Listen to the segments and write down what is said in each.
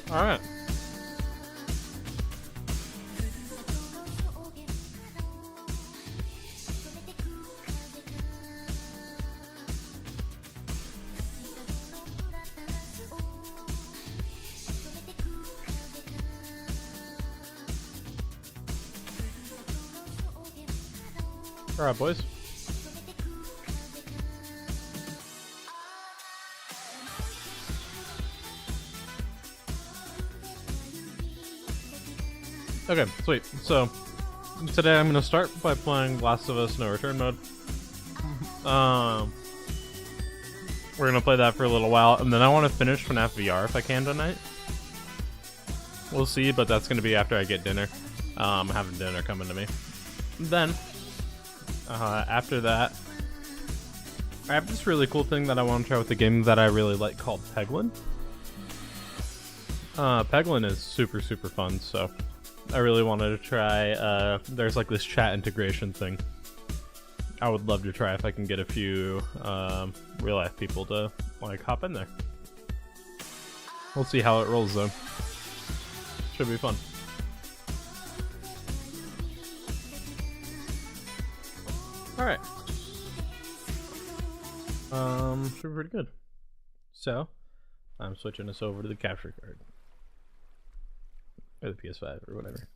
All right. All right, boys. Okay, sweet. So today I'm gonna start by playing Last of Us No Return mode. We're gonna play that for a little while, and then I want to finish FNAF VR if I can tonight. We'll see, but that's gonna be after I get dinner. Having dinner coming to me. Then after that, I have this really cool thing that I want to try with the game that I really like called Peglin. Peglin is super fun, so I really wanted to try. There's like this chat integration thing. I would love to try if I can get a few real life people to like hop in there. We'll see how it rolls though. Should be fun. Alright. Should be pretty good. So, I'm switching us over to the capture card. Or the PS5 or whatever.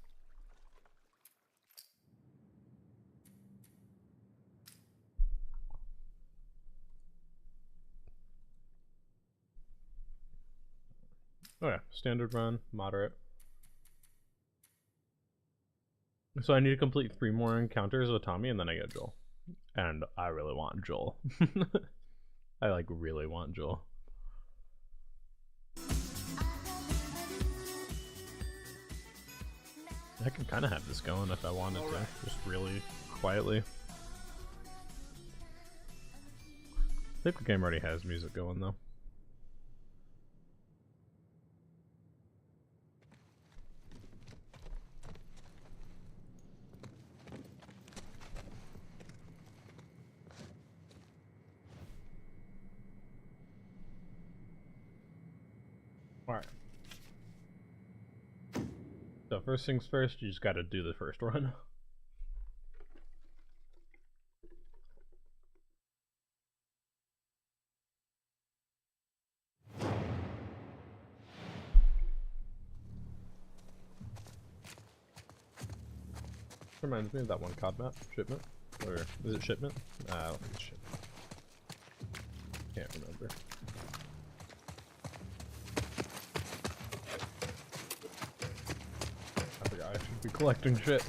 Okay, standard run, moderate. So I need to complete 3 more encounters with Tommy and then I get Joel. And I really want Joel. I like really want Joel. I can kind of have this going if I wanted to, just really quietly. I think the game already has music going though. Alright. So first things first, you just gotta do the first run. Reminds me of that one COD map, Shipment? Or is it Shipment? I don't think it's Shipment. Can't remember. I forgot I should be collecting shit.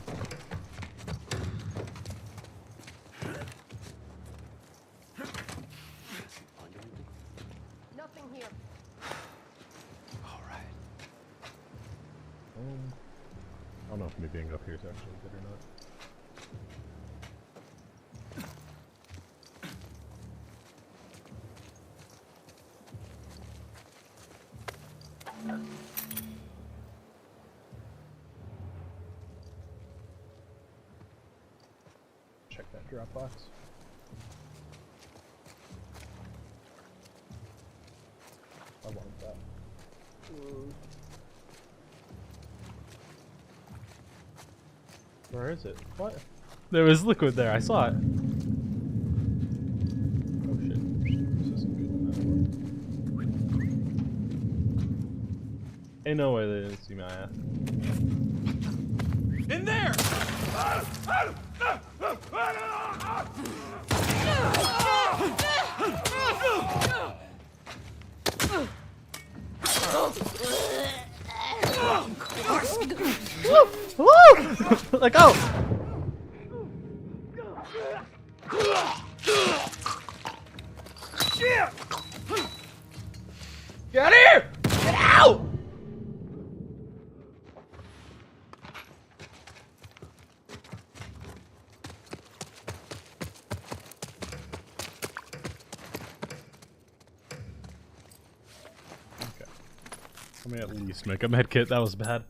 Nothing here. Alright. I don't know if me being up here is actually good or not. Check that drop box. I wanted that. Where is it? What? There was liquid there, I saw it. Oh shit, this isn't good. Ain't no way they didn't see my ass. In there! Let go! Get out of here! Get out! Let me at least make a med kit. That was bad.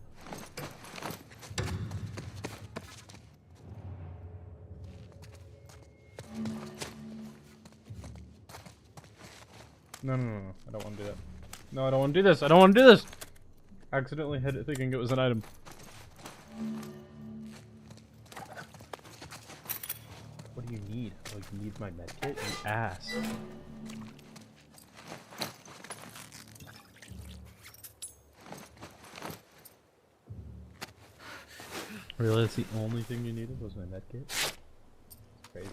No, I don't want to do that. No, I don't want to do this. I don't want to do this. I accidentally hit it thinking it was an item. What do you need? Oh, you need my medkit? You ass. Really? That's the only thing you needed was my medkit? It's crazy.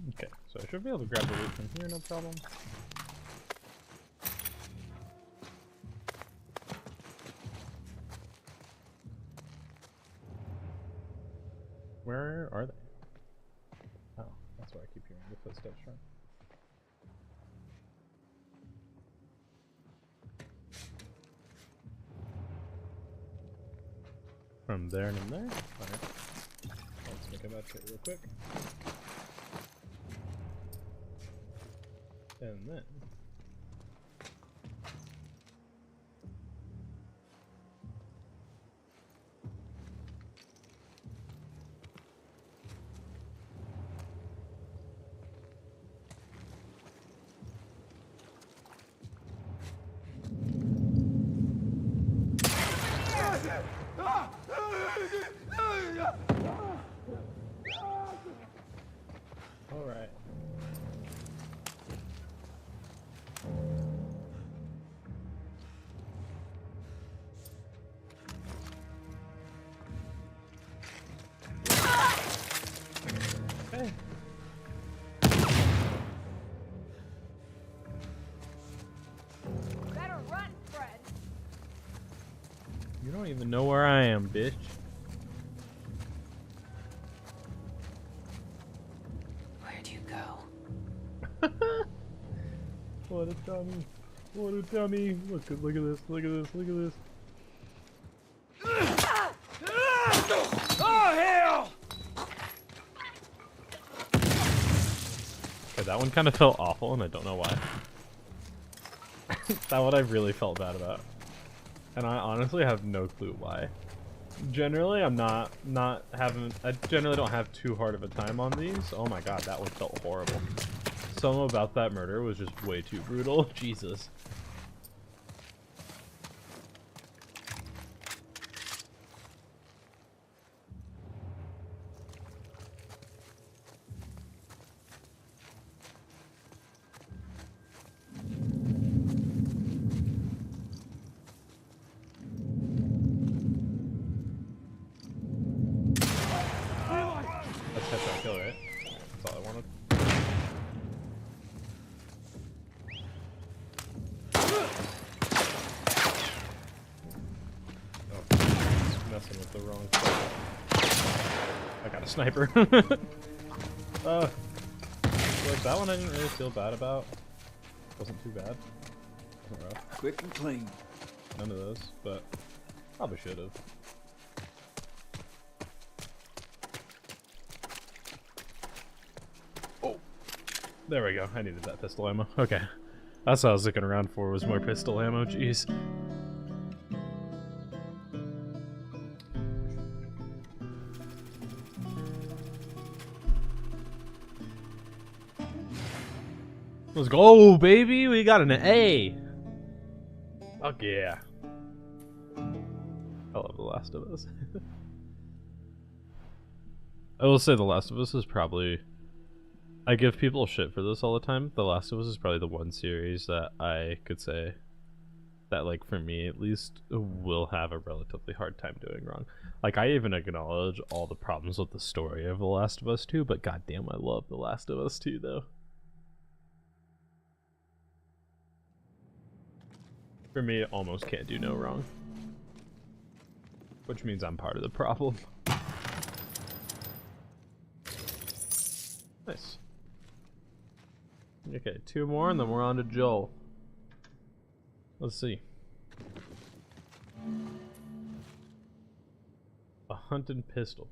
Okay, so I should be able to grab the loot from here, no problem. Where are they? Oh, that's why I keep hearing the footsteps from. From there and in there? Alright. Let's make a medkit real quick. And then... Alright. Okay. Better run, Fred. You don't even know where I am, bitch. Where'd you go? What a dummy. What a dummy. Look at this, look at this, look at this. Oh, hell! Okay, that one kind of felt awful and I don't know why. That one I really felt bad about. And I honestly have no clue why. Generally, I'm I generally don't have too hard of a time on these. Oh my god, that one felt horrible. Something about that murder was just way too brutal. Jesus. That's headshot kill, right? That's all I wanted. Messing with the wrong stuff. I got a sniper. Like that one I didn't really feel bad about. Wasn't too bad. Wasn't rough. Quick and clean. None of those, but probably should have. Oh, there we go. I needed that pistol ammo. Okay, that's what I was looking around for. Was more pistol ammo. Jeez. Let's go, baby! We got an A! Fuck yeah. I love The Last of Us. I will say The Last of Us is probably... I give people shit for this all the time. The Last of Us is probably the one series that I could say that, like, for me at least, will have a relatively hard time doing wrong. Like, I even acknowledge all the problems with the story of The Last of Us 2, but goddamn, I love The Last of Us 2, though. For me, it almost can't do no wrong. Which means I'm part of the problem. Nice. Okay, 2 more and then we're on to Joel. Let's see. A hunting pistol.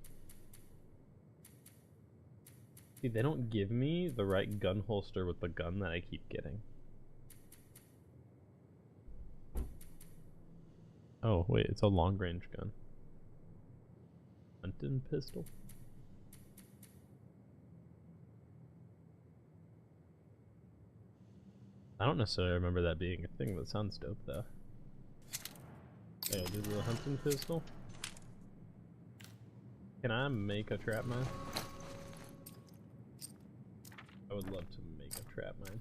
See, they don't give me the right gun holster with the gun that I keep getting. Oh, wait, it's a long range gun. Hunting pistol? I don't necessarily remember that being a thing. That sounds dope, though. Hey, I'll do the hunting pistol. Can I make a trap mine? I would love to make a trap mine.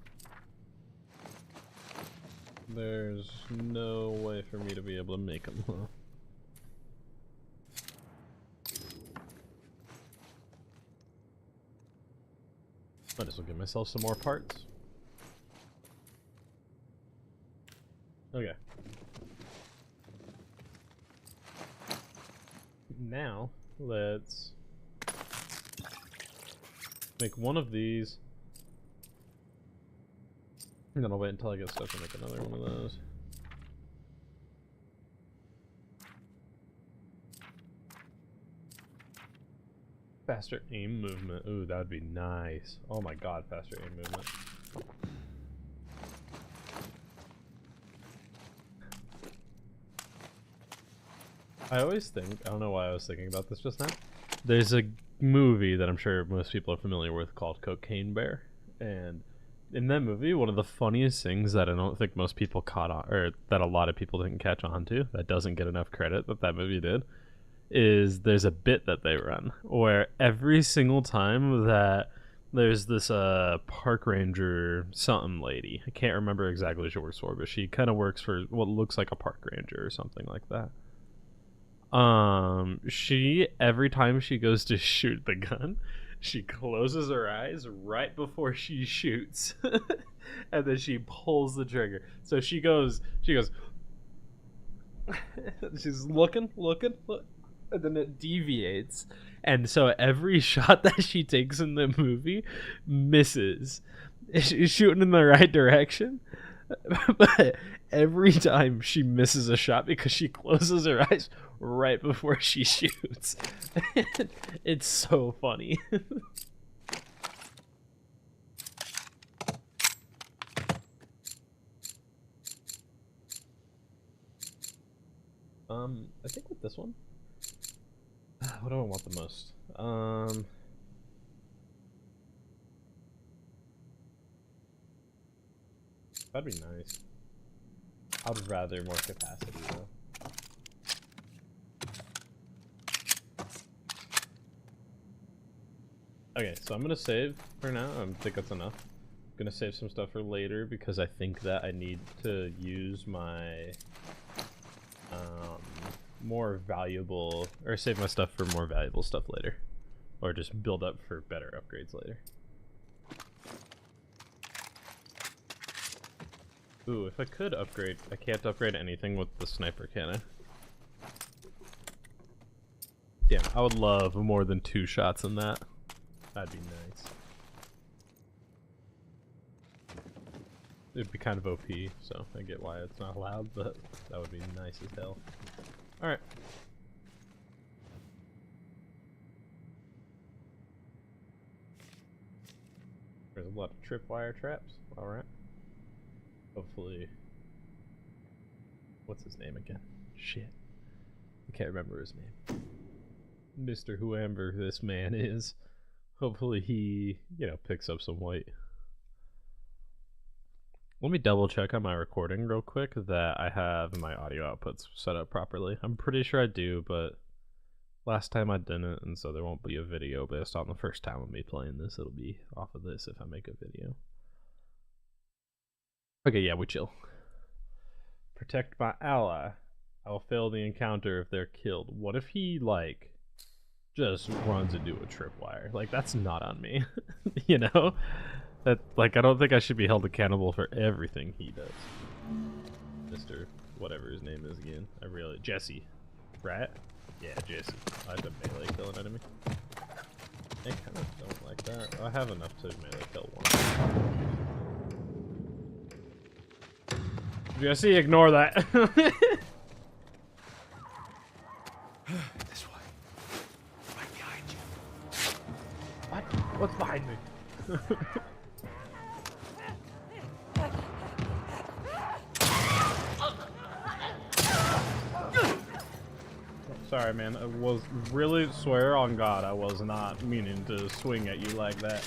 There's no way for me to be able to make them, huh? Might as well give myself some more parts. Okay. Now, let's make one of these. And then I'll wait until I get stuff to make another one of those. Faster aim movement. Ooh, that would be nice. Oh my god, faster aim movement. I always think, I don't know why I was thinking about this just now. There's a movie that I'm sure most people are familiar with called Cocaine Bear. And in that movie, one of the funniest things that I don't think most people caught on, or that a lot of people didn't catch on to, that doesn't get enough credit that that movie did, is there's a bit that they run where every single time that there's this park ranger something lady, I can't remember exactly what she works for, but she kind of works for what looks like a park ranger or something like that. She, every time she goes to shoot the gun, she closes her eyes right before she shoots. And then she pulls the trigger. So she goes she's looking, and then it deviates. And so every shot that she takes in the movie misses. She's shooting in the right direction, but every time she misses a shot because she closes her eyes right before she shoots. It's so funny. I think with this one, what do I want the most? That'd be nice. I would rather more capacity though. Okay, so I'm gonna save for now. I think that's enough. I'm gonna save some stuff for later because I think that I need to use my more valuable, or save my stuff for more valuable stuff later, or just build up for better upgrades later. Ooh, if I could upgrade, I can't upgrade anything with the sniper cannon. Damn, I would love more than 2 shots in that. That'd be nice. It'd be kind of OP, so I get why it's not allowed, but that would be nice as hell. Alright. There's a lot of tripwire traps. Alright. Hopefully. What's his name again? Shit. I can't remember his name. Mr. Whoever this man is. Hopefully he, you know, picks up some weight. Let me double check on my recording real quick that I have my audio outputs set up properly. I'm pretty sure I do, but last time I didn't, and so there won't be a video based on the first time of me playing this. It'll be off of this if I make a video. Okay, yeah, we chill. Protect my ally. I will fail the encounter if they're killed. What if he, like, just runs into a tripwire? Like, that's not on me. You know? That, like, I don't think I should be held accountable for everything he does. Mr. whatever his name is again. Jesse. Right? Yeah, Jesse. I have to melee kill an enemy. I kind of don't like that. I have enough to melee kill one. Jesse, ignore that. This way. Right behind you. What? What's behind me? Sorry, man. I was really, swear on God, I was not meaning to swing at you like that.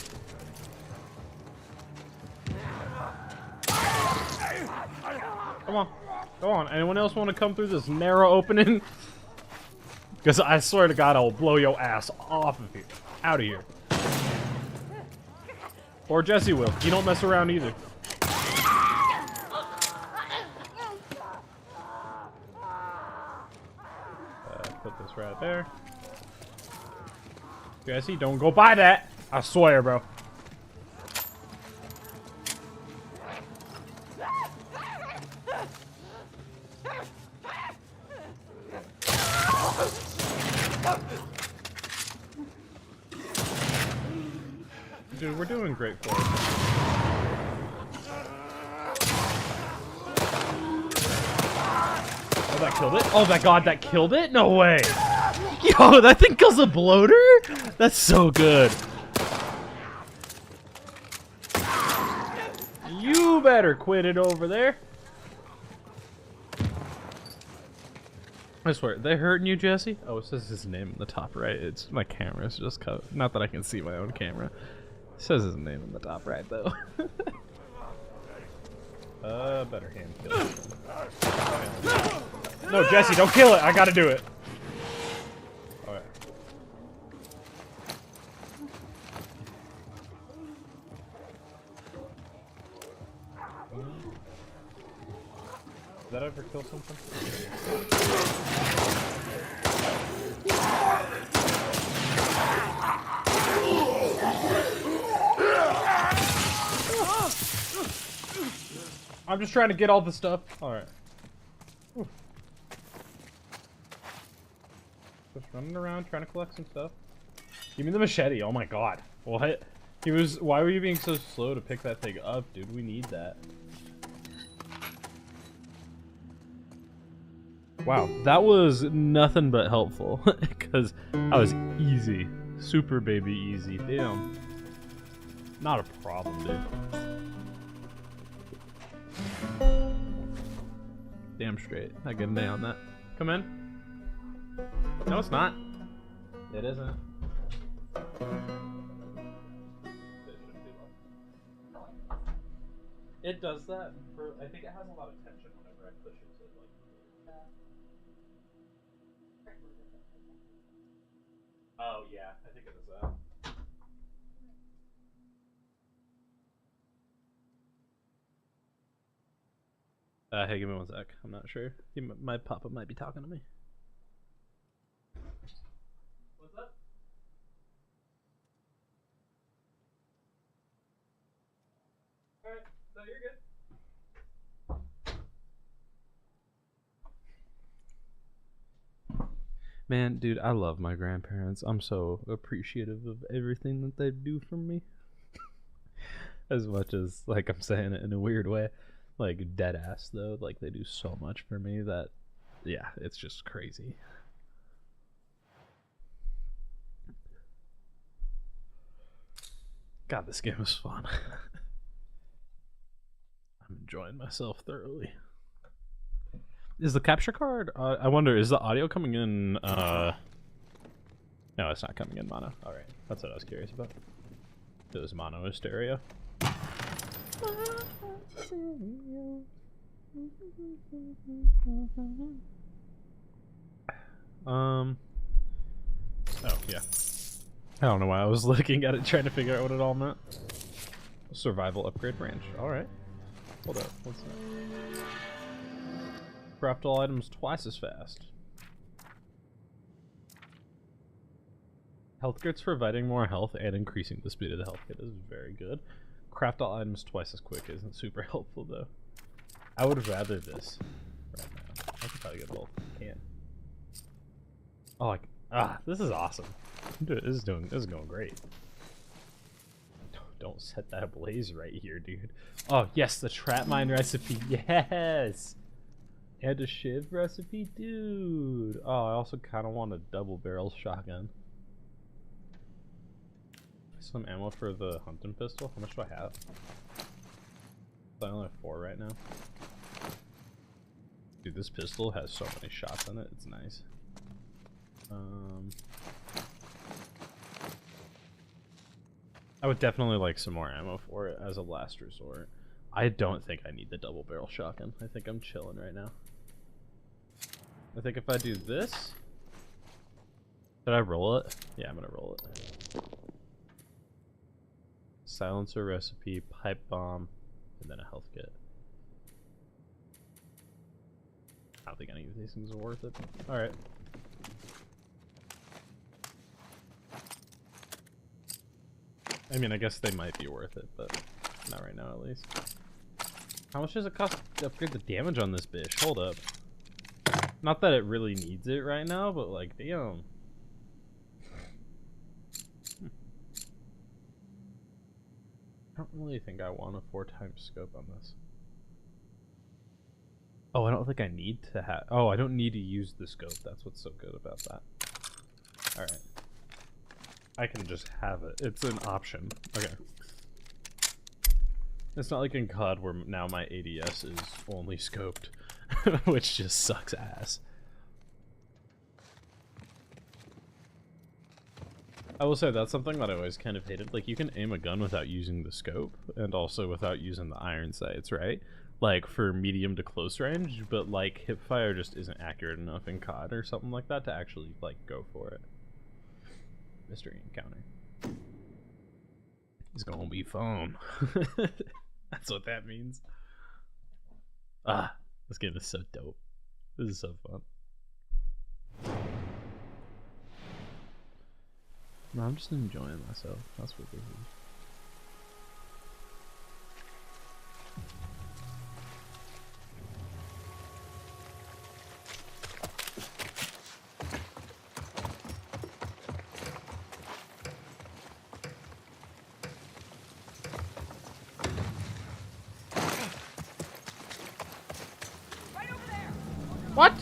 Come on. Go on. Anyone else want to come through this narrow opening? Because I swear to God, I will blow your ass off of here. Out of here. Or Jesse will. You don't mess around either. Put this right there. Jesse, don't go by that. I swear, bro. Dude, we're doing great for it. Oh, that killed it? Oh my God, that killed it? No way. Yo, that thing kills a bloater? That's so good. You better quit it over there. I swear, they hurting you, Jesse? Oh, it says his name in the top right. It's my camera's just cut. Not that I can see my own camera. It says his name in the top right, though. Better hand kill it. No, Jesse, don't kill it. I gotta do it. Alright. Did that ever kill something? I'm just trying to get all the stuff. Alright. Just running around trying to collect some stuff. Give me the machete. Oh my God. What? Why were you being so slow to pick that thing up, dude? We need that. Wow, that was nothing but helpful. Because I was easy. Super baby easy. Damn. Not a problem, dude. Damn straight. I get an A on that. Come in. No, it's not. It isn't. It does that. I think it has a lot of tension whenever I push it to like. Oh yeah, I think it is that. Hey, give me 1 sec. I'm not sure. My papa might be talking to me. What's up? Alright, no, you're good. Man, dude, I love my grandparents. I'm so appreciative of everything that they do for me. As much as, like, I'm saying it in a weird way. Like, dead ass, though. Like, they do so much for me that, yeah, it's just crazy. God, this game is fun. I'm enjoying myself thoroughly. Is the capture card? I wonder, is the audio coming in? No, it's not coming in mono. Alright, that's what I was curious about. If it was mono or stereo. Oh, yeah. I don't know why I was looking at it trying to figure out what it all meant. Survival upgrade branch. Alright. Hold up. What's that? Craft all items twice as fast. Health kits providing more health and increasing the speed of the health kit is very good. Craft all items twice as quick isn't super helpful though. I would rather this right now. I could probably get both. Can't. Oh, this is awesome. Dude, this is going great. don't set that ablaze right here, dude. Oh, yes, the trap mine recipe. Yes! And a shiv recipe? Dude. Oh, I also kind of want a double barrel shotgun. Some ammo for the hunting pistol. How much do I have? I only have 4 right now. Dude, this pistol has so many shots in it. It's nice. I would definitely like some more ammo for it as a last resort. I don't think I need the double barrel shotgun. I think I'm chilling right now. I think if I do this... Did I roll it? Yeah, I'm gonna roll it. Silencer recipe, pipe bomb, and then a health kit. I don't think any of these things are worth it. Alright. I mean, I guess they might be worth it, but not right now at least. How much does it cost to upgrade the damage on this bitch? Hold up. Not that it really needs it right now, but like, damn. I don't really think I want a 4x scope on this. Oh, I don't think I need to have... Oh, I don't need to use the scope. That's what's so good about that. Alright. I can just have it. It's an option. Okay. It's not like in COD where now my ADS is only scoped, which just sucks ass. I will say that's something that I always kind of hated. Like, you can aim a gun without using the scope, and also without using the iron sights, right? Like, for medium to close range, but, like, hipfire just isn't accurate enough in COD or something like that to actually, like, go for it. Mystery encounter. It's gonna be fun. That's what that means. Ah, this game is so dope. This is so fun. No, I'm just enjoying myself. That's what this is. Right over there! What?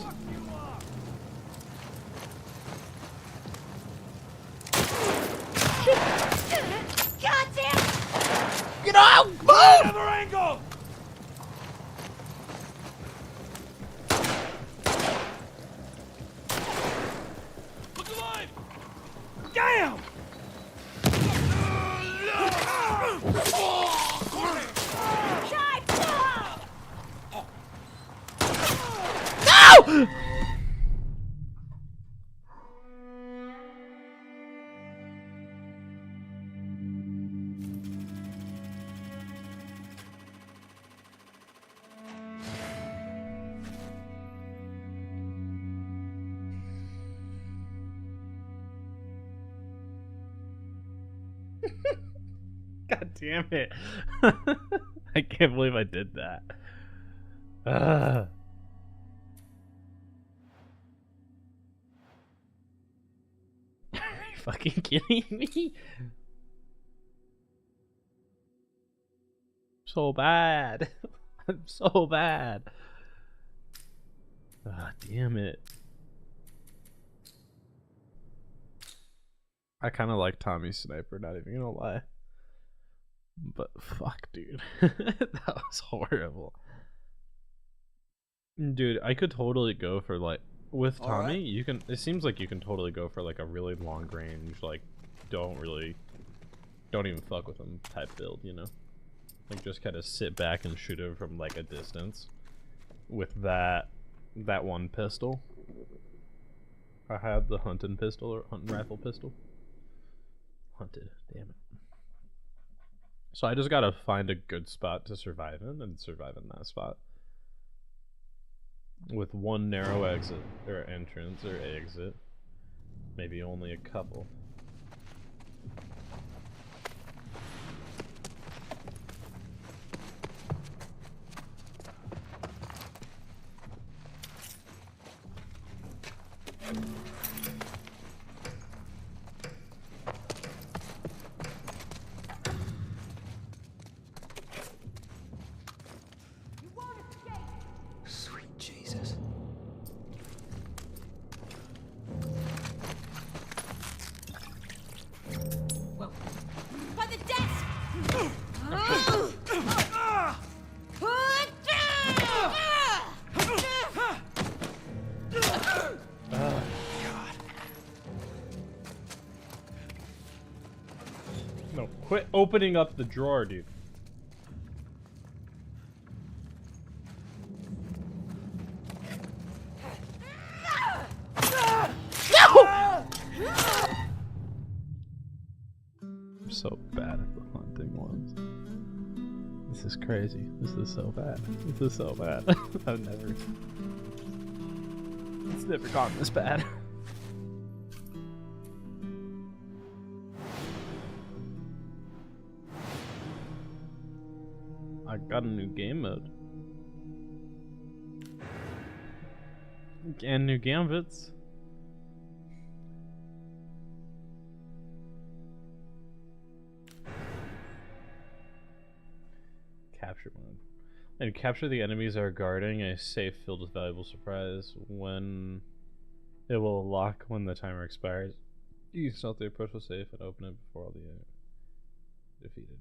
God damn! Get out! Move! Another angle! Look alive! Damn! No! God damn it. I can't believe I did that. Are you fucking kidding me? So bad. I'm so bad. Ah, damn it. I kind of like Tommy's sniper, not even gonna lie. But fuck, dude. That was horrible. Dude, I could totally go for like with Tommy, Alright. you can it seems like you can totally go for like a really long range, like don't even fuck with him type build, you know? Like just kind of sit back and shoot him from like a distance with that one pistol. I had the hunting pistol or hunting rifle pistol. Hunted, damn it. So I just gotta find a good spot to survive in and survive in that spot. With one narrow exit, or entrance, or exit. Maybe only a couple. Quit opening up the drawer, dude. I'm so bad at the hunting ones. This is crazy. This is so bad. This is so bad. I've never... It's never gotten this bad. I got a new game mode. And new gambits. Capture mode. And capture the enemies are guarding a safe filled with valuable supplies. When it will lock when the timer expires. You can stealthily approach the safe and open it before all the defeated.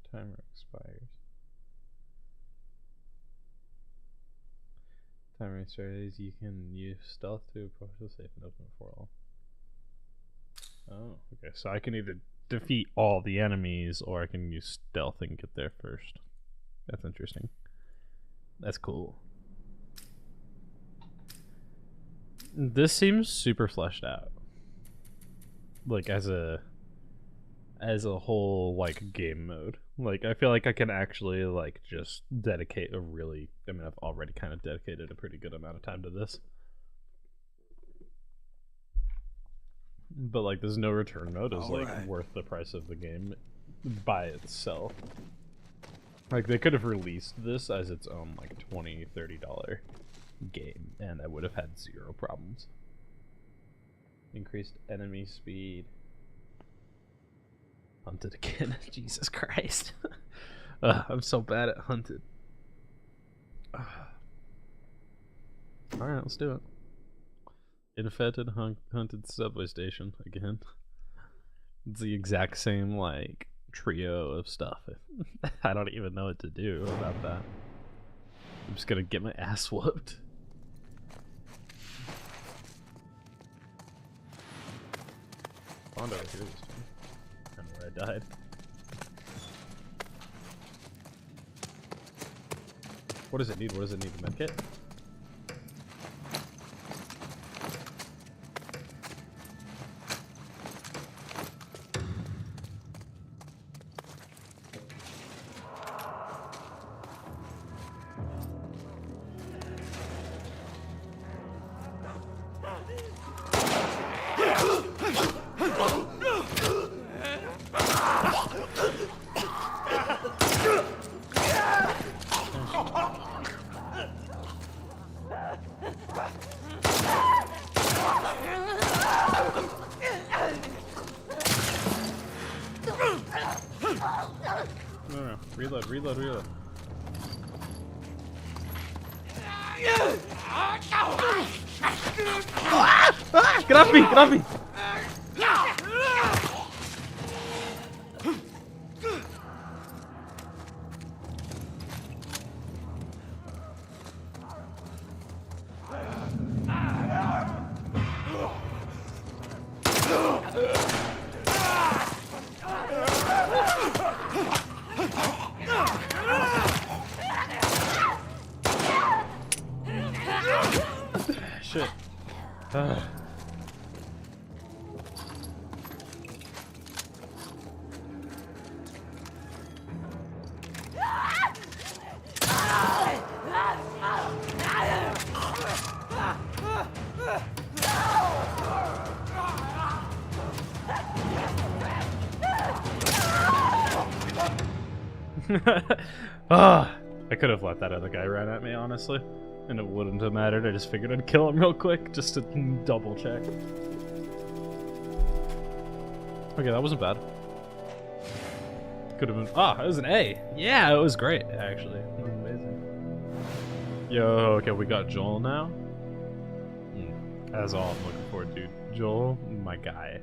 The timer expires. Timer expires. You can use stealth to approach the safe and open it before all. Oh, okay. So I can either defeat all the enemies or I can use stealth and get there first. That's interesting. That's cool. This seems super fleshed out. Like as a whole like game mode. Like I feel like I can actually like just dedicate a really I've already kind of dedicated a pretty good amount of time to this. But like this no return mode is like worth the price of the game by itself. Like they could have released this as its own like $20-$30 game and I would have had zero problems. Increased enemy speed. Hunted again. Jesus Christ. I'm so bad at hunted. Alright, let's do it. Infected hunted subway station again. It's the exact same like trio of stuff. I don't even know what to do about that. I'm just gonna get my ass whooped. Found over here this time. Kind of where I died. What does it need? What does it need? A medkit? No. Reload. Get off me! Shit. I could have let that other guy run at me, honestly, and it wouldn't have mattered. I just figured I'd kill him real quick just to double check. Okay, that wasn't bad. Could have been. Ah, it was an A. Yeah, it was great, actually. It was amazing. Yo, okay, we got Joel now. That's all I'm looking for, dude. Joel, my guy.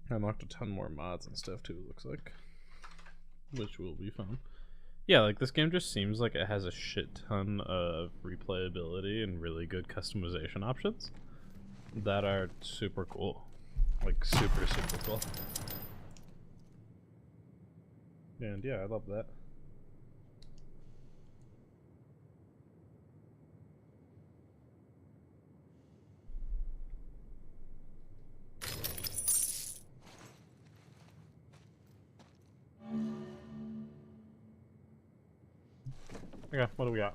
I unlocked a ton more mods and stuff too, it looks like. Which will be fun. Yeah, like this game just seems like it has a shit ton of replayability and really good customization options that are super cool. Like super cool. And yeah, I love that. Okay, what do we got?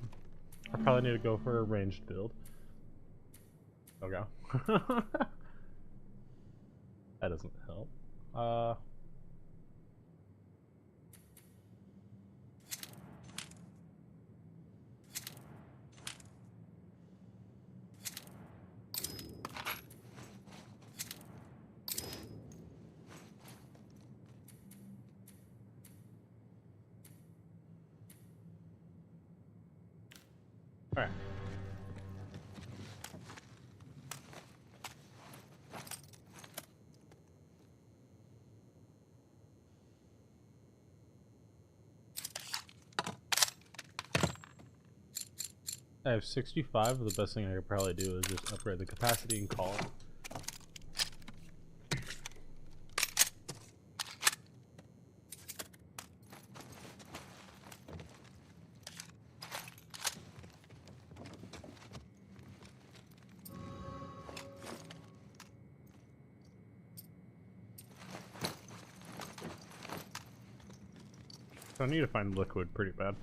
I probably need to go for a ranged build. Okay. That doesn't help. Alright. I have 65. The best thing I could probably do is just upgrade the capacity and call it. So I need to find liquid pretty bad.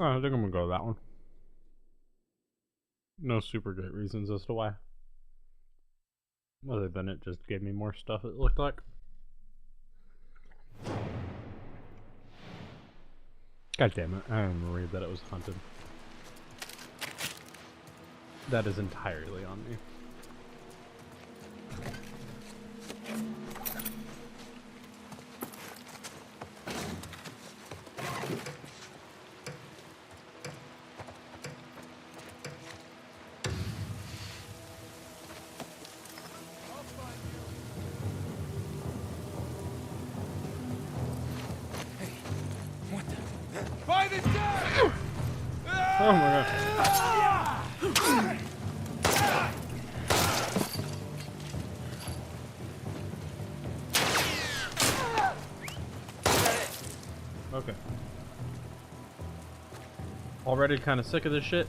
Oh, I think I'm gonna go with that one. No super great reasons as to why. Other than it just gave me more stuff, it looked like. God damn it, I didn't read that it was hunted. That is entirely on me. By the stairs! Oh my god. Okay. Already kind of sick of this shit.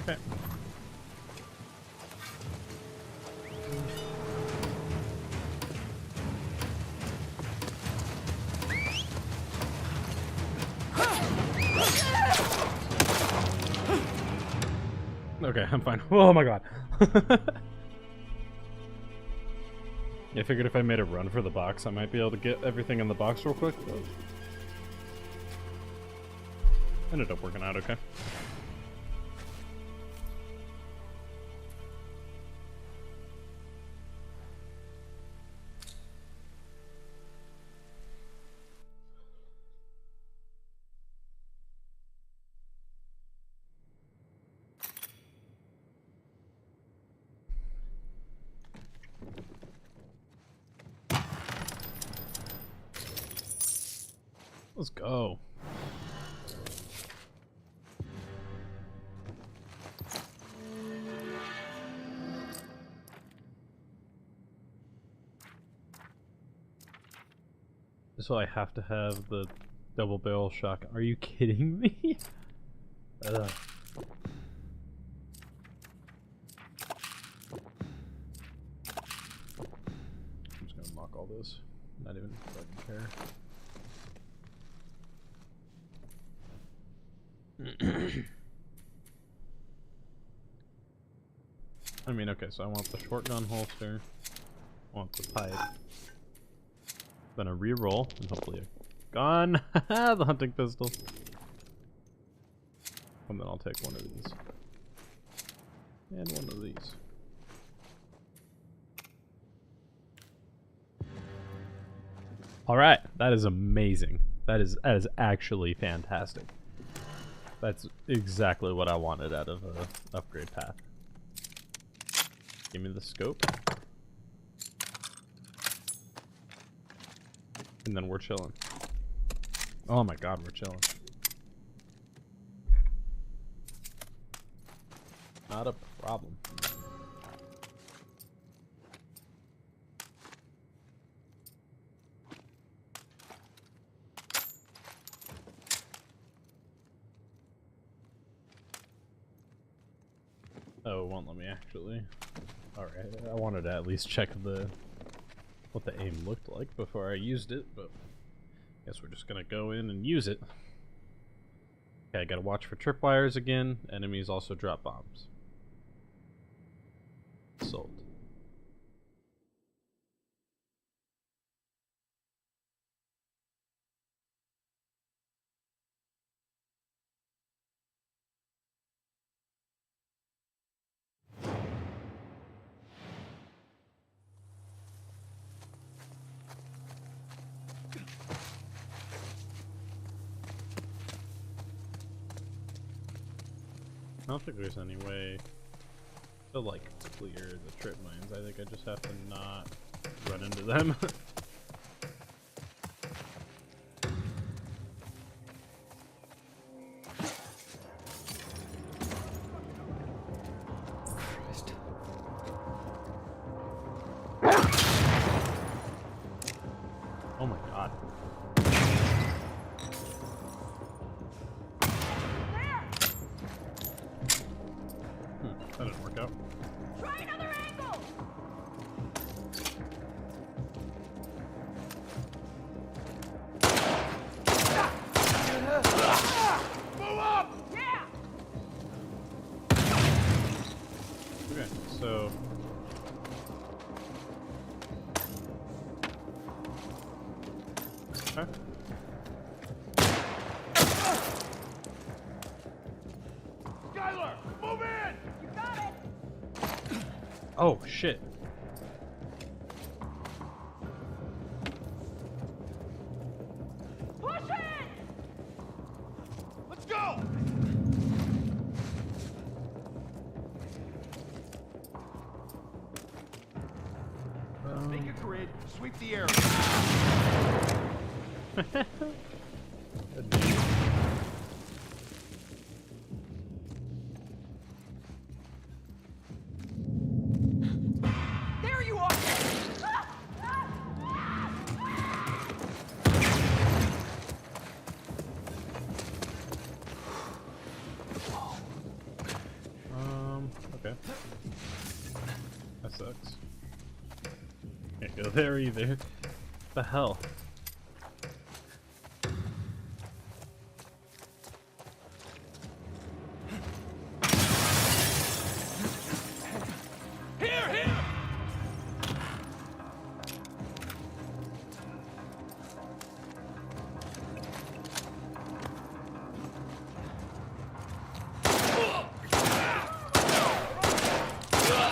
Okay. Okay, I'm fine. Oh my god. I figured if I made a run for the box, I might be able to get everything in the box real quick. But ended up working out okay. Let's go. So I have to have the double barrel shotgun. Are you kidding me? Ugh. I'm just gonna mock all this. Not even fucking care. I mean, okay, so I want the shotgun holster, I want the pipe, then a reroll, and hopefully a gun, the hunting pistol, and then I'll take one of these, and one of these. Alright, that is amazing. That is actually fantastic. That's exactly what I wanted out of a upgrade path. Give me the scope. And then we're chilling. Oh my god, we're chilling. Not a problem. Oh, it won't let me actually. Alright, I wanted to at least check what the aim looked like before I used it, but I guess we're just gonna go in and use it. Okay, I gotta watch for tripwires again. Enemies also drop bombs. Sold. I don't think there's any way to like clear the trip mines. I think I just have to not run into them. Oh my god. That didn't work out. Try another angle! Move up! Yeah! Okay, so okay. Skylar, move in! You got it! Oh shit. Push it! Let's go! Make a grid, sweep the area. There you are! Okay. That sucks. Can't go there either. The hell? Here, here!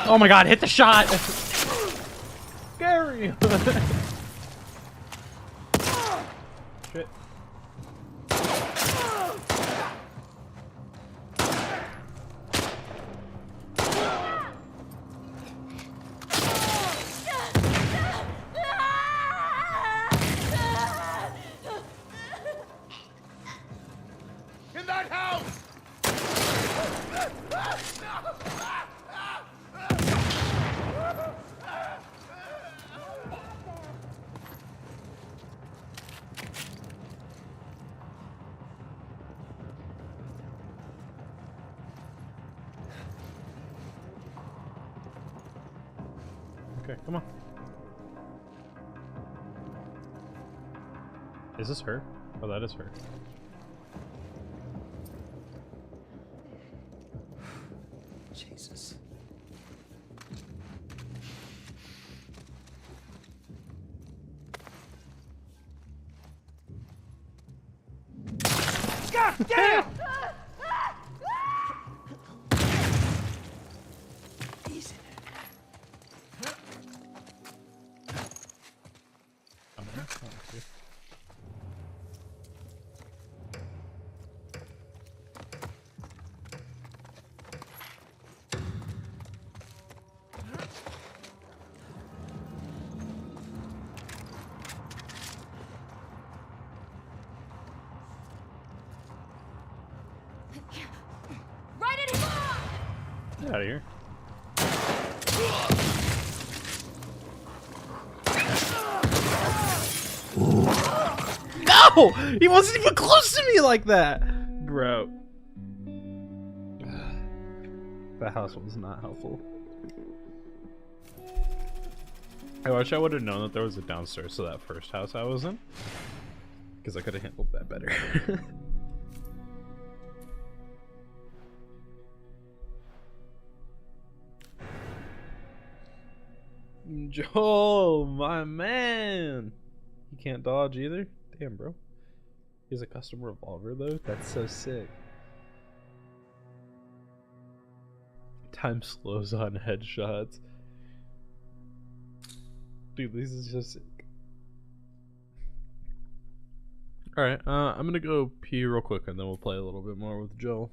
Oh my god, hit the shot! Scary! Shit. Okay, come on. Is this her? Oh, that is her. Jesus. God damn! Easy. I'm here. Oh, okay. Right in here! Get out of here. No! He wasn't even close to me like that! Bro. That house was not helpful. I wish I would have known that there was a downstairs to that first house I was in. Because I could have handled that better. Joel, my man! He can't dodge either? Damn, bro. He has a custom revolver, though? That's so sick. Time slows on headshots. Dude, this is just sick. Alright, I'm gonna go pee real quick and then we'll play a little bit more with Joel.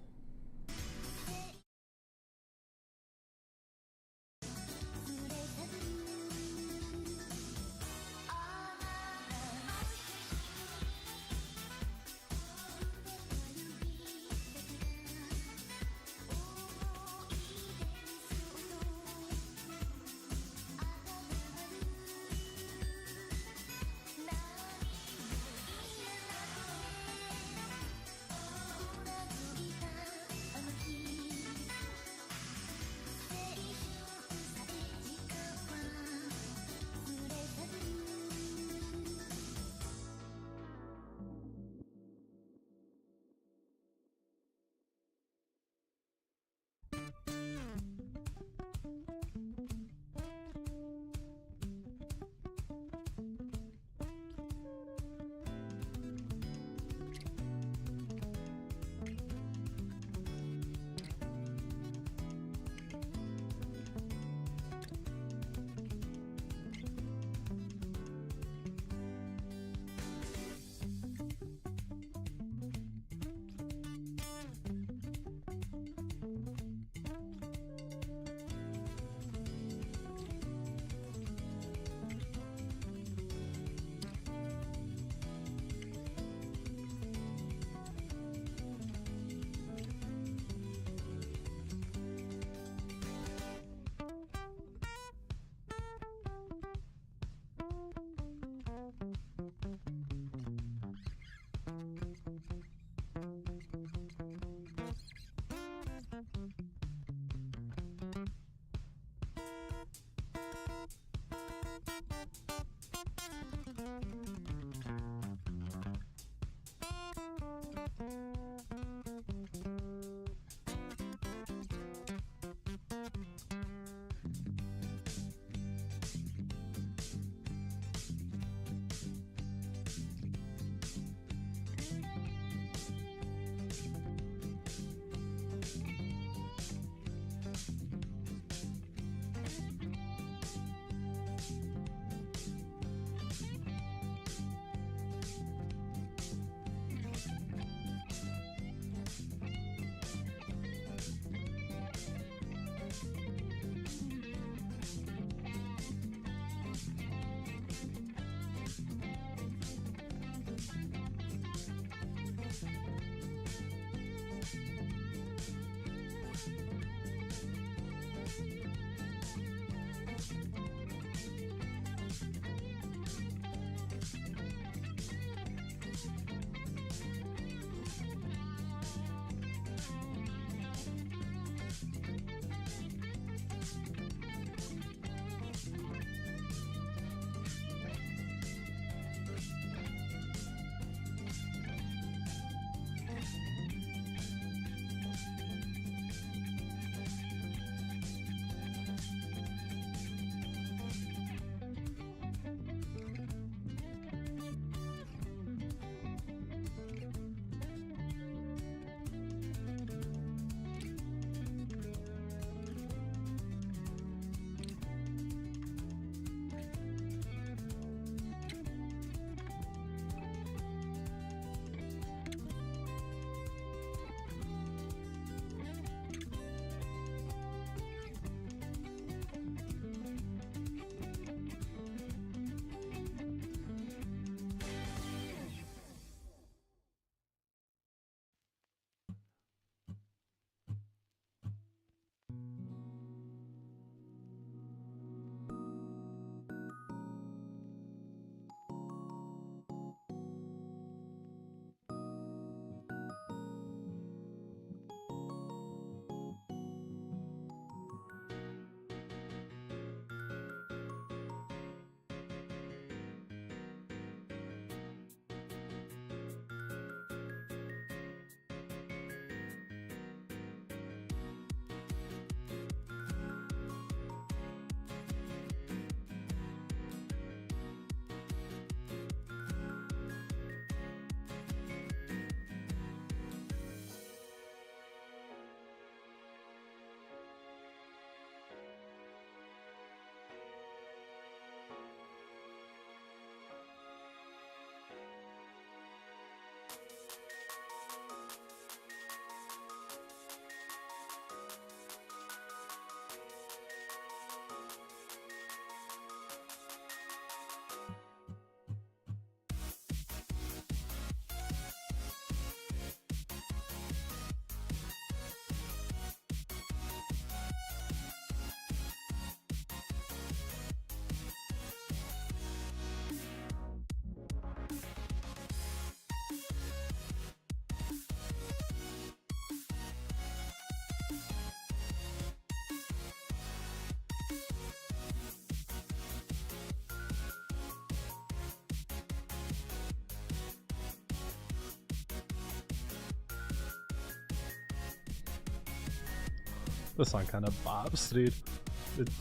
This song kind of bops, dude.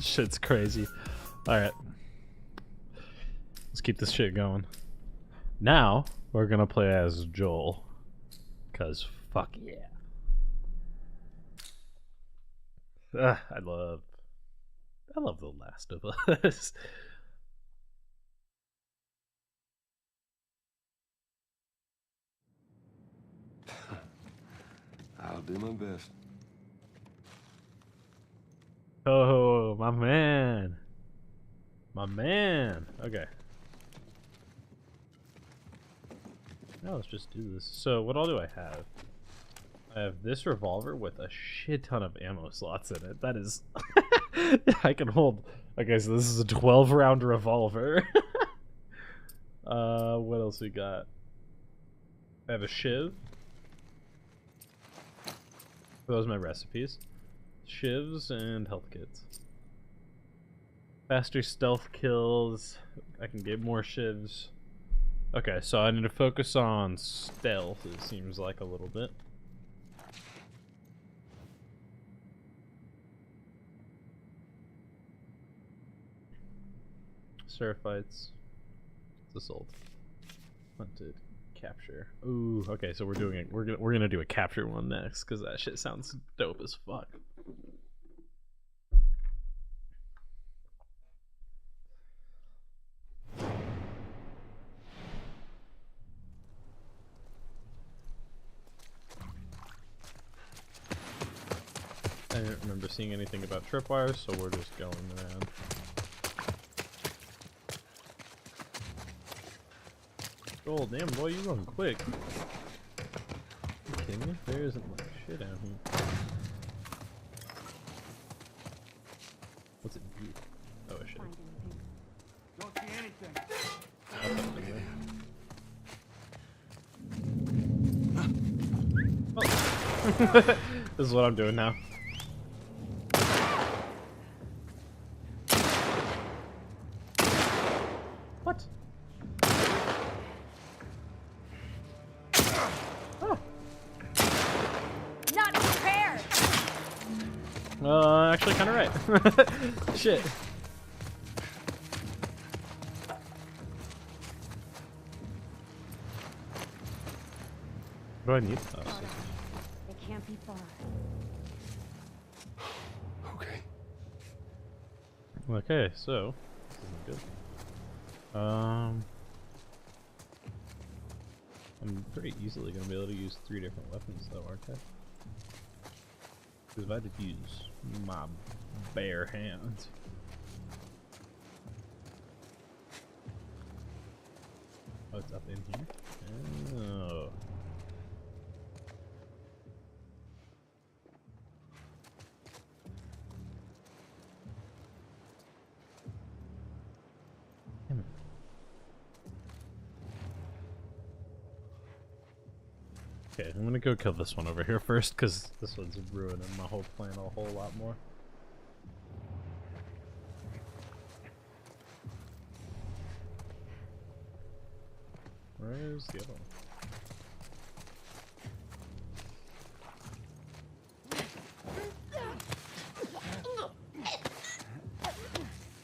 Shit's crazy. Alright. Let's keep this shit going. Now, we're gonna play as Joel. Cause fuck yeah. I love The Last of Us. I'll do my best. Oh, my man. My man. Okay. Now let's just do this. So what all do I have? I have this revolver with a shit ton of ammo slots in it. That is... I can hold... Okay, so this is a 12-round revolver. What else we got? I have a shiv. Those are my recipes. Shivs and health kits. Faster stealth kills. I can get more shivs. Okay, so I need to focus on stealth, it seems like a little bit. Surf fights. Assault. Hunted. Capture. Ooh, okay, so we're doing it. We're gonna do a capture one next, because that shit sounds dope as fuck. I didn't remember seeing anything about tripwires, so we're just going around. Oh damn boy, you going quick. You kidding me? There isn't much shit out here. What's it do? Oh shit. Don't see anything. Oh. This is what I'm doing now. What? Oh. Not prepared. Actually kinda right. Shit. What do I need? Oh, so. It can't be far. Okay. Okay, so this isn't good. I'm pretty easily gonna be able to use 3 different weapons though, aren't I? Because if I had to use my bare hands. Oh, it's up in here? Oh. Damn it. Okay, I'm gonna go kill this one over here first, because this one's ruining my whole plan a whole lot more. Where's the other one?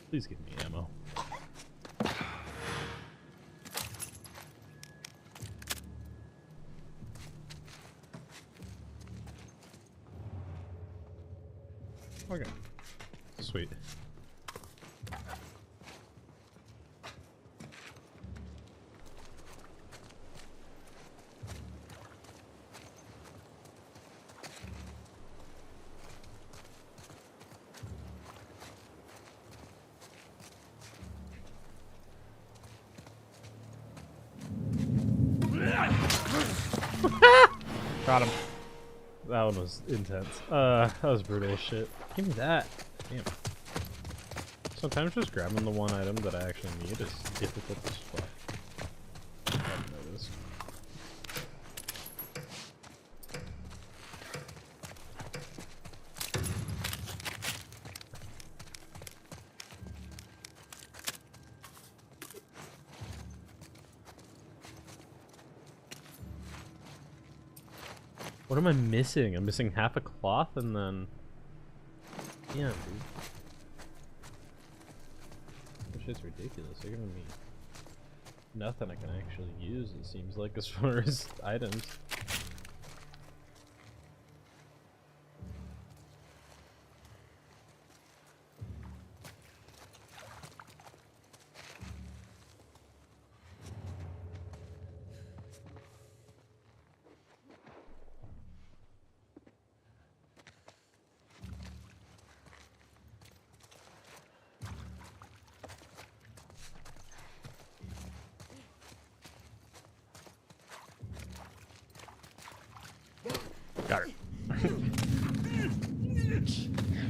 Please give me ammo. Okay. Sweet. Got him. That one was intense. That was brutal as shit. Give me that. Damn. Sometimes just grabbing the one item that I actually need is difficult as fuck. I've noticed. What am I missing? I'm missing half a cloth and then... Damn, dude. This shit's ridiculous. They're giving me nothing I can actually use, it seems like, as far as items. Got her.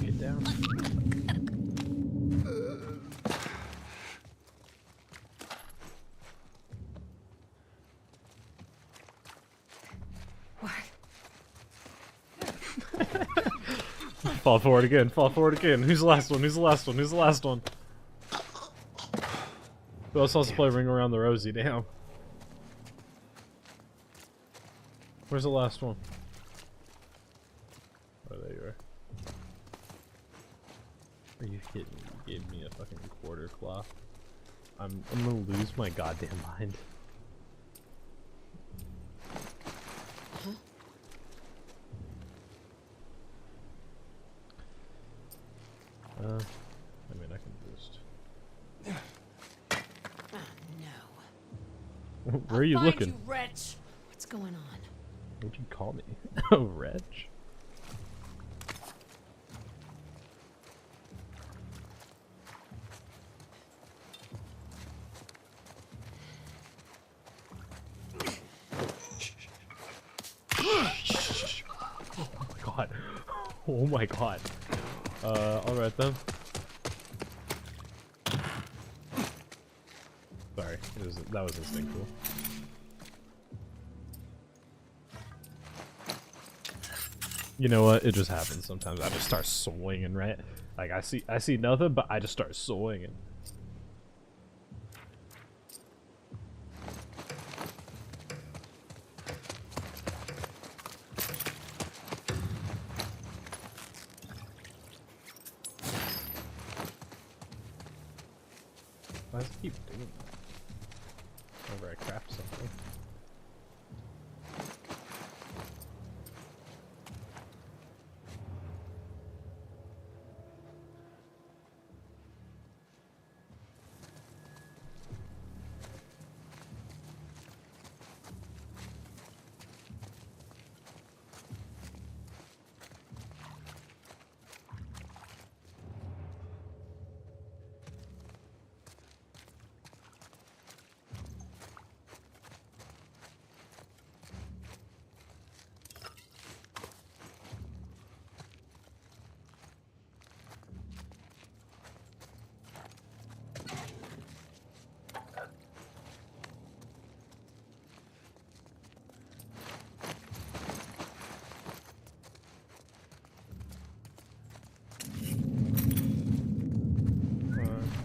Get down. What? Fall forward again, fall forward again. Who's the last one? Who's the last one? Who's the last one? Who else wants to play Ring Around the Rosie? Damn. Where's the last one? Oh, there you are. Are you kidding me? You gave me a fucking quarter cloth. I'm gonna lose my goddamn mind. I mean, I can boost. Oh no. Where are you Find looking? you, wretch. What's going on? What'd you call me? Oh, wretch. God. Oh my god. Alright then. Sorry, that was instinctual. You know what? It just happens sometimes. I just start swinging, right? Like I see nothing, but I just start swinging. Why does it keep doing that? Whenever I craft something.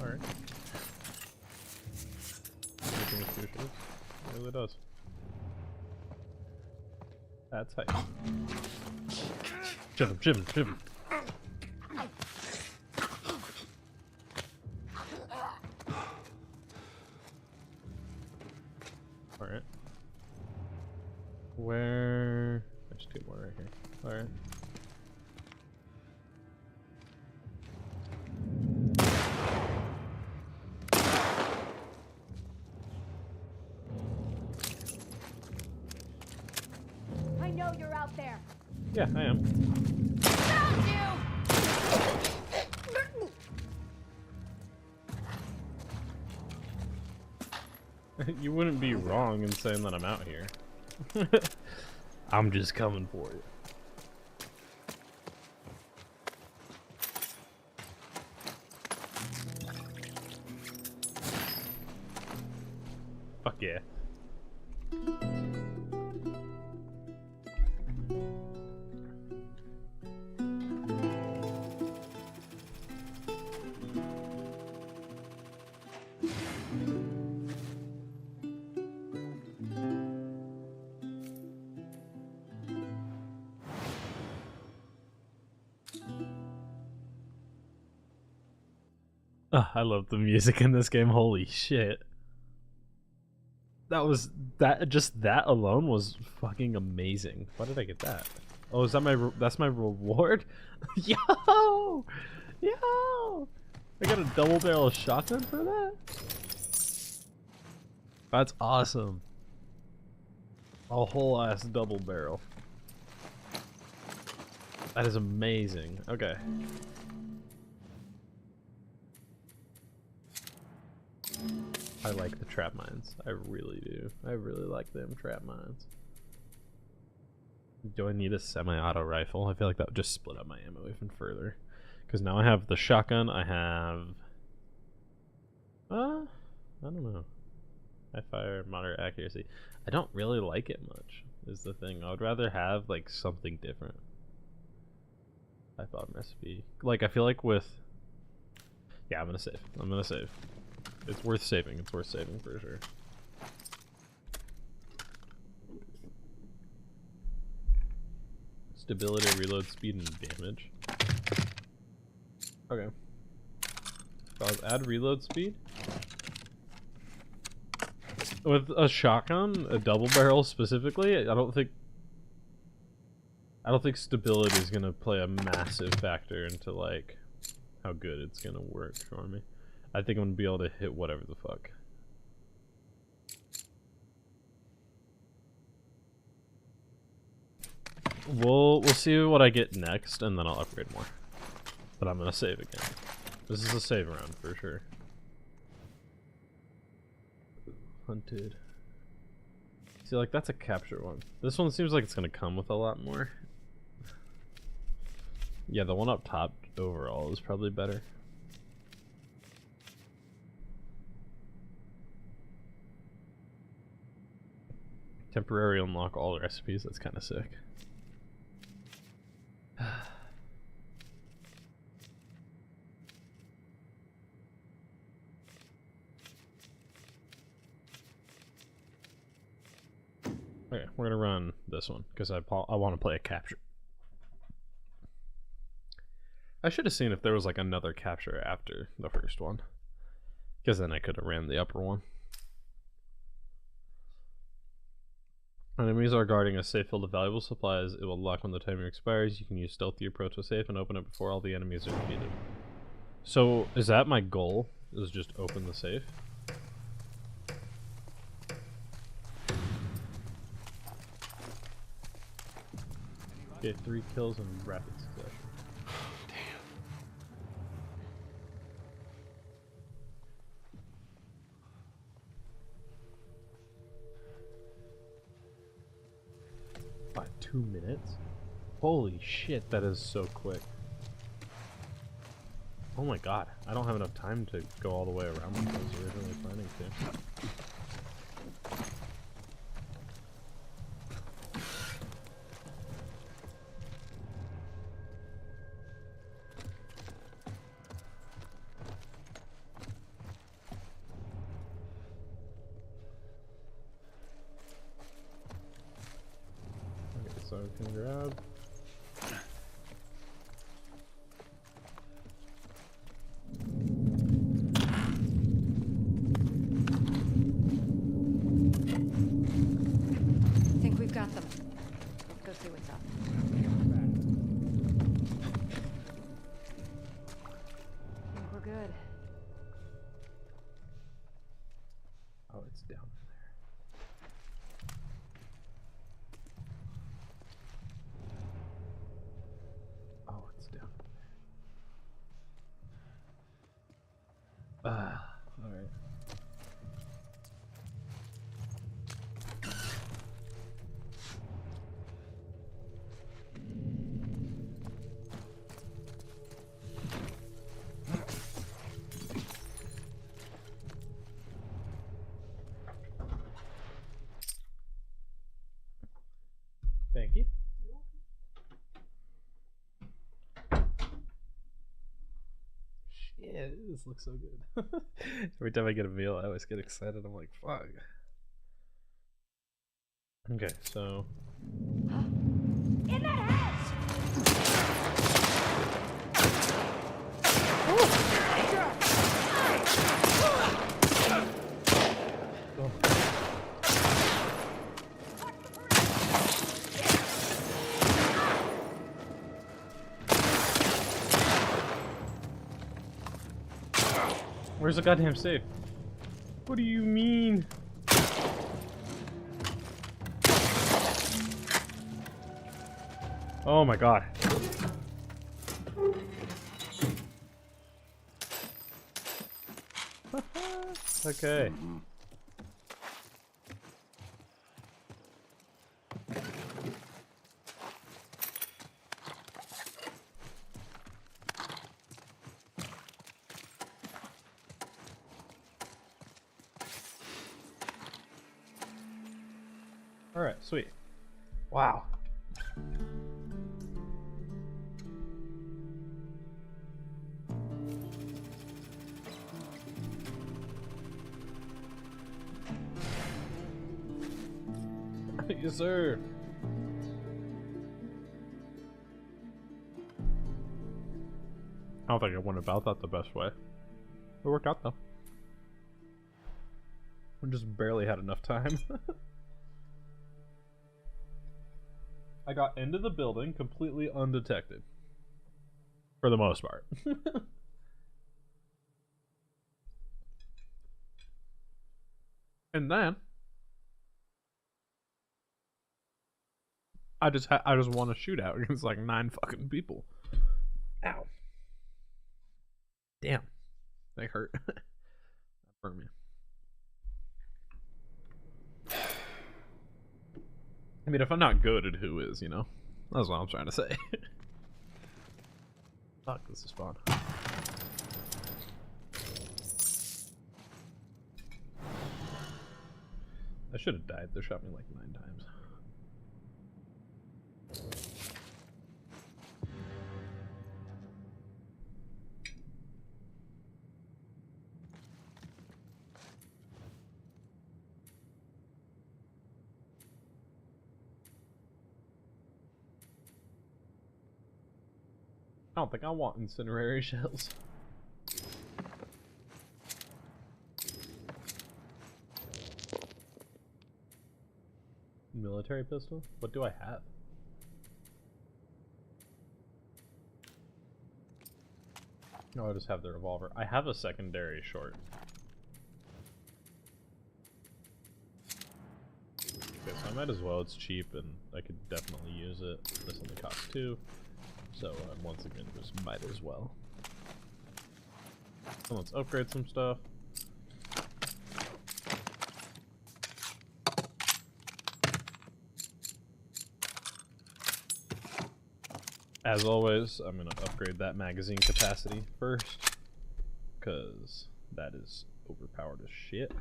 Alright. Everything is crucial. It really does. That's hype. Jim, Jim, Jim. Alright. Where? There's two more right here. Alright. I know you're out there. Yeah, I am. Found you! You wouldn't be wrong in saying that I'm out here. I'm just coming for you. Fuck yeah. I love the music in this game. Holy shit. Just that alone was fucking amazing. Why did I get that? Oh, is that that's my reward? Yo! Yo! I got a double barrel shotgun for that? That's awesome. A whole ass double barrel. That is amazing. Okay. I like the trap mines. I really do. I really like them trap mines. Do I need a semi-auto rifle? I feel like that would just split up my ammo even further. Because now I have the shotgun, I have... I don't know. I fire moderate accuracy. I don't really like it much, is the thing. I would rather have, like, something different. I thought recipe. Like, I feel like with... Yeah, I'm gonna save. I'm gonna save. It's worth saving. It's worth saving for sure. Stability, reload speed, and damage. Okay. So I'll add reload speed. With a shotgun, a double barrel specifically, I don't think stability is gonna play a massive factor into like how good it's gonna work for me. I think I'm gonna be able to hit whatever the fuck. We'll see what I get next, and then I'll upgrade more. But I'm gonna save again. This is a save round for sure. Hunted. See, like that's a capture one. This one seems like it's gonna come with a lot more. Yeah, the one up top overall is probably better. Temporary unlock all recipes, that's kind of sick. Okay, we're gonna run this one because I want to play a capture. I should have seen if there was like another capture after the first one, because then I could have ran the upper one. Enemies are guarding a safe filled with valuable supplies. It will lock when the timer expires. You can use stealthy approach to safe and open it before all the enemies are defeated. So, is that my goal? Is just open the safe? Get 3 kills in rapid succession. By 2 minutes? Holy shit, that is so quick. Oh my god, I don't have enough time to go all the way around like I was originally planning to. So I can grab. I think we've got them. Let's go see what's up. I think we're good. Oh, it's down there. Oh, it's down there. Alright. Thank you. Shit, this looks so good. Every time I get a meal, I always get excited. I'm like, fuck. Okay, so. In that house! Where's the goddamn safe? What do you mean? Oh my god. Okay. Alright, sweet. Wow. Yes, sir. I don't think I went about that the best way. It worked out though. We just barely had enough time. I got into the building completely undetected. For the most part. And then I just won a shootout against like 9 fucking people. Ow. Damn. They hurt. That burned me. I mean, if I'm not good at who is, you know? That's what I'm trying to say. Fuck, this is fun. I should have died. They shot me like 9 times. I don't think I want incendiary shells. Military pistol? What do I have? No, I just have the revolver. I have a secondary short. Okay, so I might as well. It's cheap and I could definitely use it. This only costs 2. So once again, just might as well. So let's upgrade some stuff. As always, I'm gonna upgrade that magazine capacity first, because that is overpowered as shit.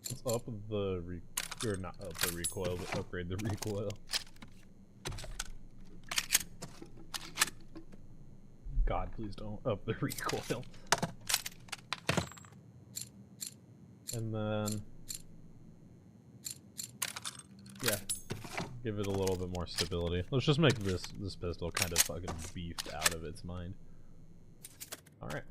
Let's up the or not up the recoil, but upgrade the recoil. God, please don't up the recoil. And then, yeah, give it a little bit more stability. Let's just make this pistol kind of fucking beefed out of its mind. All right.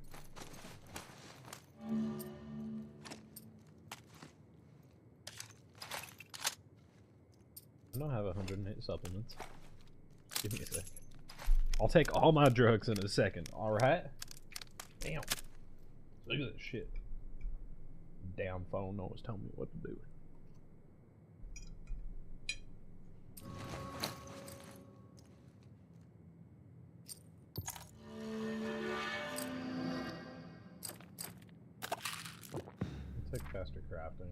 I don't have 108 supplements. Give me a sec. I'll take all my drugs in a second, alright? Damn. Look at this shit. Damn phone always telling me what to do. I'll take faster crafting.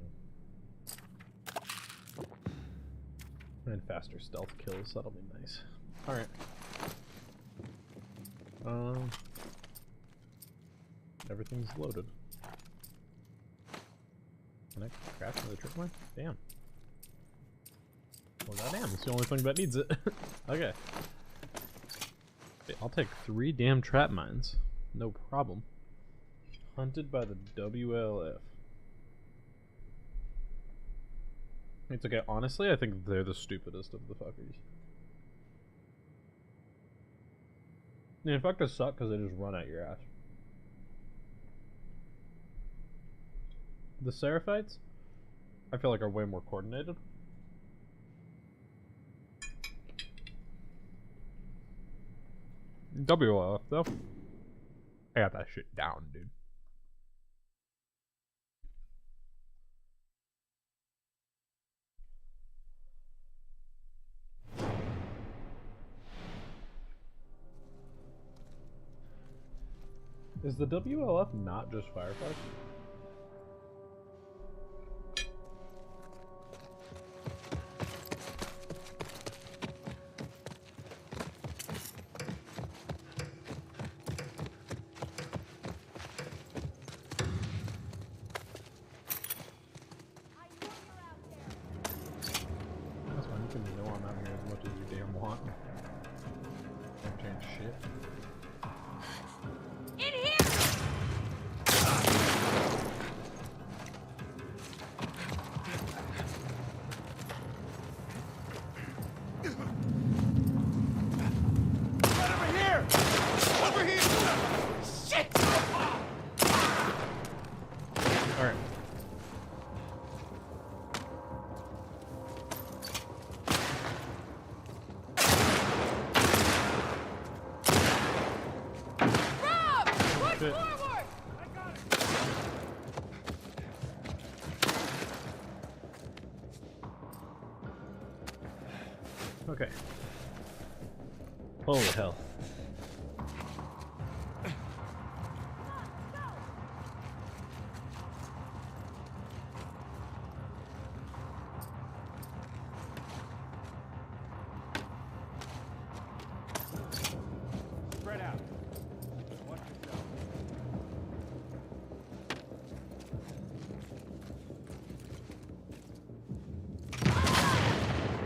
And faster stealth kills, that'll be nice. Alright. Everything's loaded. Can I craft another trip mine? Damn. Well, goddamn, it's the only thing that needs it. Okay. I'll take 3 damn trap mines. No problem. Hunted by the WLF. It's okay, honestly, I think they're the stupidest of the fuckers. Yeah, fuck does suck because they just run at your ass. The Seraphites, I feel like, are way more coordinated. WLF though, I got that shit down, dude. Is the WLF not just firefighters? That's fine, you can know I'm out here as much as you damn want. Don't change shit. In here! Over here! Over here! Shit! Alright. Rob! Push Shit. forward! I got it! Okay. Holy hell. Spread out. Watch yourself.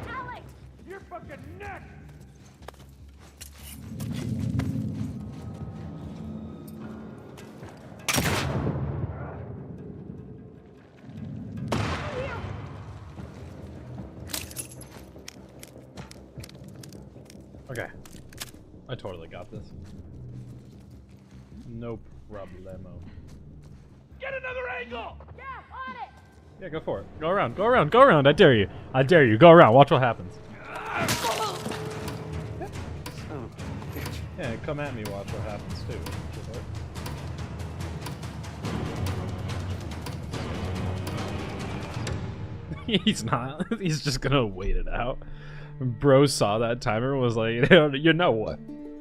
Alex! Your fucking neck! Okay. I totally got this. No problemo. Get another angle! Yeah, on it! Yeah, go for it. Go around, go around, go around. I dare you. I dare you. Go around. Watch what happens. Yeah, come at me. Watch what happens too. He's not. He's just gonna wait it out. Bro saw that timer and was like, you know what?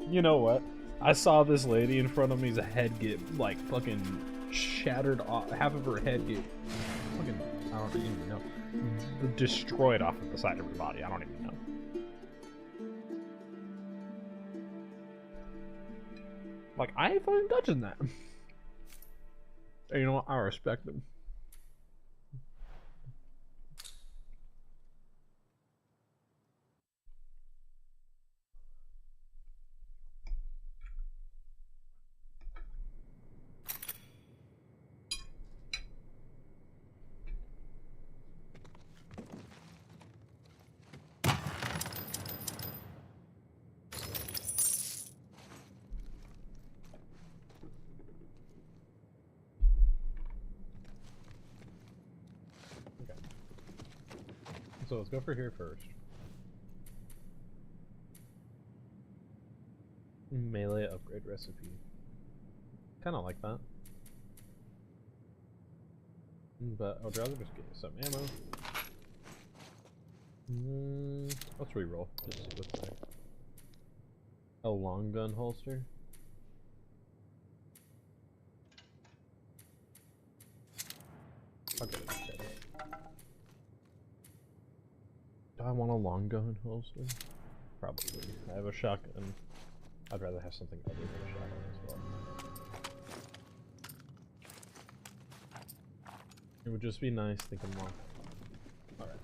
You know what? I saw this lady in front of me's head get like fucking shattered off, half of her head get fucking, I don't even know, destroyed off of the side of her body. I don't even know. Like, I ain't fucking touching that. And you know what? I respect them. So let's go for here first. Melee upgrade recipe. Kinda like that. But I'd rather just get some ammo. Let's reroll. Just see what's there. A long gun holster. I'll get it instead. Do I want a long gun holster? Probably. I have a shotgun. I'd rather have something other than a shotgun as well. It would just be nice thinking long. Alright.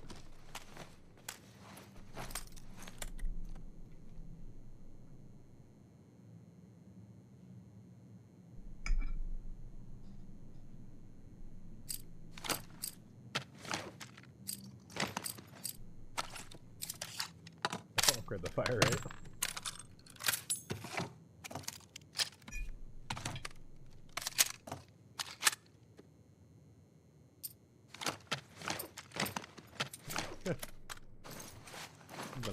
I'll upgrade the fire rate.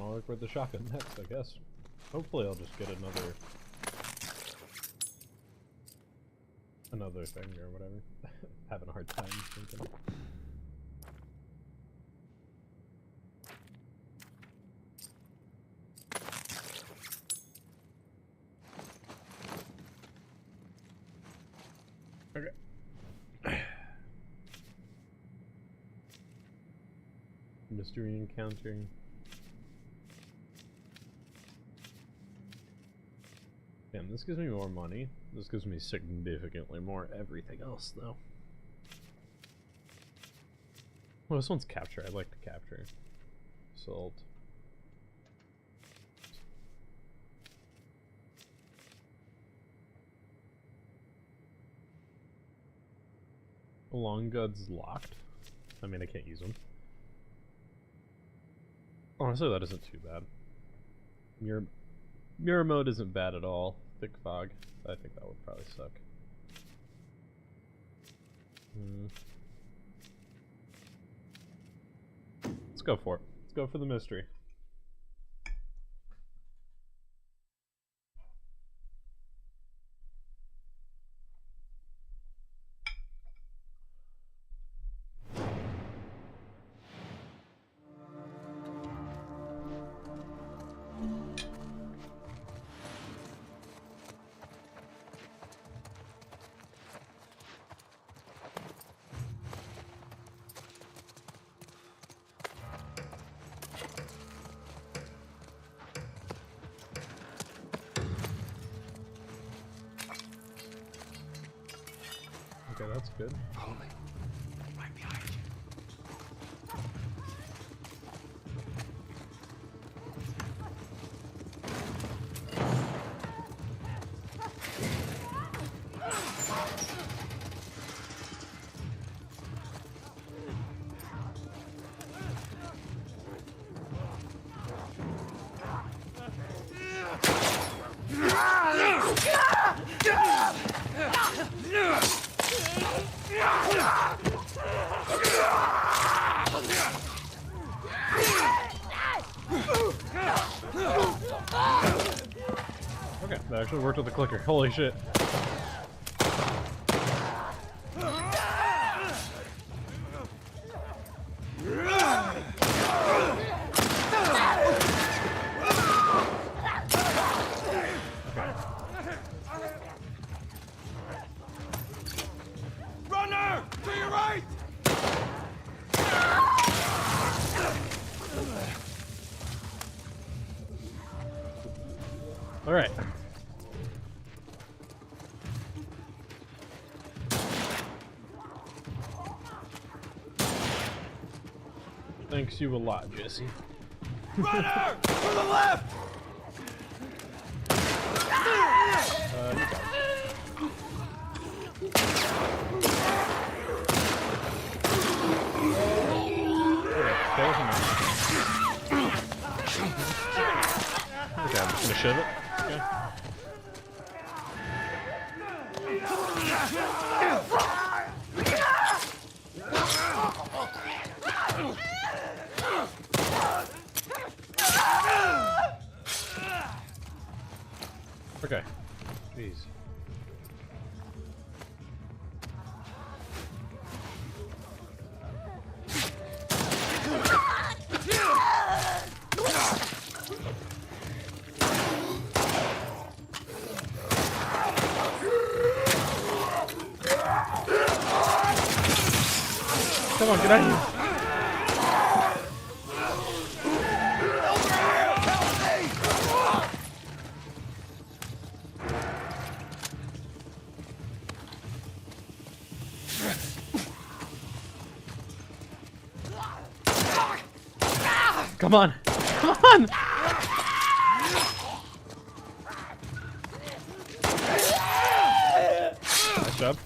I'll work with the shotgun next, I guess. Hopefully I'll just get another thing or whatever. Having a hard time thinking. Okay. Mystery encountering. Damn, this gives me more money. This gives me significantly more everything else, though. Well, this one's capture. I'd like to capture. Assault. Long guns locked. I mean, I can't use them. Honestly, that isn't too bad. Mirror mode isn't bad at all. Thick fog. I think that would probably suck. Let's go for it. Let's go for the mystery. Okay, that's good. Follow me. Right behind you. Okay, that actually worked with the clicker. Holy shit. Runner! To your right! All right. Thanks you a lot, Jesse. Runner! To the left! You got it. Okay, stay with him. Okay, I'm just gonna shove it. Okay. Okay. Jeez. Come on, get out of here. Come on! Come on! Nice job.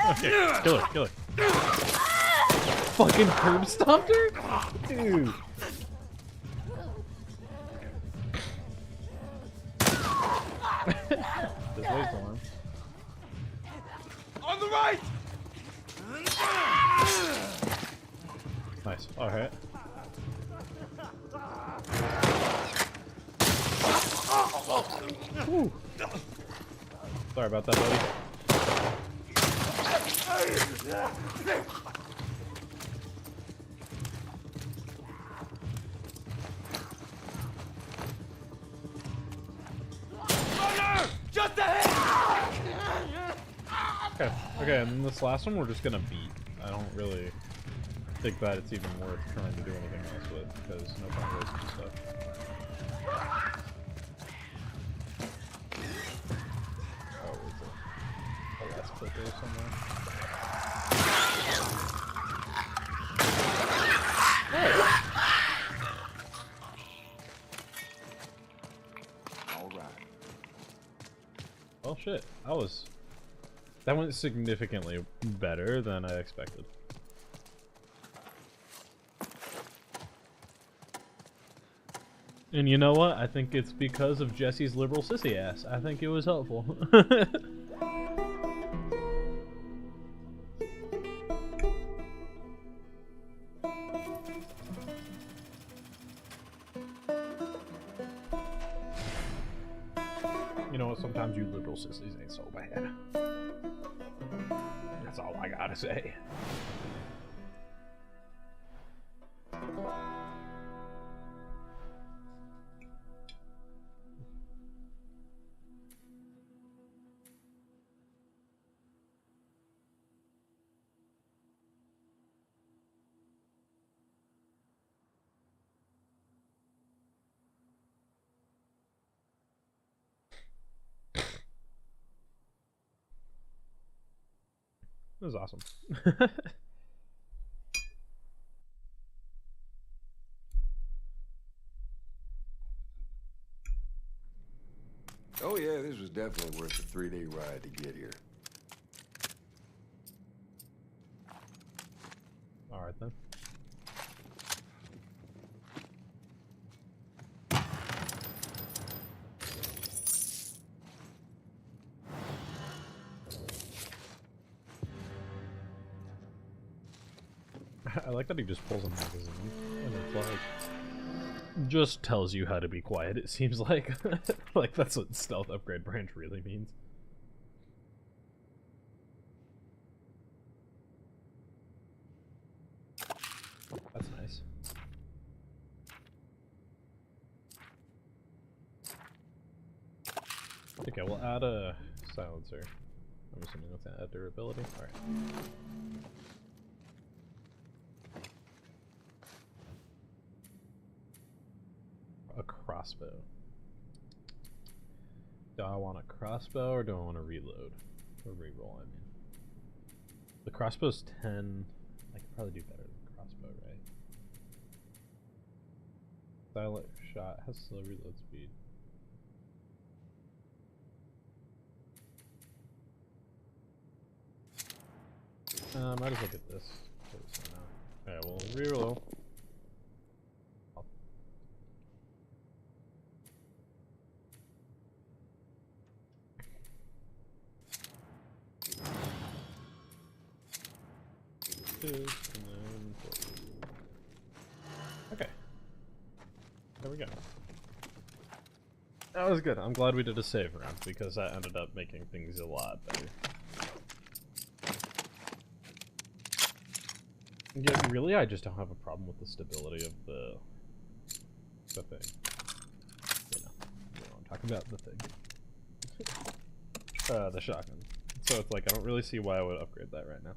Okay, kill her, kill her. Fucking curb stomped her? Dude. right! Nice. Alright. Whew. Sorry about that, buddy. Just ahead! Okay, okay, and then this last one we're just gonna beat. I don't really think that it's even worth trying to do anything else with, because no point wasting stuff. Oh, is it a last clicker somewhere? All right. Well, shit, that went significantly better than I expected. And you know what? I think it's because of Jesse's liberal sissy ass. I think it was helpful. You know what? Sometimes you liberal sissies ain't so bad. That's all I gotta say. It was awesome. Oh yeah, this was definitely worth the 3-day ride to get here. Alright then. I like that he just pulls a magazine and it's like just tells you how to be quiet, it seems like. Like that's what stealth upgrade branch really means. That's nice. Okay, we'll add a silencer. I'm assuming that's gonna add durability. Alright. A crossbow. Do I want a crossbow or do I want to reload? Or reroll, I mean. The crossbow's 10. I could probably do better than the crossbow, right? Silent shot has slow reload speed. Might as well get this. Alright, we'll reroll. Okay. There we go. That was good. I'm glad we did a save round because that ended up making things a lot better. Yeah, really, I just don't have a problem with the stability of the thing. You know I'm talking about, the thing. The shotgun. So it's like, I don't really see why I would upgrade that right now.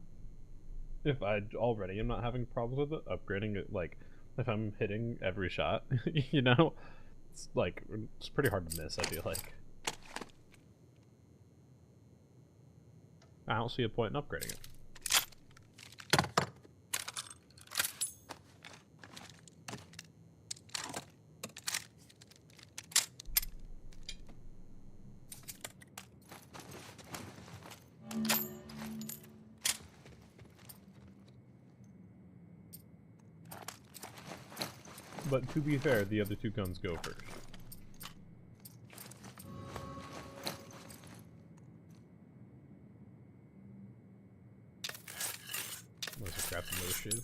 If I already am not having problems with it, upgrading it, like, if I'm hitting every shot, you know? It's like, it's pretty hard to miss, I feel like. I don't see a point in upgrading it. But to be fair, the other two guns go first. grab some of the shiv.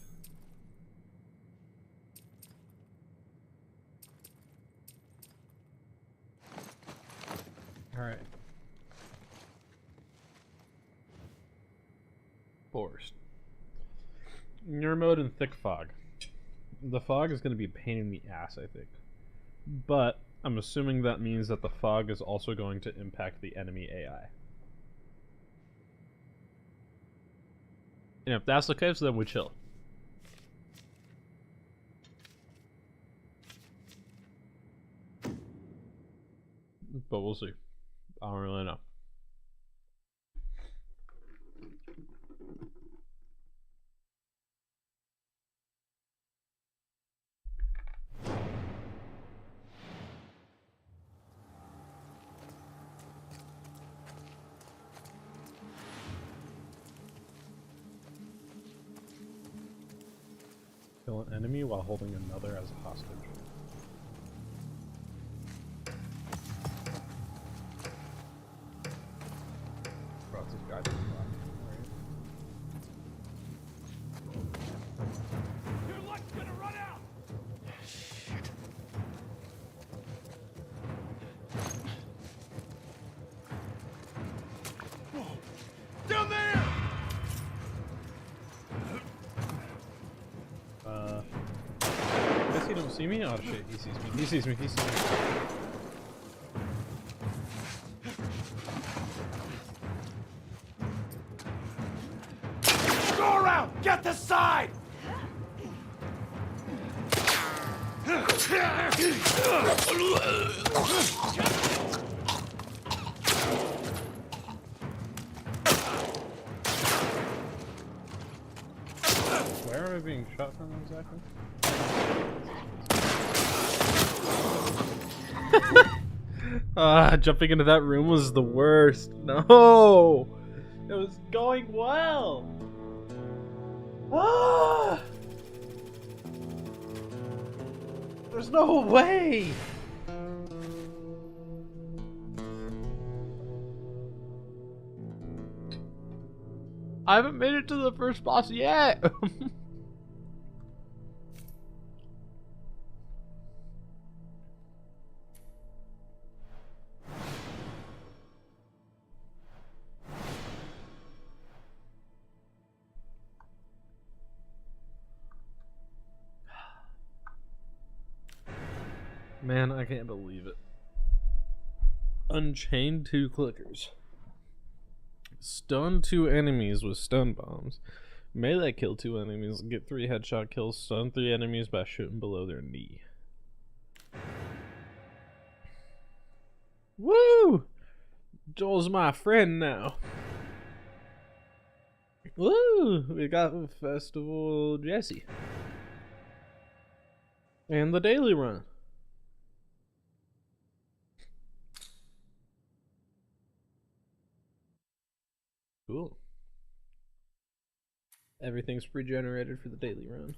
Alright. Forest. Near mode and thick fog. The fog is going to be a pain in the ass, I think. But I'm assuming that means that the fog is also going to impact the enemy AI. And if that's the case, then we chill. But we'll see. I don't really know. Kill an enemy while holding another as a hostage. Brought this guy to the block. Your luck's gonna run out! Shit. Whoa! Down there! I guess he don't see me? Oh shit, he sees me. He sees me. He sees me. Go around! Get the side! Where am I being shot from exactly? Jumping into that room was the worst. No! It was going well! Ah! There's no way! I haven't made it to the first boss yet! Man, I can't believe it. Unchained 2 clickers. Stun 2 enemies with stun bombs. Melee kill 2 enemies, get 3 headshot kills, stun 3 enemies by shooting below their knee. Woo! Joel's my friend now. Woo! We got Festival Jesse. And the daily run. Cool. Everything's pre-generated for the daily run.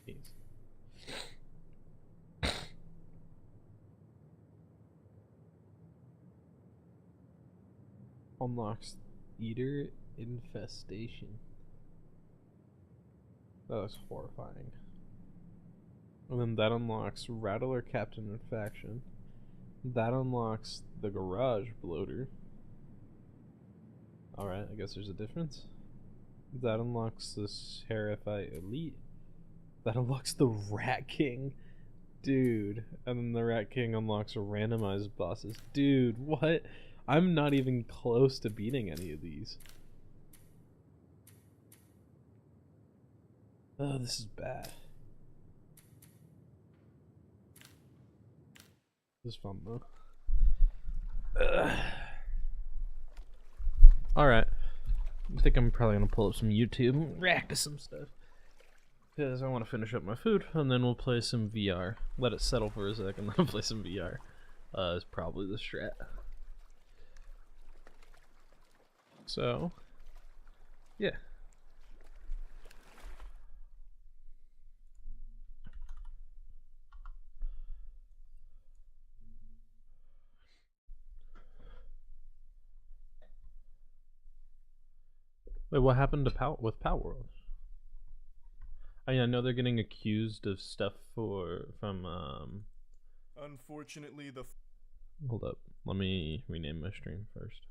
Jeez. Unlocks Eater Infestation. That looks horrifying. And then that unlocks Rattler Captain and Faction. That unlocks the Garage Bloater. Alright, I guess there's a difference. That unlocks the Seraphite Elite. That unlocks the Rat King. Dude. And then the Rat King unlocks randomized bosses. Dude, what? I'm not even close to beating any of these. Oh, this is bad. This is fun though. Alright. I think I'm probably gonna pull up some YouTube and react to some stuff. Because I want to finish up my food, and then we'll play some VR. Let it settle for a second, then I'll play some VR. Is probably the strat. So, yeah. Wait, what happened to with Power World? I mean, I know they're getting accused of stuff from Unfortunately, the Hold up. Let me rename my stream first.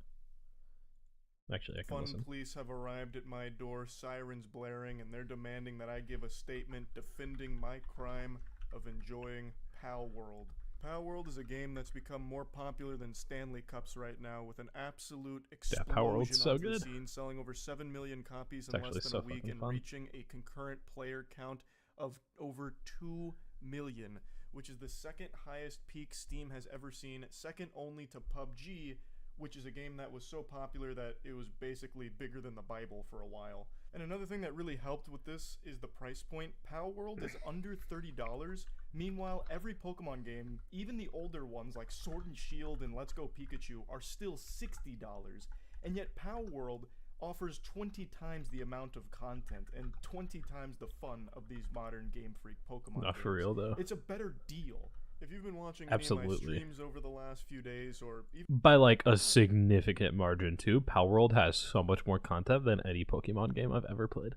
Actually, I can fun listen. police have arrived at my door, sirens blaring, and they're demanding that I give a statement defending my crime of enjoying Pal World. Pal World is a game that's become more popular than Stanley Cups right now, with an absolute explosion Power World's so onto the good. scene, selling over 7 million copies It's in actually less than so a week fucking and fun. reaching a concurrent player count of over 2 million, which is the second highest peak Steam has ever seen, second only to PUBG, which is a game that was so popular that it was basically bigger than the Bible for a while. And another thing that really helped with this is the price point. Pal World is under $30. Meanwhile, every Pokemon game, even the older ones like Sword and Shield and Let's Go Pikachu, are still $60. And yet Pal World offers 20 times the amount of content and 20 times the fun of these modern Game Freak Pokemon Not games. for real though. It's a better deal. If you've been watching any of my Absolutely. streams over the last few days, or even By like a significant margin too. Power World has so much more content than any Pokemon game I've ever played.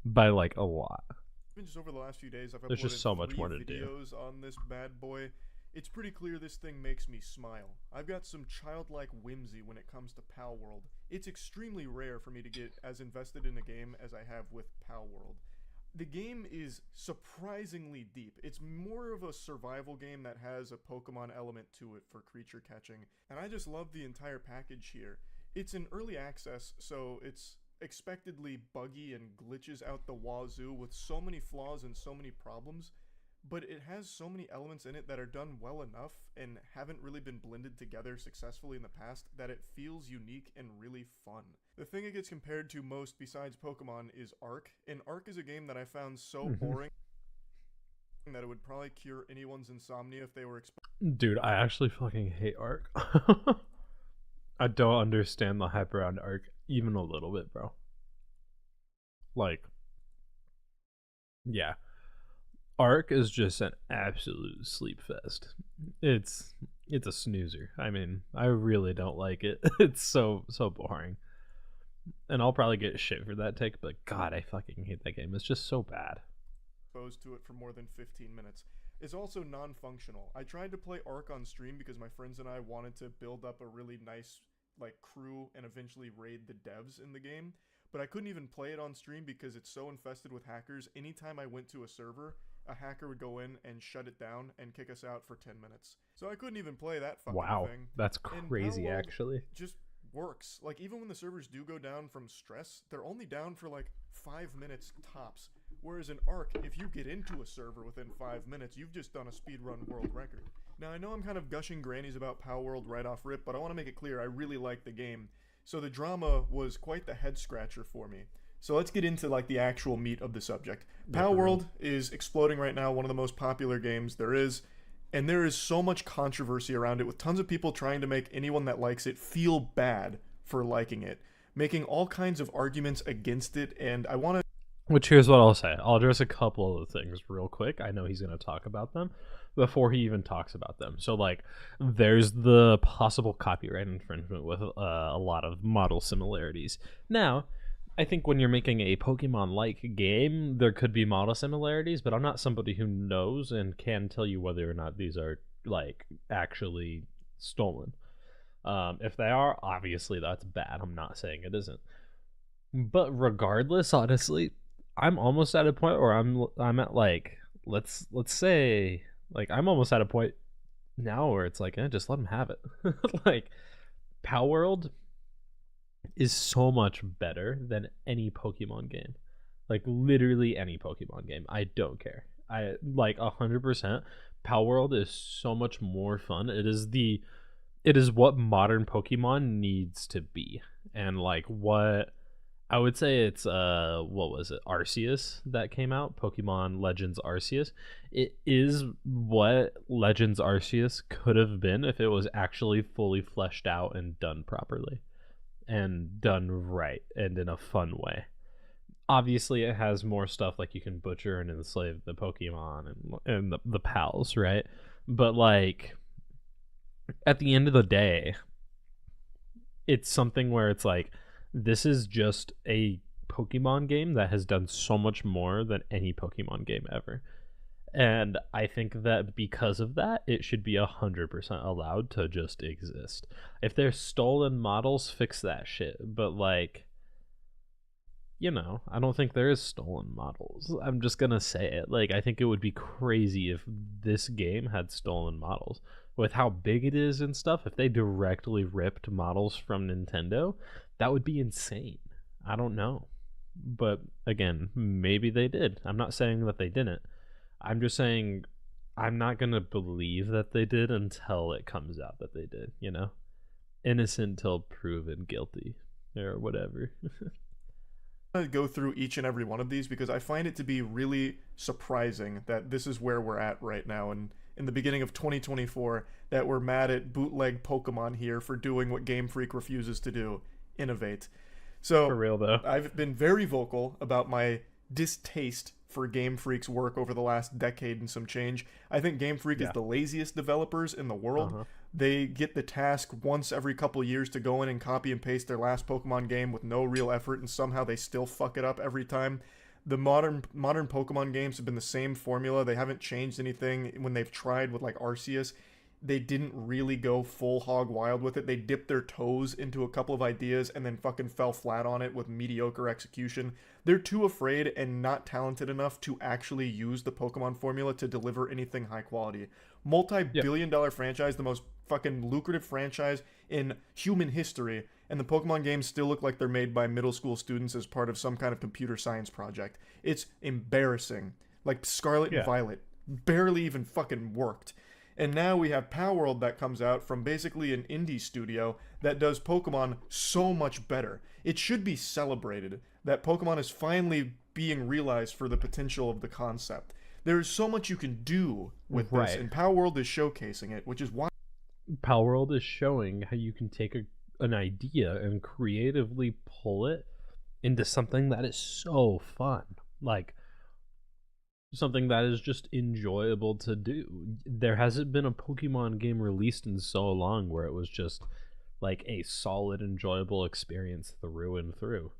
By like a lot. just over the last few days, I've There's uploaded just so much 3 more to do. videos on this bad boy. It's pretty clear this thing makes me smile. I've got some childlike whimsy when it comes to Pal World. It's extremely rare for me to get as invested in a game as I have with Pal World. The game is surprisingly deep. It's more of a survival game that has a Pokemon element to it for creature catching, and I just love the entire package here. It's in early access, so it's expectedly buggy and glitches out the wazoo with so many flaws and so many problems, but it has so many elements in it that are done well enough and haven't really been blended together successfully in the past that it feels unique and really fun. The thing it gets compared to most besides Pokemon is Ark, and Ark is a game that I found so boring that it would probably cure anyone's insomnia if they were Dude, I actually fucking hate Ark. I don't understand the hype around Ark even a little bit, bro. Like, yeah. Ark is just an absolute sleep fest. It's a snoozer. I mean, I really don't like it. It's so boring. And I'll probably get shit for that take, but god, I fucking hate that game. It's just so bad. exposed to it for more than 15 minutes. It's also non-functional. I tried to play Ark on stream because my friends and I wanted to build up a really nice crew and eventually raid the devs in the game, but I couldn't even play it on stream because it's so infested with hackers. Anytime I went to a server, a hacker would go in and shut it down and kick us out for 10 minutes. So I couldn't even play that fucking thing. That's And crazy, Palworld actually. just works. Like, even when the servers do go down from stress, they're only down for like 5 minutes tops. Whereas in Ark, if you get into a server within 5 minutes, you've just done a speedrun world record. Now, I know I'm kind of gushing grannies about Pal World right off rip, but I want to make it clear I really like the game. So the drama was quite the head scratcher for me. So let's get into like the actual meat of the subject. Pal World is exploding right now, one of the most popular games there is, and there is so much controversy around it, with tons of people trying to make anyone that likes it feel bad for liking it, making all kinds of arguments against it, and I want to... Which, here's what I'll say. I'll address a couple of things real quick. I know he's going to talk about them before he even talks about them. So, like, there's the possible copyright infringement with a lot of model similarities. Now, I think when you're making a Pokemon-like game, there could be model similarities, but I'm not somebody who knows and can tell you whether or not these are, like, actually stolen. If they are, obviously that's bad. I'm not saying it isn't. But regardless, honestly, I'm almost at a point where I'm at, like, let's say, like, I'm almost at a point now where it's like, just let them have it. Like, Pal World is so much better than any Pokemon game. Like, literally any Pokemon game. I don't care. I like 100%. Pal World is so much more fun. It is what modern Pokemon needs to be. And like what I would say it's what was it? Arceus that came out, Pokemon Legends Arceus. It is what Legends Arceus could have been if it was actually fully fleshed out and done properly. And done right and in a fun way. Obviously, it has more stuff like you can butcher and enslave the Pokemon and the pals, right? But like, at the end of the day, it's something where it's like, This is just a Pokemon game that has done so much more than any Pokemon game ever. And I think that because of that, it should be 100% allowed to just exist. If there's stolen models, fix that shit. But like, I don't think there is stolen models. I'm just gonna say it. Like, I think it would be crazy if this game had stolen models. With how big it is and stuff, if they directly ripped models from Nintendo, that would be insane. I don't know. But again, maybe they did. I'm not saying that they didn't. I'm just saying I'm not going to believe that they did until it comes out that they did, Innocent till proven guilty or whatever. I'm going to go through each and every one of these because I find it to be really surprising that this is where we're at right now, and in the beginning of 2024, that we're mad at bootleg Pokemon here for doing what Game Freak refuses to do: innovate. So For real though. I've been very vocal about my distaste for Game Freak's work over the last decade and some change. I think Game Freak is the laziest developers in the world. They get the task once every couple years to go in and copy and paste their last Pokemon game with no real effort, and somehow they still fuck it up every time. The modern Pokemon games have been the same formula. They haven't changed anything. When they've tried with like Arceus, they didn't really go full hog wild with it. They dipped their toes into a couple of ideas and then fucking fell flat on it with mediocre execution. They're too afraid and not talented enough to actually use the Pokemon formula to deliver anything high quality. Multi-billion-dollar franchise, the most fucking lucrative franchise in human history, and the Pokemon games still look like they're made by middle school students as part of some kind of computer science project. It's embarrassing. Like Scarlet and Violet barely even fucking worked. And now we have Palworld that comes out from basically an indie studio that does Pokemon so much better. It should be celebrated that Pokemon is finally being realized for the potential of the concept. There is so much you can do with this, and Palworld is showcasing it, which is why Palworld is showing how you can take an idea and creatively pull it into something that is so fun. Like, something that is just enjoyable to do. There hasn't been a Pokemon game released in so long where it was just like a solid, enjoyable experience through and through.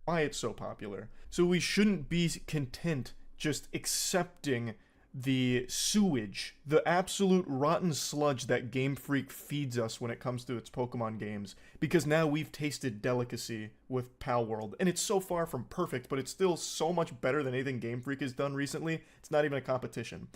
Why it's so popular. So we shouldn't be content just accepting the sewage, the absolute rotten sludge that Game Freak feeds us when it comes to its Pokemon games, because now we've tasted delicacy with Palworld, and it's so far from perfect, but it's still so much better than anything Game Freak has done recently. It's not even a competition.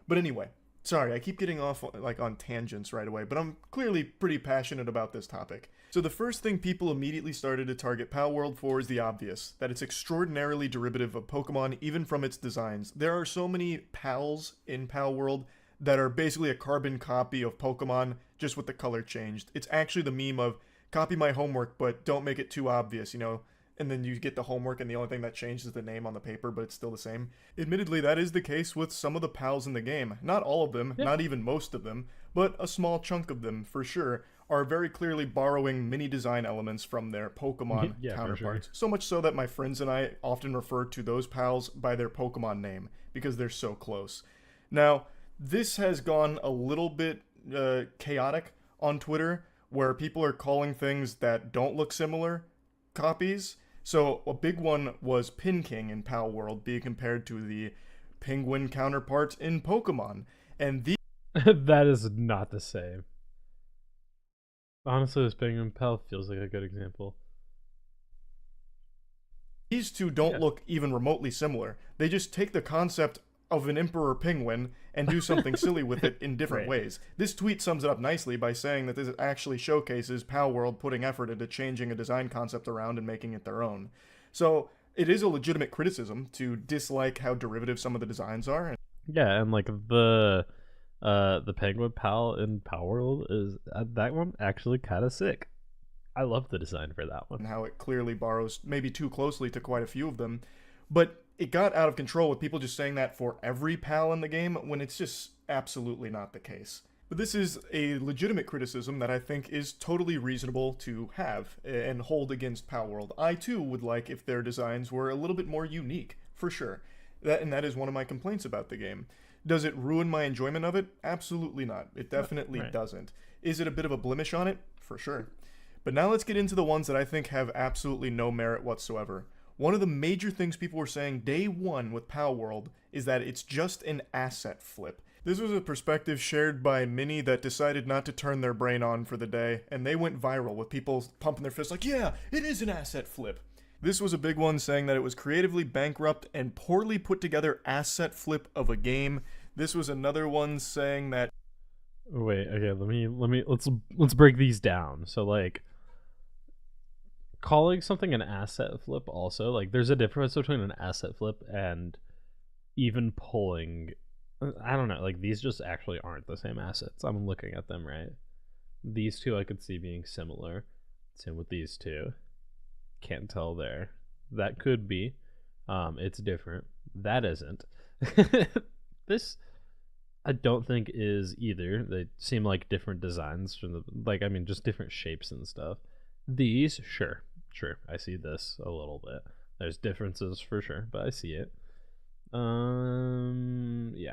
But anyway, sorry, I keep getting off like on tangents right away, but I'm clearly pretty passionate about this topic. So the first thing people immediately started to target Palworld for is the obvious, that it's extraordinarily derivative of Pokemon even from its designs. There are so many pals in Palworld that are basically a carbon copy of Pokemon, just with the color changed. It's actually the meme of, copy my homework, but don't make it too obvious, and then you get the homework and the only thing that changed is the name on the paper, but it's still the same. Admittedly, that is the case with some of the pals in the game. Not all of them, not even most of them, but a small chunk of them, for sure, are very clearly borrowing many design elements from their Pokemon counterparts. Sure. So much so that my friends and I often refer to those pals by their Pokemon name, because they're so close. Now, this has gone a little bit chaotic on Twitter, where people are calling things that don't look similar copies. So a big one was Pinking in Palworld being compared to the penguin counterparts in Pokemon. And that is not the same. Honestly, this Penguin Pal feels like a good example. These two don't look even remotely similar. They just take the concept of an emperor penguin and do something silly with it in different ways. This tweet sums it up nicely by saying that this actually showcases Palworld putting effort into changing a design concept around and making it their own. So it is a legitimate criticism to dislike how derivative some of the designs are. Yeah, and like the Penguin Pal in Palworld is that one actually kind of sick. I love the design for that one. And how it clearly borrows maybe too closely to quite a few of them. But it got out of control with people just saying that for every pal in the game when it's just absolutely not the case. But this is a legitimate criticism that I think is totally reasonable to have and hold against Palworld. I too would like if their designs were a little bit more unique, for sure. That is one of my complaints about the game. Does it ruin my enjoyment of it? Absolutely not. It definitely doesn't. Is it a bit of a blemish on it? For sure. But now let's get into the ones that I think have absolutely no merit whatsoever. One of the major things people were saying day one with Pow World is that it's just an asset flip. This was a perspective shared by many that decided not to turn their brain on for the day, and they went viral with people pumping their fists like, yeah, it is an asset flip. This was a big one saying that it was creatively bankrupt and poorly put together asset flip of a game. This was another one saying that Wait, okay, let's break these down. So like calling something an asset flip also, like there's a difference between an asset flip and even pulling, I don't know, like these just actually aren't the same assets. I'm looking at them, right? These two I could see being similar. Same with these two. Can't tell there. That could be. It's different. That isn't. This I don't think is either. They seem like different designs from the, like, I mean, just different shapes and stuff. These, sure. I see this a little bit. There's differences for sure, but I see it. Yeah,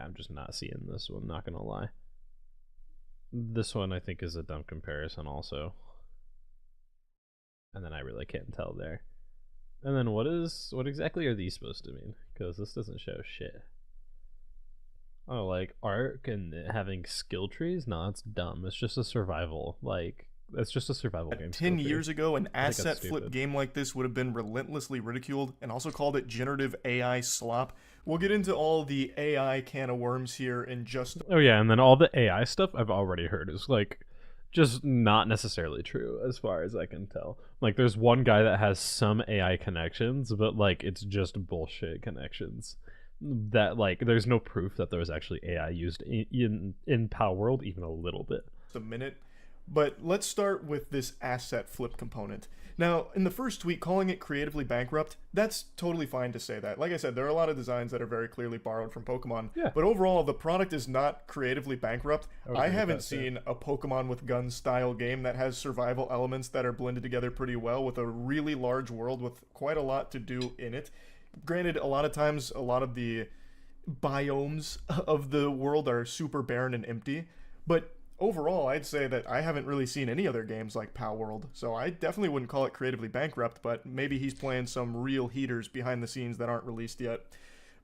I'm just not seeing this one, not gonna lie. This one I think is a dumb comparison also. And then I really can't tell there. And then what exactly are these supposed to mean? Because this doesn't show shit. Oh, like arc and having skill trees? No, that's dumb. It's just a survival. Like, it's just a survival game. 10 years ago, an asset flip game like this would have been relentlessly ridiculed and also called it generative AI slop. We'll get into all the AI can of worms here in just... Oh yeah, and then all the AI stuff I've already heard is like just not necessarily true as far as I can tell. Like there's one guy that has some AI connections, but like it's just bullshit connections. That like there's no proof that there was actually AI used in Power World even a little bit. A minute. But let's start with this asset flip component. Now, in the first tweet, calling it creatively bankrupt, that's totally fine to say that. Like I said, there are a lot of designs that are very clearly borrowed from Pokemon. Yeah. But overall, the product is not creatively bankrupt. I haven't seen a Pokemon with Guns style game that has survival elements that are blended together pretty well with a really large world with quite a lot to do in it. Granted, a lot of times, a lot of the biomes of the world are super barren and empty, but overall, I'd say that I haven't really seen any other games like Pow World, so I definitely wouldn't call it creatively bankrupt, but maybe he's playing some real heaters behind the scenes that aren't released yet.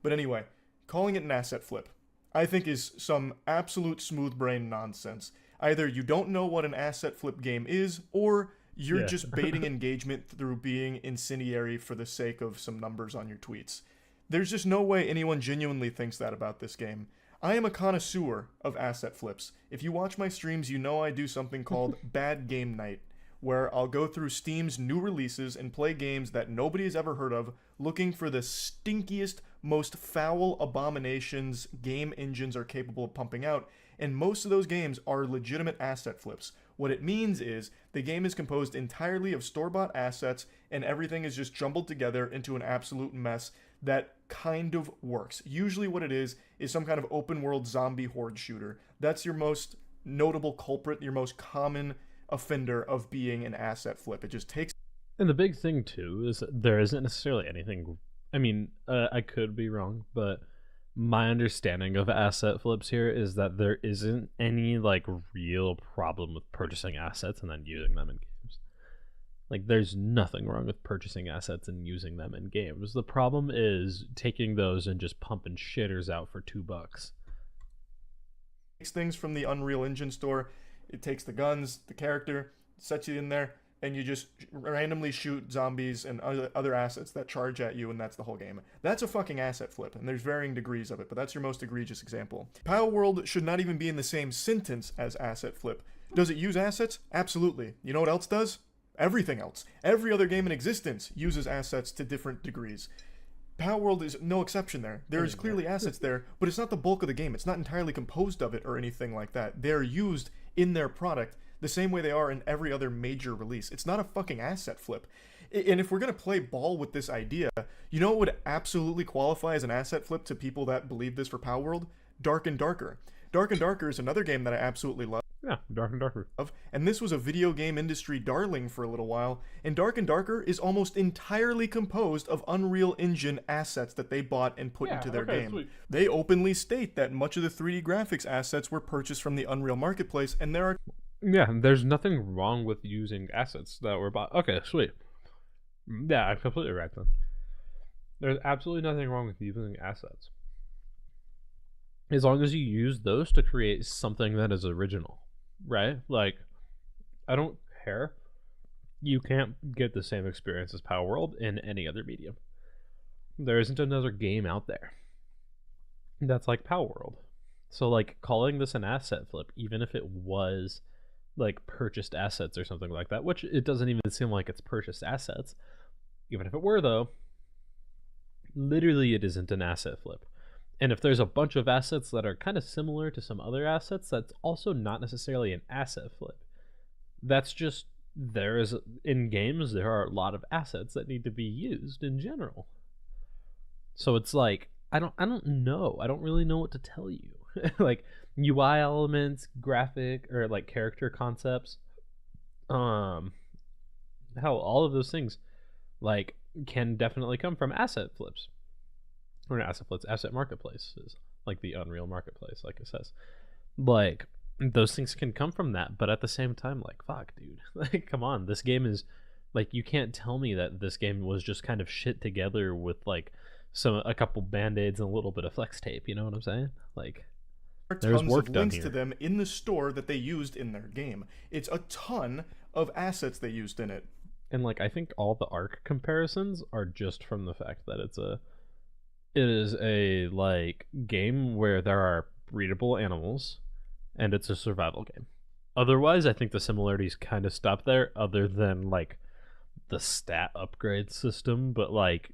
But anyway, calling it an asset flip, I think is some absolute smooth brain nonsense. Either you don't know what an asset flip game is, or you're just baiting engagement through being incendiary for the sake of some numbers on your tweets. There's just no way anyone genuinely thinks that about this game. I am a connoisseur of asset flips. If you watch my streams, you know I do something called Bad Game Night, where I'll go through Steam's new releases and play games that nobody has ever heard of, looking for the stinkiest, most foul abominations game engines are capable of pumping out, and most of those games are legitimate asset flips. What it means is the game is composed entirely of store-bought assets, and everything is just jumbled together into an absolute mess that kind of works. Usually what it is some kind of open world zombie horde shooter. That's your most notable culprit, your most common offender of being an asset flip. It just takes... And the big thing too is that there isn't necessarily anything, I mean, I could be wrong, but my understanding of asset flips here is that there isn't any like real problem with purchasing assets and then using them in games. Like there's nothing wrong with purchasing assets and using them in games. The problem is taking those and just pumping shitters out for $2. Takes things from the Unreal Engine store. It takes the guns, the character, sets you in there, and you just randomly shoot zombies and other assets that charge at you, and that's the whole game. That's a fucking asset flip, and there's varying degrees of it, but that's your most egregious example. Power World should not even be in the same sentence as asset flip. Does it use assets? Absolutely. You know what else does? Everything else. Every other game in existence uses assets to different degrees. Power World is no exception there. There's clearly assets there, but it's not the bulk of the game. It's not entirely composed of it or anything like that. They're used in their product the same way they are in every other major release. It's not a fucking asset flip. And if we're going to play ball with this idea, you know what would absolutely qualify as an asset flip to people that believe this for Power World? Dark and Darker. Dark and Darker is another game that I absolutely love. Yeah, Dark and Darker. And this was a video game industry darling for a little while, and Dark and Darker is almost entirely composed of Unreal Engine assets that they bought and put into their game. Sweet. They openly state that much of the 3D graphics assets were purchased from the Unreal Marketplace, and there are Yeah, there's nothing wrong with using assets that were bought. Okay, sweet. Yeah, I'm completely right then. There's absolutely nothing wrong with using assets. As long as you use those to create something that is original, right? Like, I don't care. You can't get the same experience as Power World in any other medium. There isn't another game out there that's like Power World. So, like, calling this an asset flip, even if it was like purchased assets or something like that, which it doesn't even seem like it's purchased assets. Even if it were, though, literally it isn't an asset flip. And if there's a bunch of assets that are kind of similar to some other assets, that's also not necessarily an asset flip. That's just in games there are a lot of assets that need to be used in general. So it's like I don't know. I don't really know what to tell you. Like UI elements, graphic or like character concepts, hell, all of those things like can definitely come from asset flips. Or not asset flips, asset marketplaces, like the Unreal Marketplace, like it says. Like those things can come from that, but at the same time, like fuck, dude, like come on, this game is like you can't tell me that this game was just kind of shit together with like a couple band-aids and a little bit of flex tape. You know what I'm saying? Like there's Tons work of done links here. to them in the store that they used in their game. It's a ton of assets they used in it. And like I think all the arc comparisons are just from the fact that it is a like game where there are breedable animals and it's a survival game. Otherwise, I think the similarities kind of stop there, other than like the stat upgrade system, but like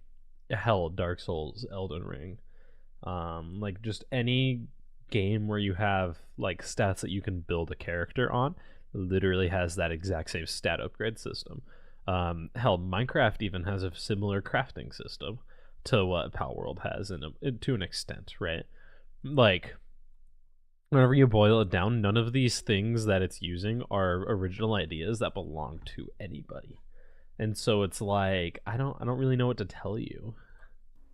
hell, Dark Souls, Elden Ring, like just any game where you have like stats that you can build a character on literally has that exact same stat upgrade system. Hell, Minecraft even has a similar crafting system to what Power World has to an extent, right? Like, whenever you boil it down, none of these things that it's using are original ideas that belong to anybody. And so it's like I don't really know what to tell you.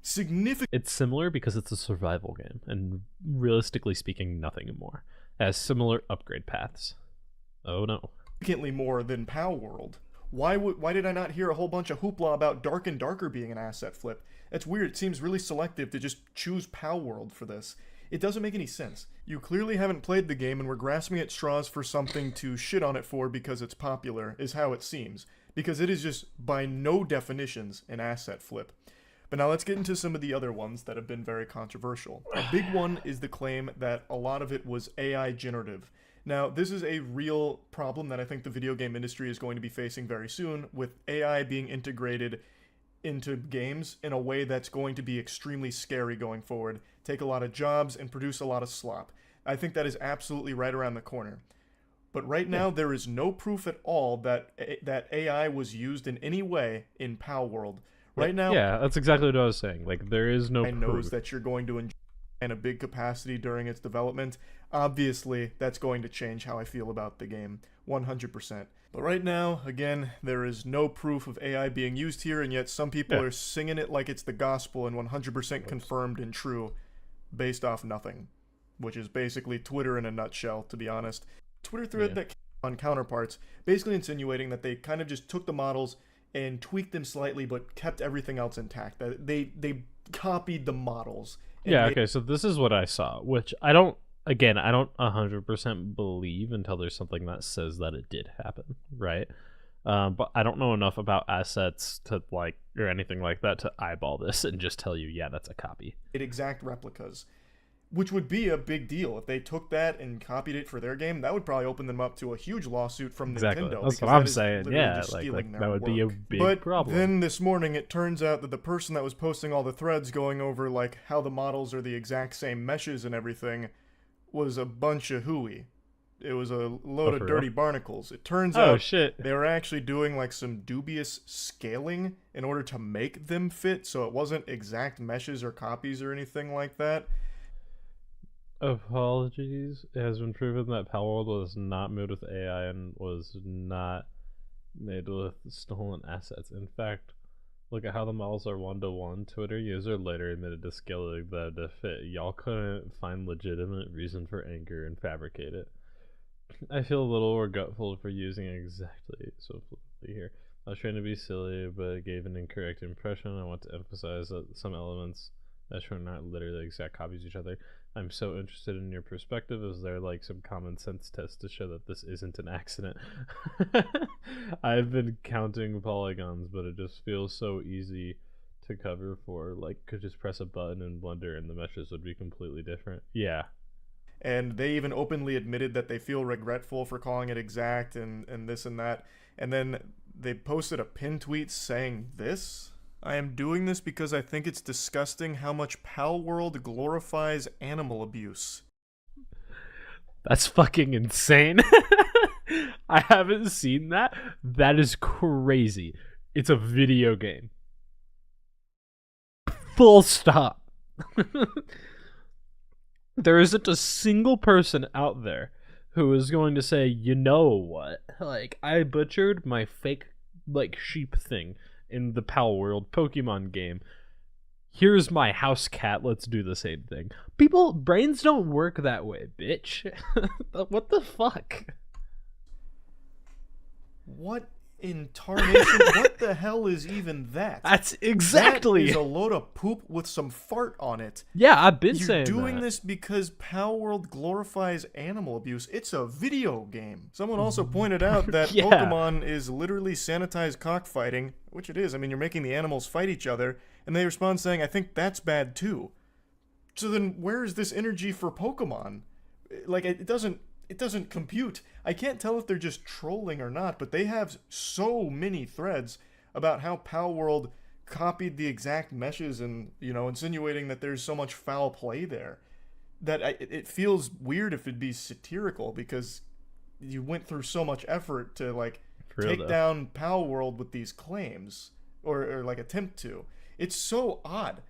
Significant. It's similar because it's a survival game, and realistically speaking, nothing more. It has similar upgrade paths. Oh no. Significantly more than Pow World. Why did I not hear a whole bunch of hoopla about Dark and Darker being an asset flip? That's weird. It seems really selective to just choose Pow World for this. It doesn't make any sense. You clearly haven't played the game and we're grasping at straws for something to shit on it for because it's popular, is how it seems. Because it is just, by no definitions, an asset flip. But now let's get into some of the other ones that have been very controversial. A big one is the claim that a lot of it was AI generative. Now, this is a real problem that I think the video game industry is going to be facing very soon, with AI being integrated into games in a way that's going to be extremely scary going forward, take a lot of jobs, and produce a lot of slop. I think that is absolutely right around the corner. But right now, there is no proof at all that AI was used in any way in Pow World. Right now, yeah, that's exactly what I was saying. Like, there is no proof. Knows that you're going to enjoy in a big capacity during its development. Obviously, that's going to change how I feel about the game, 100%. But right now, again, there is no proof of AI being used here, and yet some people are singing it like it's the gospel and 100% confirmed and true, based off nothing. Which is basically Twitter in a nutshell, to be honest. Twitter thread that came on Counterparts, basically insinuating that they kind of just took the models and tweaked them slightly, but kept everything else intact. That they copied the models. Yeah, okay, so this is what I saw, which I don't 100% believe until there's something that says that it did happen, right? But I don't know enough about assets to like, or anything like that to eyeball this and just tell you, yeah, that's a copy. Exact replicas. Which would be a big deal. If they took that and copied it for their game, that would probably open them up to a huge lawsuit from Nintendo. That's what I'm saying. Yeah, like that would be a big problem. But then this morning, it turns out that the person that was posting all the threads going over like how the models are the exact same meshes and everything was a bunch of hooey. It was a load of dirty barnacles. It turns out they were actually doing like some dubious scaling in order to make them fit, so it wasn't exact meshes or copies or anything like that. Apologies. It has been proven that Power World was not made with AI and was not made with stolen assets. In fact, look at how the models are 1-to-1. Twitter user later admitted to scaling them to fit. Y'all couldn't find legitimate reason for anger and fabricate it. I feel a little regretful for using it exactly so flippantly here. I was trying to be silly, but it gave an incorrect impression. I want to emphasize that some elements that are not literally exact copies of each other. I'm so interested in your perspective. Is there like some common sense test to show that this isn't an accident? I've been counting polygons, but it just feels so easy to cover for. Like, could just press a button in Blender and the meshes would be completely different. Yeah. And they even openly admitted that they feel regretful for calling it exact and this and that. And then they posted a pin tweet saying this: I am doing this because I think it's disgusting how much Pal World glorifies animal abuse. That's fucking insane. I haven't seen that. That is crazy. It's a video game. Full stop. There isn't a single person out there who is going to say, you know what? Like, I butchered my fake, like, sheep thing in the Pal World Pokemon game. Here's my house cat. Let's do the same thing. People, brains don't work that way, bitch. What the fuck? What in tarnation? What the hell is even that? That's exactly. That is a load of poop with some fart on it. Yeah, I've been You're saying doing that. this because Pal World glorifies animal abuse. It's a video game. Someone also pointed out that Yeah. Pokemon is literally sanitized cockfighting, which it is. I mean, you're making the animals fight each other, and they respond saying, I think that's bad too. So then where is this energy for Pokemon? Like, it doesn't compute. I can't tell if they're just trolling or not, but they have so many threads about how Pal World copied the exact meshes and, you know, insinuating that there's so much foul play there that it feels weird if it'd be satirical, because you went through so much effort to, like, take down Pal World with these claims, or like attempt to. It's so odd.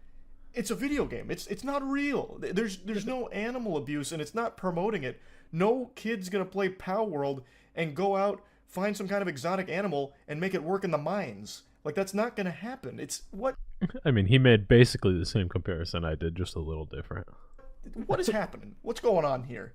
It's a video game. It's not real. There's no animal abuse, and it's not promoting it. No kid's gonna play Pal World and go out, find some kind of exotic animal, and make it work in the mines. Like, that's not gonna happen. It's what? I mean, he made basically the same comparison I did, just a little different. What is happening? What's going on here?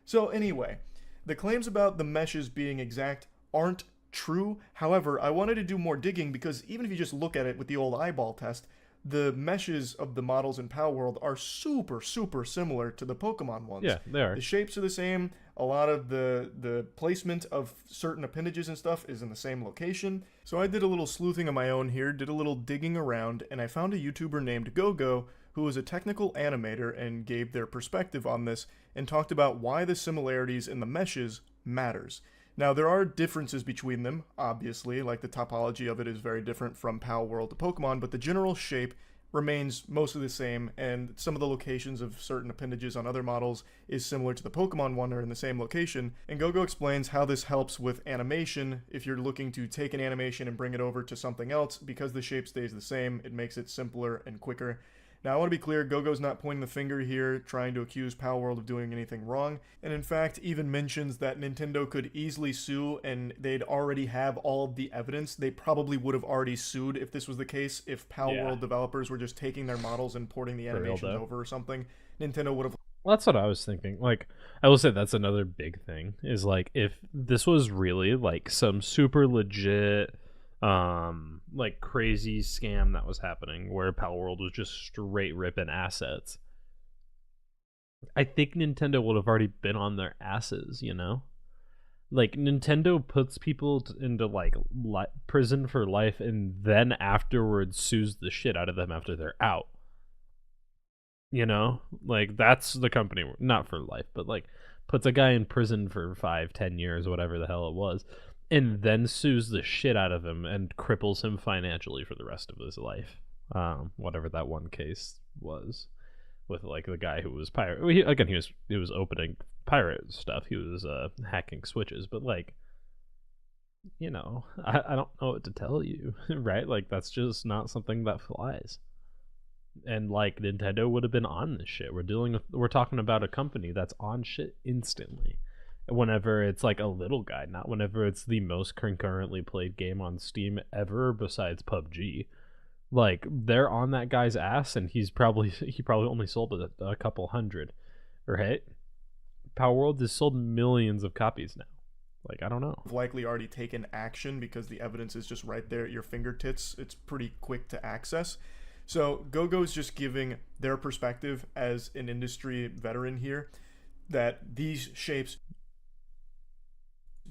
So anyway, the claims about the meshes being exact aren't true. However, I wanted to do more digging, because even if you just look at it with the old eyeball test, the meshes of the models in Pal World are super, super similar to the Pokemon ones. Yeah, they are. The shapes are the same. A lot of the placement of certain appendages and stuff is in the same location. So I did a little sleuthing of my own here, did a little digging around, and I found a YouTuber named GoGo who was a technical animator and gave their perspective on this and talked about why the similarities in the meshes matters. Now, there are differences between them, obviously, like the topology of it is very different from Pal World to Pokemon, but the general shape remains mostly the same, and some of the locations of certain appendages on other models is similar to the Pokemon one, or in the same location. And GoGo explains how this helps with animation. If you're looking to take an animation and bring it over to something else, because the shape stays the same, it makes it simpler and quicker. Now, I want to be clear, GoGo's not pointing the finger here, trying to accuse Pal World of doing anything wrong, and in fact even mentions that Nintendo could easily sue, and they'd already have all of the evidence. They probably would have already sued if this was the case, if Pal World developers were just taking their models and porting the animations over or something. Nintendo would have... Well, that's what I was thinking. Like, I will say that's another big thing, is like, if this was really like some super legit like crazy scam that was happening where Pal World was just straight ripping assets, I think Nintendo would have already been on their asses, you know? Like, Nintendo puts people into like prison for life and then afterwards sues the shit out of them after they're out, you know? Like, that's the company, not for life, but like puts a guy in prison for 5-10 years, whatever the hell it was, and then sues the shit out of him and cripples him financially for the rest of his life. Whatever that one case was with like the guy who was pirate. He was opening pirate stuff. He was hacking switches, but like, you know, I don't know what to tell you, right? Like, that's just not something that flies. And like, Nintendo would have been on this shit. We're talking about a company that's on shit instantly. Whenever it's like a little guy, not whenever it's the most concurrently played game on Steam ever besides PUBG. Like, they're on that guy's ass, and he probably only sold a couple hundred, right? Power World has sold millions of copies now. Like, I don't know. Have likely already taken action because the evidence is just right there at your fingertips. It's pretty quick to access. So GoGo's just giving their perspective as an industry veteran here that these shapes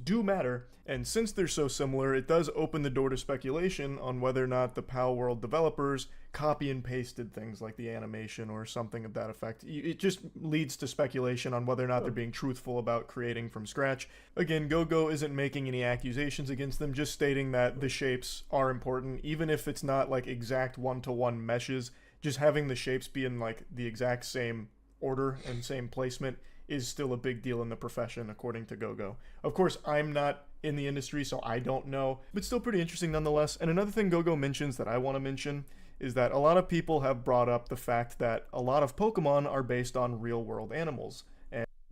do matter, and since they're so similar, it does open the door to speculation on whether or not the Pal World developers copy and pasted things like the animation or something of that effect. It just leads to speculation on whether or not they're being truthful about creating from scratch. Again, GoGo isn't making any accusations against them, just stating that the shapes are important, even if it's not like exact one-to-one meshes. Just having the shapes be in like the exact same order and same placement is still a big deal in the profession, according to GoGo. Of course, I'm not in the industry, so I don't know, but still pretty interesting nonetheless. And another thing GoGo mentions that I want to mention is that a lot of people have brought up the fact that a lot of Pokemon are based on real-world animals.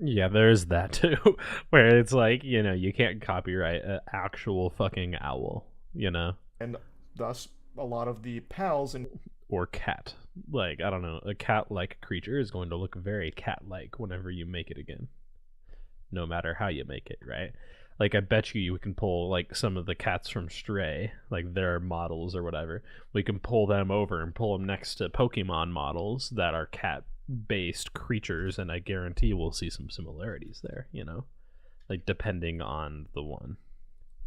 Yeah, there's that too, where it's like, you know, you can't copyright an actual fucking owl, you know? And thus, a lot of the pals and Or cat. Like, I don't know, a cat-like creature is going to look very cat-like whenever you make it again. No matter how you make it, right? Like, I bet you can pull, like, some of the cats from Stray, like, their models or whatever. We can pull them over and pull them next to Pokemon models that are cat-based creatures, and I guarantee we'll see some similarities there, you know? Like, depending on the one.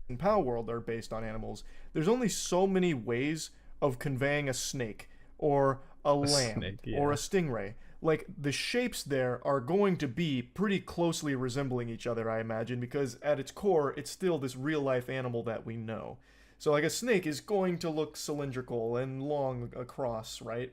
in Pal World are based on animals. There's only so many ways of conveying a snake or a lamb snake, yeah. or a stingray. Like, the shapes there are going to be pretty closely resembling each other, I imagine, because at its core, it's still this real-life animal that we know. So, like, a snake is going to look cylindrical and long across, right?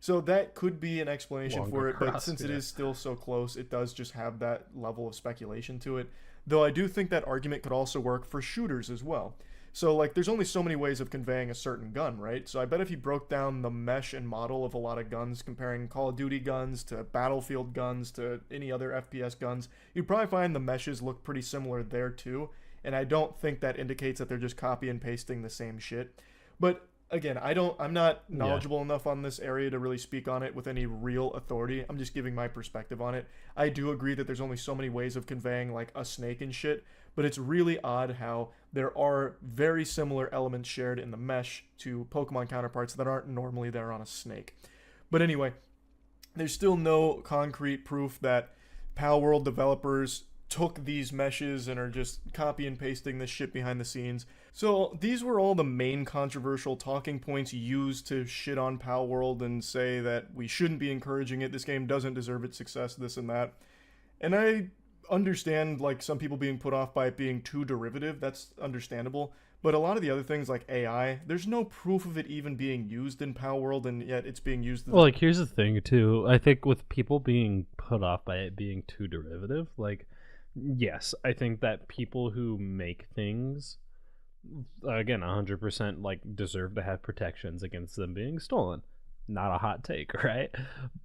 So that could be an explanation Long for it, but across, since it yeah. is still so close, it does just have that level of speculation to it. Though I do think that argument could also work for shooters as well. So, like, there's only so many ways of conveying a certain gun, right? So I bet if you broke down the mesh and model of a lot of guns, comparing Call of Duty guns to Battlefield guns to any other FPS guns, you'd probably find the meshes look pretty similar there too. And I don't think that indicates that they're just copy and pasting the same shit. But again, I'm not knowledgeable enough on this area to really speak on it with any real authority. I'm just giving my perspective on it. I do agree that there's only so many ways of conveying like a snake and shit, but it's really odd how there are very similar elements shared in the mesh to Pokemon counterparts that aren't normally there on a snake. But anyway, there's still no concrete proof that Pal World developers took these meshes and are just copy and pasting this shit behind the scenes. So these were all the main controversial talking points used to shit on Pal World and say that we shouldn't be encouraging it, this game doesn't deserve its success, this and that. And I understand like some people being put off by it being too derivative, that's understandable. But a lot of the other things like AI, there's no proof of it even being used in Pal World, and yet it's being used. Well, like, here's the thing too. I think with people being put off by it being too derivative, like, yes, I think that people who make things, again, 100% like deserve to have protections against them being stolen. Not a hot take, right?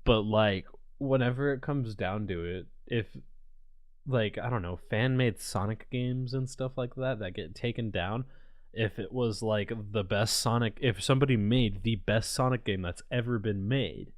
But like, whenever it comes down to it, if like, I don't know, fan-made Sonic games and stuff like that get taken down, if it was like the best Sonic, if somebody made the best Sonic game that's ever been made,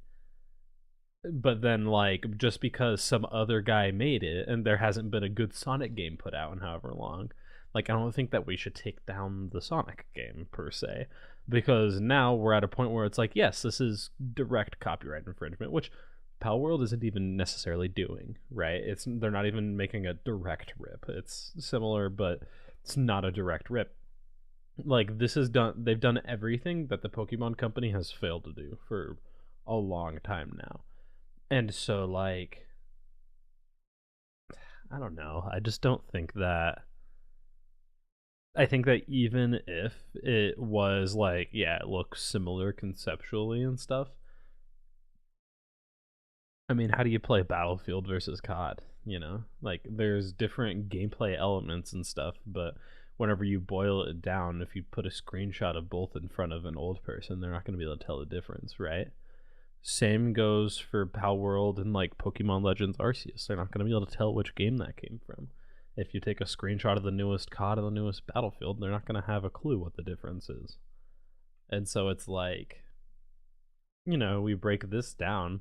but then like just because some other guy made it and there hasn't been a good Sonic game put out in however long, like, I don't think that we should take down the Sonic game per se, because now we're at a point where it's like, yes, this is direct copyright infringement, which Pal World isn't even necessarily doing, right? They're not even making a direct rip. It's similar, but it's not a direct rip. Like, they've done everything that the Pokemon company has failed to do for a long time now. And so, like, I don't know. I just don't think that. I think that even if it was like, yeah, it looks similar conceptually and stuff. I mean, how do you play Battlefield versus COD? You know, like, there's different gameplay elements and stuff, but whenever you boil it down, if you put a screenshot of both in front of an old person, they're not going to be able to tell the difference, right? Same goes for Pal World and like Pokemon Legends Arceus. They're not going to be able to tell which game that came from. If you take a screenshot of the newest COD and the newest Battlefield, they're not going to have a clue what the difference is. And so it's like, you know, we break this down.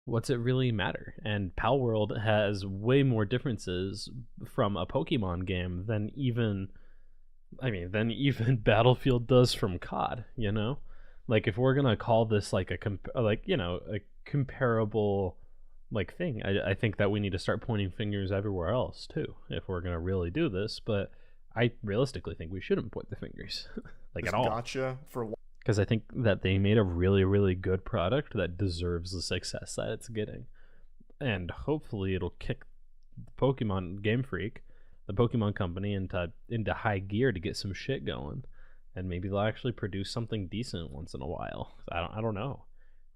what's it really matter? And Pal World has way more differences from a Pokemon game than even Battlefield does from COD, you know? Like if we're going to call this like a comparable like thing, I think that we need to start pointing fingers everywhere else too if we're going to really do this, but I realistically think we shouldn't point the fingers like Just at all. Gotcha for Because I think that they made a really, really good product that deserves the success that it's getting. And hopefully it'll kick Pokemon Game Freak, the Pokemon company, into high gear to get some shit going. And maybe they'll actually produce something decent once in a while. I don't know.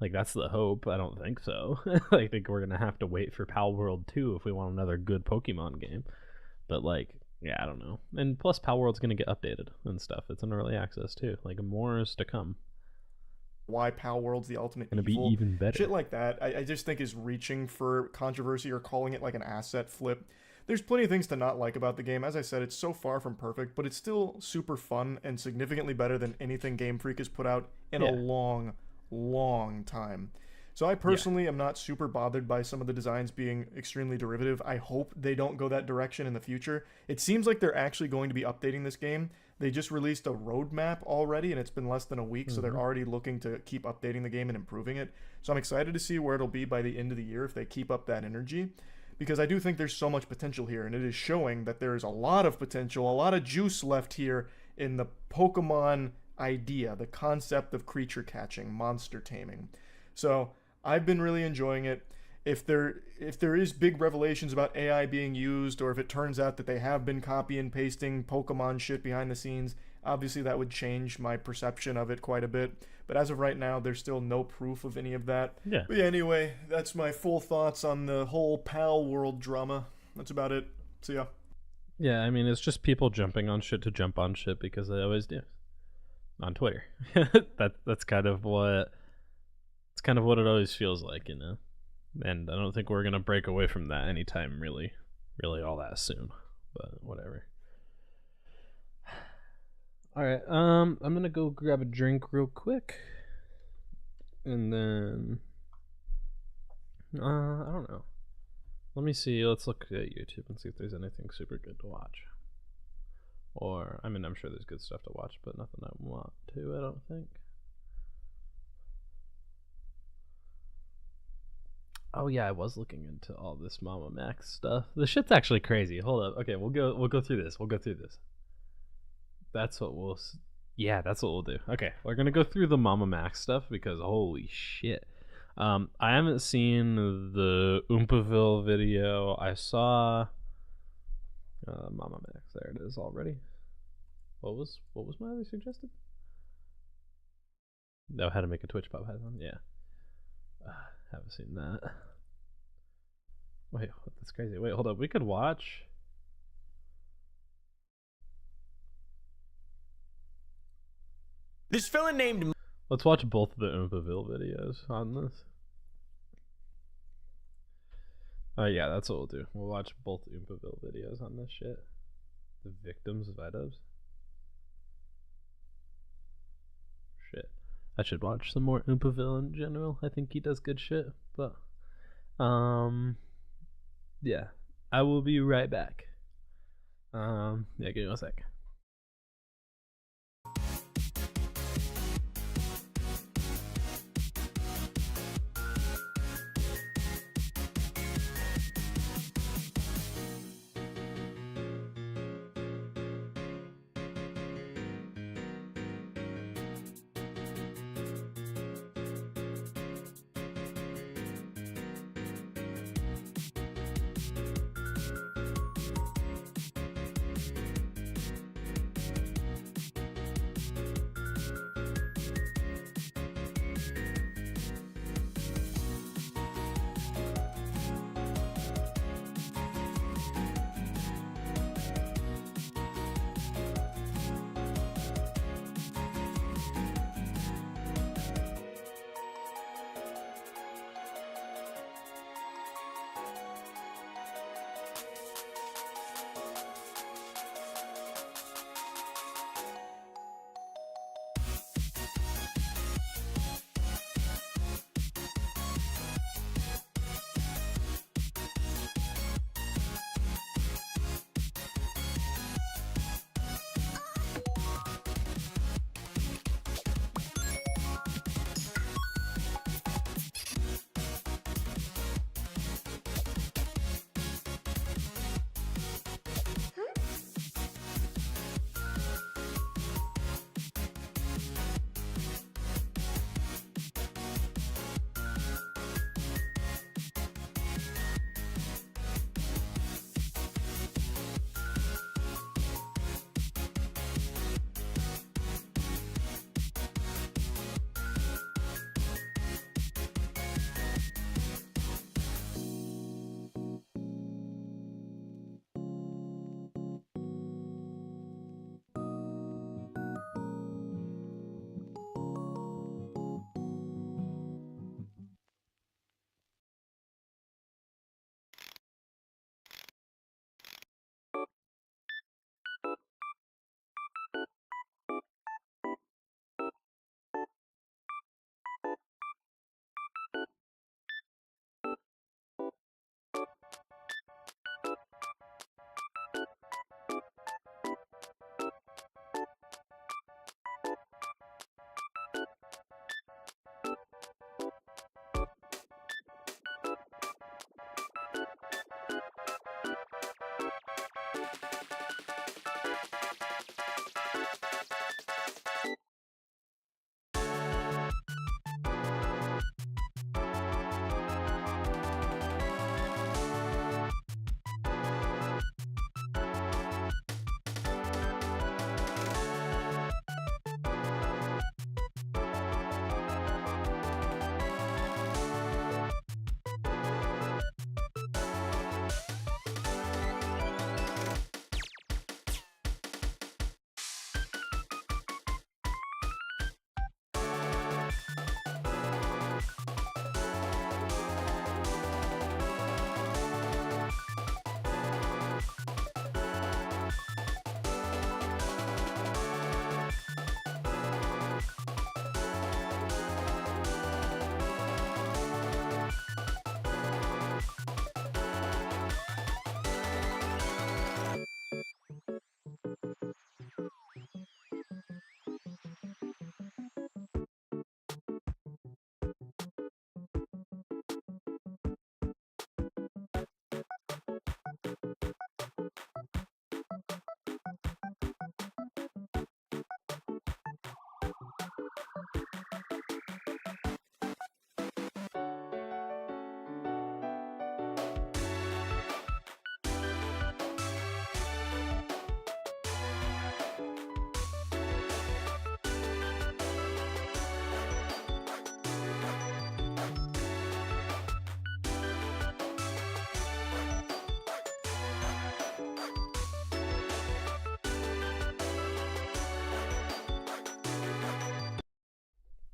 Like, that's the hope. I don't think so. I think we're going to have to wait for Pal World 2 if we want another good Pokemon game. But, like, yeah, I don't know. And plus, Pal World's going to get updated and stuff. It's in early access, too. Like, more is to come. why Pal World's the ultimate Going to be evil. even better. Shit like that, I just think is reaching for controversy or calling it like an asset flip. There's plenty of things to not like about the game. As I said, it's so far from perfect, but it's still super fun and significantly better than anything Game Freak has put out in a long, long time. So I personally am not super bothered by some of the designs being extremely derivative. I hope they don't go that direction in the future. It seems like they're actually going to be updating this game. They just released a roadmap already, and it's been less than a week, so they're already looking to keep updating the game and improving it. So I'm excited to see where it'll be by the end of the year if they keep up that energy, because I do think there's so much potential here, and it is showing that there is a lot of potential, a lot of juice left here in the Pokemon idea, the concept of creature catching, monster taming. So I've been really enjoying it. If there is big revelations about AI being used, or if it turns out that they have been copy and pasting Pokemon shit behind the scenes, obviously that would change my perception of it quite a bit. But as of right now, there's still no proof of any of that. Yeah. But yeah, anyway, that's my full thoughts on the whole Pal World drama. That's about it. See ya. Yeah, I mean, it's just people jumping on shit to jump on shit because they always do. On Twitter. That's kind of what it always feels like, you know? And I don't think we're gonna break away from that anytime really all that soon. But whatever. Alright, I'm gonna go grab a drink real quick. And then I don't know. Let me see, let's look at YouTube and see if there's anything super good to watch. Or I mean, I'm sure there's good stuff to watch, but nothing I want to, I don't think. Oh yeah, I was looking into all this Mama Max stuff. The shit's actually crazy. Hold up. Okay, we'll go through this. That's what we'll do. Okay, we're gonna go through the Mama Max stuff because holy shit. I haven't seen the Oompaville video. I saw Mama Max. There it is already. What was my other suggested? No, how to make a Twitch pop Python. Yeah. Haven't seen that. Wait, that's crazy. Wait, hold up. We could watch. This fella named. Let's watch both of the Oompaville videos on this. Yeah, that's what we'll do. We'll watch both Oompaville videos on this shit. The victims of IDubs. Shit. I should watch some more Oompaville in general. I think he does good shit. But yeah. I will be right back. Yeah, give me 1 sec.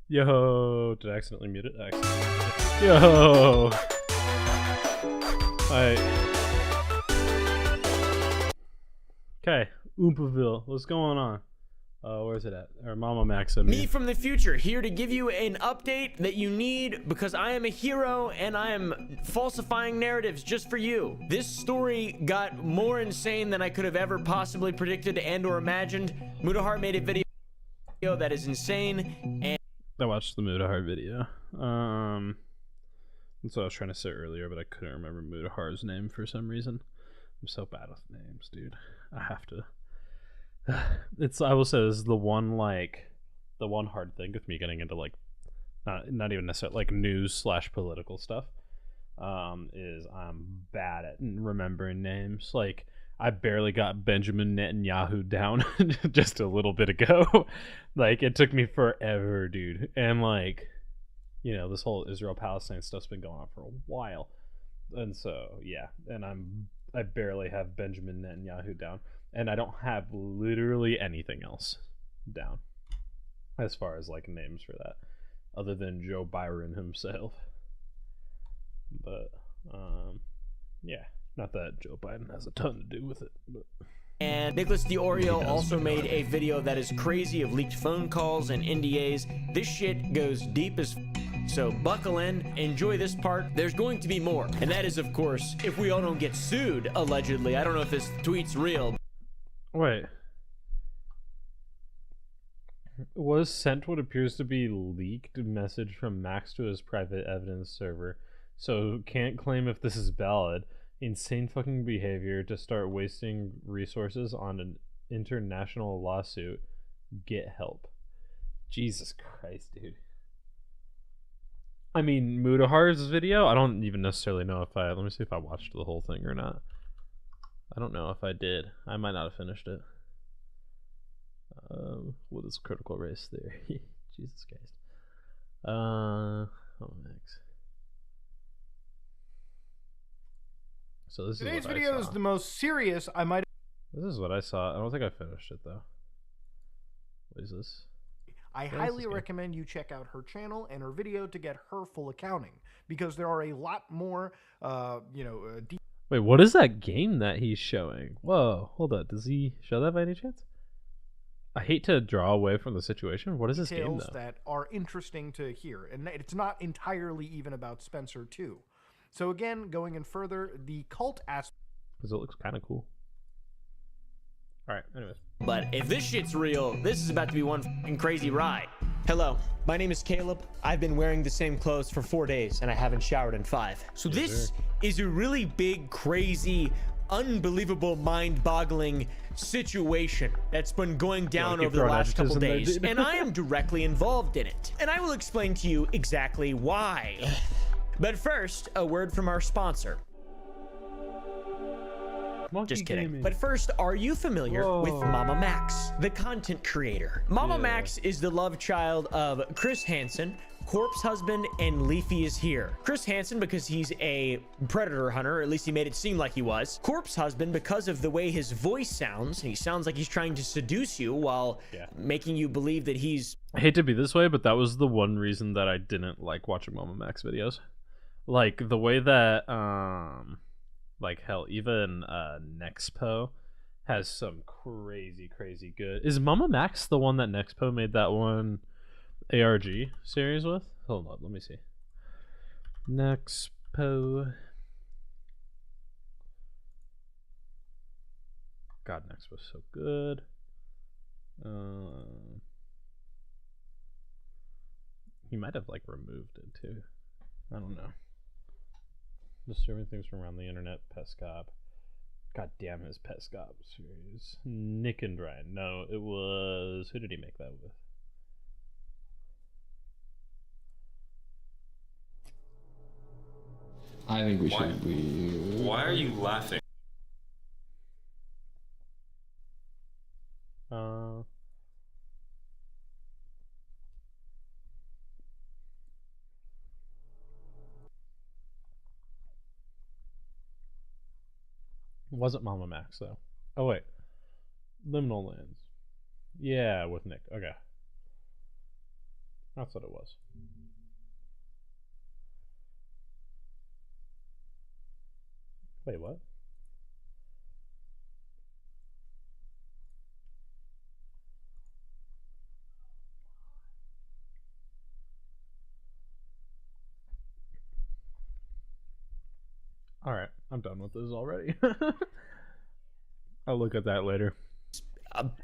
Yo, did I accidentally mute it? I accidentally muted it. Yo! Alright. Okay, Oompaville, what's going on? Where's it at? Or Mama Max and Me from the future, here to give you an update that you need because I am a hero and I am falsifying narratives just for you. This story got more insane than I could have ever possibly predicted and or imagined. Mudahar made a video that is insane, and I watched the Mudahar video. That's what I was trying to say earlier, but I couldn't remember Mudahar's name for some reason. I'm so bad with names, dude. I have to. I will say this is the one hard thing with me getting into like not even necessarily like news / political stuff. Is I'm bad at remembering names. Like I barely got Benjamin Netanyahu down just a little bit ago. Like it took me forever, dude. And like, you know, this whole Israel-Palestine stuff's been going on for a while. And so yeah, and I barely have Benjamin Netanyahu down. And I don't have literally anything else down as far as like names for that, other than Joe Byron himself. But yeah, not that Joe Biden has a ton to do with it. But and Nicholas DiOrio also made a video that is crazy of leaked phone calls and NDAs. This shit goes deep as so buckle in, enjoy this part. There's going to be more, and that is of course if we all don't get sued allegedly. I don't know if this tweet's real. wait, was sent what appears to be leaked message from Max to his private evidence server, so can't claim if this is valid. Insane fucking behavior to start wasting resources on an international lawsuit. Get help. Jesus Christ, dude. I mean, Mudahar's video, I don't even necessarily know if let me see if I watched the whole thing or not. I don't know if I did. I might not have finished it. What is critical race theory? Jesus Christ. Oh, next. So this Today's is what video I is saw. the most serious I might. This is what I saw. I don't think I finished it though. What is this? I is highly this game? recommend you check out her channel and her video to get her full accounting because there are a lot more, Wait, what is that game that he's showing? Whoa, hold up. Does he show that by any chance? I hate to draw away from the situation. What is this game details though? that are interesting to hear, and it's not entirely even about Spencer too. So again, going in further, the cult aspect. Because it looks kind of cool. All right. Anyways. But if this shit's real, this is about to be one fucking crazy ride. Hello, my name is Caleb. I've been wearing the same clothes for 4 days and I haven't showered in 5. So this is a really big, crazy, unbelievable, mind-boggling situation that's been going down keep over the throwing last couple adjectives in there, days, dude. and I am directly involved in it. And I will explain to you exactly why. But first, a word from our sponsor. Monkey Just kidding. gaming. But first, are you familiar with Mama Max, the content creator? Mama Max is the love child of Chris Hansen, Corpse Husband, and Leafy is here. Chris Hansen because he's a predator hunter, or at least he made it seem like he was. Corpse Husband because of the way his voice sounds. He sounds like he's trying to seduce you while making you believe that he's... I hate to be this way, but that was the one reason that I didn't like watching Mama Max videos. Like the way that like hell, even Nexpo has some crazy good. Is Mama Max the one that Nexpo made that one ARG series with? Hold on, let me see. Nexpo. God, Nexpo's so good. He might have like removed it too. I don't know. Disturbing things from around the internet. Pescop. God damn his Pescop series. Nick and Ryan. No, it was. Who did he make that with? I think we should. Why are you laughing? Wasn't Mama Max though. Oh wait, Liminal Lands. Yeah, with Nick. Okay. That's what it was. Wait, what? Alright, I'm done with this already. I'll look at that later.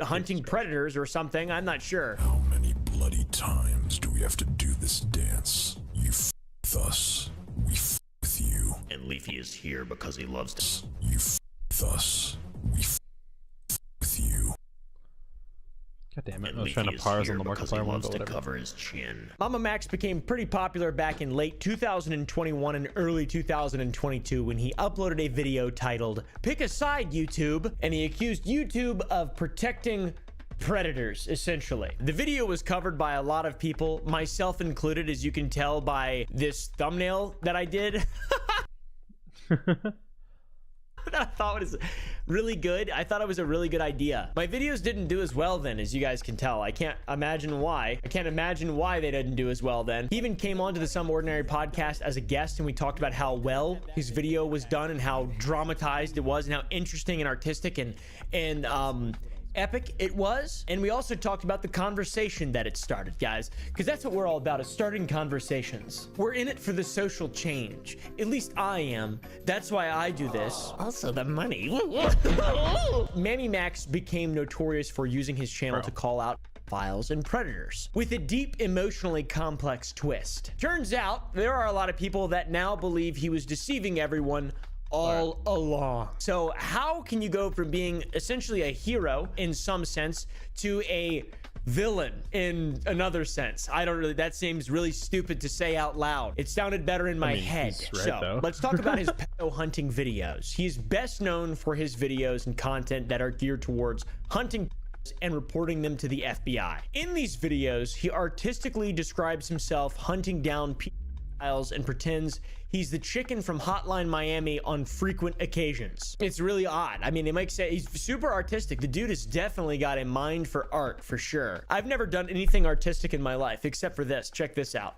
Hunting predators or something. I'm not sure. How many bloody times do we have to do this dance? You f with us, we f with you. And Leafy is here because he loves us. You f with us, we f with you. God damn it, I was trying to parse on the Markiplier one, but whatever. Cover his chin. Mama Max became pretty popular back in late 2021 and early 2022 when he uploaded a video titled "Pick a Side, YouTube," and he accused YouTube of protecting predators, essentially. The video was covered by a lot of people, myself included, as you can tell by this thumbnail that I did. That I thought was really good. I thought it was a really good idea. My videos didn't do as well then, as you guys can tell. I can't imagine why. I can't imagine why they didn't do as well then. He even came onto the Some Ordinary podcast as a guest, and we talked about how well his video was done and how dramatized it was and how interesting and artistic and epic it was. And we also talked about the conversation that it started, guys, because that's what we're all about, is starting conversations. We're in it for the social change. At least I am. That's why I do this. Also the money. Mammy Max became notorious for using his channel to call out files and predators with a deep, emotionally complex twist. Turns out there are a lot of people that now believe he was deceiving everyone all along. So how can you go from being essentially a hero in some sense to a villain in another sense? I don't really, that seems really stupid to say out loud. It sounded better in my head. Right, so though. let's talk about his pedo hunting videos. He's best known for his videos and content that are geared towards hunting and reporting them to the FBI. In these videos, he artistically describes himself hunting down pedophiles and pretends he's the chicken from Hotline Miami on frequent occasions. It's really odd. I mean, it makes sense. He's super artistic. The dude has definitely got a mind for art, for sure. I've never done anything artistic in my life except for this. Check this out.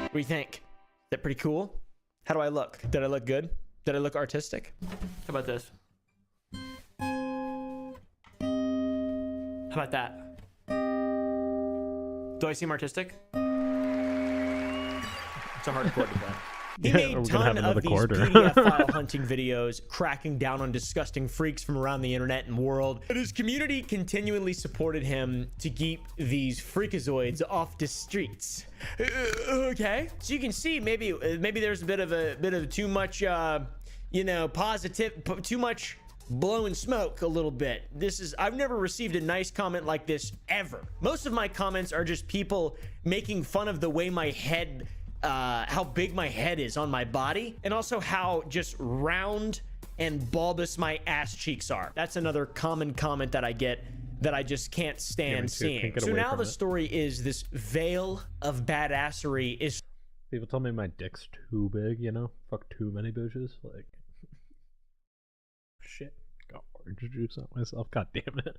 What do you think? Is that pretty cool? How do I look? Did I look good? Did I look artistic? How about this? How about that? Do I seem artistic? It's a hard chord to play. He made a ton of these PDF file hunting videos, cracking down on disgusting freaks from around the internet and world. But his community continually supported him to keep these freakazoids off the streets. Okay, so you can see maybe there's a bit of too much, you know, too much blowing smoke a little bit. I've never received a nice comment like this ever. Most of my comments are just people making fun of the way my head, how big my head is on my body, and also how just round and bulbous my ass cheeks are. That's another common comment that I get that I just can't stand seeing. So now the story is this veil of badassery is... People tell me my dick's too big, you know? Fuck too many bitches. Like... Shit. Got orange juice on myself. God damn it.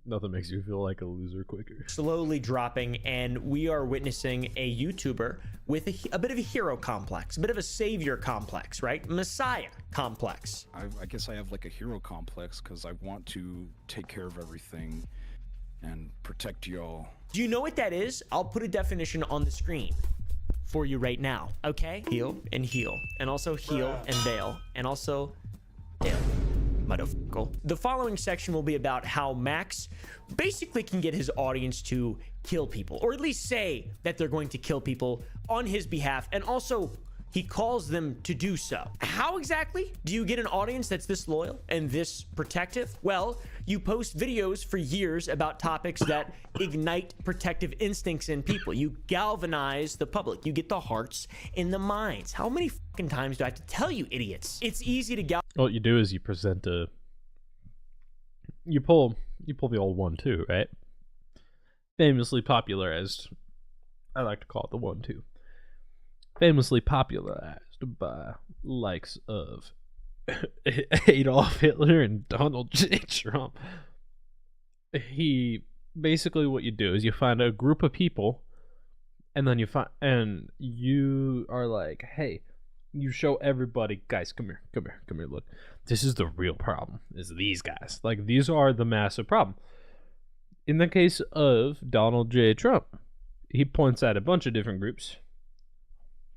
Nothing makes you feel like a loser quicker. Slowly dropping, and we are witnessing a YouTuber with a bit of a hero complex, a bit of a savior complex, right? Messiah complex. I guess I have like a hero complex because I want to take care of everything and protect y'all. Do you know what that is? I'll put a definition on the screen for you right now, okay? Heal, and also heal and bail, and also bail. The following section will be about how Max basically can get his audience to kill people, or at least say that they're going to kill people on his behalf, and also he calls them to do so. How exactly do you get an audience that's this loyal and this protective? Well, you post videos for years about topics that ignite protective instincts in people. You galvanize the public. You get the hearts and the minds. How many fucking times do I have to tell you, idiots? It's easy to What you do is you present a... You pull the old 1-2, right? Famously popularized. I like to call it the 1-2. Famously popularized by likes of Adolf Hitler and Donald J. Trump. He basically, what you do is you find a group of people, and then you are like, hey, you show everybody, guys, come here, look, this is the real problem, is these guys. Like, these are the massive problem. In the case of Donald J. Trump, he points at a bunch of different groups,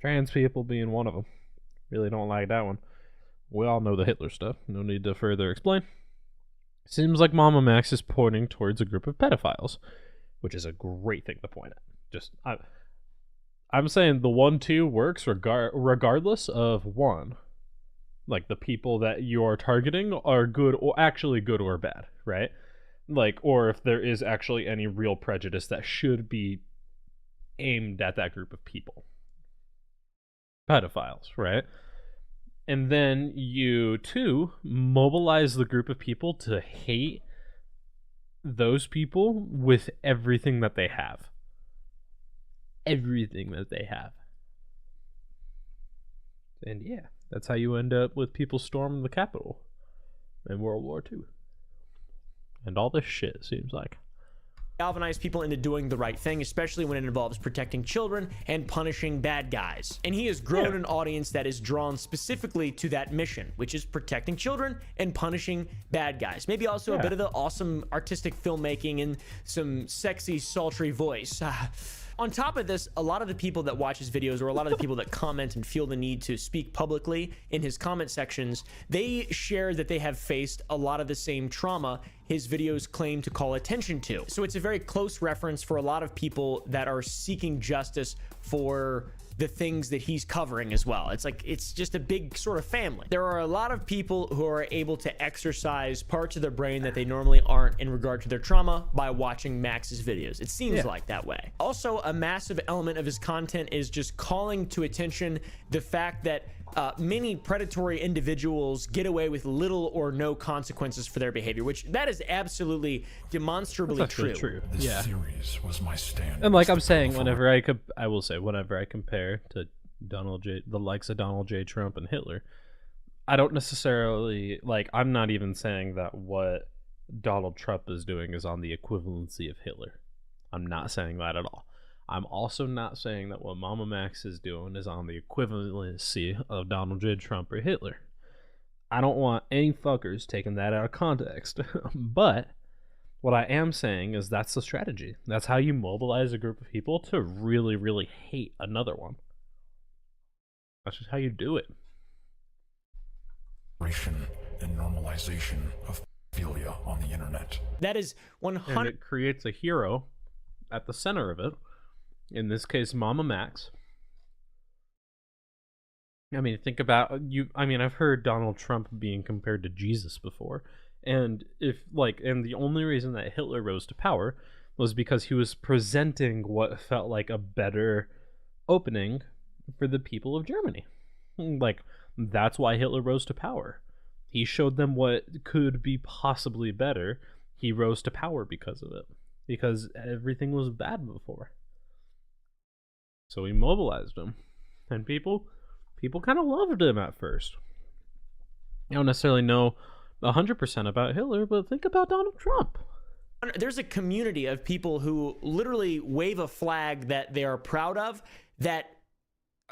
trans people being one of them. Really don't like that one. We all know the Hitler stuff, no need to further explain. Seems like Mama Max is pointing towards a group of pedophiles, which is a great thing to point at. I'm saying the 1-2 works regardless of one. Like, the people that you are targeting are good or actually good or bad, right? Like, or if there is actually any real prejudice that should be aimed at that group of people. Pedophiles, right? And then you, too, mobilize the group of people to hate those people with everything that they have. Everything that they have. And yeah, that's how you end up with people storming the Capitol in World War II. And all this shit, it seems like. Galvanize people into doing the right thing, especially when it involves protecting children and punishing bad guys. And he has grown an audience that is drawn specifically to that mission, which is protecting children and punishing bad guys. Maybe also a bit of the awesome artistic filmmaking and some sexy, sultry voice. On top of this, a lot of the people that watch his videos, or a lot of the people that comment and feel the need to speak publicly in his comment sections, they share that they have faced a lot of the same trauma his videos claim to call attention to. So it's a very close reference for a lot of people that are seeking justice for the things that he's covering as well. It's like, it's just a big sort of family. There are a lot of people who are able to exercise parts of their brain that they normally aren't in regard to their trauma by watching Max's videos. It seems like that way. Also, a massive element of his content is just calling to attention the fact that many predatory individuals get away with little or no consequences for their behavior, which that is absolutely demonstrably true. This series was my stand. And like I'm saying, whenever I compare to the likes of Donald J. Trump and Hitler, I don't necessarily, like, I'm not even saying that what Donald Trump is doing is on the equivalency of Hitler. I'm not saying that at all. I'm also not saying that what Mama Max is doing is on the equivalency of Donald J. Trump or Hitler. I don't want any fuckers taking that out of context. But what I am saying is that's the strategy. That's how you mobilize a group of people to really, really hate another one. That's just how you do it. And normalization of pedophilia on the internet. That is 100. And it creates a hero at the center of it. In this case, Mama Max. I mean, think about you. I mean, I've heard Donald Trump being compared to Jesus before, and the only reason that Hitler rose to power was because he was presenting what felt like a better opening for the people of Germany. Like, that's why Hitler rose to power. He showed them what could be possibly better. He rose to power because of it, because everything was bad before. So he mobilized him, and people kind of loved him at first. I don't necessarily know 100% about Hitler, but think about Donald Trump. There's a community of people who literally wave a flag that they are proud of, that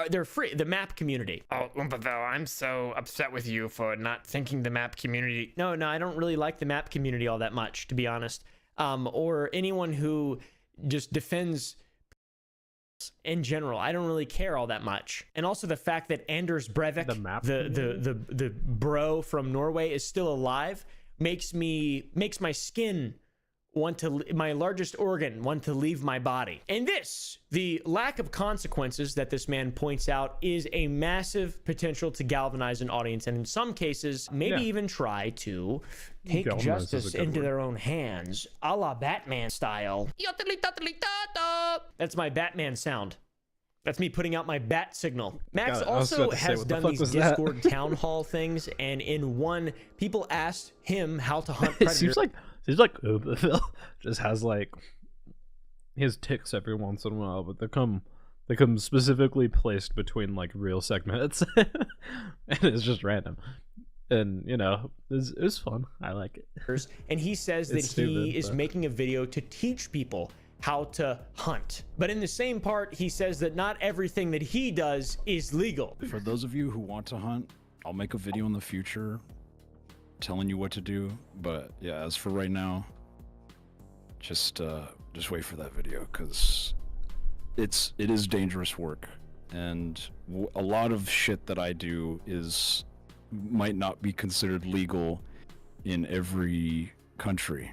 they're free. The map community. Oh, Umpaville, I'm so upset with you for not thinking the map community. No, I don't really like the map community all that much, to be honest. Or anyone who just defends in general. I don't really care all that much. And also the fact that Anders Breivik, the bro from Norway, is still alive makes my skin my largest organ want to leave my body. And the lack of consequences that this man points out is a massive potential to galvanize an audience, and in some cases maybe even try to take justice into their own hands, a la Batman style. That's my Batman sound. That's me putting out my bat signal. Max also has done these Discord town hall things, and in one, people asked him how to hunt predators. Seems like Uberville just has like his ticks every once in a while, but they come specifically placed between like real segments, and it's just random. and you know, it was fun. I like it. And he says that It's he stupid, is but- making a video to teach people how to hunt. But in the same part, he says that not everything that he does is legal. For those of you who want to hunt, I'll make a video in the future telling you what to do. But yeah, as for right now, just wait for that video, because it is dangerous work, and a lot of shit that I do might not be considered legal in every country,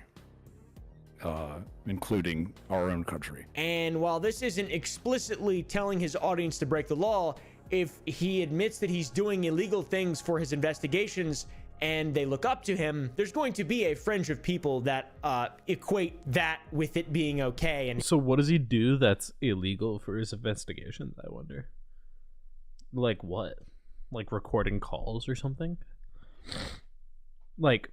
including our own country. And while this isn't explicitly telling his audience to break the law, if he admits that he's doing illegal things for his investigations and they look up to him, there's going to be a fringe of people that equate that with it being okay. And So what does he do that's illegal for his investigations, I wonder? Like what? Like recording calls or something? Like,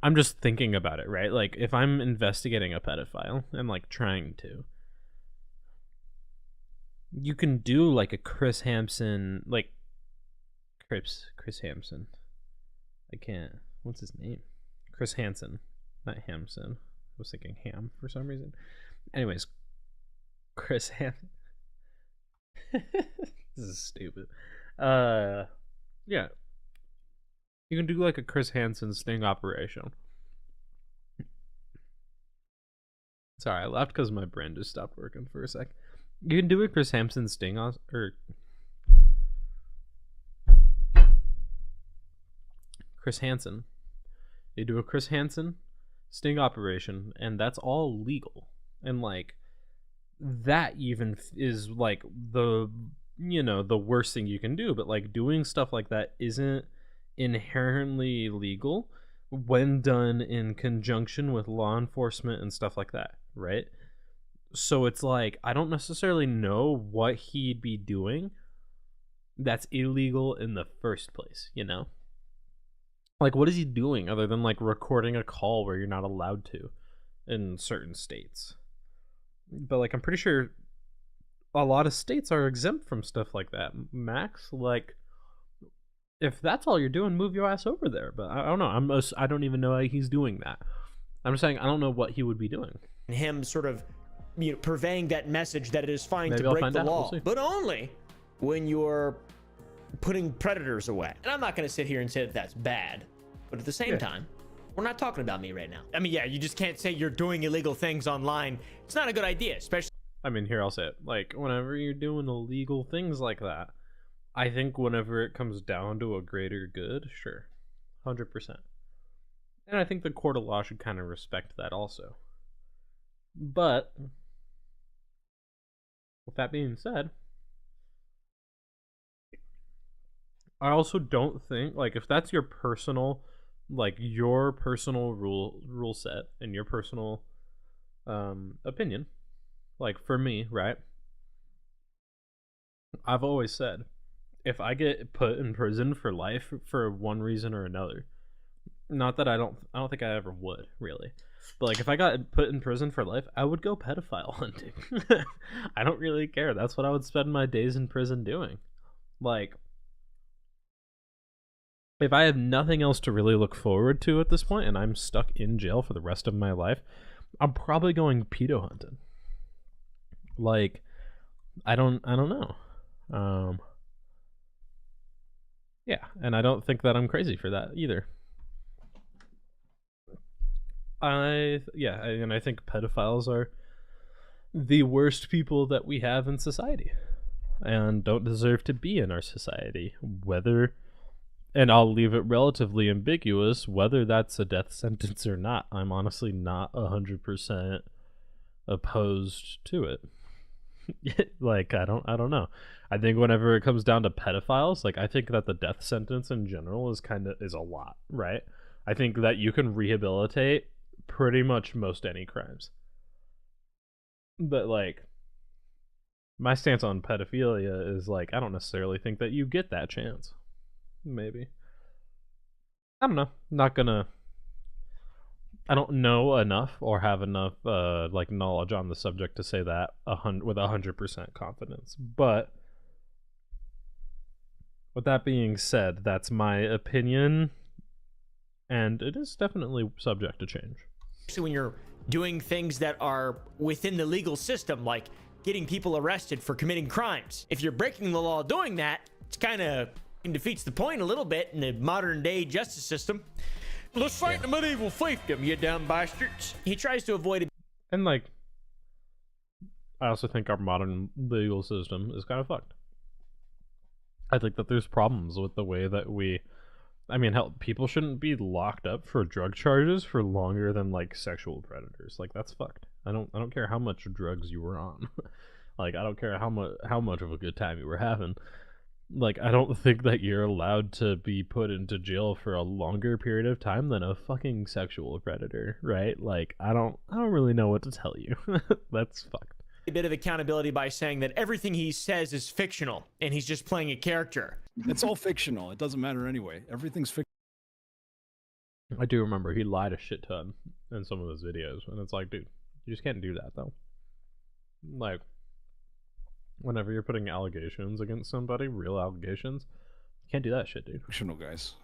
I'm just thinking about it, right? Like, if I'm investigating a pedophile and like trying to, you can do like a Chris Hampson, like Chris Hampson. I can't. What's his name? Chris Hansen, not Hampson. I was thinking Ham for some reason. Anyways, Chris Hampson. This is stupid. Yeah. You can do like a Chris Hansen sting operation. Sorry, I laughed because my brain just stopped working for a sec. You can do a Chris Hansen sting or Chris Hansen. You do a Chris Hansen sting operation, and that's all legal. And like that even is like the worst thing you can do. But like doing stuff like that isn't inherently legal when done in conjunction with law enforcement and stuff like that, right? So it's like, I don't necessarily know what he'd be doing that's illegal in the first place, you know? Like, what is he doing other than like recording a call where you're not allowed to in certain states? But like, I'm pretty sure a lot of states are exempt from stuff like that. Max, like, if that's all you're doing, move your ass over there. But I don't know. I don't even know how he's doing that. I'm just saying I don't know what he would be doing. him sort of, purveying that message that it is fine Maybe to I'll break find the out. law, We'll see. but only when you're putting predators away. And I'm not going to sit here and say that that's bad, but at the same time, we're not talking about me right now. I mean, yeah, you just can't say you're doing illegal things online. It's not a good idea, especially. I mean, here, I'll say it. Like, whenever you're doing illegal things like that, I think whenever it comes down to a greater good, sure. 100%. And I think the court of law should kind of respect that also. But, with that being said, I also don't think, like, if that's your personal, like, your personal rule set and your personal opinion, like, for me, right? I've always said, if I get put in prison for life for one reason or another, not that I don't think I ever would, really, but like if I got put in prison for life, I would go pedophile hunting. I don't really care. That's what I would spend my days in prison doing. Like, if I have nothing else to really look forward to at this point and I'm stuck in jail for the rest of my life, I'm probably going pedo hunting. Like, I don't know. Yeah, and I don't think that I'm crazy for that either. And I think pedophiles are the worst people that we have in society and don't deserve to be in our society. And I'll leave it relatively ambiguous whether that's a death sentence or not. I'm honestly not 100% opposed to it. Like, I don't know. I think whenever it comes down to pedophiles, like, I think that the death sentence in general is a lot, right? I think that you can rehabilitate pretty much most any crimes. But like, my stance on pedophilia is like, I don't necessarily think that you get that chance. Maybe. I don't know. I don't know enough or have enough like knowledge on the subject to say that with 100% confidence. But With that being said, that's my opinion, and it is definitely subject to change. So when you're doing things that are within the legal system, like getting people arrested for committing crimes, if you're breaking the law doing that, it's kind of defeats the point a little bit in the modern day justice system. Let's fight the medieval fiefdom, you dumb bastards. He tries to avoid it. And like, I also think our modern legal system is kind of fucked. I think that there's problems with the way that I mean, hell, people shouldn't be locked up for drug charges for longer than like sexual predators. Like, that's fucked. I don't care how much drugs you were on. Like, I don't care how much of a good time you were having. Like, I don't think that you're allowed to be put into jail for a longer period of time than a fucking sexual predator, right? Like, I don't really know what to tell you. That's fucked. A bit of accountability by saying that everything he says is fictional and he's just playing a character. It's all fictional. It doesn't matter anyway. Everything's fictional. I do remember he lied a shit ton in some of those videos, and it's like, dude, you just can't do that though. Like, whenever you're putting allegations against somebody, real allegations, you can't do that shit, dude. Fictional, guys.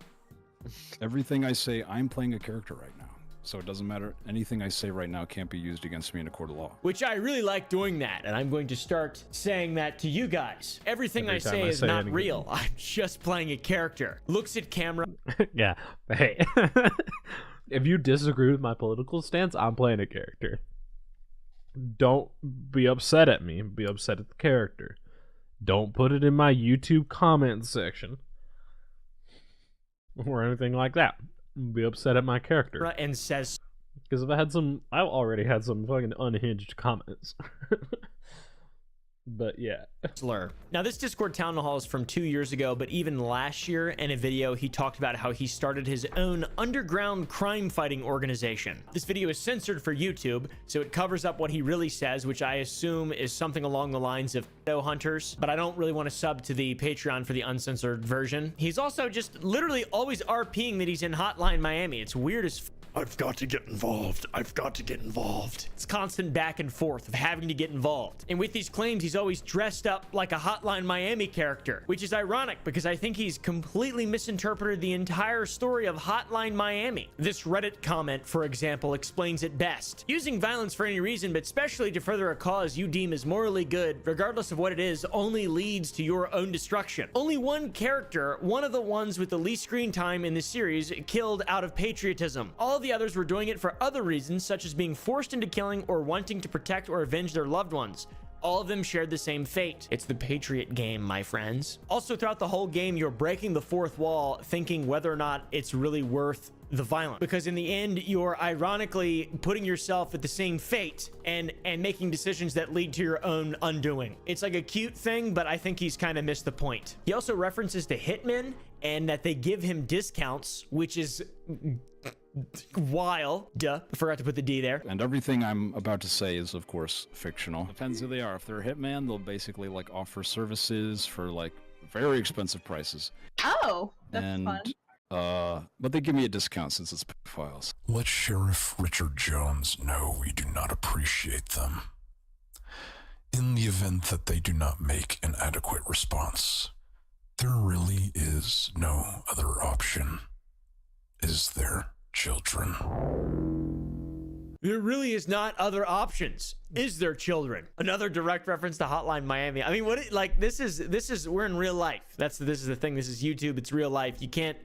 Everything I say, I'm playing a character right now. So it doesn't matter. Anything I say right now can't be used against me in a court of law. Which I really like doing that, and I'm going to start saying that to you guys. Everything I say is not real. I'm just playing a character. Looks at camera. Yeah. Hey. If you disagree with my political stance, I'm playing a character. Don't be upset at me. Be upset at the character. Don't put it in my YouTube comment section or anything like that. Be upset at my character. And says, because I've already had some fucking unhinged comments. But yeah. Slur. Now this Discord town hall is from 2 years ago, but even last year in a video he talked about how he started his own underground crime fighting organization. This video is censored for YouTube, so it covers up what he really says, which I assume is something along the lines of hunters, but I don't really want to sub to the Patreon for the uncensored version. He's also just literally always RPing that he's in Hotline Miami. It's weird as I've got to get involved. I've got to get involved. It's constant back and forth of having to get involved. And with these claims, he's always dressed up like a Hotline Miami character, which is ironic because I think he's completely misinterpreted the entire story of Hotline Miami. This Reddit comment, for example, explains it best. Using violence for any reason, but especially to further a cause you deem is morally good, regardless of what it is, only leads to your own destruction. Only one character, one of the ones with the least screen time in the series, killed out of patriotism. All the others were doing it for other reasons, such as being forced into killing or wanting to protect or avenge their loved ones. All of them shared the same fate. It's the Patriot game, my friends. Also, throughout the whole game, you're breaking the fourth wall, thinking whether or not it's really worth the violence, because in the end you're ironically putting yourself at the same fate and making decisions that lead to your own undoing. It's like a cute thing, but I think he's kind of missed the point. He also references to hitmen and that they give him discounts, which is wild. Duh, I forgot to put the D there. And everything I'm about to say is, of course, fictional. Depends who they are. If they're a hitman, they'll basically like offer services for like very expensive prices. Oh, that's fun. But they give me a discount since it's files. Let Sheriff Richard Jones know we do not appreciate them. In the event that they do not make an adequate response, there really is no other option. Is there, children? There really is not other options. Is there, children? Another direct reference to Hotline Miami. I mean, this is we're in real life. This is the thing. This is YouTube. It's real life. You can't.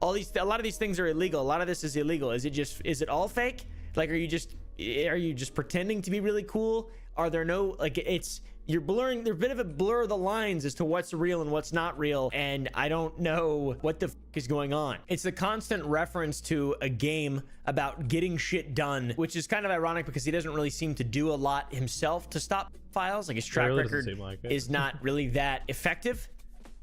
A lot of these things are illegal. A lot of this is illegal. Is it all fake? Like, are you just pretending to be really cool? Are there no, like, you're blurring, there's a bit of a blur of the lines as to what's real and what's not real, and I don't know what the is going on. It's a constant reference to a game about getting shit done, which is kind of ironic because he doesn't really seem to do a lot himself to stop files. Like, his track record is not really that effective.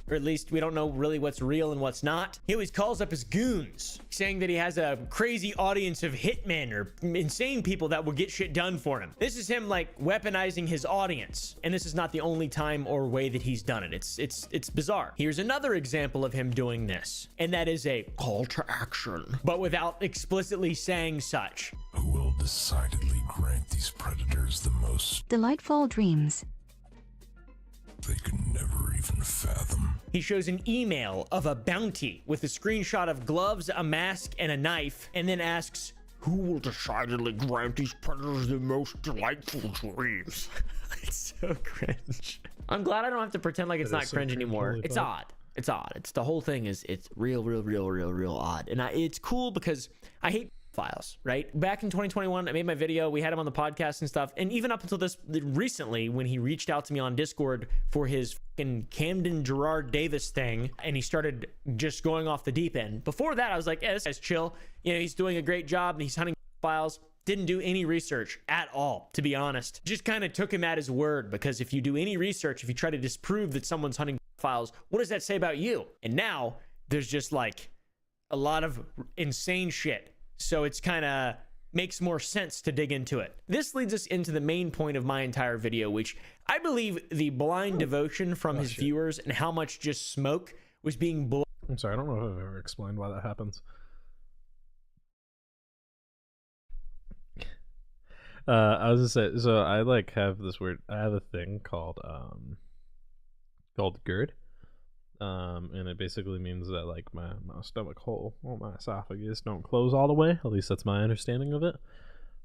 Or at least we don't know really what's real and what's not. He always calls up his goons, saying that he has a crazy audience of hitmen or insane people that will get shit done for him. This is him like weaponizing his audience. And this is not the only time or way that he's done it. It's bizarre. Here's another example of him doing this. And that is a call to action, but without explicitly saying such. Who will decidedly grant these predators the most delightful dreams? They could never even even fathom. He shows an email of a bounty with a screenshot of gloves, a mask, and a knife, and then asks, who will decidedly grant these predators the most delightful dreams? It's so cringe. I'm glad I don't have to pretend like it's not cringe anymore. It's odd. It's odd. It's the whole thing is it's real odd. And it's cool because I hate files, right? Back in 2021, I made my video. We had him on the podcast and stuff. And even up until this recently, when he reached out to me on Discord for his fucking Camden Gerard Davis thing, and he started just going off the deep end. Before that, I was like, yeah, this guy's chill. You know, he's doing a great job and he's hunting files. Didn't do any research at all, to be honest. Just kind of took him at his word, because if you do any research, if you try to disprove that someone's hunting files, what does that say about you? And now there's just like a lot of insane shit. So it's kind of makes more sense to dig into it. This leads us into the main point of my entire video, which I believe the blind devotion from his viewers and how much just smoke was being blown. I'm sorry, I don't know if I've ever explained why that happens. I was gonna say, so I like have this weird, I have a thing called GERD, and it basically means that like my stomach hole or my esophagus don't close all the way. At least that's my understanding of it.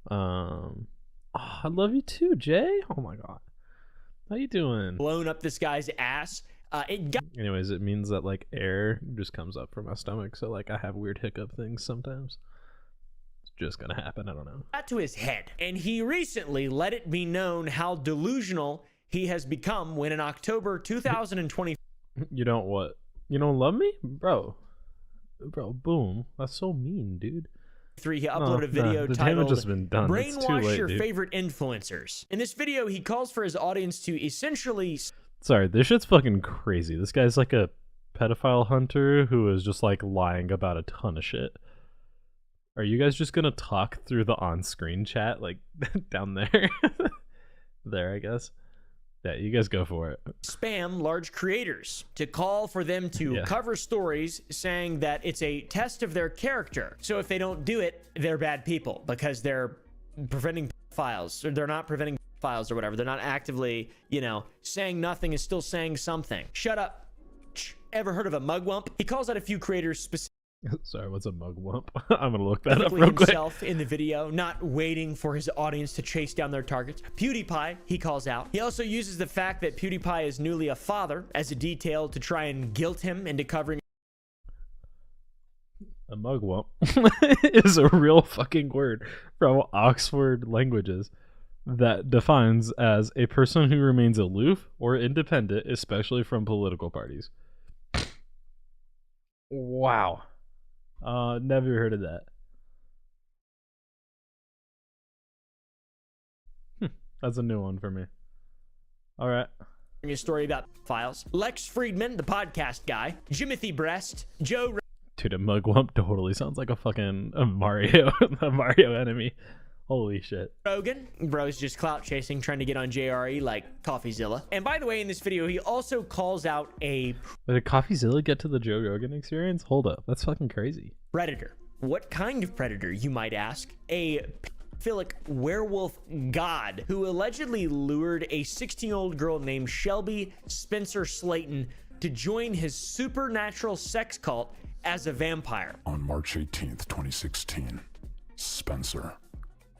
Oh, I love you too, Jay. Oh my god, how you doing? Blown up this guy's ass. Anyways, it means that like air just comes up from my stomach, so like I have weird hiccup things sometimes. Just gonna happen. I don't know. Got to his head, and he recently let it be known how delusional he has become when in October 2020. You don't what? You don't love me, bro? Boom. That's so mean, dude. He uploaded a video titled just been done. "Brainwash late, Your dude. Favorite Influencers." In this video, he calls for his audience to essentially. Sorry, this shit's fucking crazy. This guy's like a pedophile hunter who is just like lying about a ton of shit. Are you guys just gonna talk through the on-screen chat, like down there? There, I guess. Yeah, you guys go for it. Spam large creators to call for them to cover stories saying that it's a test of their character. So if they don't do it, they're bad people because they're preventing files, or they're not preventing files or whatever. They're not actively, you know, saying nothing is still saying something. Shut up. Ever heard of a mugwump? He calls out a few creators specifically. Sorry, what's a mugwump? I'm gonna look that up real quick. Himself in the video, not waiting for his audience to chase down their targets. PewDiePie, he calls out. He also uses the fact that PewDiePie is newly a father as a detail to try and guilt him into covering. A mugwump is a real fucking word from Oxford Languages that defines as a person who remains aloof or independent, especially from political parties. Wow. Never heard of that. That's a new one for me. All right. A story about files. Lex Friedman, the podcast guy. Jimothy Breast. Joe. Dude, a mugwump totally sounds like a fucking Mario, a Mario enemy. Holy shit. Rogan. Bro's just clout chasing, trying to get on JRE like CoffeeZilla. And by the way, in this video, he also calls out a... Did CoffeeZilla get to the Joe Rogan experience? Hold up. That's fucking crazy. Predator. What kind of predator, you might ask? A pedophilic werewolf god who allegedly lured a 16-year-old girl named Shelby Spencer Slayton to join his supernatural sex cult as a vampire. On March 18th, 2016, Spencer,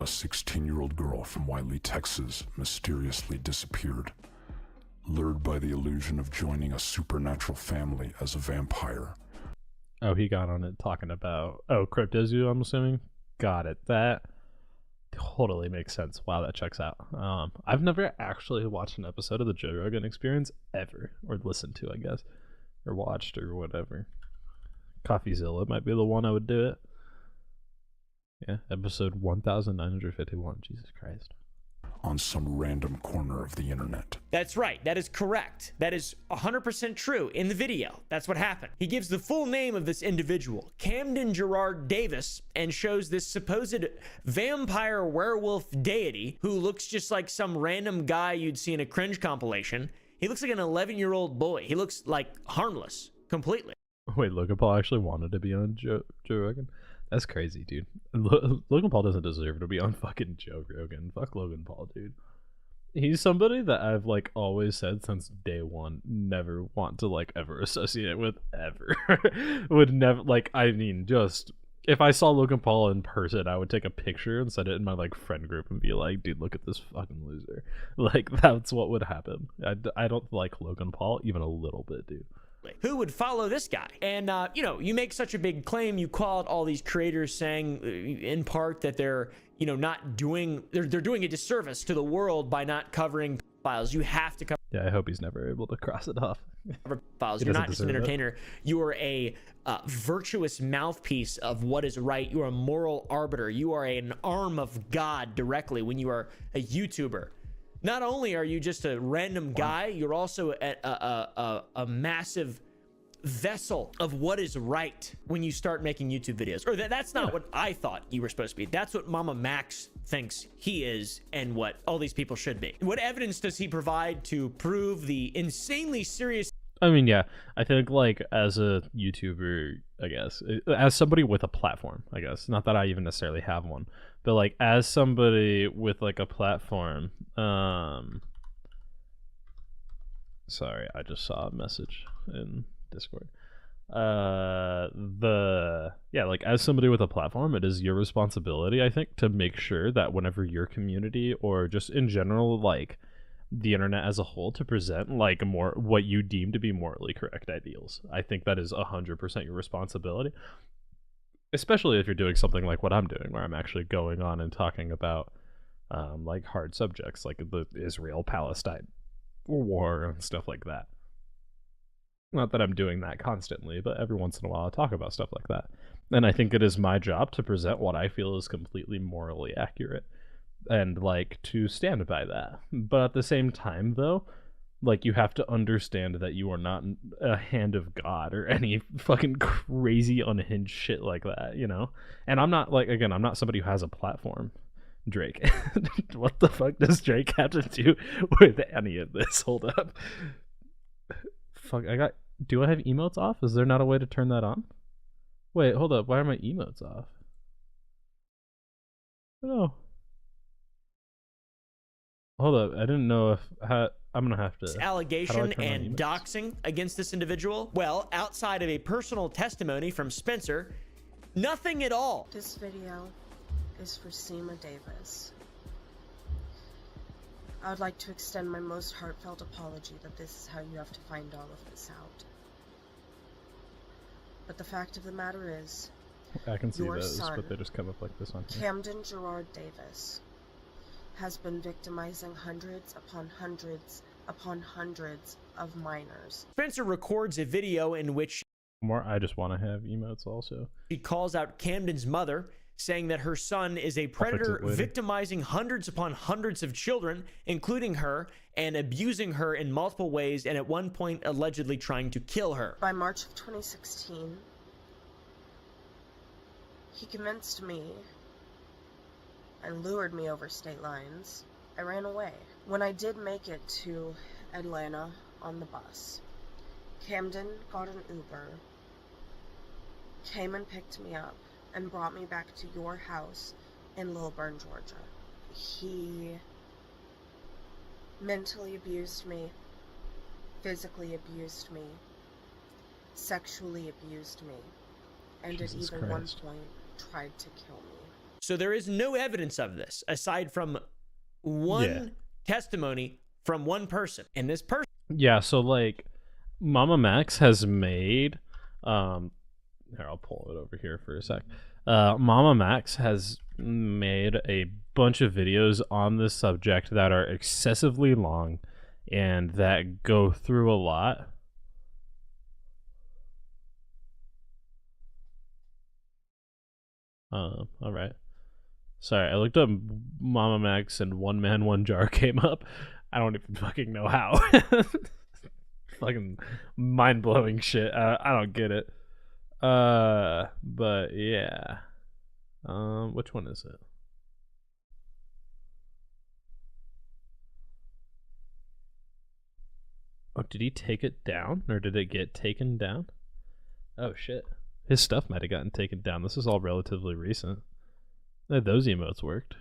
a 16-year-old girl from Wiley, Texas, mysteriously disappeared, lured by the illusion of joining a supernatural family as a vampire. Oh, he got on it talking about, CryptoZoo, I'm assuming. Got it. That totally makes sense. Wow, that checks out. I've never actually watched an episode of the Joe Rogan Experience ever, or listened to, I guess, or watched, or whatever. CoffeeZilla might be the one I would do it. Yeah, episode 1951. Jesus Christ. On some random corner of the internet. That's right. That is correct. That is 100% true in the video. That's what happened. He gives the full name of this individual, Camden Gerard Davis, and shows this supposed vampire werewolf deity who looks just like some random guy you'd see in a cringe compilation. He looks like an 11-year-old boy. He looks like harmless completely. Wait, Logan Paul actually wanted to be on Joe Rogan? That's crazy, dude. Logan Paul doesn't deserve to be on fucking Joe Rogan. Fuck Logan Paul, dude. He's somebody that I've like always said since day one, never want to like ever associate with ever. Would never like. I mean, just if I saw Logan Paul in person, I would take a picture and send it in my like friend group and be like, "Dude, look at this fucking loser." Like that's what would happen. I don't like Logan Paul even a little bit, dude. Who would follow this guy? And you know, you make such a big claim. You call out all these creators saying, in part, that they're not doing they're doing a disservice to the world by not covering files. You have to cover. Yeah, I hope he's never able to cross it off. Files. You're not just an entertainer. You are a virtuous mouthpiece of what is right. You are a moral arbiter. You are an arm of God directly when you are a YouTuber. Not only are you just a random guy, you're also a massive vessel of what is right when you start making YouTube videos. Or that's not what I thought you were supposed to be. That's what Mama Max thinks he is and what all these people should be. What evidence does he provide to prove the insanely serious... I mean, yeah, I think like as a YouTuber, I guess, as somebody with a platform, I guess, not that I even necessarily have one, but like as somebody with like a platform, sorry, I just saw a message in Discord. Like as somebody with a platform, it is your responsibility, I think, to make sure that whenever your community or just in general, like the internet as a whole, to present like more what you deem to be morally correct ideals. I think that is 100% your responsibility, especially if you're doing something like what I'm doing, where I'm actually going on and talking about like hard subjects like the Israel-Palestine war and stuff like that. Not that I'm doing that constantly, but every once in a while I talk about stuff like that. And I think it is my job to present what I feel is completely morally accurate and like to stand by that. But at the same time though, like you have to understand that you are not a hand of God or any fucking crazy unhinged shit like that, you know? And I'm not like, again, I'm not somebody who has a platform. Drake. What the fuck does Drake have to do with any of this? Hold up. Fuck, do I have emotes off? Is there not a way to turn that on? Wait, hold up. Why are my emotes off? No. Hold up. I didn't know if I'm gonna have to. Allegation and doxing against this individual. Well, outside of a personal testimony from Spencer, nothing at all. This video is for Seema Davis. I would like to extend my most heartfelt apology that this is how you have to find all of this out. But the fact of the matter is, I can see your those, son, but they just come up like this on here. Camden Gerard Davis, has been victimizing hundreds upon hundreds upon hundreds of minors. Spencer records a video in which I just want to have emotes also. She calls out Camden's mother, saying that her son is a predator victimizing hundreds upon hundreds of children, including her, and abusing her in multiple ways, and at one point allegedly trying to kill her. By March of 2016, he convinced me and lured me over state lines. I ran away. When I did make it to Atlanta on the bus, Camden got an Uber, came and picked me up, and brought me back to your house in Lilburn, Georgia. He mentally abused me, physically abused me, sexually abused me, and at even one point tried to kill me. So there is no evidence of this aside from one testimony from one person. And this person... Yeah, so like Mama Max has made... Here, I'll pull it over here for a sec. Mama Max has made a bunch of videos on this subject that are excessively long and that go through a lot. All right. Sorry, I looked up Mama Max and One Man, One Jar came up. I don't even fucking know how. Fucking mind-blowing shit. I don't get it. But yeah. Which one is it? Oh, did he take it down? Or did it get taken down? Oh shit. His stuff might have gotten taken down. This is all relatively recent. Those emotes worked.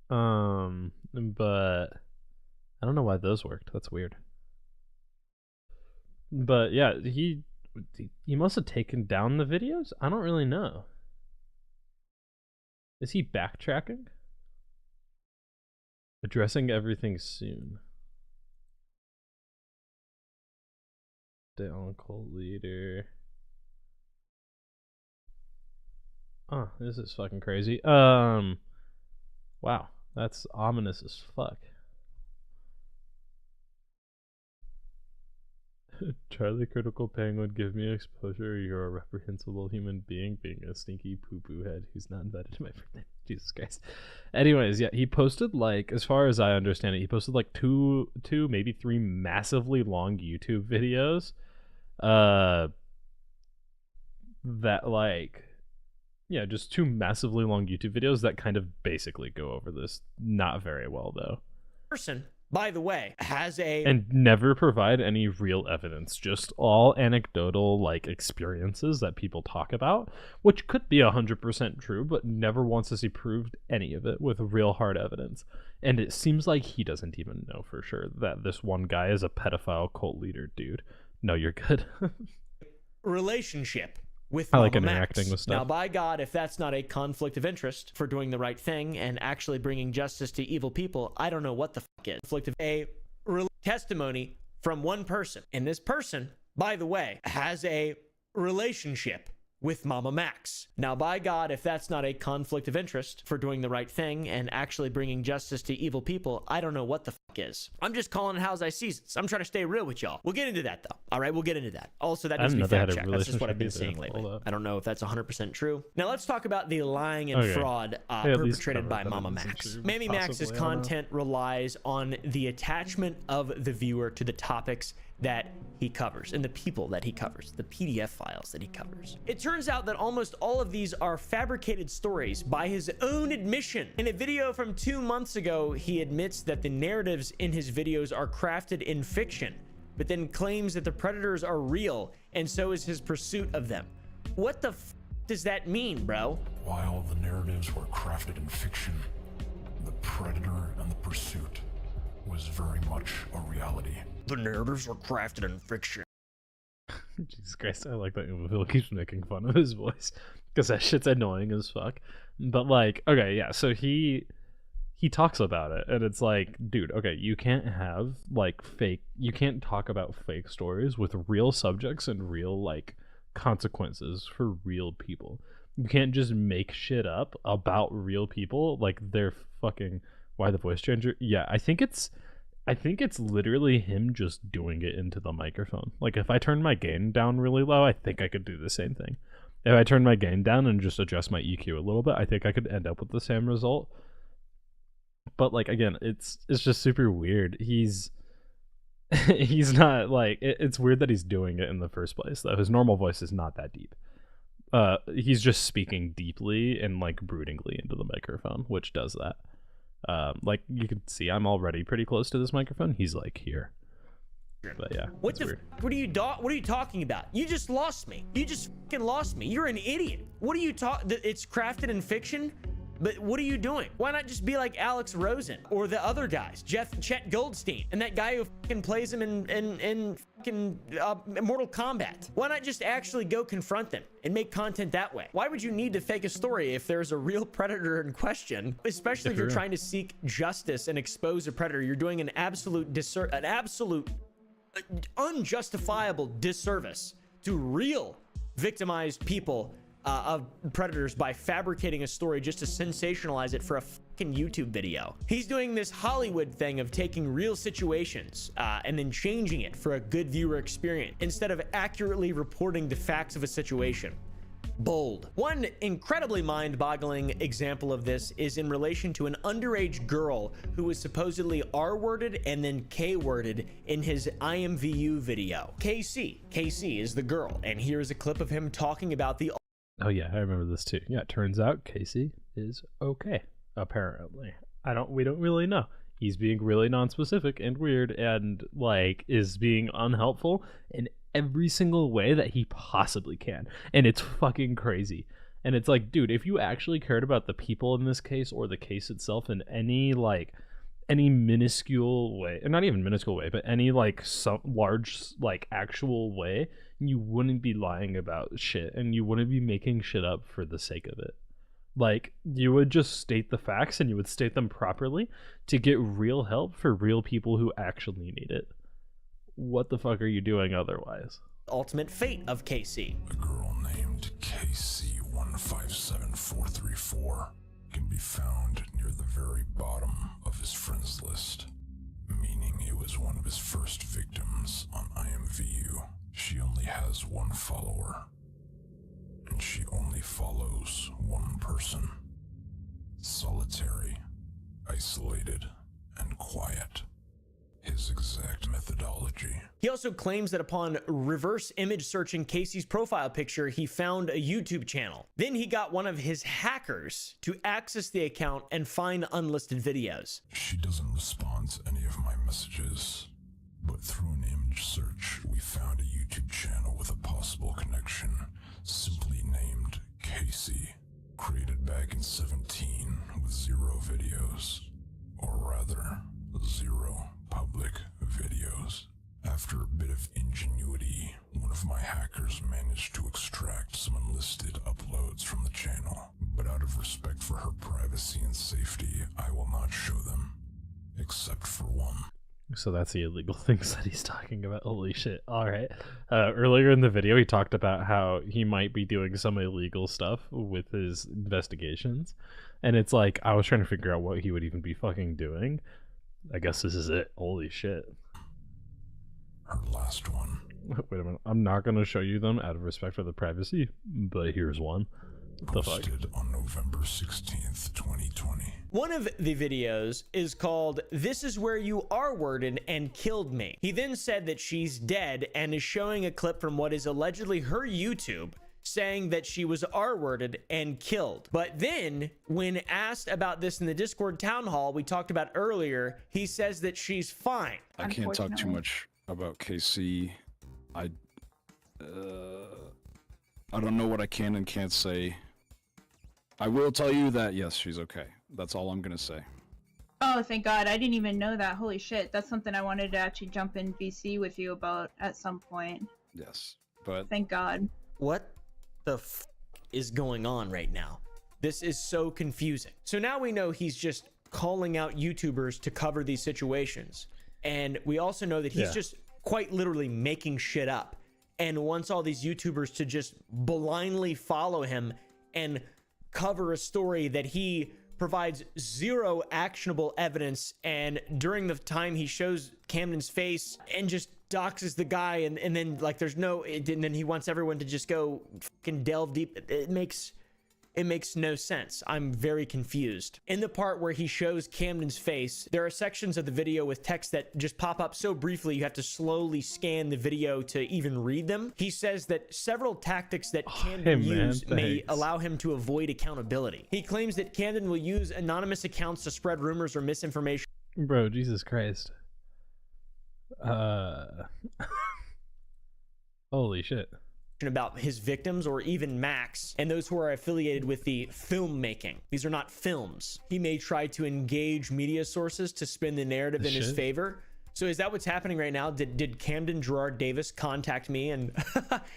But I don't know why those worked. That's weird. But yeah, he must have taken down the videos? I don't really know. Is he backtracking? Addressing everything soon. Stay on cult leader. Oh, this is fucking crazy. Wow, that's ominous as fuck. Charlie Critical Penguin, give me exposure. You're a reprehensible human being a stinky poo-poo head who's not invited to my birthday. Jesus Christ. Anyways, yeah, he posted, like, as far as I understand it, he posted like two, maybe three massively long YouTube videos. That, like, yeah, just two massively long YouTube videos that kind of basically go over this. Not very well, though. Person, by the way, has a... And never provide any real evidence, just all anecdotal, like, experiences that people talk about, which could be 100% true, but never once has he proved any of it with real hard evidence. And it seems like he doesn't even know for sure that this one guy is a pedophile cult leader, dude. No, you're good. Relationship with I like Mama interacting Max. with stuff. Now, by God, if that's not a conflict of interest for doing the right thing and actually bringing justice to evil people, I don't know what the fuck is. Conflict of testimony from one person. And this person, by the way, has a relationship with Mama Max. Now, by God, if that's not a conflict of interest for doing the right thing and actually bringing justice to evil people, I don't know what the fuck is. I'm just calling it how I see it. I'm trying to stay real with y'all. We'll get into that, though. All right, we'll get into that. Also, that needs to be fact checked. That's just what I've been seeing lately. I don't know if that's 100% true. Now, let's talk about the lying and fraud perpetrated by Mama Max. Mammy Max's content relies on the attachment of the viewer to the topics that he covers and the people that he covers, the PDF files that he covers. It turns out that almost all of these are fabricated stories by his own admission. In a video from 2 months ago, he admits that the narratives in his videos are crafted in fiction, but then claims that the predators are real and so is his pursuit of them. What the f does that mean, bro? While the narratives were crafted in fiction, the predator and the pursuit was very much a reality. The narratives were crafted in fiction. Jesus Christ, I like that Phil keeps making fun of his voice because that shit's annoying as fuck. But like, okay, yeah, so he talks about it and it's like, dude, okay, you can't have like you can't talk about fake stories with real subjects and real like consequences for real people. You can't just make shit up about real people like they're fucking why the voice changer? Yeah, I think it's literally him just doing it into the microphone. Like, if I turn my gain down really low, I think I could do the same thing. If I turn my gain down and just adjust my EQ a little bit, I think I could end up with the same result. But, like, again, it's just super weird. He's not, like... It's weird that he's doing it in the first place, though. His normal voice is not that deep. He's just speaking deeply and, like, broodingly into the microphone, which does that. Like you can see, I'm already pretty close to this microphone. He's like here, but yeah. What are you talking about? You just lost me. You just fucking lost me. You're an idiot. What are you talking? It's crafted in fiction. But what are you doing? Why not just be like Alex Rosen or the other guys, Chet Goldstein, and that guy who fucking plays him in fucking Mortal Kombat? Why not just actually go confront them and make content that way? Why would you need to fake a story if there's a real predator in question? Especially if you're trying to seek justice and expose a predator, you're doing an absolute unjustifiable disservice to real victimized people of predators by fabricating a story just to sensationalize it for a fucking YouTube video. He's doing this Hollywood thing of taking real situations and then changing it for a good viewer experience instead of accurately reporting the facts of a situation. Bold. One incredibly mind-boggling example of this is in relation to an underage girl who was supposedly R-worded and then K-worded in his IMVU video. KC is the girl, and here's a clip of him talking about the... Oh yeah, I remember this too. Yeah, it turns out Casey is okay, apparently. We don't really know. He's being really non-specific and weird and like is being unhelpful in every single way that he possibly can. And it's fucking crazy. And it's like, dude, if you actually cared about the people in this case or the case itself in any like any minuscule way, or not even minuscule way, but any like some large like actual way, you wouldn't be lying about shit and you wouldn't be making shit up for the sake of it. Like, you would just state the facts and you would state them properly to get real help for real people who actually need it. What the fuck are you doing otherwise? Ultimate fate of Casey. A girl named KC157434 can be found near the very bottom of his friends list, meaning it was one of his first victims on IMVU. She only has one follower, and she only follows one person. Solitary, isolated, and quiet. His exact methodology. He also claims that upon reverse image searching Casey's profile picture, he found a YouTube channel. Then he got one of his hackers to access the account and find unlisted videos. She doesn't respond to any of my messages, but through an image search, we found a YouTube channel with a possible connection, simply named Casey, created back in 2017 with 0 videos, or rather, 0 public videos. After a bit of ingenuity, one of my hackers managed to extract some unlisted uploads from the channel, but out of respect for her privacy and safety, I will not show them, except for one. So that's the illegal things that he's talking about. Holy shit. Alright. Earlier in the video, he talked about how he might be doing some illegal stuff with his investigations. And it's like, I was trying to figure out what he would even be fucking doing. I guess this is it. Holy shit. Her last one. Wait a minute. I'm not going to show you them out of respect for the privacy, but here's one. What the fuck? Posted on November 16th, 2020. One of the videos is called "This is Where You R-Worded and Killed Me." He then said that she's dead and is showing a clip from what is allegedly her YouTube saying that she was R-worded and killed. But then, when asked about this in the Discord town hall we talked about earlier, he says that she's fine. I can't talk too much about KC. I don't know what I can and can't say. I will tell you that, yes, she's okay. That's all I'm gonna say. Oh, thank God. I didn't even know that. Holy shit. That's something I wanted to actually jump in VC with you about at some point. Yes, but... Thank God. What the f is going on right now? This is so confusing. So now we know he's just calling out YouTubers to cover these situations. And we also know that he's just quite literally making shit up and wants all these YouTubers to just blindly follow him and cover a story that he provides 0 actionable evidence. And during the time he shows Camden's face and just doxes the guy, and then like there's no, and then he wants everyone to just go fucking delve deep. It makes no sense. I'm very confused. In the part where he shows Camden's face, there are sections of the video with text that just pop up so briefly you have to slowly scan the video to even read them. He says that several tactics that Camden used may allow him to avoid accountability. He claims that Camden will use anonymous accounts to spread rumors or misinformation. Bro, Jesus Christ. Holy shit. About his victims or even Max and those who are affiliated with the filmmaking. These are not films. He may try to engage media sources to spin the narrative in his favor. So is that what's happening right now? Did Camden Gerard Davis contact me and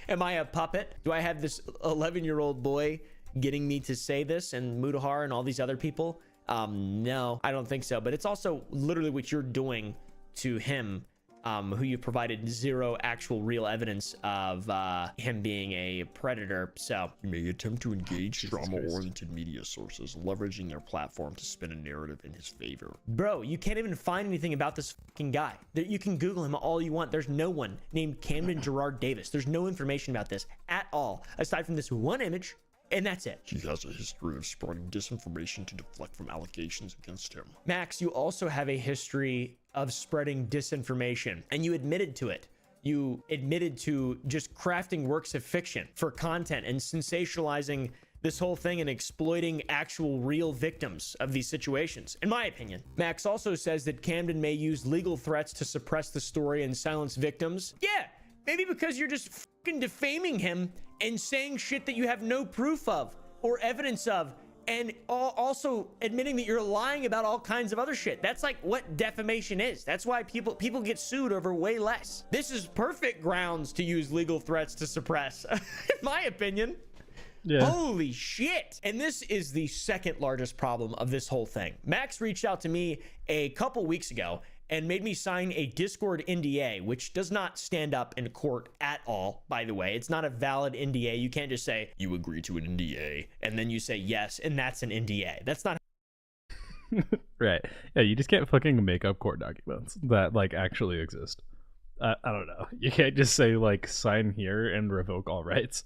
am I a puppet? Do I have this 11-year-old boy getting me to say this, and Mudahar and all these other people? No, I don't think so. But it's also literally what you're doing to him, who you provided 0 actual real evidence of him being a predator. So he may attempt to engage trauma-oriented media sources, leveraging their platform to spin a narrative in his favor. Bro, you can't even find anything about this fucking guy. You can Google him all you want. There's no one named Camden Gerard Davis. There's no information about this at all, aside from this one image, and that's it. He has a history of spreading disinformation to deflect from allegations against him. Max, you also have a history of spreading disinformation, and you admitted to it. You admitted to just crafting works of fiction for content and sensationalizing this whole thing and exploiting actual real victims of these situations, in my opinion. Max also says that Camden may use legal threats to suppress the story and silence victims. Yeah, maybe because you're just fucking defaming him and saying shit that you have no proof of. or evidence of, and also admitting that you're lying about all kinds of other shit. That's like what defamation is. That's why people get sued over way less. This is perfect grounds to use legal threats to suppress, in my opinion. Yeah. Holy shit. And this is the second largest problem of this whole thing. Max reached out to me a couple weeks ago and made me sign a Discord NDA, which does not stand up in court at all, by the way. It's not a valid NDA. You can't just say, you agree to an NDA, and then you say yes, and that's an NDA. That's not... Right. Yeah, you just can't fucking make up court documents that, like, actually exist. I don't know. You can't just say, like, sign here and revoke all rights.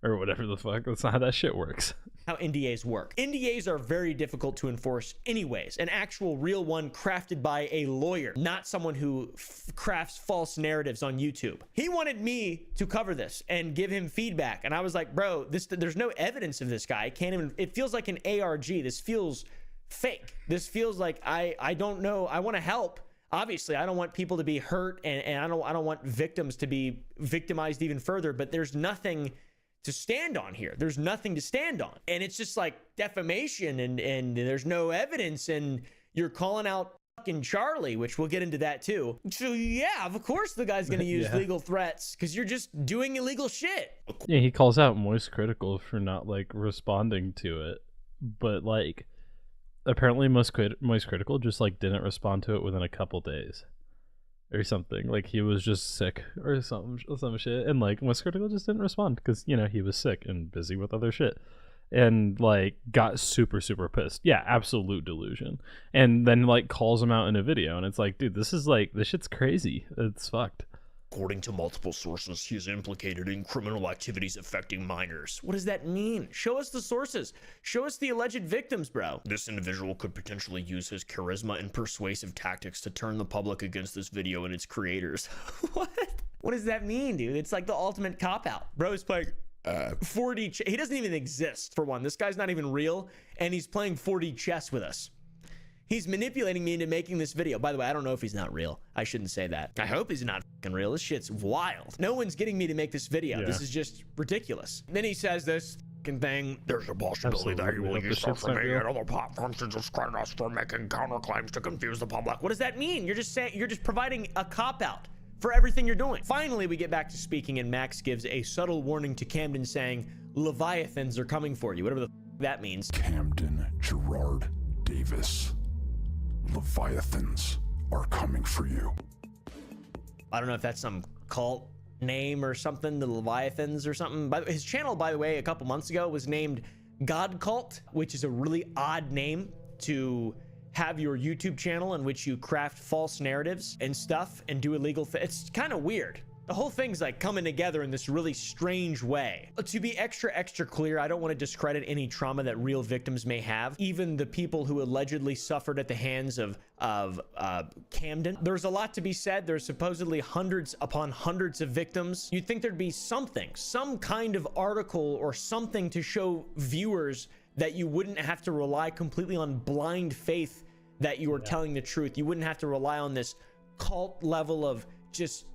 Or whatever the fuck. That's not how that shit works. How NDAs work. NDAs are very difficult to enforce anyways. An actual real one crafted by a lawyer, not someone who crafts false narratives on YouTube. He wanted me to cover this and give him feedback. And I was like, bro, there's no evidence of this guy. I can't even, it feels like an ARG. This feels fake. This feels like I don't know. I want to help. Obviously, I don't want people to be hurt, and I don't want victims to be victimized even further, but there's nothing to stand on here. There's nothing to stand on. And it's just like defamation and there's no evidence, and you're calling out fucking Charlie, which we'll get into that too. So yeah, of course the guy's gonna use legal threats because you're just doing illegal shit. Yeah, he calls out Moist Critical for not like responding to it, but like apparently Moist Critical just like didn't respond to it within a couple days. Or something, like he was just sick or some shit, and like Moist Critical just didn't respond because, you know, he was sick and busy with other shit, and like got super pissed. Yeah, absolute delusion. And then like calls him out in a video, and it's like, dude, this shit's crazy. It's fucked. According to multiple sources, he is implicated in criminal activities affecting minors. What does that mean? Show us the sources. Show us the alleged victims, bro. This individual could potentially use his charisma and persuasive tactics to turn the public against this video and its creators. What? What does that mean, dude? It's like the ultimate cop-out. Bro is playing 4D he doesn't even exist, for one. This guy's not even real, and he's playing 4D chess with us. He's manipulating me into making this video. By the way, I don't know if he's not real. I shouldn't say that. I hope he's not fucking real. This shit's wild. No one's getting me to make this video. Yeah. This is just ridiculous. Then he says this fucking thing. There's a possibility that he will use social media and other platforms to discredit us for making counterclaims to confuse the public. What does that mean? You're just providing a cop-out for everything you're doing. Finally, we get back to speaking, and Max gives a subtle warning to Camden saying, Leviathans are coming for you, whatever the that means. Camden Gerard Davis. Leviathans are coming for you. I don't know if that's some cult name or something, the Leviathans or something. But his channel, by the way, a couple months ago was named God Cult, which is a really odd name to have your YouTube channel in which you craft false narratives and stuff and do illegal things. It's kind of weird. The whole thing's like coming together in this really strange way. To be extra clear, I don't want to discredit any trauma that real victims may have. Even the people who allegedly suffered at the hands of Camden. There's a lot to be said. There's supposedly hundreds upon hundreds of victims. You'd think there'd be something, some kind of article or something to show viewers that you wouldn't have to rely completely on blind faith that you are telling the truth. You wouldn't have to rely on this cult level of just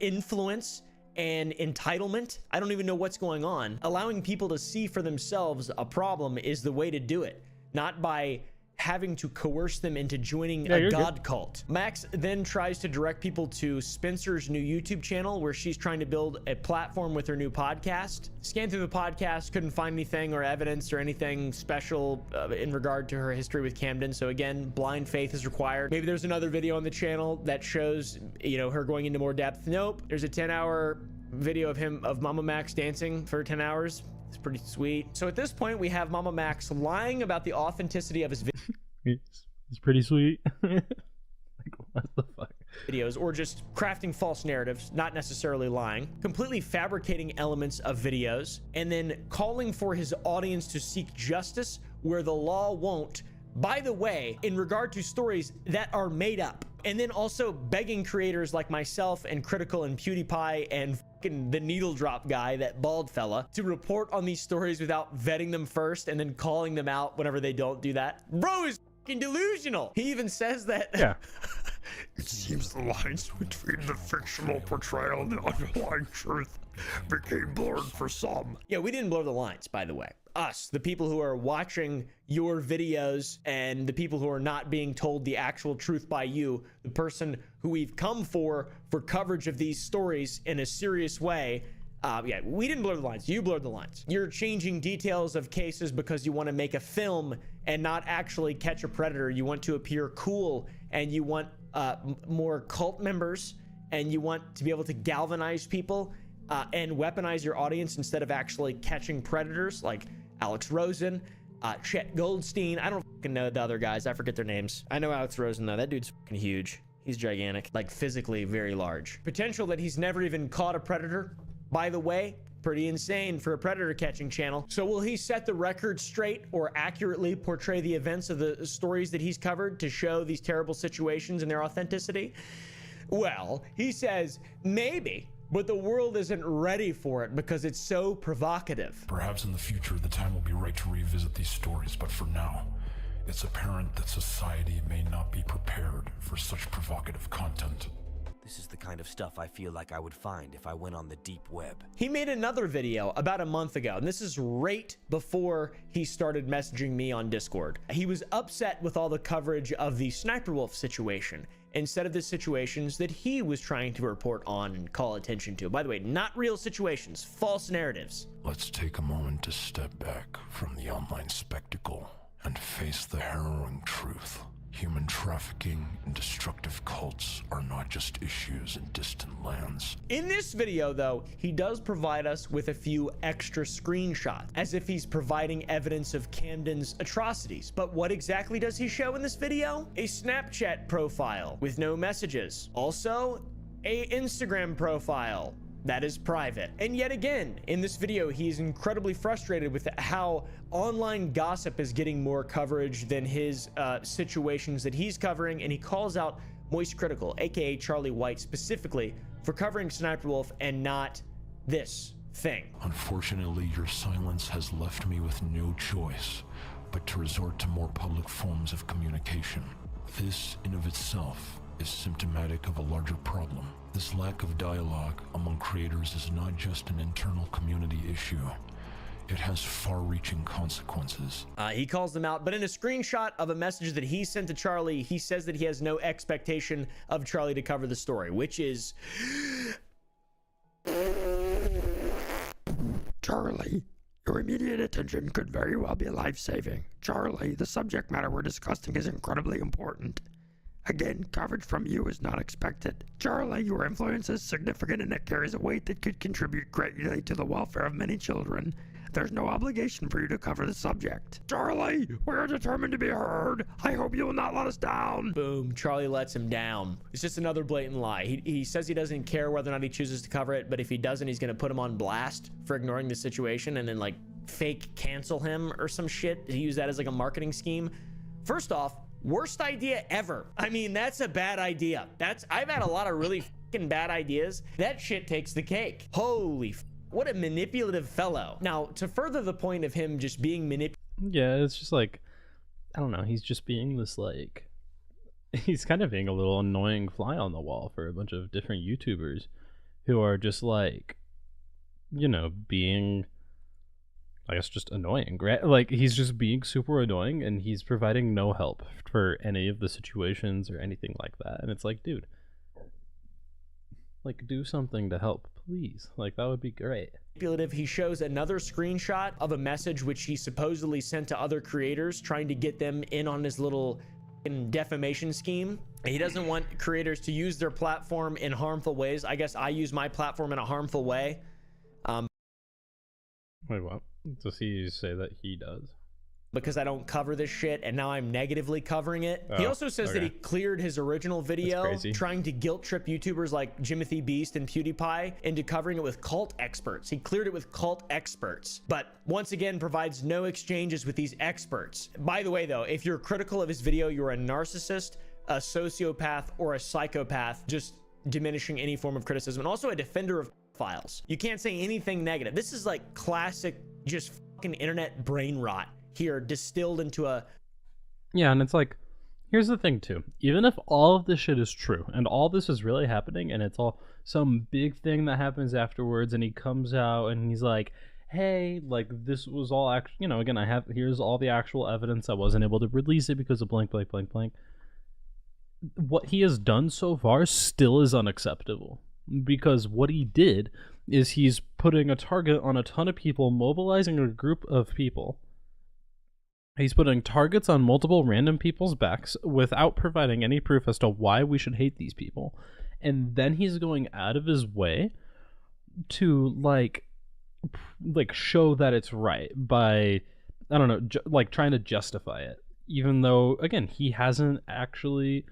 influence and entitlement. I don't even know what's going on. Allowing people to see for themselves a problem is the way to do it, not by having to coerce them into joining a god cult. Max then tries to direct people to Spencer's new YouTube channel, where she's trying to build a platform with her new podcast. Scanned through the podcast, couldn't find anything or evidence or anything special in regard to her history with Camden. So again, blind faith is required. Maybe there's another video on the channel that shows, you know, her going into more depth. Nope. There's a 10-hour video of Mama Max dancing for 10 hours. It's pretty sweet. So at this point, we have Mama Max lying about the authenticity of his it's pretty sweet. Like, what the fuck? Videos, or just crafting false narratives, not necessarily lying, completely fabricating elements of videos, and then calling for his audience to seek justice where the law won't. By the way, in regard to stories that are made up, and then also begging creators like myself and Critical and PewDiePie and fucking the needle drop guy, that bald fella, to report on these stories without vetting them first and then calling them out whenever they don't do that. Bro is fucking delusional. He even says that. Yeah. It seems the lines between the fictional portrayal and the underlying truth became blurred for some. Yeah, we didn't blur the lines, by the way. Us, the people who are watching your videos and the people who are not being told the actual truth by you, the person who we've come for coverage of these stories in a serious way. Yeah, we didn't blur the lines. You blurred the lines. You're changing details of cases because you want to make a film and not actually catch a predator. You want to appear cool, and you want more cult members, and you want to be able to galvanize people and weaponize your audience instead of actually catching predators like Alex Rosen, Chet Goldstein. I don't fucking know the other guys. I forget their names. I know Alex Rosen, though. That dude's fucking huge. He's gigantic, like physically very large. Potential that he's never even caught a predator, by the way, pretty insane for a predator catching channel. So will he set the record straight or accurately portray the events of the stories that he's covered to show these terrible situations and their authenticity? Well, he says maybe, but the world isn't ready for it because it's so provocative. Perhaps in the future, the time will be right to revisit these stories, but for now, it's apparent that society may not be prepared for such provocative content. This is the kind of stuff I feel like I would find if I went on the deep web. He made another video about a month ago, and this is right before he started messaging me on Discord. He was upset with all the coverage of the Sniper Wolf situation instead of the situations that he was trying to report on and call attention to. By the way, not real situations, false narratives. Let's take a moment to step back from the online spectacle and face the harrowing truth. Human trafficking and destructive cults are not just issues in distant lands. In this video, though, he does provide us with a few extra screenshots, as if he's providing evidence of Camden's atrocities. But what exactly does he show in this video? A Snapchat profile with no messages. Also, a Instagram profile that is private. And yet again, in this video, he's incredibly frustrated with how online gossip is getting more coverage than his situations that he's covering, and he calls out Moist Critical, aka Charlie White, specifically for covering Sniper Wolf and not this thing. Unfortunately, your silence has left me with no choice but to resort to more public forms of communication. This in of itself is symptomatic of a larger problem. This lack of dialogue among creators is not just an internal community issue. It has far-reaching consequences. He calls them out, but in a screenshot of a message that he sent to Charlie, he says that he has no expectation of Charlie to cover the story, which is... Charlie, your immediate attention could very well be life-saving. Charlie, the subject matter we're discussing is incredibly important. Again, coverage from you is not expected. Charlie, your influence is significant and it carries a weight that could contribute greatly to the welfare of many children. There's no obligation for you to cover the subject. Charlie, we are determined to be heard. I hope you will not let us down. Boom, Charlie lets him down. It's just another blatant lie. He says he doesn't care whether or not he chooses to cover it, but if he doesn't, he's gonna put him on blast for ignoring the situation and then like fake cancel him or some shit to use that as like a marketing scheme. First off, worst idea ever. I mean, that's a bad idea. I've had a lot of really fucking bad ideas. That shit takes the cake. Holy what a manipulative fellow. Now, to further the point of him just being manipulative. Yeah, it's just like, I don't know, he's just being this like, he's kind of being a little annoying fly on the wall for a bunch of different YouTubers who are just like, you know, being, I guess, just annoying, right? Like, he's just being super annoying and he's providing no help for any of the situations or anything like that. And it's like, dude, like, do something to help, please. Like, that would be great. He shows another screenshot of a message which he supposedly sent to other creators, trying to get them in on his little defamation scheme. He doesn't want creators to use their platform in harmful ways. I guess I use my platform in a harmful way. Wait, what? Does he say that he does? Because I don't cover this shit and now I'm negatively covering it. He also says that he cleared his original video trying to guilt trip YouTubers like Jimothy Beast and PewDiePie into covering it with cult experts. He cleared it with cult experts, but once again provides no exchanges with these experts. By the way, though, if you're critical of his video, you're a narcissist, a sociopath, or a psychopath, just diminishing any form of criticism, and also a defender of files. You can't say anything negative. This is like classic just fucking internet brain rot here distilled into a... Yeah, and it's like, Here's the thing too. Even if all of this shit is true and all this is really happening and it's all some big thing that happens afterwards and he comes out and he's like, hey, like this was all again, here's all the actual evidence. I wasn't able to release it because of blank, blank, blank, blank. What he has done so far still is unacceptable, because what he did is he's putting a target on a ton of people, mobilizing a group of people. He's putting targets on multiple random people's backs without providing any proof as to why we should hate these people. And then he's going out of his way to like show that it's right by, I don't know, trying to justify it. Even though, again, he hasn't actually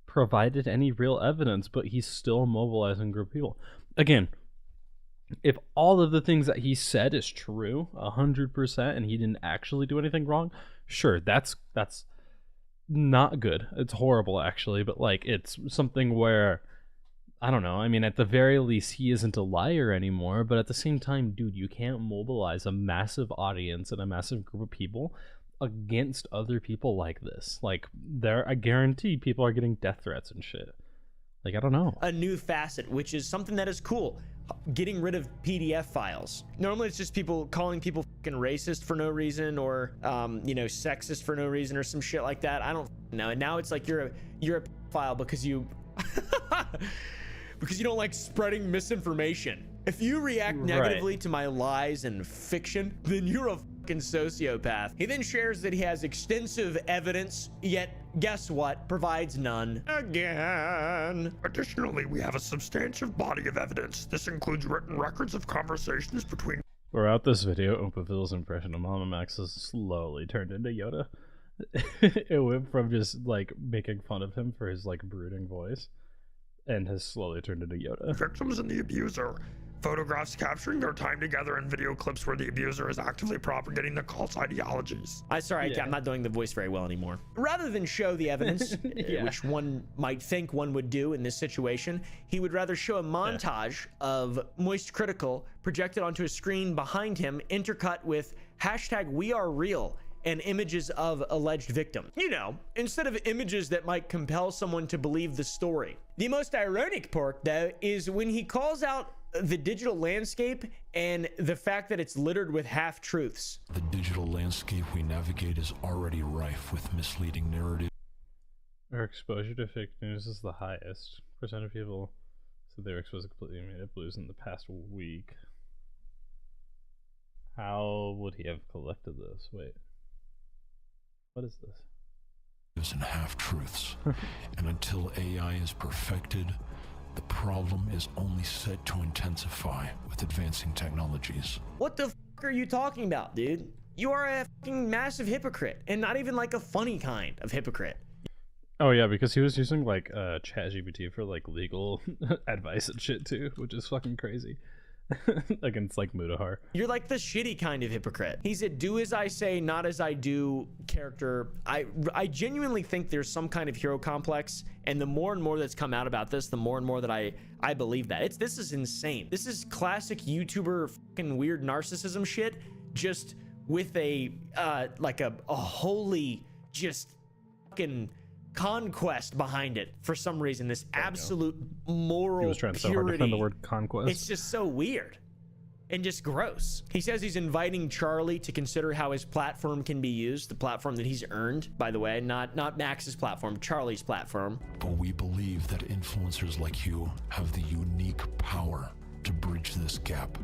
provided any real evidence, but he's still mobilizing a group of people. Again, if all of the things that he said is true 100% and he didn't actually do anything wrong, sure, that's not good. It's horrible, actually, but like it's something where, I don't know, I mean, at the very least he isn't a liar anymore, but at the same time, dude, you can't mobilize a massive audience and a massive group of people against other people like this. Like, I guarantee people are getting death threats and shit. Like, I don't know. A new facet, which is something that is cool. Getting rid of PDF files. Normally it's just people calling people fucking racist for no reason, or sexist for no reason, or some shit like that. I don't know. And now it's like you're a file because you because you don't like spreading misinformation. If you react negatively to my lies and fiction, then you're a fucking sociopath. He then shares that he has extensive evidence, yet guess what? Provides none. Again. Additionally, we have a substantive body of evidence. This includes written records of conversations between... Throughout this video, Opaville's impression of Mama Max has slowly turned into Yoda. It went from just like making fun of him for his like brooding voice, and has slowly turned into Yoda. Victims and the abuser. Photographs capturing their time together and video clips where the abuser is actively propagating the cult's ideologies. I'm not doing the voice very well anymore. Rather than show the evidence, which one might think one would do in this situation, he would rather show a montage of Moist Critical projected onto a screen behind him, intercut with #WeAreReal and images of alleged victim. You know, instead of images that might compel someone to believe the story. The most ironic part, though, is when he calls out the digital landscape and the fact that it's littered with half-truths. The digital landscape we navigate is already rife with misleading narratives. Our exposure to fake news is the highest. Percent of people said they were exposed to completely made up blues in the past week. How would he have collected this? Wait. What is this? And half-truths. And until AI is perfected, the problem is only set to intensify with advancing technologies. What the fuck are you talking about, dude? You are a fucking massive hypocrite, and not even like a funny kind of hypocrite. Oh yeah, because he was using like ChatGPT for like legal advice and shit too, which is fucking crazy. Against like Mudahar. You're like the shitty kind of hypocrite. He's a do as I say, not as I do character. I genuinely think there's some kind of hero complex, and the more and more that's come out about this, the more and more that I believe that. This is insane. This is classic YouTuber fucking weird narcissism shit, just with a like a holy just fucking conquest behind it for some reason. This absolute moral he was trying purity. So hard to find the word conquest. It's just so weird and just gross. He says he's inviting Charlie to consider how his platform can be used, the platform that he's earned, by the way, not Max's platform, Charlie's platform. But we believe that influencers like you have the unique power to bridge this gap,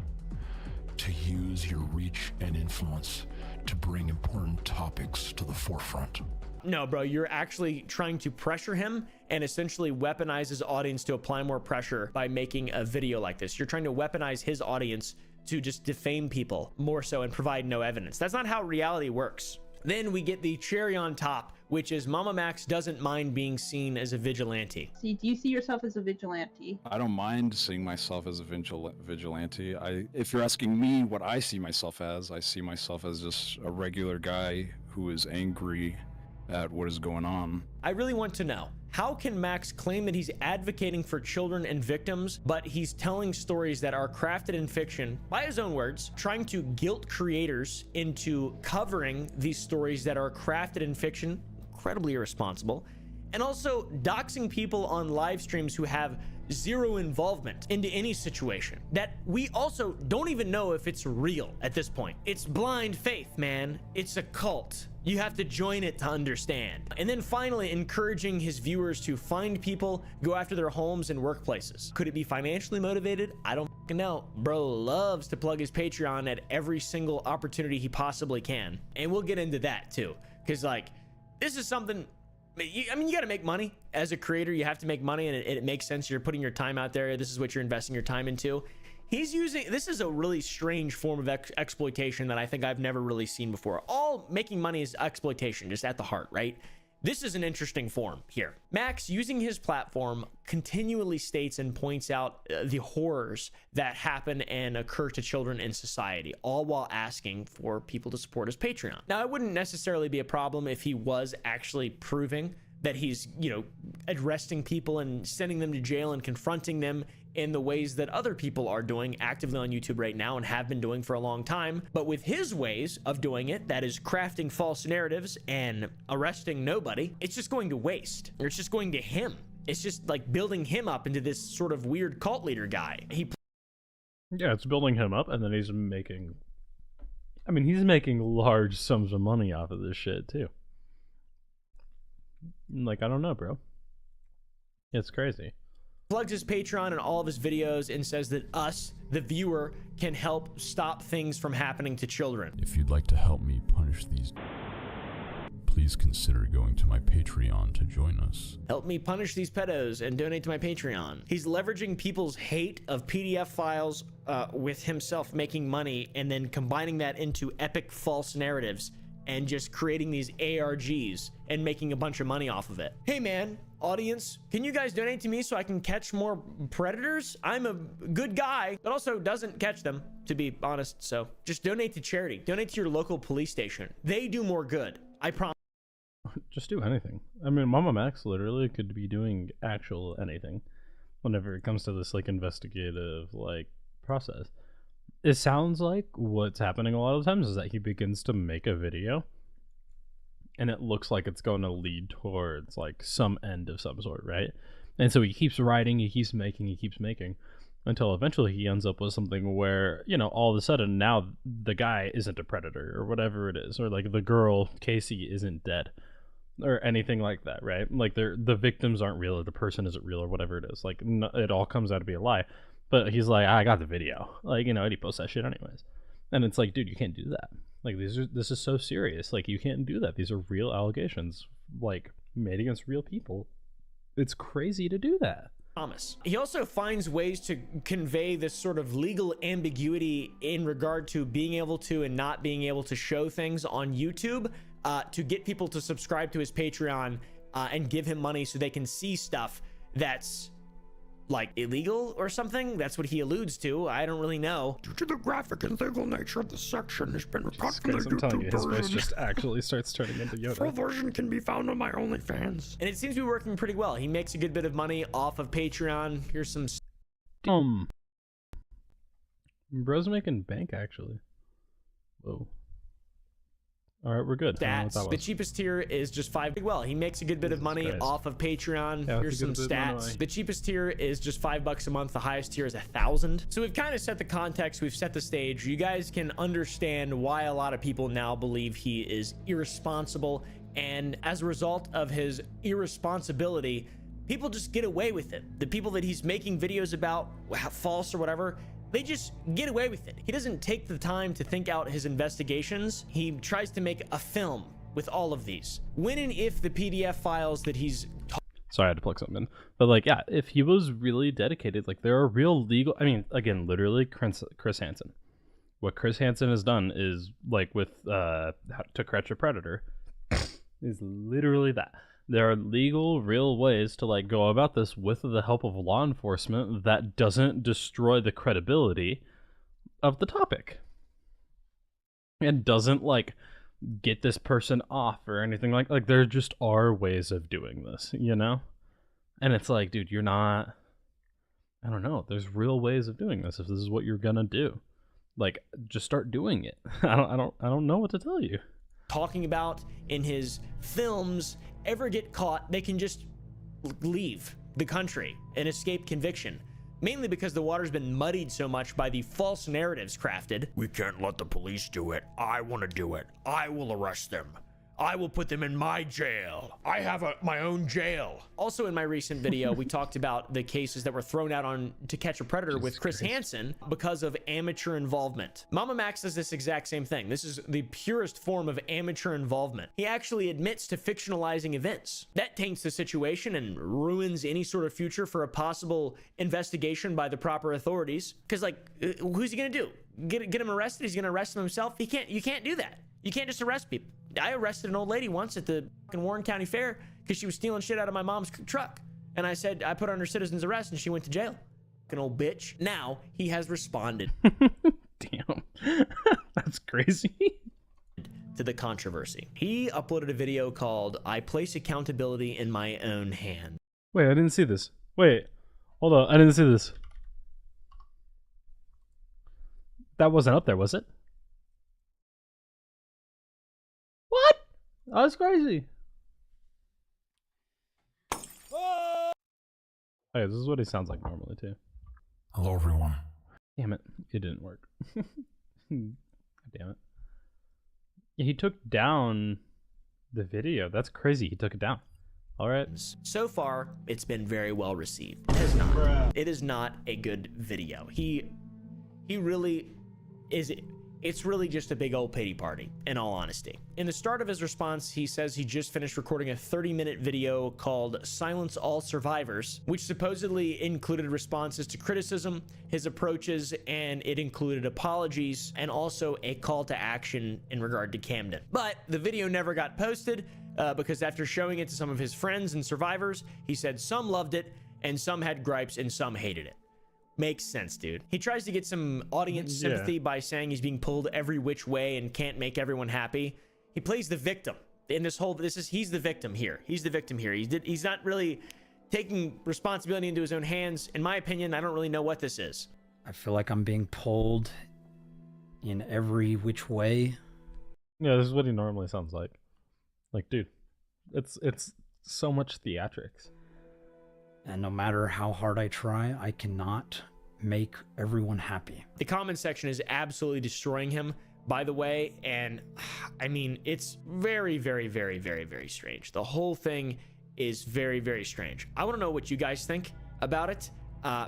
to use your reach and influence to bring important topics to the forefront. No, bro, you're actually trying to pressure him and essentially weaponize his audience to apply more pressure by making a video like this. You're trying to weaponize his audience to just defame people more so and provide no evidence. That's not how reality works. Then we get the cherry on top, which is Mama Max doesn't mind being seen as a vigilante. So do you see yourself as a vigilante? I don't mind seeing myself as a vigilante. If you're asking me what I see myself as, I see myself as just a regular guy who is angry at what is going on. I really want to know, how can Max claim that he's advocating for children and victims, but he's telling stories that are crafted in fiction, by his own words, trying to guilt creators into covering these stories that are crafted in fiction, incredibly irresponsible, and also doxing people on live streams who have zero involvement into any situation that we also don't even know if it's real at this point. It's blind faith, man. It's a cult. You have to join it to understand. And then finally, encouraging his viewers to find people, go after their homes and workplaces. Could it be financially motivated? I don't fucking know. Bro loves to plug his Patreon at every single opportunity he possibly can. And we'll get into that too. Because like, this is something, I mean, you got to make money as a creator. You have to make money, and it makes sense. You're putting your time out there. This is what you're investing your time into. He's using, this is a really strange form of exploitation that I think I've never really seen before. All making money is exploitation, just at the heart, right? This is an interesting form here. Max, using his platform, continually states and points out the horrors that happen and occur to children in society, all while asking for people to support his Patreon. Now, it wouldn't necessarily be a problem if he was actually proving that he's, you know, arresting people and sending them to jail and confronting them in the ways that other people are doing actively on YouTube right now and have been doing for a long time. But with his ways of doing it, that is crafting false narratives and arresting nobody, it's just going to waste. Or it's just going to him. It's just like building him up into this sort of weird cult leader guy. Yeah, it's building him up, and then he's making, I mean, he's making large sums of money off of this shit too. Like, I don't know, bro. It's crazy. Plugs his Patreon in all of his videos and says that us, the viewer, can help stop things from happening to children. If you'd like to help me punish these, please consider going to my Patreon to join us. Help me punish these pedos and donate to my Patreon. He's leveraging people's hate of PDF files with himself making money and then combining that into epic false narratives and just creating these ARGs and making a bunch of money off of it. Hey man, audience, can you guys donate to me so I can catch more predators? I'm a good guy, but also doesn't catch them, to be honest. So just donate to charity. Donate to your local police station. They do more good. I promise. Just do anything. I mean, Mama Max literally could be doing actual anything whenever it comes to this like investigative like process. It sounds like what's happening a lot of times is that he begins to make a video and it looks like it's going to lead towards like some end of some sort, right? And so he keeps writing, he keeps making until eventually he ends up with something where, you know, all of a sudden now the guy isn't a predator or whatever it is, or like the girl Casey isn't dead or anything like that, right? Like the victims aren't real or the person isn't real or whatever it is. Like it all comes out to be a lie. But he's like, I got the video. Like, you know, and he posts that shit anyways. And it's like, dude, you can't do that. Like, this is so serious. Like, you can't do that. These are real allegations, like, made against real people. It's crazy to do that. Thomas. He also finds ways to convey this sort of legal ambiguity in regard to being able to and not being able to show things on YouTube to get people to subscribe to his Patreon and give him money so they can see stuff that's like illegal or something. That's what he alludes to. I don't really know. Due to the graphic and legal nature of the section, has been cut from the I'm telling you, YouTube his voice version. just actually starts turning into Yoda. Full version can be found on my OnlyFans. And it seems to be working pretty well. He makes a good bit of money off of Patreon. Here's some bro's making bank actually. Whoa. All right, we're good. Stats. The cheapest tier is just $5. Well, he makes a good bit of money off of Patreon. Yeah, here's some stats. The cheapest tier is just $5 a month. The highest tier is 1,000. So we've kind of set the context. We've set the stage. You guys can understand why a lot of people now believe he is irresponsible. And as a result of his irresponsibility, people just get away with it. The people that he's making videos about, false or whatever, they just get away with it. He doesn't take the time to think out his investigations. He tries to make a film with all of these. When and if the PDF files that he's... Sorry, I had to plug something in. But like, yeah, if he was really dedicated, like there are real legal... I mean, again, literally Chris Hansen. What Chris Hansen has done is like with How to Catch a Predator is literally that. There are legal, real ways to like go about this with the help of law enforcement that doesn't destroy the credibility of the topic. And doesn't like get this person off or anything like there just are ways of doing this, you know? And it's like, dude, you're not, I don't know, there's real ways of doing this if this is what you're gonna do. Like, just start doing it. I don't know what to tell you. Talking about in his films ever get caught, they can just leave the country and escape conviction. Mainly because the water's been muddied so much by the false narratives crafted. We can't let the police do it. I want to do it. I will arrest them. I will put them in my jail. I have my own jail. Also in my recent video, we talked about the cases that were thrown out on To Catch a Predator with Chris Hansen because of amateur involvement. Mama Max does this exact same thing. This is the purest form of amateur involvement. He actually admits to fictionalizing events. That taints the situation and ruins any sort of future for a possible investigation by the proper authorities. Because, like, who's he gonna do? Get him arrested? He's gonna arrest him himself? You can't do that. You can't just arrest people. I arrested an old lady once at the Warren County Fair because she was stealing shit out of my mom's truck. And I said, I put her under citizen's arrest and she went to jail. An old bitch. Now he has responded. Damn. That's crazy. To the controversy. He uploaded a video called I Place Accountability in My Own Hand. Wait, I didn't see this. Wait, hold on. I didn't see this. That wasn't up there, was it? What? That's crazy. Hey, this is what he sounds like normally too. Hello, everyone. Damn it, it didn't work. Damn it. He took down the video. That's crazy. He took it down. All right. So far, it's been very well received. It is not. It is not a good video. He really is. It's really just a big old pity party, in all honesty. In the start of his response, he says he just finished recording a 30-minute video called Silence All Survivors, which supposedly included responses to criticism, his approaches, and it included apologies, and also a call to action in regard to Camden. But the video never got posted because after showing it to some of his friends and survivors, he said some loved it, and some had gripes, and some hated it. Makes sense, dude. He tries to get some audience sympathy by saying he's being pulled every which way and can't make everyone happy. He plays the victim in this whole. He's the victim here. He's the victim here. He's not really taking responsibility into his own hands. In my opinion, I don't really know what this is. I feel like I'm being pulled in every which way. Yeah, this is what he normally sounds like. Like, dude, it's so much theatrics. And no matter how hard I try, I cannot make everyone happy. The comment section is absolutely destroying him, by the way. And I mean, it's very, very, very, very, very strange. The whole thing is very, very strange. I want to know what you guys think about it.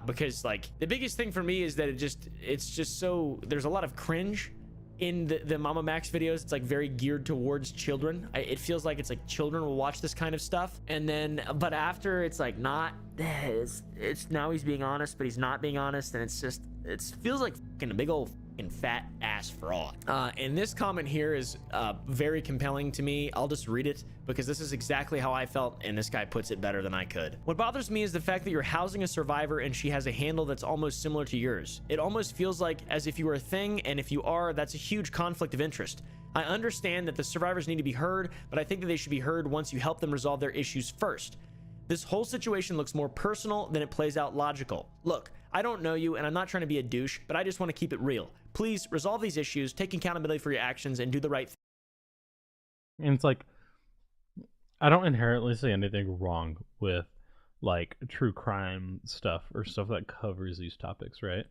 Because like the biggest thing for me is that it's just so, there's a lot of cringe in the Mama Max videos. It's like very geared towards children. It feels like it's like children will watch this kind of stuff. And then, but after it's like not, it's now he's being honest, but he's not being honest. And it's just, it feels like fucking a big old fucking fat ass fraud. And this comment here is very compelling to me. I'll just read it because this is exactly how I felt. And this guy puts it better than I could. What bothers me is the fact that you're housing a survivor and she has a handle that's almost similar to yours. It almost feels like as if you were a thing. And if you are, that's a huge conflict of interest. I understand that the survivors need to be heard, but I think that they should be heard once you help them resolve their issues first. This whole situation looks more personal than it plays out logical. Look, I don't know you and I'm not trying to be a douche, but I just want to keep it real. Please resolve these issues, take accountability for your actions, and do the right thing. And it's like, I don't inherently see anything wrong with like true crime stuff or stuff that covers these topics, right?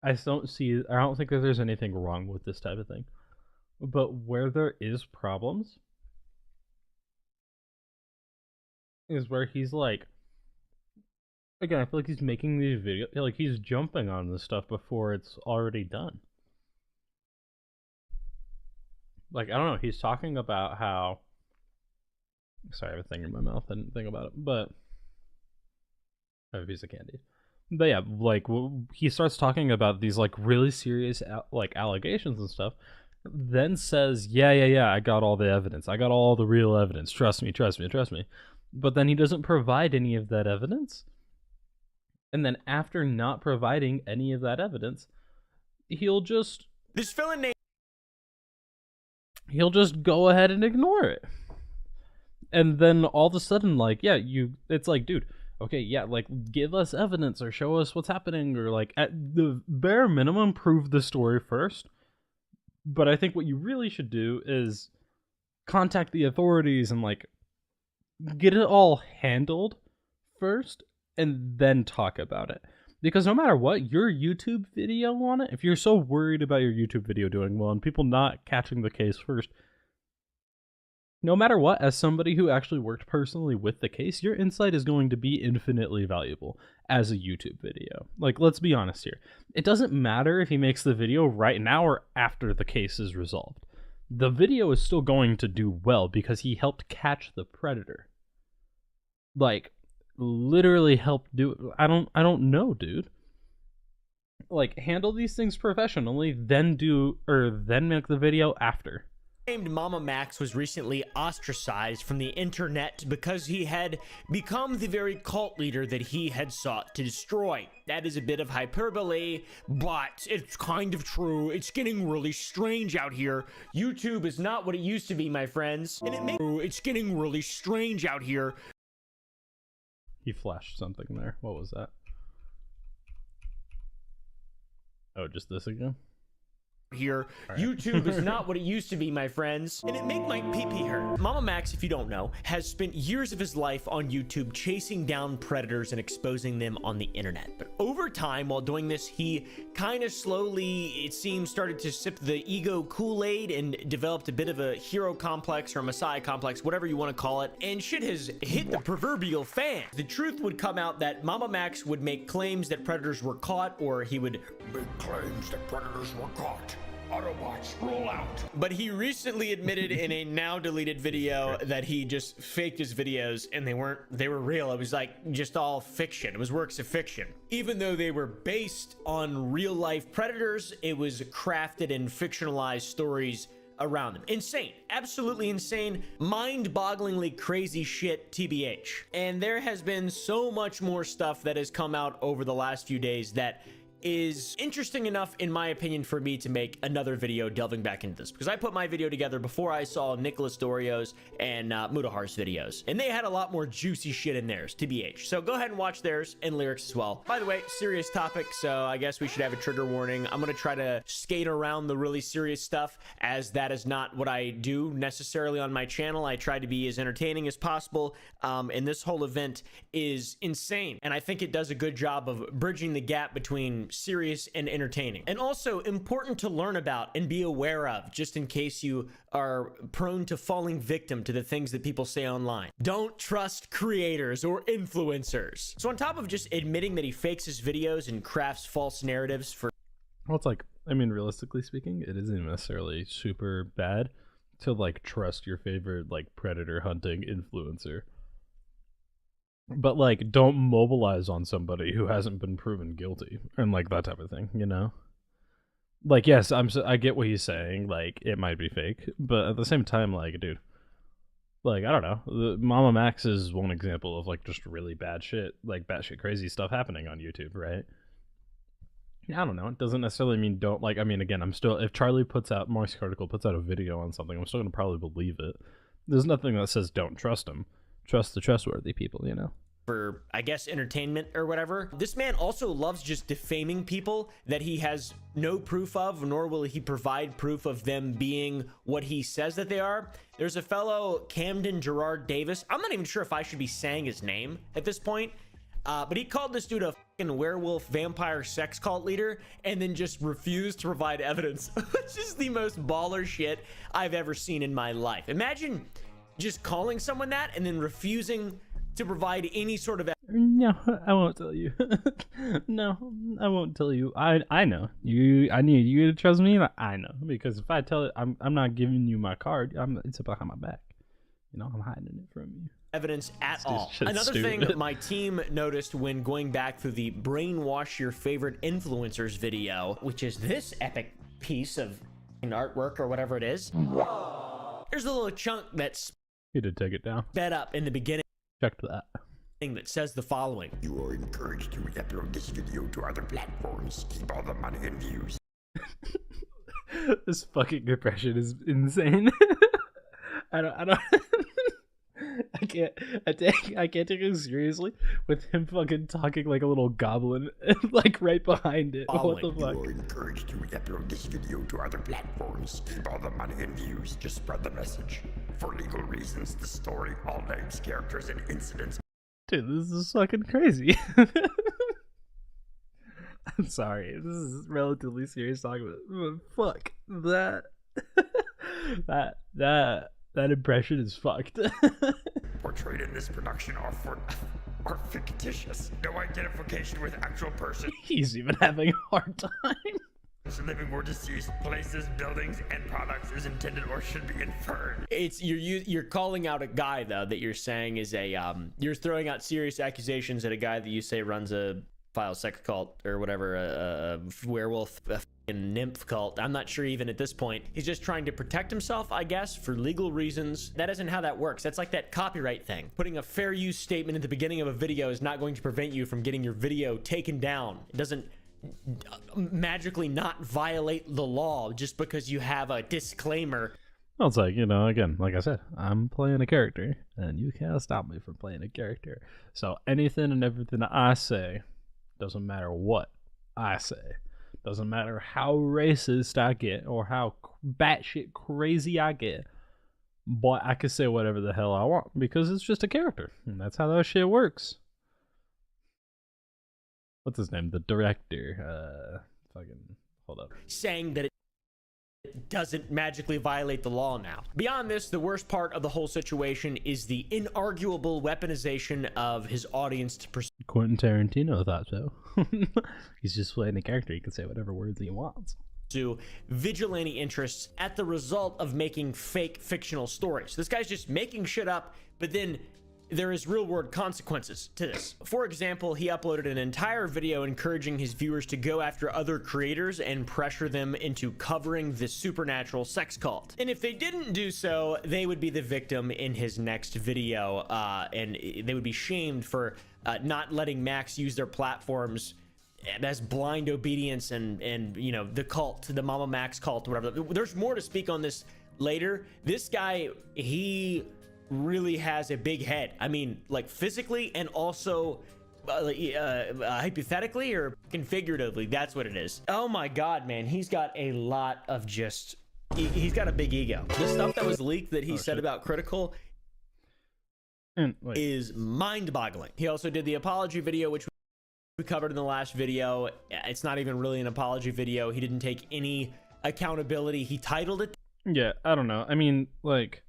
I don't think that there's anything wrong with this type of thing. But where there is problems is where he's like, again, I feel like he's making these videos, like he's jumping on this stuff before it's already done. Like, I don't know, he's talking about how, sorry, I have a thing in my mouth, I didn't think about it, but I have a piece of candy. But yeah, like, he starts talking about these, like, really serious, like, allegations and stuff, then says, yeah, I got all the evidence, I got all the real evidence, trust me. But then he doesn't provide any of that evidence. And then after not providing any of that evidence, he'll just go ahead and ignore it. And then all of a sudden, like, yeah, it's like, dude, okay, yeah, like, give us evidence or show us what's happening, or like at the bare minimum prove the story first. But I think what you really should do is contact the authorities and like get it all handled first and then talk about it. Because no matter what, your YouTube video on it, if you're so worried about your YouTube video doing well and people not catching the case first, no matter what, as somebody who actually worked personally with the case, your insight is going to be infinitely valuable as a YouTube video. Like, let's be honest here. It doesn't matter if he makes the video right now or after the case is resolved. The video is still going to do well because he helped catch the predator. Like, literally helped do it. I don't know, dude. Like, handle these things professionally, then make the video after. Named Mama Max was recently ostracized from the internet because he had become the very cult leader that he had sought to destroy. That is a bit of hyperbole, but it's kind of true. It's getting really strange out here. YouTube is not what it used to be, my friends. And it's getting really strange out here. He flashed something there. What was that? Oh, just this again? Here, YouTube is not what it used to be, my friends, and it make my pee-pee hurt. Mama Max, if you don't know, has spent years of his life on YouTube chasing down predators and exposing them on the internet. But over time, while doing this, he kind of slowly, it seems, started to sip the ego Kool-Aid and developed a bit of a hero complex or a messiah complex, whatever you want to call it, and shit has hit the proverbial fan. The truth would come out that Mama Max would make claims that predators were caught, or he would make claims that predators were caught. Autobots, roll out. But he recently admitted in a now deleted video that he just faked his videos and they were real. It was like just all fiction. It was works of fiction. Even though they were based on real life predators, it was crafted and fictionalized stories around them. Insane, absolutely insane, mind-bogglingly crazy shit, TBH. And there has been so much more stuff that has come out over the last few days that is interesting enough, in my opinion, for me to make another video delving back into this, because I put my video together before I saw Nicholas Dorio's and Mudahar's videos, and they had a lot more juicy shit in theirs, TBH. So go ahead and watch theirs and lyrics as well. By the way, serious topic, so I guess we should have a trigger warning. I'm gonna try to skate around the really serious stuff, as that is not what I do necessarily on my channel. I try to be as entertaining as possible, and this whole event is insane, and I think it does a good job of bridging the gap between serious and entertaining, and also important to learn about and be aware of, just in case you are prone to falling victim to the things that people say online. Don't trust creators or influencers. So on top of just admitting that he fakes his videos and crafts false narratives for... Well, it's like, I mean, realistically speaking, it isn't necessarily super bad to like trust your favorite like predator hunting influencer. But, like, don't mobilize on somebody who hasn't been proven guilty and, like, that type of thing, you know? Like, yes, I get what he's saying. Like, it might be fake. But at the same time, like, dude, like, I don't know. Mama Max is one example of, like, just really bad shit. Like, batshit crazy stuff happening on YouTube, right? I don't know. It doesn't necessarily mean don't, like, I mean, again, I'm still, if Charlie Moist Article puts out a video on something, I'm still going to probably believe it. There's nothing that says don't trust him. Trust the trustworthy people, you know? For, I guess, entertainment or whatever. This man also loves just defaming people that he has no proof of, nor will he provide proof of them being what he says that they are. There's a fellow, Camden Gerard Davis. I'm not even sure if I should be saying his name at this point. But he called this dude a fucking werewolf vampire sex cult leader and then just refused to provide evidence, which is the most baller shit I've ever seen in my life. Imagine just calling someone that and then refusing to provide any sort of... No, I won't tell you. No, I won't tell you. I know. I need you to trust me. I know. Because if I tell it, I'm not giving you my card. It's behind my back. You know, I'm hiding it from you. Evidence at all. Another thing my team noticed when going back through the brainwash your favorite influencers video, which is this epic piece of artwork or whatever it is. There's a little chunk that's... He did take it down. Sped up in the beginning. Checked that. That says the following. You are encouraged to upload this video to other platforms. Keep all the money and views. This fucking depression is insane. I I can't take it seriously with him fucking talking like a little goblin, like right behind it. What the fuck? You are encouraged to upload this video to other platforms. Keep all the money and views. Just spread the message. For legal reasons, the story, all names, characters, and incidents. Dude, this is fucking crazy. I'm sorry. This is relatively serious talk, but fuck that. that impression is fucked. Portrayed in this production are fictitious. No identification with actual person. He's even having a hard time. Living or deceased, places, buildings, and products is intended or should be inferred. It's you're calling out a guy though that you're saying is a you're throwing out serious accusations at a guy that you say runs a file sex cult or whatever, a werewolf, a nymph cult. I'm not sure even at this point. He's just trying to protect himself, I guess, for legal reasons. That isn't how that works. That's like that copyright thing. Putting a fair use statement at the beginning of a video is not going to prevent you from getting your video taken down. It doesn't magically not violate the law just because you have a disclaimer. Well, it's like, you know, again, like I said, I'm playing a character, and you can't stop me from playing a character. So anything and everything I say, doesn't matter what I say, doesn't matter how racist I get or how batshit crazy I get, but I can say whatever the hell I want because it's just a character, and that's how that shit works. What's his name? The director. Fucking hold up. Saying that it doesn't magically violate the law now. Beyond this, the worst part of the whole situation is the inarguable weaponization of his audience to pursue. Quentin Tarantino thought so. He's just playing a character. He can say whatever words he wants. Vigilante interests at the result of making fake fictional stories. This guy's just making shit up, but then there is real world consequences to this. For example, he uploaded an entire video encouraging his viewers to go after other creators and pressure them into covering this supernatural sex cult. And if they didn't do so, they would be the victim in his next video, and they would be shamed for not letting Max use their platforms as blind obedience and you know, the cult, the Mama Max cult, whatever. There's more to speak on this later. This guy, he really has a big head. I mean, like physically and also hypothetically or figuratively. That's what it is. Oh my god, man, he's got a lot of just he's got a big ego. The stuff that was leaked that he said about Critical is mind-boggling. He also did the apology video, which we covered in the last video. It's not even really an apology video. He didn't take any accountability. He titled it. Yeah, I don't know. I mean, like,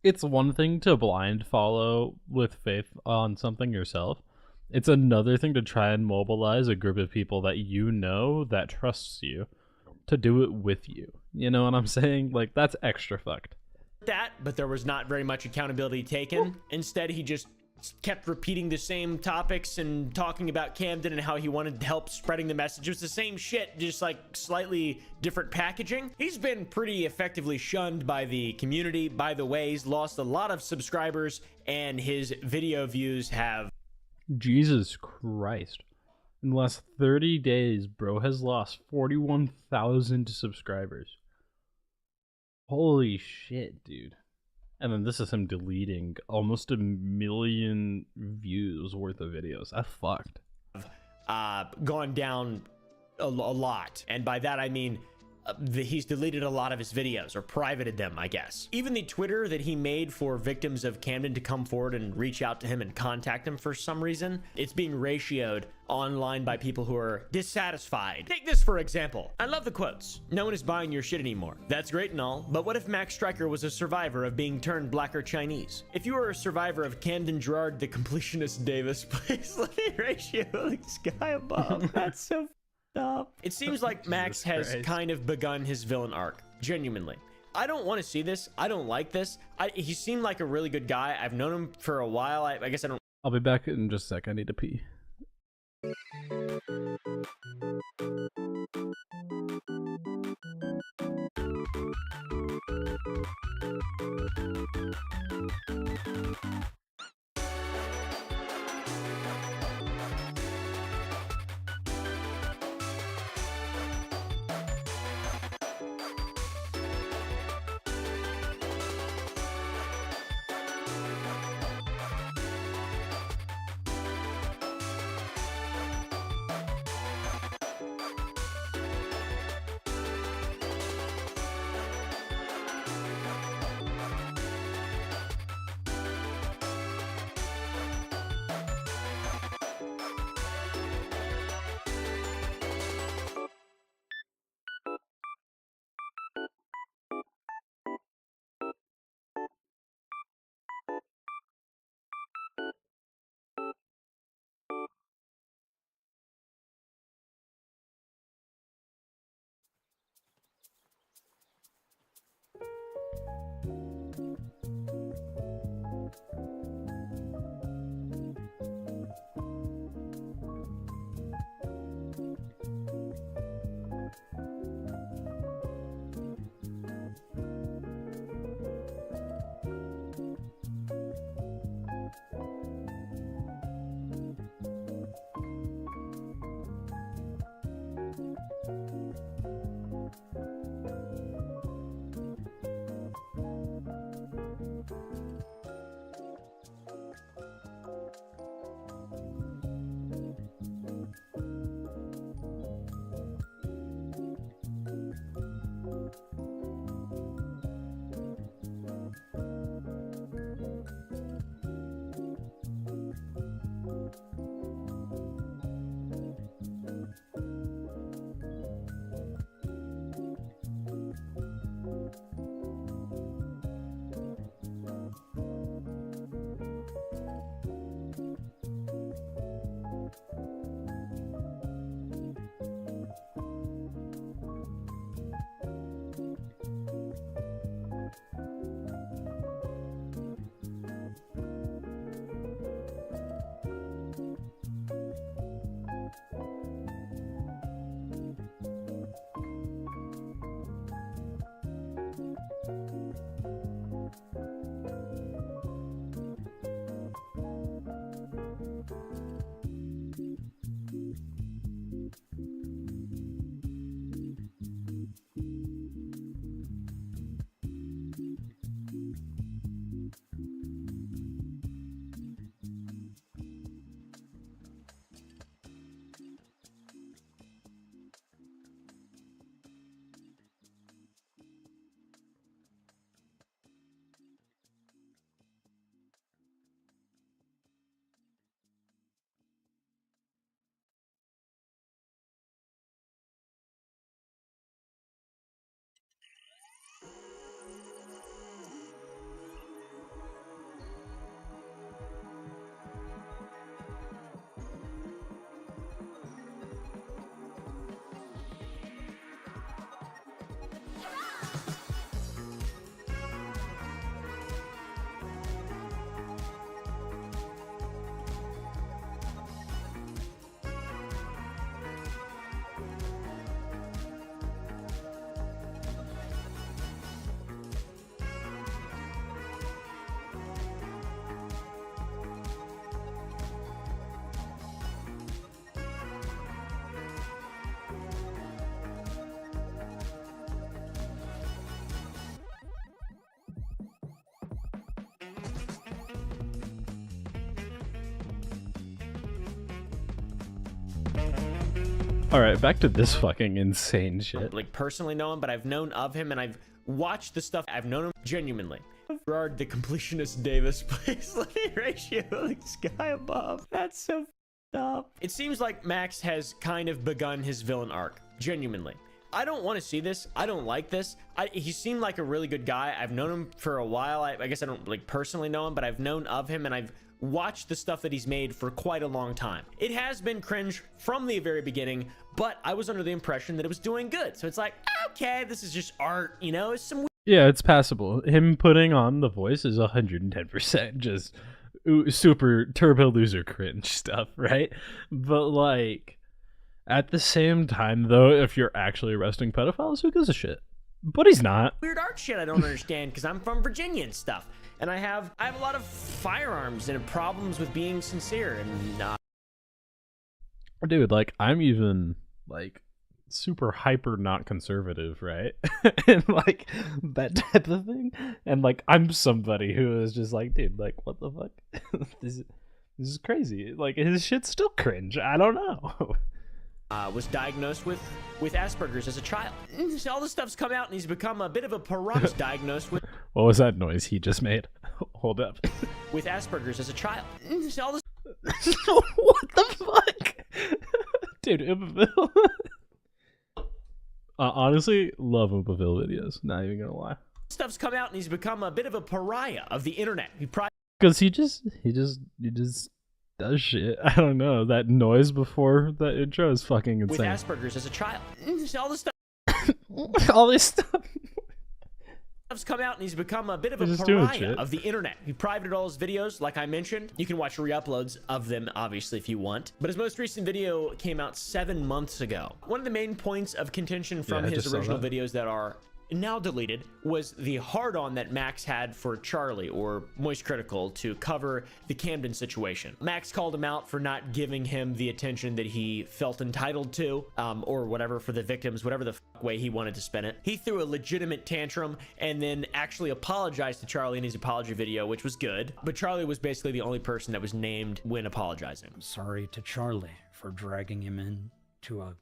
it's one thing to blind follow with faith on something yourself. It's another thing to try and mobilize a group of people that you know that trusts you to do it with you. You know what I'm saying? Like, that's extra fucked. But there was not very much accountability taken. Instead, he just kept repeating the same topics and talking about Camden and how he wanted help spreading the message. It was the same shit, just like slightly different packaging. He's been pretty effectively shunned by the community. By the way, he's lost a lot of subscribers and his video views have... Jesus Christ. In the last 30 days, bro has lost 41,000 subscribers. Holy shit, dude. And then this is him deleting almost 1 million views worth of videos. That's fucked. Gone down a lot. And by that, I mean, he's deleted a lot of his videos or privated them, I guess. Even the Twitter that he made for victims of Camden to come forward and reach out to him and contact him for some reason, it's being ratioed online by people who are dissatisfied. Take this for example. I love the quotes. No one is buying your shit anymore. That's great and all, but what if Max Stryker was a survivor of being turned black or Chinese? If you were a survivor of Camden Gerard, the completionist Davis, please let me ratio this guy above. That's so up. It seems like Max has kind of begun his villain arc, genuinely. I don't want to see this. I don't like this. He seemed like a really good guy. I've known him for a while. I guess I don't... I'll be back in just a sec. I need to pee. All right, back to this fucking insane shit. Like personally know him, but I've known of him and I've watched the stuff. I've known him genuinely. Gerard, the completionist Davis, please let me ratio the sky above. That's so f***ed up. It seems like Max has kind of begun his villain arc, genuinely. I don't want to see this. I don't like this. He seemed like a really good guy. I've known him for a while. I guess I don't like personally know him, but I've known of him and I've watched the stuff that he's made for quite a long time. It has been cringe from the very beginning, but I was under the impression that it was doing good. So it's like, okay, this is just art, you know, it's some Yeah, it's passable. Him putting on the voice is 110% just super turbo loser cringe stuff, right? But like, at the same time, though, if you're actually arresting pedophiles, who gives a shit? But he's not. weird art shit I don't understand because I'm from Virginia and stuff, and I have a lot of firearms and problems with being sincere and Dude, like, I'm even like super hyper not conservative, right? And like that type of thing, and like I'm somebody who is just like, dude, like, what the fuck? this is crazy. Like, his shit's still cringe. I don't know. Was diagnosed with Asperger's as a child. So all this stuff's come out and he's become a bit of a pariah. Was diagnosed with What was that noise he just made? Hold up. with Asperger's as a child. So all this What the fuck? Dude, Oopaville. Honestly, love Oopaville videos. Not even gonna lie. stuff's come out and he's become a bit of a pariah of the internet. Because he just does shit. I don't know. That noise before that intro is fucking with insane. Asperger's as a child. So all this stuff All this stuff's come out and he's become a bit of a He's just doing pariah shit. of the internet. He privated all his videos, like I mentioned. You can watch re-uploads of them, obviously, if you want. But his most recent video came out 7 months ago. One of the main points of contention from Yeah, I his just saw original that. videos that are now deleted was the hard-on that Max had for Charlie, or Moist Critical, to cover the Camden situation. Max called him out for not giving him the attention that he felt entitled to, or whatever, for the victims, whatever the way he wanted to spin it. He threw a legitimate tantrum and then actually apologized to Charlie in his apology video, which was good. But Charlie was basically the only person that was named when apologizing. I'm sorry to Charlie for dragging him into a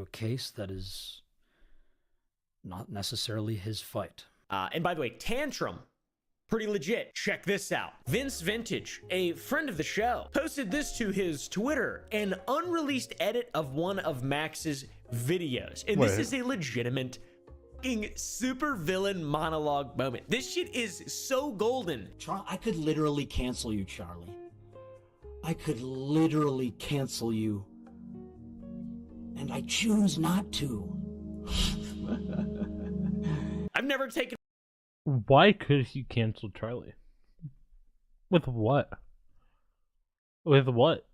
case that is not necessarily his fight. And by the way, tantrum, pretty legit. Check this out. Vince Vintage, a friend of the show, posted this to his Twitter, an unreleased edit of one of Max's videos. And this Wait. is a legitimate fucking super villain monologue moment. This shit is so golden. I could literally cancel you, Charlie. I could literally cancel you. And I choose not to. I've never taken Why could he cancel Charlie? With what? With what?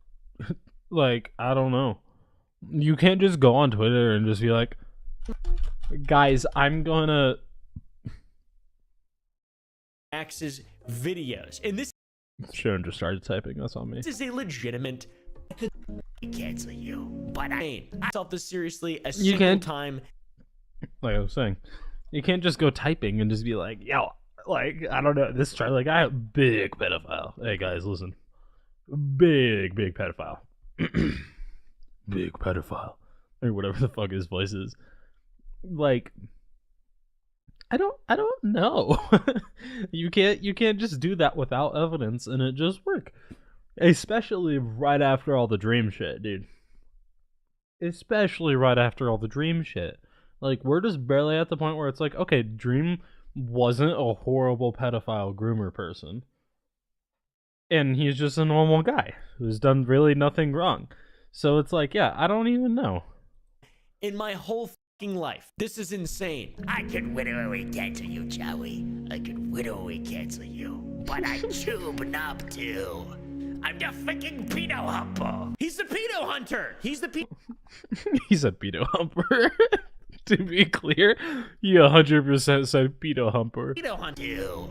Like, I don't know. You can't just go on Twitter and just be like, guys, I'm gonna Max's videos. And this Sharon just started typing. That's on me. is a legitimate cancel you. But I mean, I felt this seriously a single can't- time. Like I was saying, you can't just go typing and just be like, yo, like, I don't know, this Charlie guy, big pedophile. Hey guys, listen, big pedophile. Big pedophile, or whatever the fuck his voice is. Like, I don't know. You can't just do that without evidence and it just work. Especially right after all the dream shit, dude. Especially right after all the dream shit. Like, we're just barely at the point where it's like, okay, Dream wasn't a horrible pedophile groomer person. And he's just a normal guy who's done really nothing wrong. So it's like, yeah, I don't even know. In my whole fucking life. This is insane. I could literally cancel you, Joey. I could literally cancel you. But I choose not to. I'm the freaking pedo humper. He's the pedo hunter. He's the pedo. He's a pedo humper. To be clear, he 100% said pedo humper. Pedo hunter.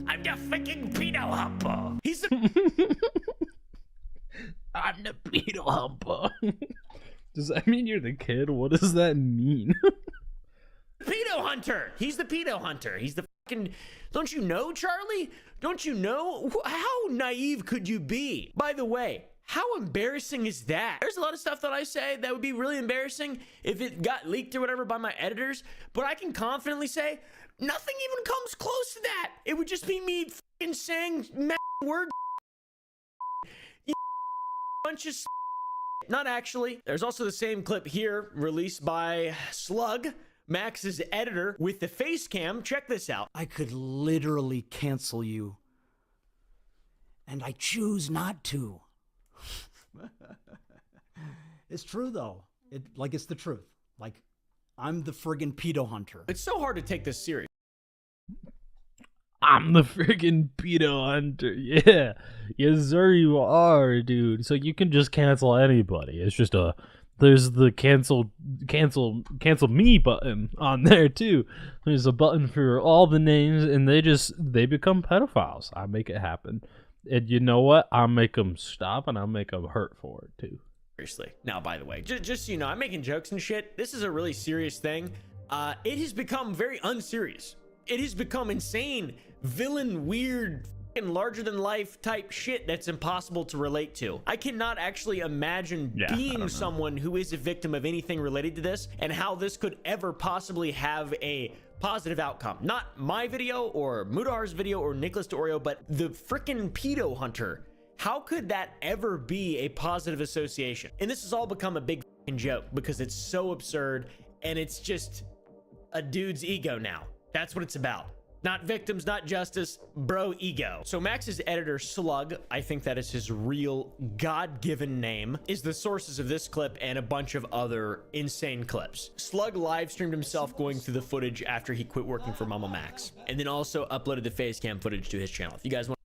I'm the freaking pedo humper. He's the. I'm the pedo humper. Does that mean you're the kid? What does that mean? Pedo hunter. He's the pedo hunter. He's the fucking. Don't you know, Charlie? Don't you know? How naive could you be? By the way, How embarrassing is that? There's a lot of stuff that I say that would be really embarrassing if it got leaked or whatever by my editors, but I can confidently say nothing even comes close to that. It would just be me fucking saying mad words. You bunch of not actually. There's also the same clip here released by Slug, Max's editor, with the face cam. Check this out. I could literally cancel you, and I choose not to. It's true though. It's the truth. Like, I'm the friggin' pedo hunter. It's so hard to take this serious. I'm the friggin' pedo hunter. Yeah. Yes, sir, you are, dude. So you can just cancel anybody. It's just there's the cancel me button on there too. There's a button for all the names, and they become pedophiles. I make it happen. And you know what? I'll make them stop, and I'll make them hurt for it too. Seriously. Now, by the way, just so you know, I'm making jokes and shit. This is a really serious thing. It has become very unserious. It has become insane, villain, weird, larger than life type shit that's impossible to relate to. I cannot actually imagine being someone who is a victim of anything related to this and how this could ever possibly have a positive outcome. Not my video or Mudar's video or Nicholas DeOrio, but the freaking pedo hunter. How could that ever be a positive association? And this has all become a big joke because it's so absurd and it's just a dude's ego now. That's what it's about. Not victims, not justice, bro ego. So Max's editor, Slug, I think that is his real God-given name, is the sources of this clip and a bunch of other insane clips. Slug live streamed himself going through the footage after he quit working for Mama Max, and then also uploaded the face cam footage to his channel. If you guys want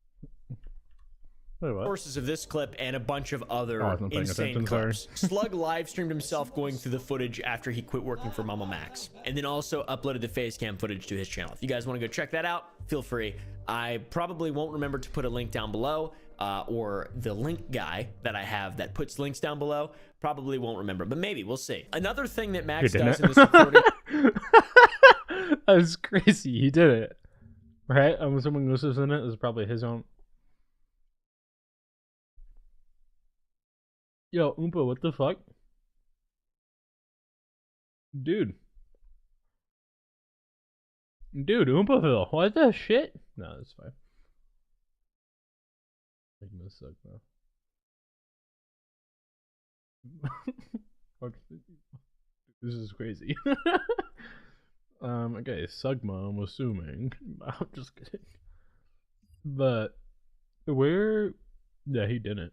sources of this clip and a bunch of other insane clips. Slug live streamed himself going through the footage after he quit working for Mama Max, and then also uploaded the face cam footage to his channel. If you guys want to go check that out, feel free. I probably won't remember to put a link down below, or the link guy that I have that puts links down below probably won't remember, but maybe we'll see. Another thing that Max does in this recording. That was crazy. He did it, right? I'm assuming this is in it. This is probably his own. Yo, Oompa, what the fuck? Dude, Oompaville, what the shit? No, that's fine. I think this sucks now. This is crazy. Okay, Sugma, I'm assuming. I'm just kidding. But, where... Yeah, he didn't.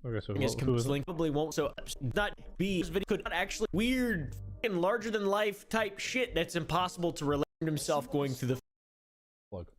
Okay, so probably won't, so not be this video could not actually weird and larger than life type shit that's impossible to relate himself going through the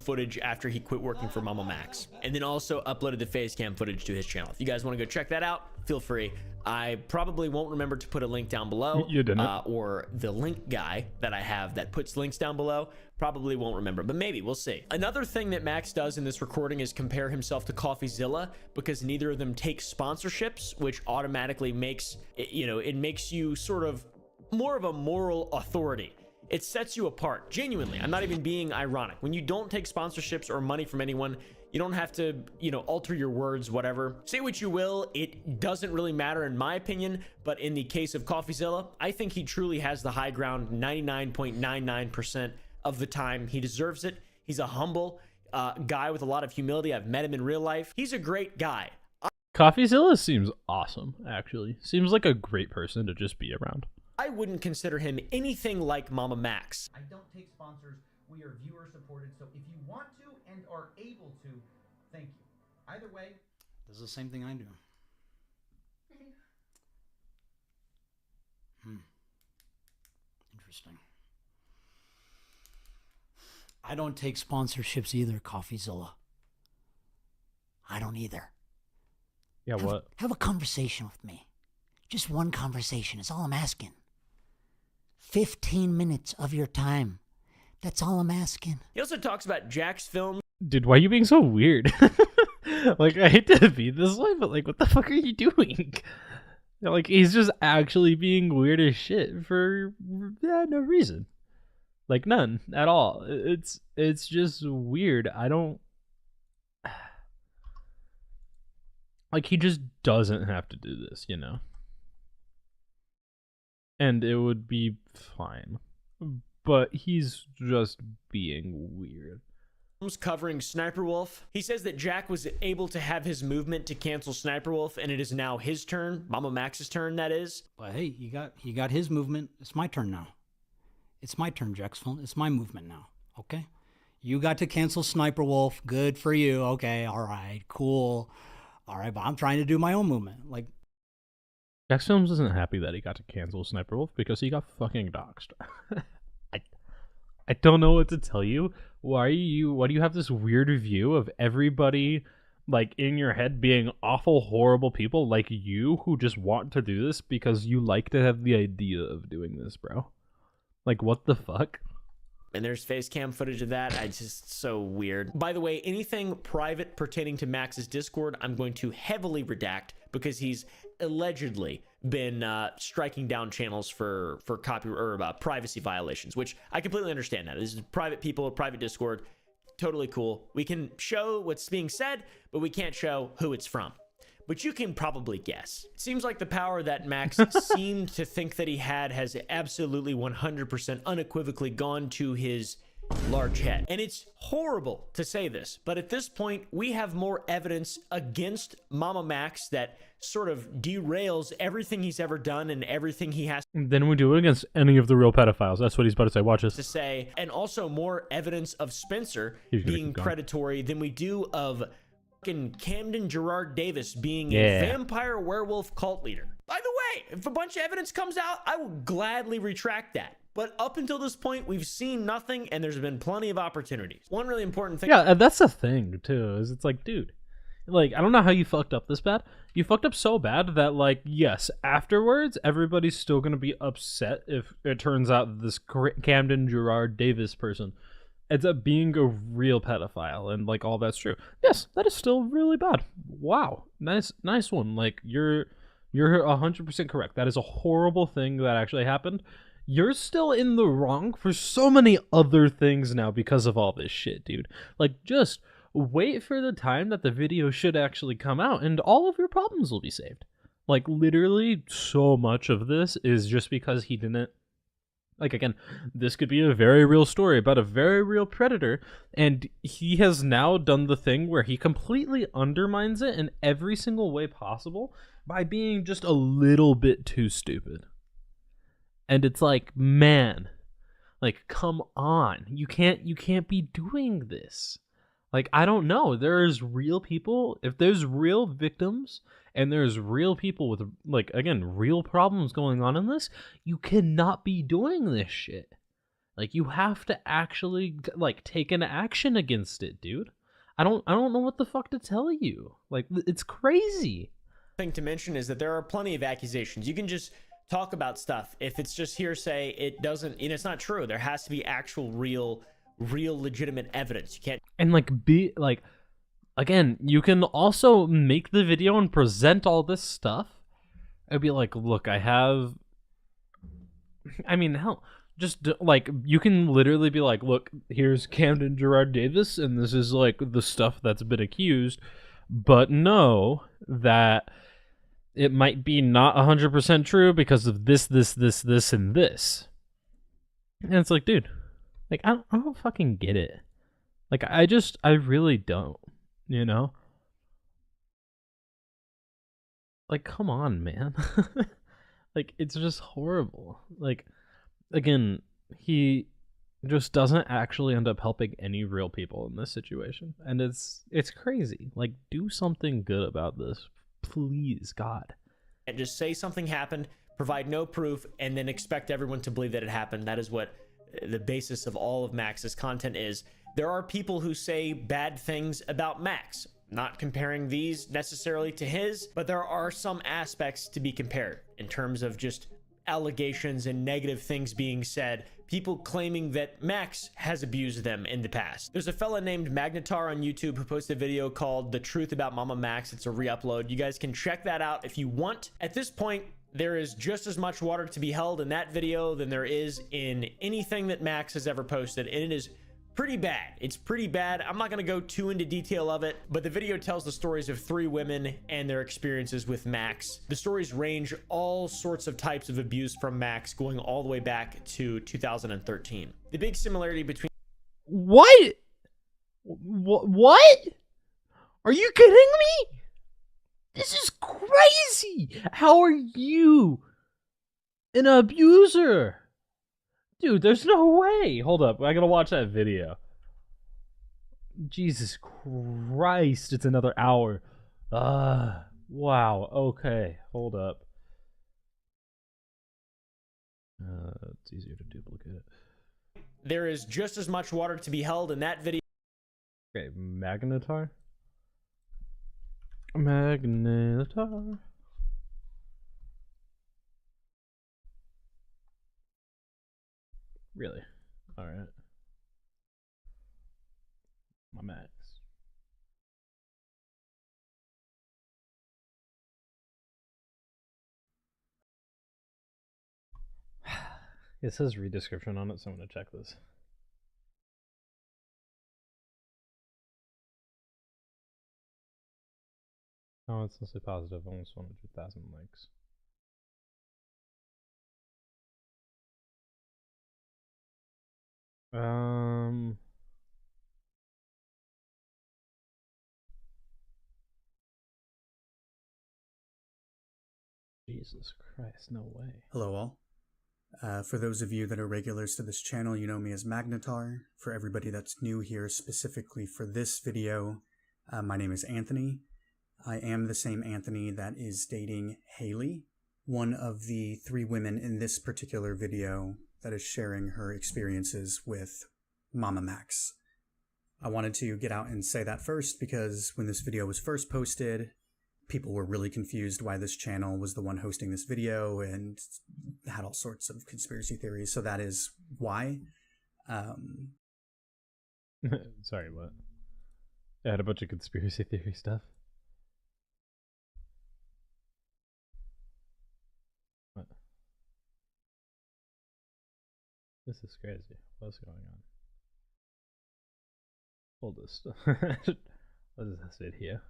footage after he quit working for Mama Max, and then also uploaded the face cam footage to his channel. If you guys want to go check that out, feel free. I probably won't remember to put a link down below. You didn't. Or the link guy that I have that puts links down below probably won't remember, but maybe we'll see. Another thing that Max does in this recording is compare himself to CoffeeZilla because neither of them take sponsorships, which automatically makes it makes you sort of more of a moral authority. It sets you apart. Genuinely, I'm not even being ironic. When you don't take sponsorships or money from anyone, you don't have to, alter your words, whatever. Say what you will, it doesn't really matter in my opinion, but in the case of CoffeeZilla, I think he truly has the high ground 99.99% of the time. He deserves it. He's a humble guy with a lot of humility. I've met him in real life. He's a great guy. CoffeeZilla seems awesome, actually. Seems like a great person to just be around. I wouldn't consider him anything like Mama Max. I don't take sponsors. We are viewer supported. So if you want to and are able to, thank you. Either way, this is the same thing I do. Interesting. I don't take sponsorships either, CoffeeZilla. I don't either. Yeah, what? Have a conversation with me. Just one conversation is all I'm asking. 15 minutes of your time. That's all I'm asking. He also talks about Jack's film. Dude, why are you being so weird? Like, I hate to be this way, but like, what the fuck are you doing? Like, he's just actually being weird as shit for no reason. Like, none at all. It's just weird. I don't Like, he just doesn't have to do this, you know? And it would be fine. But he's just being weird. Covering Sniper Wolf. He says that Jack was able to have his movement to cancel Sniper Wolf, and it is now his turn, Mama Max's turn, that is. But hey, he got his movement. It's my turn now. It's my turn, Jacksville. It's my movement now. Okay, you got to cancel Sniper Wolf. Good for you. Okay, all right, cool. All right, but I'm trying to do my own movement. Like, Jax Films isn't happy that he got to cancel Sniper Wolf because he got fucking doxxed. I don't know what to tell you. Why do you have this weird view of everybody like in your head being awful, horrible people like you who just want to do this because you like to have the idea of doing this, bro? Like, what the fuck? And there's face cam footage of that. I just, so weird. By the way, anything private pertaining to Max's Discord, I'm going to heavily redact because he's allegedly been striking down channels for copy or privacy violations, which I completely understand that. This is private people, private Discord, totally cool. We can show what's being said, but we can't show who it's from. But you can probably guess. It seems like the power that Max seemed to think that he had has absolutely 100% unequivocally gone to his large head. And it's horrible to say this, but at this point, we have more evidence against Mama Max that sort of derails everything he's ever done and everything he has Then we do it against any of the real pedophiles. That's what he's about to say. Watch this. to say, and also more evidence of Spencer He's gonna being keep going. predatory than we do of fucking Camden Gerard Davis being Yeah. a vampire werewolf cult leader. By the way, if a bunch of evidence comes out, I will gladly retract that. But up until this point, we've seen nothing, and there's been plenty of opportunities. One really important thing. Yeah, and that's the thing too. Is it's like, dude, like, I don't know how you fucked up this bad. You fucked up so bad that, like, yes, afterwards, everybody's still gonna be upset if it turns out this Camden Gerard Davis person ends up being a real pedophile, and like all that's true. Yes, that is still really bad. Wow, nice one. Like, you're 100% correct. That is a horrible thing that actually happened. You're still in the wrong for so many other things now because of all this shit, dude. Like, just wait for the time that the video should actually come out and all of your problems will be saved. Like, literally, so much of this is just because he didn't. Like, again, this could be a very real story about a very real predator, and he has now done the thing where he completely undermines it in every single way possible by being just a little bit too stupid. And it's like, man, like, come on. You can't be doing this. Like, I don't know. There's real people. If there's real victims and there's real people with, like, again, real problems going on in this, you cannot be doing this shit. Like, you have to actually, like, take an action against it, dude. I don't know what the fuck to tell you. Like, it's crazy. Thing to mention is that there are plenty of accusations. You can just talk about stuff. If it's just hearsay, it doesn't, it's not true. There has to be actual real legitimate evidence. You can't. And like, be like, again, you can also make the video and present all this stuff. I'd be like, look, I mean, hell, just like, you can literally be like, look, here's Camden Gerard Davis, and this is like the stuff that's been accused, but know that it might be not 100% true because of this, and this. And it's like, dude, like, I don't fucking get it. Like, I really don't, you know? Like, come on, man. Like, it's just horrible. Like, again, he just doesn't actually end up helping any real people in this situation. And it's crazy. Like, do something good about this. Please, God. And just say something happened, provide no proof, and then expect everyone to believe that it happened. That is what the basis of all of Max's content is. There are people who say bad things about Max. Not comparing these necessarily to his, but there are some aspects to be compared in terms of just allegations and negative things being said. People claiming that Max has abused them in the past. There's a fella named Magnetar on YouTube who posted a video called The Truth About Mama Max. It's a re-upload. You guys can check that out if you want. At this point, there is just as much water to be held in that video than there is in anything that Max has ever posted, and it is pretty bad. It's pretty bad. I'm not going to go too into detail of it, but the video tells the stories of 3 women and their experiences with Max. The stories range all sorts of types of abuse from Max, going all the way back to 2013. The big similarity between... What? What? Are you kidding me? This is crazy. How are you an abuser? Dude, there's no way. Hold up. I gotta watch that video. Jesus Christ. It's another hour. Wow. Okay. Hold up. It's easier to duplicate it. There is just as much water to be held in that video. Okay, Magnetar? Magnetar. Really? Alright. My Max. It says read description on it, so I'm gonna check this. Oh, it's mostly positive, almost 100,000 likes. Jesus Christ, no way. Hello all. For those of you that are regulars to this channel, you know me as Magnetar. For everybody that's new here, specifically for this video, my name is Anthony. I am the same Anthony that is dating Haley, one of the 3 women in this particular video that is sharing her experiences with Mama Max. I wanted to get out and say that first because when this video was first posted, people were really confused why this channel was the one hosting this video and had all sorts of conspiracy theories, so that is why. Sorry, what? I had a bunch of conspiracy theory stuff. What? This is crazy. What's going on? Hold this. What is this video?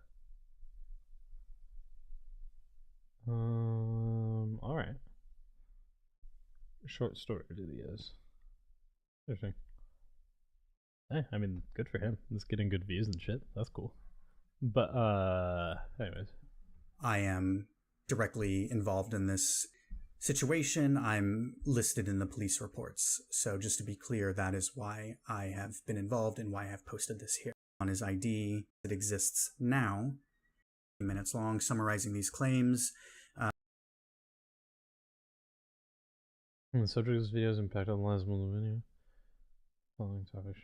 Alright. Short story videos. Interesting. Hey, I mean, good for him. He's getting good views and shit. That's cool. But, anyways. I am directly involved in this situation. I'm listed in the police reports. So just to be clear, that is why I have been involved and why I have posted this here. On his ID, it exists now. Minutes long, summarizing these claims. The subject of this video's impact on the last month of the video. Following topic.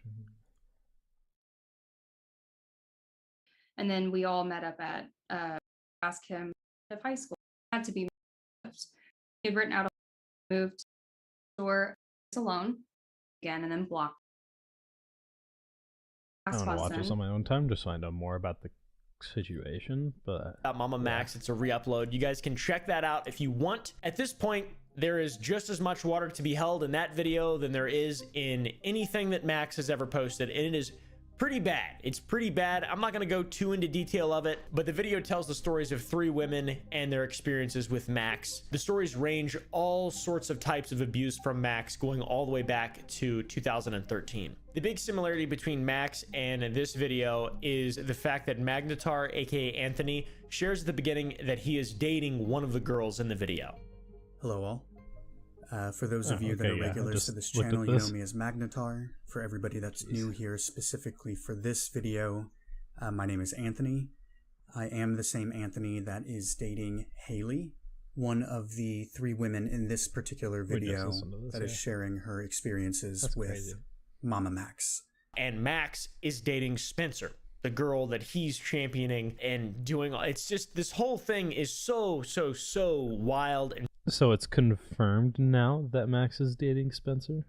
And then we all met up at ask him of high school. It had to be he had written out a moved to the store alone again and then blocked. I want to watch this on my own time just so I know more about the situation, but Mama Max, it's a re-upload. You guys can check that out if you want. At this point, there is just as much water to be held in that video than there is in anything that Max has ever posted, and it is pretty bad. It's pretty bad. I'm not going to go too into detail of it, but the video tells the stories of 3 women and their experiences with Max. The stories range all sorts of types of abuse from Max, going all the way back to 2013. The big similarity between Max and this video is the fact that Magnetar, aka Anthony, shares at the beginning that he is dating one of the girls in the video. Hello all. For those of you that are regulars to this channel, you know me as Magnetar. For everybody that's new here, specifically for this video, my name is Anthony. I am the same Anthony that is dating Haley, one of the 3 women in this particular video that is sharing her experiences with Mama Max. And Max is dating Spencer, the girl that he's championing and doing. It's just, this whole thing is so wild. And so it's confirmed now that Max is dating Spencer?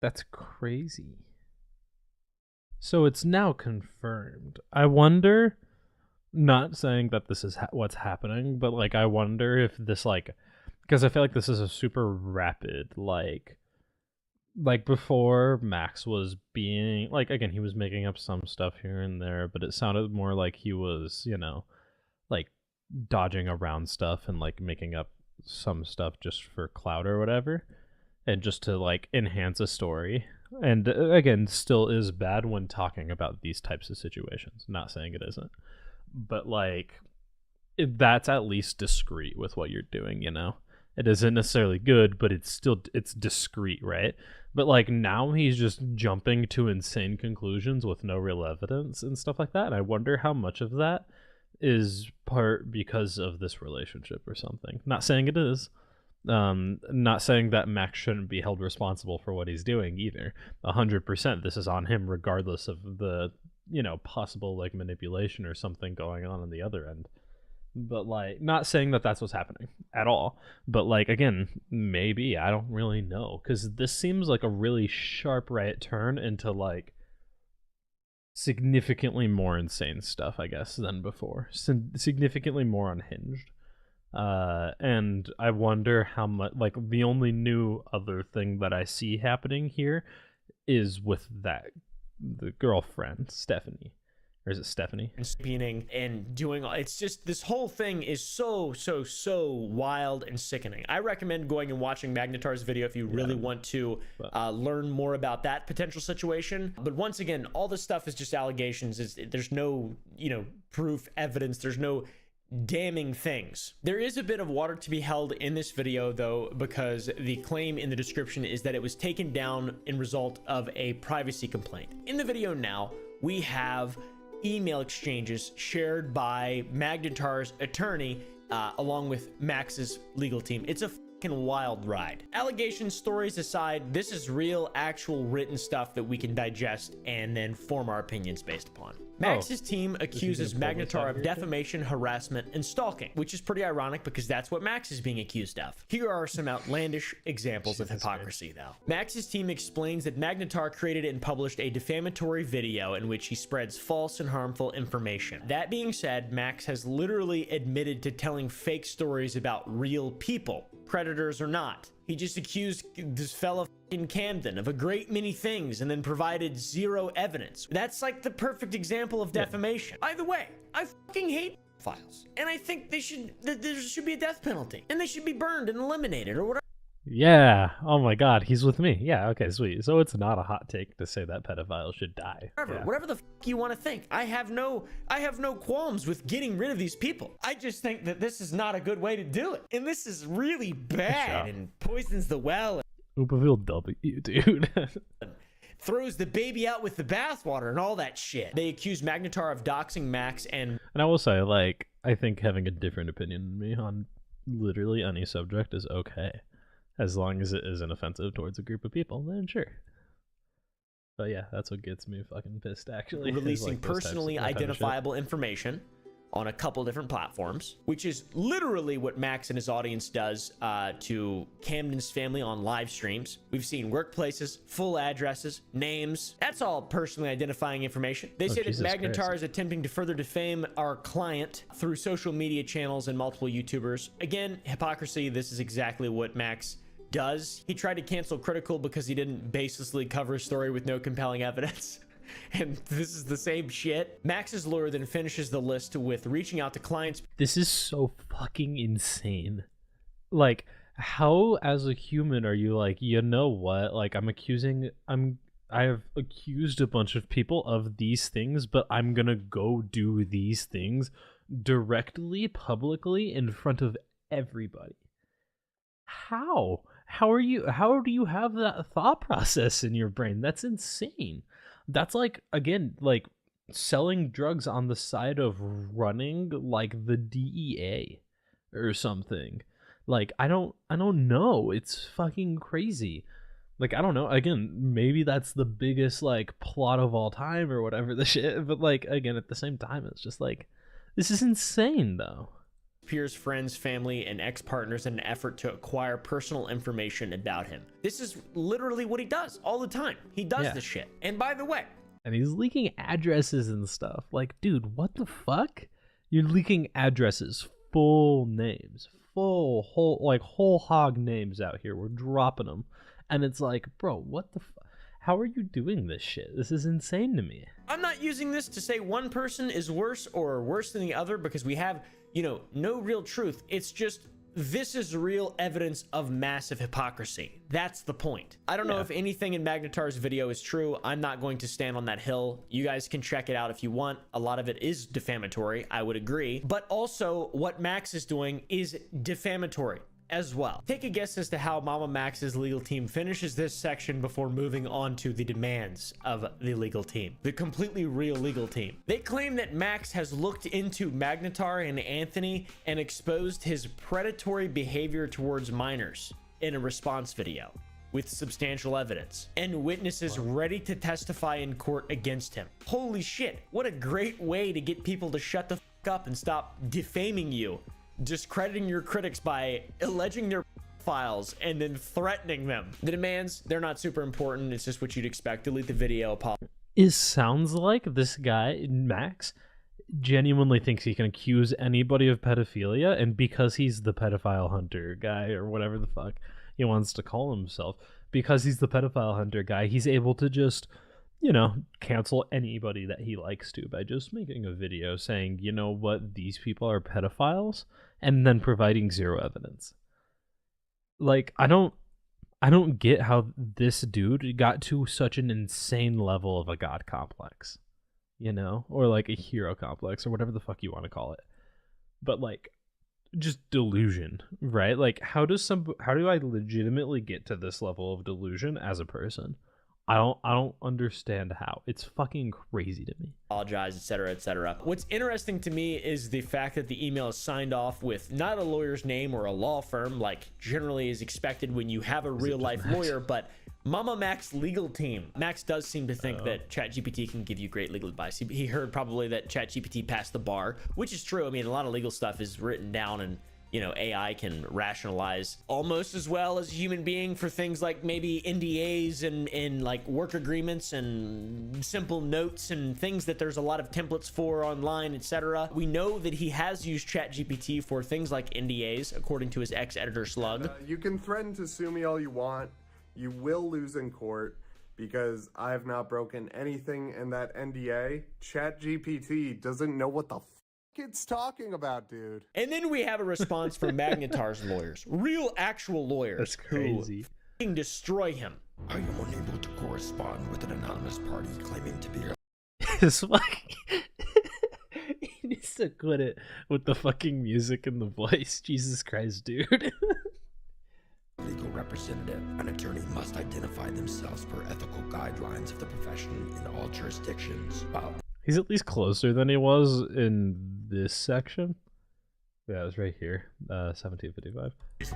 That's crazy. So it's now confirmed. I wonder, not saying that this is what's happening, but like I wonder if this, like, because I feel like this is a super rapid, like, like before Max was being like, again, he was making up some stuff here and there, but it sounded more like he was, you know, like dodging around stuff and like making up some stuff just for clout or whatever, and just to like enhance a story. And again, still is bad when talking about these types of situations. Not saying it isn't, but like that's at least discreet with what you're doing, you know. It isn't necessarily good, but it's discreet, right? But like now he's just jumping to insane conclusions with no real evidence and stuff like that. And I wonder how much of that is part because of this relationship or something. Not saying it is. Not saying that Max shouldn't be held responsible for what he's doing either. 100% this is on him regardless of the, you know, possible like manipulation or something going on the other end. But like, not saying that that's what's happening at all, but like, again, maybe, I don't really know, because this seems like a really sharp right turn into like significantly more insane stuff, I guess, than before. Significantly more unhinged. And I wonder how much, like, the only new other thing that I see happening here is with the girlfriend, Stephanie. Or is it Stephanie? And spooning and doing all, it's just, this whole thing is so wild and sickening. I recommend going and watching Magnetar's video if you really want to learn more about that potential situation. But once again, all this stuff is just allegations. There's no, you know, proof, evidence. There's no damning things. There is a bit of water to be held in this video though, because the claim in the description is that it was taken down in result of a privacy complaint. In the video now, we have email exchanges shared by Magnetar's attorney along with Max's legal team. It's a fucking wild ride. Allegations, stories aside, this is real, actual written stuff that we can digest and then form our opinions based upon. Max's team accuses Magnetar of defamation, harassment, and stalking, which is pretty ironic because that's what Max is being accused of. Here are some outlandish examples of hypocrisy, though. Max's team explains that Magnetar created and published a defamatory video in which he spreads false and harmful information. That being said, Max has literally admitted to telling fake stories about real people, predators or not. He just accused this fella in Camden of a great many things and then provided zero evidence. That's like the perfect example of defamation. By the way, I fucking hate files, and I think there should be a death penalty, and they should be burned and eliminated or whatever. Yeah. Oh my god, he's with me. Yeah, okay, sweet. So it's not a hot take to say that pedophiles should die. Whatever the fuck you want to think. I have no qualms with getting rid of these people. I just think that this is not a good way to do it. And this is really bad and poisons the well. Oopaville W, dude. Throws the baby out with the bathwater and all that shit. They accuse Magnetar of doxing Max and I will say, like, I think having a different opinion than me on literally any subject is okay. As long as it isn't offensive towards a group of people, then sure. But yeah, that's what gets me fucking pissed, actually. Releasing personally identifiable information on a couple different platforms, which is literally what Max and his audience does to Camden's family on live streams. We've seen workplaces, full addresses, names. That's all personally identifying information. They say that Magnetar is attempting to further defame our client through social media channels and multiple YouTubers. Again, hypocrisy. This is exactly what Max does. He tried to cancel Critical because he didn't baselessly cover a story with no compelling evidence. And this is the same shit. Max's lawyer then finishes the list with reaching out to clients. This is so fucking insane. Like, how as a human are you like, you know what? Like, I have accused a bunch of people of these things, but I'm gonna go do these things directly, publicly, in front of everybody. How? How do you have that thought process in your brain? That's insane. That's like, again, like selling drugs on the side of running like the DEA or something. Like, I don't know. It's fucking crazy. Like, I don't know. Again, maybe that's the biggest like plot of all time or whatever the shit. But like, again, at the same time, it's just like, this is insane though. Peers, friends, family, and ex-partners in an effort to acquire personal information about him. This is literally what he does all the time. He does this shit. And by the way, and he's leaking addresses and stuff. Like, dude, what the fuck? You're leaking addresses, full names, whole hog names out here. We're dropping them. And it's like, bro, what the how are you doing this shit? This is insane to me. I'm not using this to say one person is worse or worse than the other, because we have, you know, no real truth. It's just, this is real evidence of massive hypocrisy. That's the point. I don't know if anything in Magnetar's video is true. I'm not going to stand on that hill. You guys can check it out if you want. A lot of it is defamatory, I would agree. But also, what Max is doing is defamatory as well. Take a guess as to how Mama Max's legal team finishes this section before moving on to the demands of the legal team, the completely real legal team. They claim that Max has looked into Magnetar and Anthony and exposed his predatory behavior towards minors in a response video with substantial evidence and witnesses ready to testify in court against him. Holy shit, what a great way to get people to shut the fuck up and stop defaming you, discrediting your critics by alleging their files and then threatening them. The demands, they're not super important. It's just what you'd expect. Delete the video. It sounds like this guy, Max, genuinely thinks he can accuse anybody of pedophilia, and because he's the pedophile hunter guy, or whatever the fuck he wants to call himself, because he's the pedophile hunter guy, he's able to just, you know, cancel anybody that he likes to by just making a video saying, you know what, these people are pedophiles, and then providing zero evidence. Like, I don't get how this dude got to such an insane level of a god complex, you know, or like a hero complex, or whatever the fuck you want to call it. But like, just delusion, right? Like, how do I legitimately get to this level of delusion as a person? I don't understand how. It's fucking crazy to me. Apologize, etc., etc. What's interesting to me is the fact that the email is signed off with not a lawyer's name or a law firm, like generally is expected when you have a real life lawyer, but Mama Max legal team. Max does seem to think that ChatGPT can give you great legal advice. He heard probably that ChatGPT passed the bar, which is true. I mean, a lot of legal stuff is written down, and you know, AI can rationalize almost as well as a human being for things like maybe NDAs and like work agreements and simple notes and things that there's a lot of templates for online, etc. We know that he has used ChatGPT for things like NDAs, according to his ex-editor Slug. You can threaten to sue me all you want. You will lose in court because I have not broken anything in that NDA. ChatGPT doesn't know what the it's talking about, dude. And then we have a response from Magnetar's lawyers, real actual lawyers. That's crazy. Who destroy him. Are you unable to correspond with an anonymous party claiming to be a It's like he needs to quit it with the fucking music and the voice. Jesus Christ, dude. legal representative? An attorney must identify themselves per ethical guidelines of the profession in all jurisdictions. Wow. He's at least closer than he was in this section. Yeah, it was right here, 1755.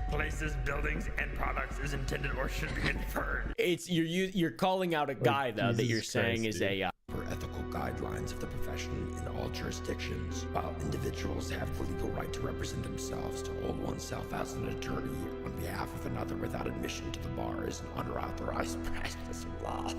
Places, buildings, and products is intended or should be inferred. It's you're calling out a guy though that you're saying is a per ethical guidelines of the profession in all jurisdictions. While individuals have the legal right to represent themselves, to hold oneself as an attorney on behalf of another without admission to the bar is an unauthorized practice of law.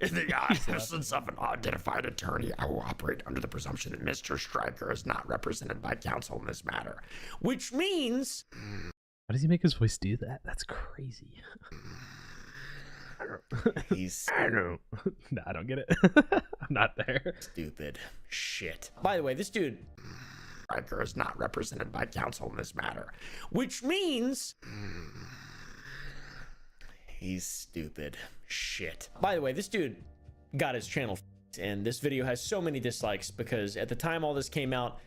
In the absence of an identified attorney, I will operate under the presumption that Mr. Stryker is not represented by counsel in this matter. Which means... How does he make his voice do that? That's crazy. I know. No, I don't get it. I'm not there. Stupid shit. By the way, this dude... Stryker is not represented by counsel in this matter. Which means... He's stupid shit. By the way, this dude got his channel and this video has so many dislikes because at the time all this came out,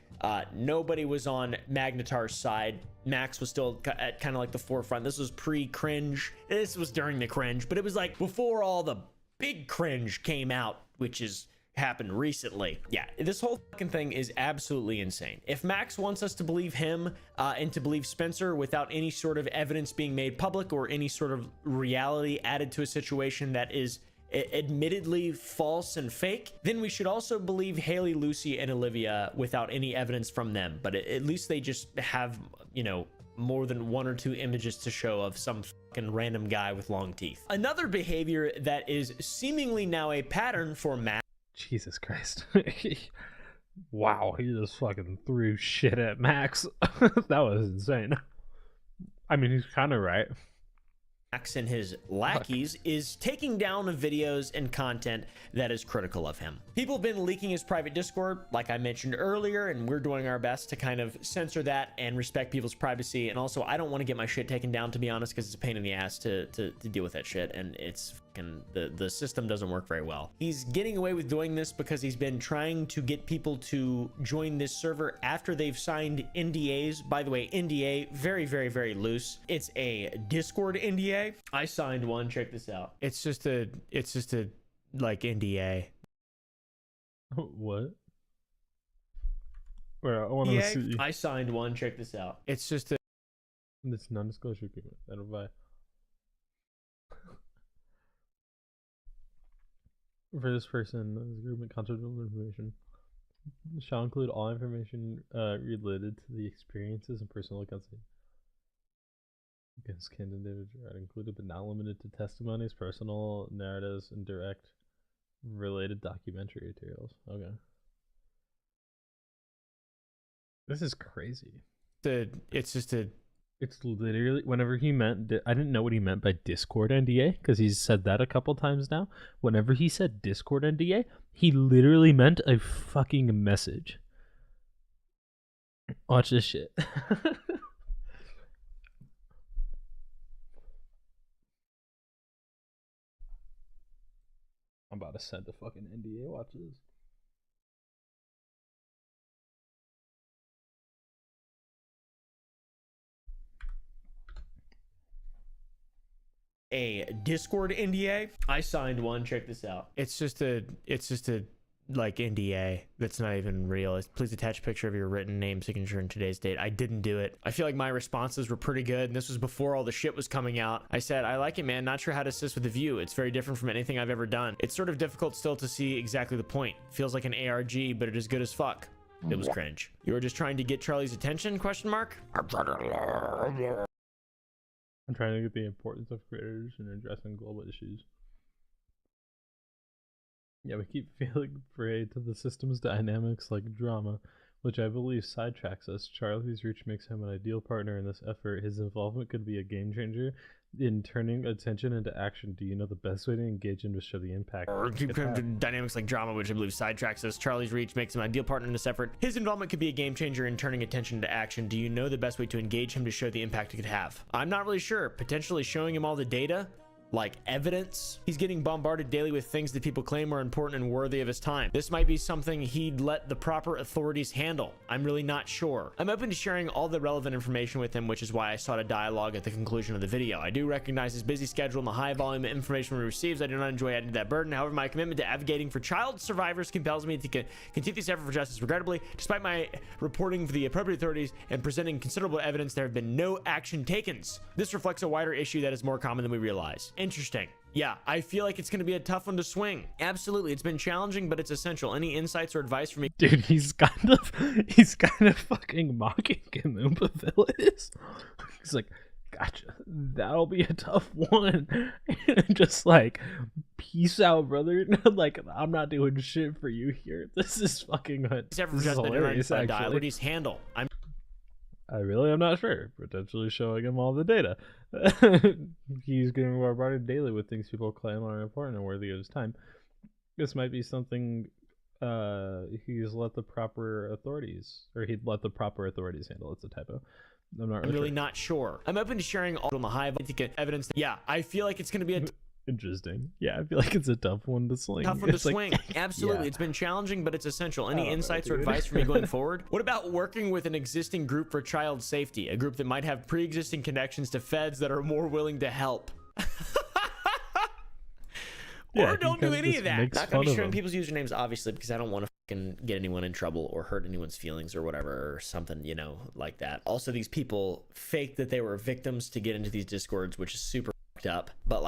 nobody was on Magnetar's side. Max was still at kind of like the forefront. This was pre-cringe. This was during the cringe, but it was like before all the big cringe came out, which is happened recently. Yeah, this whole fucking thing is absolutely insane. If Max wants us to believe him and to believe Spencer without any sort of evidence being made public or any sort of reality added to a situation that is admittedly false and fake, then we should also believe Haley, Lucy, and Olivia without any evidence from them. But at least they just have, you know, more than one or two images to show of some fucking random guy with long teeth. Another behavior that is seemingly now a pattern for Max. Jesus Christ. Wow, he just fucking threw shit at Max. That was insane. I mean, he's kind of right. Max and his lackeys is taking down videos and content that is critical of him. People have been leaking his private Discord, like I mentioned earlier, and we're doing our best to kind of censor that and respect people's privacy. And also, I don't want to get my shit taken down, to be honest, because it's a pain in the ass to deal with that shit, and it's fucking, the system doesn't work very well. He's getting away with doing this because he's been trying to get people to join this server after they've signed NDAs. By the way, NDA, very, very, very loose. It's a Discord NDA. I signed one. Check this out. It's just a like NDA. What? Where I want to see. I signed one. Check this out. It's just a. This non-disclosure agreement. I don't buy. For this person, this agreement confidential information shall include all information related to the experiences and personal accounts against candidates are included, but not limited to testimonies, personal narratives, and direct related documentary materials. Okay. This is crazy. It's literally, whenever he meant, I didn't know what he meant by Discord NDA, because he's said that a couple times now. Whenever he said Discord NDA, he literally meant a fucking message. Watch this shit. I'm about to send a fucking NDA. Watch this. A Discord NDA. I signed one. Check this out. It's just a like NDA that's not even real. Please attach a picture of your written name, signature, and today's date. I didn't do it. I feel like my responses were pretty good, and this was before all the shit was coming out. I said, I like it, man. Not sure how to assist with the view. It's very different from anything I've ever done. It's sort of difficult still to see exactly the point. Feels like an ARG, but it is good as fuck. It was cringe. You were just trying to get Charlie's attention? Question mark. I'm trying to get the importance of creators and addressing global issues. Yeah, we keep feeling prey to the system's dynamics like drama, which I believe sidetracks us. Charlie's reach makes him an ideal partner in this effort. His involvement could be a game changer in turning attention into action. Do you know the best way to engage him to show the impact? Dynamics like drama, which I believe sidetracks us. Charlie's reach makes him an ideal partner in this effort. His involvement could be a game changer in turning attention to action. Do you know the best way to engage him to show the impact he could have? I'm not really sure. Potentially showing him all the data, like evidence. He's getting bombarded daily with things that people claim are important and worthy of his time. This might be something he'd let the proper authorities handle. I'm really not sure. I'm open to sharing all the relevant information with him, which is why I sought a dialogue at the conclusion of the video. I do recognize his busy schedule and the high volume of information he receives. I do not enjoy adding to that burden. However, my commitment to advocating for child survivors compels me to continue this effort for justice. Regrettably, despite my reporting for the appropriate authorities and presenting considerable evidence, there have been no action taken. This reflects a wider issue that is more common than we realize. Interesting. Yeah, I feel like it's going to be a tough one to swing. Absolutely, it's been challenging, but it's essential. Any insights or advice from me? Dude, he's kind of fucking mocking him, Oompa Villas. He's like, gotcha, that'll be a tough one. And just like, peace out, brother. Like, I'm not doing shit for you here. This is fucking this is hilarious, actually. Handle. I'm not sure. Potentially showing him all the data. He's getting bombarded daily with things people claim are important and worthy of his time. This might be something he'd let the proper authorities handle. It's a typo. I'm really not sure. I'm open to sharing all the high evidence. Yeah, I feel like it's going to be a interesting. Yeah, I feel like it's a tough one to swing. Absolutely. Yeah. It's been challenging, but it's essential. Any insights or advice for me going forward? What about working with an existing group for child safety? A group that might have pre-existing connections to feds that are more willing to help. Or don't do any of that. Not going to be sharing people's usernames, obviously, because I don't want to fucking get anyone in trouble or hurt anyone's feelings or whatever, or something, like that. Also, these people faked that they were victims to get into these Discords, which is super up, but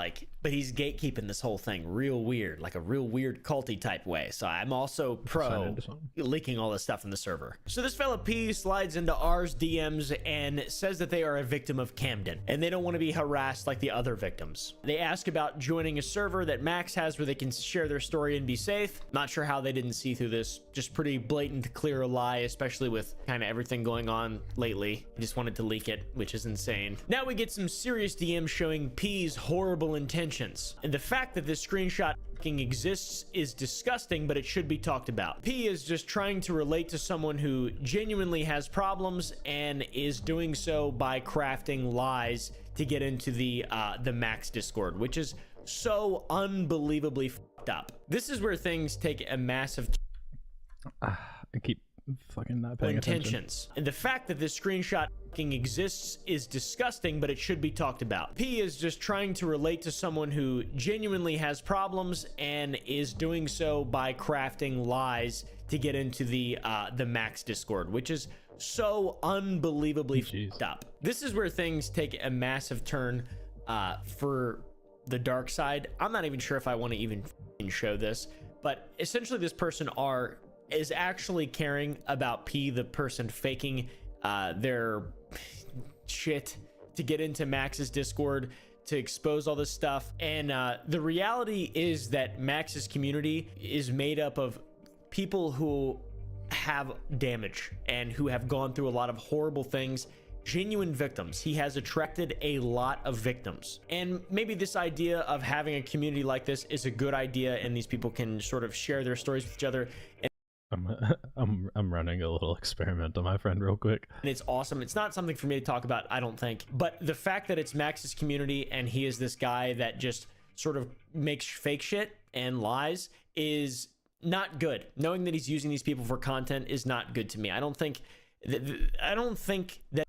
he's gatekeeping this whole thing real weird, like a real weird culty type way. So I'm also pro leaking all this stuff in the server. So this fella P slides into R's DMs and says that they are a victim of Camden and they don't want to be harassed like the other victims. They ask about joining a server that Max has where they can share their story and be safe. Not sure how they didn't see through this. Just pretty blatant, clear lie, especially with kind of everything going on lately. I just wanted to leak it, which is insane. Now we get some serious DMs showing P's P's horrible intentions. And the fact that this screenshot fucking exists is disgusting, but it should be talked about. P is just trying to relate to someone who genuinely has problems and is doing so by crafting lies to get into the Max Discord, which is so unbelievably fucked up. This is where things take a massive I keep fucking not paying intentions. attention. And the fact that this screenshot fucking exists is disgusting, but it should be talked about. P is just trying to relate to someone who genuinely has problems and is doing so by crafting lies to get into the Max Discord, which is so unbelievably fucked up. This is where things take a massive turn for the dark side. I'm not even sure if I want to even show this, but essentially this person is actually caring about P, the person faking their shit to get into Max's Discord to expose all this stuff. And the reality is that Max's community is made up of people who have damage and who have gone through a lot of horrible things, genuine victims. He has attracted a lot of victims. And maybe this idea of having a community like this is a good idea, and these people can sort of share their stories with each other. I'm running a little experiment on my friend real quick. And it's awesome. It's not something for me to talk about, I don't think. But the fact that it's Max's community and he is this guy that just sort of makes fake shit and lies is not good. Knowing that he's using these people for content is not good to me. I don't think that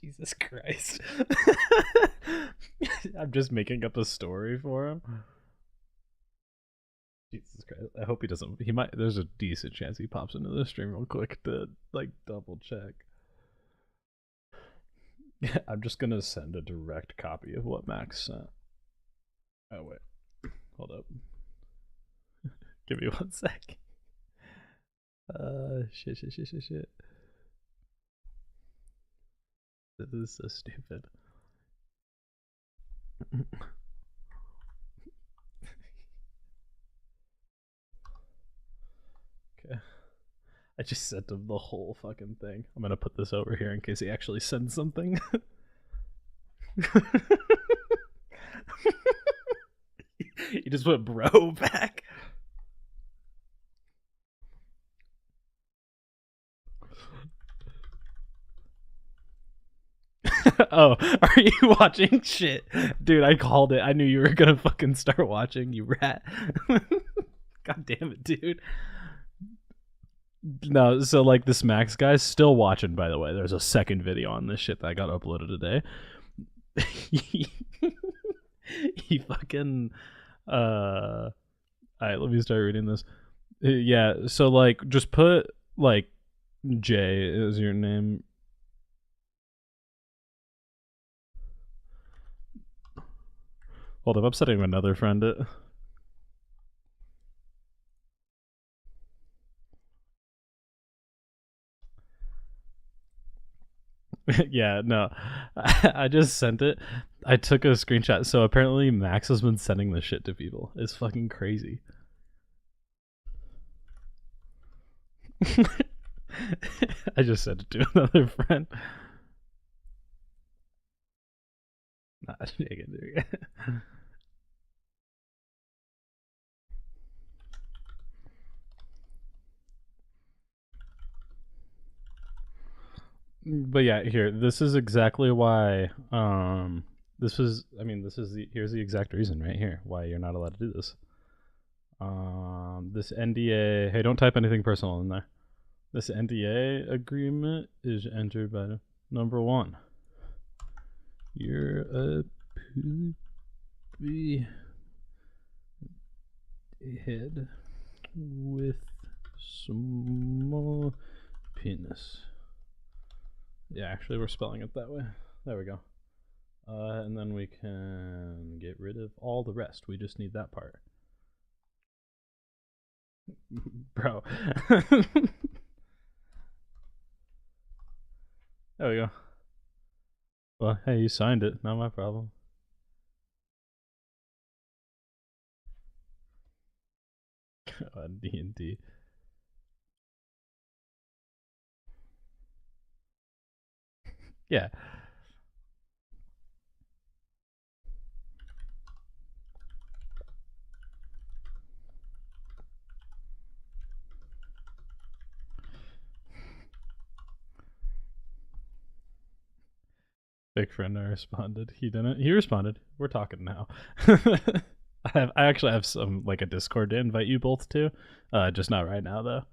Jesus Christ. I'm just making up a story for him. Jesus Christ. I hope he doesn't. He might. There's a decent chance he pops into the stream real quick to like double check. I'm just gonna send a direct copy of what Max sent. Oh wait, hold up. Give me 1 sec. Shit. This is so stupid. Okay. I just sent him the whole fucking thing. I'm gonna put this over here in case he actually sends something. He just put bro back. Oh, are you watching? Shit. Dude, I called it. I knew you were gonna fucking start watching, you rat. God damn it, dude. No, so like this Max guy's still watching, by the way. There's a second video on this shit that I got uploaded today. He fucking alright, let me start reading this. Yeah, so like just put like J is your name. Hold up, I'm setting another friend it. Yeah, no. I just sent it. I took a screenshot. So apparently Max has been sending this shit to people. It's fucking crazy. I just sent it to another friend. Nah, But yeah, here, this is exactly why this is here's the exact reason right here why you're not allowed to do this. This NDA, hey, don't type anything personal in there. This NDA agreement is entered by number 1. You're a poopy head with small penis. Yeah, actually we're spelling it that way. There we go. And then we can get rid of all the rest. We just need that part. Bro. There we go. Well, hey, you signed it. Not my problem. on D&D. Yeah. Big friend, I responded. He didn't. He responded. We're talking now. I actually have some like a Discord to invite you both to. Just not right now though.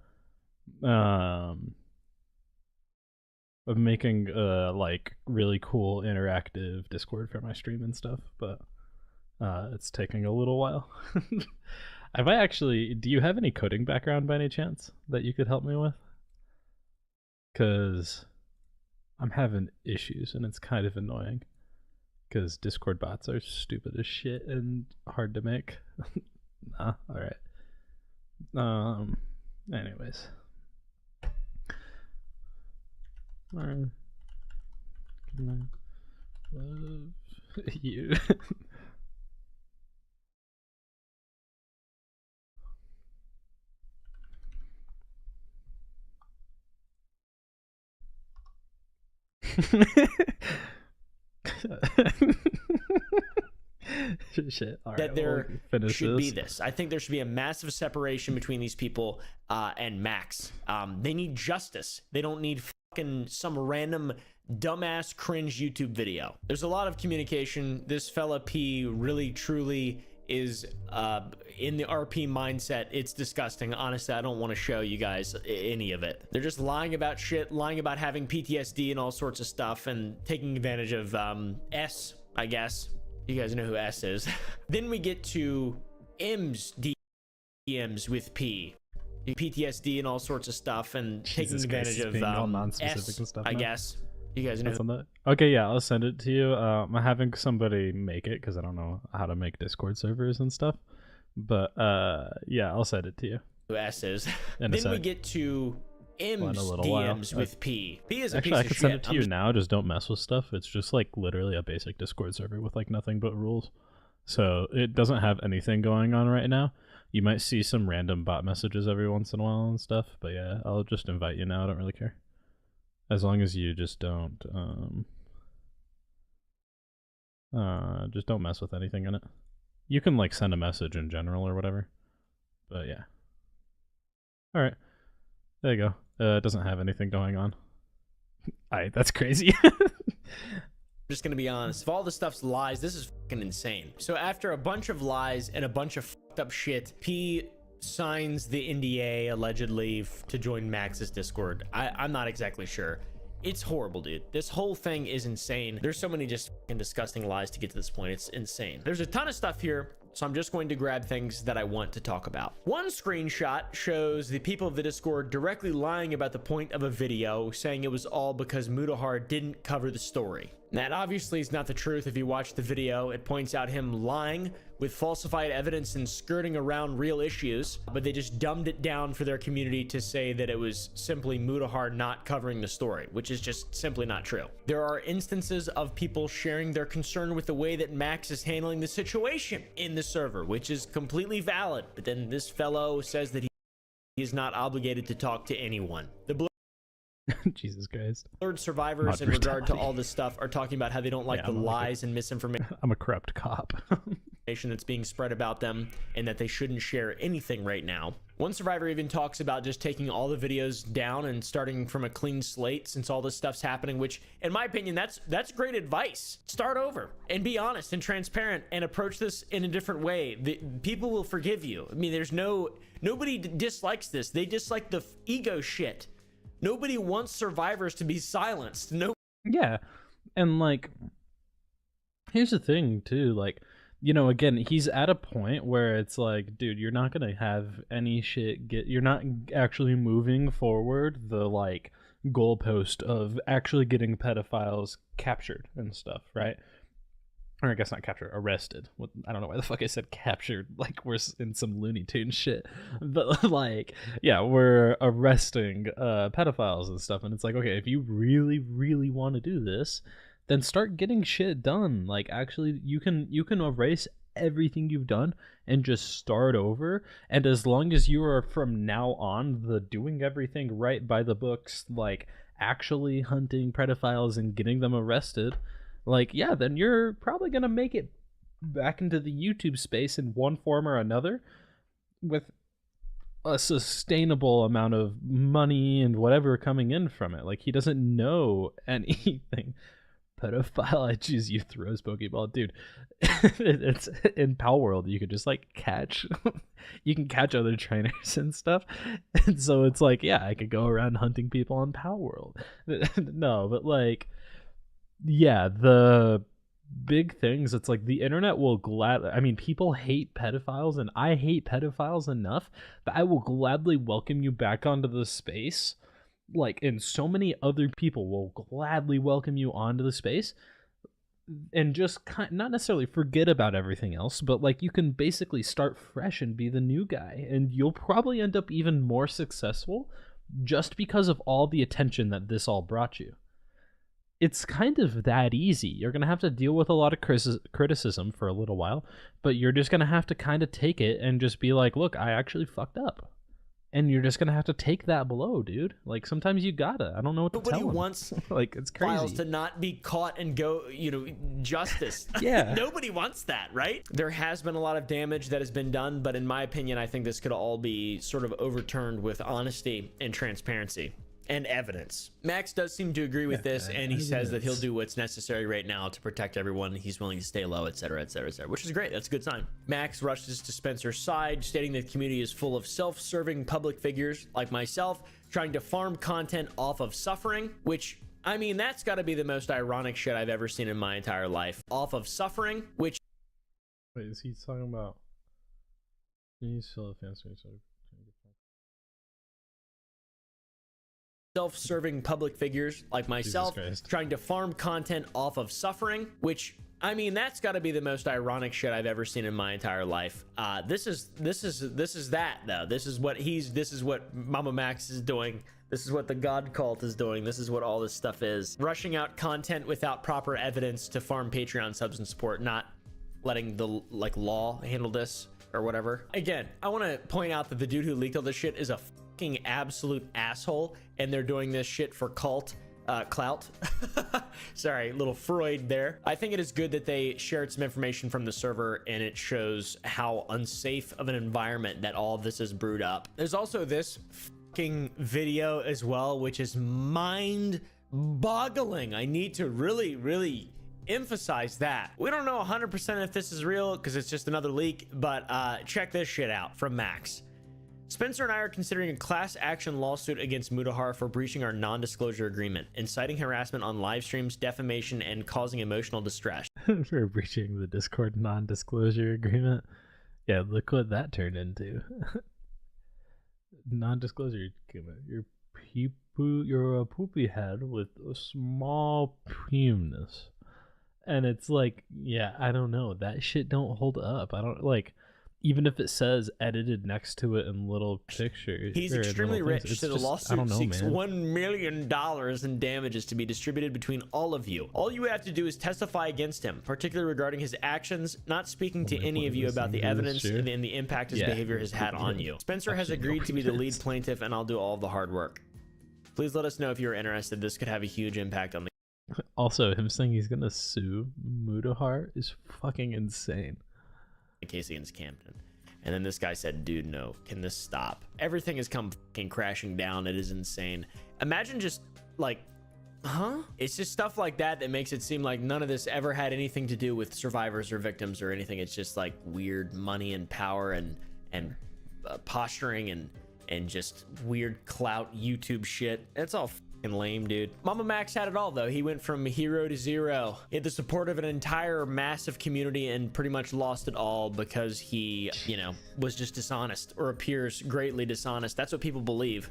I'm making like really cool interactive Discord for my stream and stuff, but it's taking a little while. Have I actually? Do you have any coding background by any chance that you could help me with? Because I'm having issues and it's kind of annoying. Because Discord bots are stupid as shit and hard to make. Nah, alright. Anyways. Alright. Can I love you? Shit. All right, that there we'll should be this. I think there should be a massive separation between these people and Max. They need justice. They don't need fucking some random dumbass cringe YouTube video. There's a lot of communication. This fella P really truly is in the RP mindset. It's disgusting. Honestly, I don't want to show you guys any of it. They're just lying about shit, lying about having PTSD and all sorts of stuff, and taking advantage of S, I guess. You guys know who S is. Then we get to M's DMs with P. PTSD and all sorts of stuff, and taking advantage of S, and stuff I now. guess. You guys know. Okay, yeah, I'll send it to you. I'm having somebody make it because I don't know how to make Discord servers and stuff. But yeah, I'll send it to you. Who S is. Then we get to M's DMs with P. P is a actually, piece I of could shit. send it to you now. Just don't mess with stuff. It's just like literally a basic Discord server with like nothing but rules. So it doesn't have anything going on right now. You might see some random bot messages every once in a while and stuff. But yeah, I'll just invite you now. I don't really care. As long as you just don't mess with anything in it. You can like send a message in general or whatever. But yeah. Alright. There you go. It doesn't have anything going on. That's crazy. Just gonna be honest, if all this stuff's lies, this is fucking insane. So after a bunch of lies and a bunch of fucked up shit, P signs the NDA allegedly to join Max's Discord. I'm not exactly sure. It's horrible, dude. This whole thing is insane. There's so many just fucking disgusting lies to get to this point. It's insane. There's a ton of stuff here, so I'm just going to grab things that I want to talk about. One screenshot shows the people of the Discord directly lying about the point of a video, saying it was all because Mutahar didn't cover the story. That obviously is not the truth. If you watch the video, it points out him lying with falsified evidence and skirting around real issues, but they just dumbed it down for their community to say that it was simply Mutahar not covering the story, which is just simply not true. There are instances of people sharing their concern with the way that Max is handling the situation in the server, which is completely valid, but then this fellow says that he is not obligated to talk to anyone. The Jesus Christ. Blurred survivors in regard to all this stuff are talking about how they don't like the lies and misinformation. I'm a corrupt cop. That's being spread about them, and that they shouldn't share anything right now. One survivor even talks about just taking all the videos down and starting from a clean slate since all this stuff's happening, which in my opinion, that's great advice. Start over and be honest and transparent and approach this in a different way. People will forgive you. I mean, nobody dislikes this. They dislike the ego shit. Nobody wants survivors to be silenced. No. Yeah. And like, here's the thing too, like, you know, again, he's at a point where it's like, dude, you're not gonna have any shit you're not actually moving forward the like goalpost of actually getting pedophiles captured and stuff, right? Or I guess not captured, arrested. I don't know why the fuck I said captured, like we're in some Looney Tunes shit. But like, yeah, we're arresting pedophiles and stuff, and it's like, okay, if you really, really want to do this, then start getting shit done. Like, actually, you can erase everything you've done and just start over. And as long as you are from now on the doing everything right by the books, like actually hunting pedophiles and getting them arrested, like, yeah, then you're probably gonna make it back into the YouTube space in one form or another with a sustainable amount of money and whatever coming in from it. Like, he doesn't know anything. Pedophile, I choose you, throws Pokeball. Dude, it's in Pal World, you could just like catch you can catch other trainers and stuff, and so it's like, yeah, I could go around hunting people on Pal World. No, but like, yeah, the big things, it's like the internet will I mean, people hate pedophiles, and I hate pedophiles enough that I will gladly welcome you back onto the space, like, and so many other people will gladly welcome you onto the space, and just not necessarily forget about everything else, but like, you can basically start fresh and be the new guy, and you'll probably end up even more successful just because of all the attention that this all brought you. It's kind of that easy. You're going to have to deal with a lot of criticism for a little while, but you're just going to have to kind of take it and just be like, look, I actually fucked up. And you're just going to have to take that blow, dude. Like, sometimes you gotta. I don't know what to tell Nobody them. wants like, it's crazy. files to not be caught and go, justice. Yeah. Nobody wants that, right? There has been a lot of damage that has been done, but in my opinion, I think this could all be sort of overturned with honesty and transparency and evidence. Max does seem to agree with this, and he says that he'll do what's necessary right now to protect everyone. He's willing to stay low, etc., etc., etc., which is great. That's a good sign. Max rushes to Spencer's side, stating that the community is full of self-serving public figures like myself, trying to farm content off of suffering, which, I mean, that's got to be the most ironic shit I've ever seen in my entire life. Off of suffering, which... Wait, is he talking about... He's still a fancy, so... self-serving public figures like myself trying to farm content off of suffering, which, I mean, that's got to be the most ironic shit I've ever seen in my entire life. This is that, though. This is what Mama Max is doing. This is what the God cult is doing. This is what all this stuff is. Rushing out content without proper evidence to farm Patreon subs and support, not letting the law handle this or whatever. Again, I want to point out that the dude who leaked all this shit is a fucking absolute asshole, and they're doing this shit for cult clout. Sorry, little Freud there. I think it is good that they shared some information from the server, and it shows how unsafe of an environment that all of this is brewed up. There's also this fucking video as well, which is mind-boggling. I need to really emphasize that. We don't know 100% if this is real because it's just another leak, but check this shit out from Max. Spencer and I are considering a class action lawsuit against Mutahar for breaching our non-disclosure agreement, inciting harassment on live streams, defamation, and causing emotional distress. For breaching the Discord non-disclosure agreement. Yeah, look what that turned into. Non-disclosure agreement. You're a poopy head with a small penis. And it's like, yeah, I don't know. That shit don't hold up. I don't, like... Even if it says edited next to it in little pictures. He's extremely rich, so the lawsuit seeks man. $1 million in damages to be distributed between all of you. All you have to do is testify against him, particularly regarding his actions, not speaking to any of you about the evidence and the impact his behavior has had on you. Spencer has agreed to be the lead plaintiff, and I'll do all of the hard work. Please let us know if you're interested. This could have a huge impact on the... Also, him saying he's gonna sue Mutahar is fucking insane. Case against Camden. And then this guy said, dude, no, can this stop? Everything has come fucking crashing down. It is insane. Imagine just like, huh? It's just stuff like that that makes it seem like none of this ever had anything to do with survivors or victims or anything. It's just like weird money and power and posturing and just weird clout YouTube shit. It's all fucking lame, dude. Mama Max had it all, though. He went from hero to zero. He had the support of an entire massive community and pretty much lost it all because he, was just dishonest or appears greatly dishonest. That's what people believe.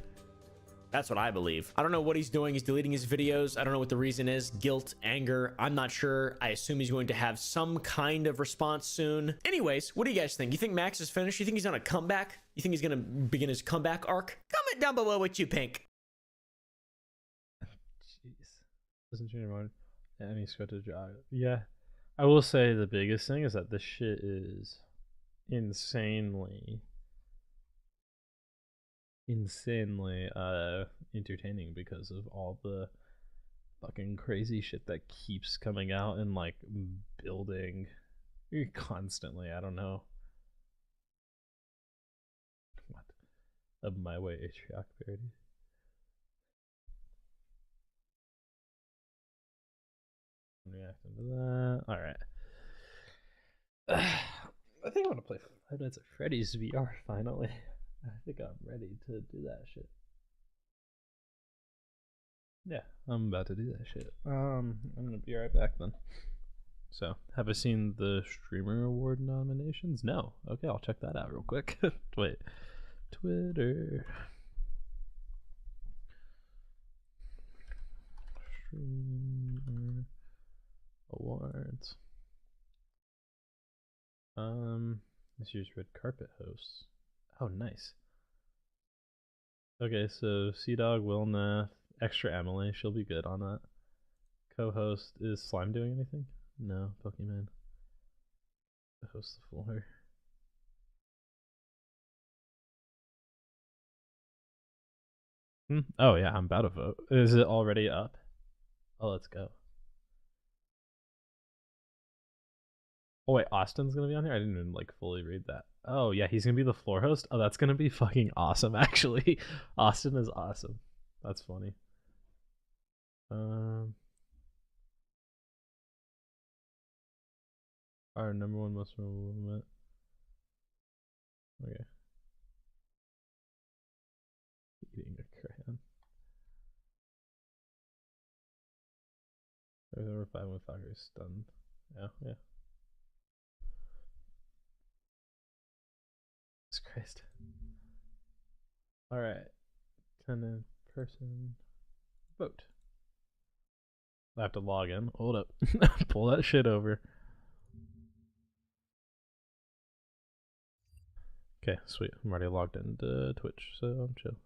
That's what I believe. I don't know what he's doing. He's deleting his videos. I don't know what the reason is. Guilt, anger. I'm not sure. I assume he's going to have some kind of response soon. Anyways, what do you guys think? You think Max is finished? You think he's on a comeback? You think he's going to begin his comeback arc? Comment down below what you think. Jeez. Doesn't change your mind. Any scripted job. Yeah. I will say the biggest thing is that this shit is insanely entertaining because of all the fucking crazy shit that keeps coming out and like building constantly. I don't know what of my way Atrioc parody. Reacting to that. All right. I think I want to play 5 Nights at Freddy's VR finally. I think I'm ready to do that shit. Yeah, I'm about to do that shit. I'm gonna be right back then. So, have I seen the Streamer Award nominations? No. Okay, I'll check that out real quick. Wait. Twitter. Streamer Awards. This year's red carpet hosts. Oh, nice. Okay, so Sea-Dog, Wilnath, Extra Emily, she'll be good on that. Co-host, is Slime doing anything? No, Pokemon. Host the floor. Oh yeah, I'm about to vote. Is it already up? Oh, let's go. Oh wait, Austin's gonna be on here? I didn't even like fully read that. Oh yeah, he's gonna be the floor host? Oh, that's gonna be fucking awesome actually. Austin is awesome. That's funny. Our number one most memorable moment. Okay. Eating a crayon. There's over 5 when Falcon is stunned. Yeah, yeah. Jesus Christ. Alright. 10 person vote. I have to log in. Hold up. Pull that shit over. Okay, sweet. I'm already logged into Twitch, so I'm chill.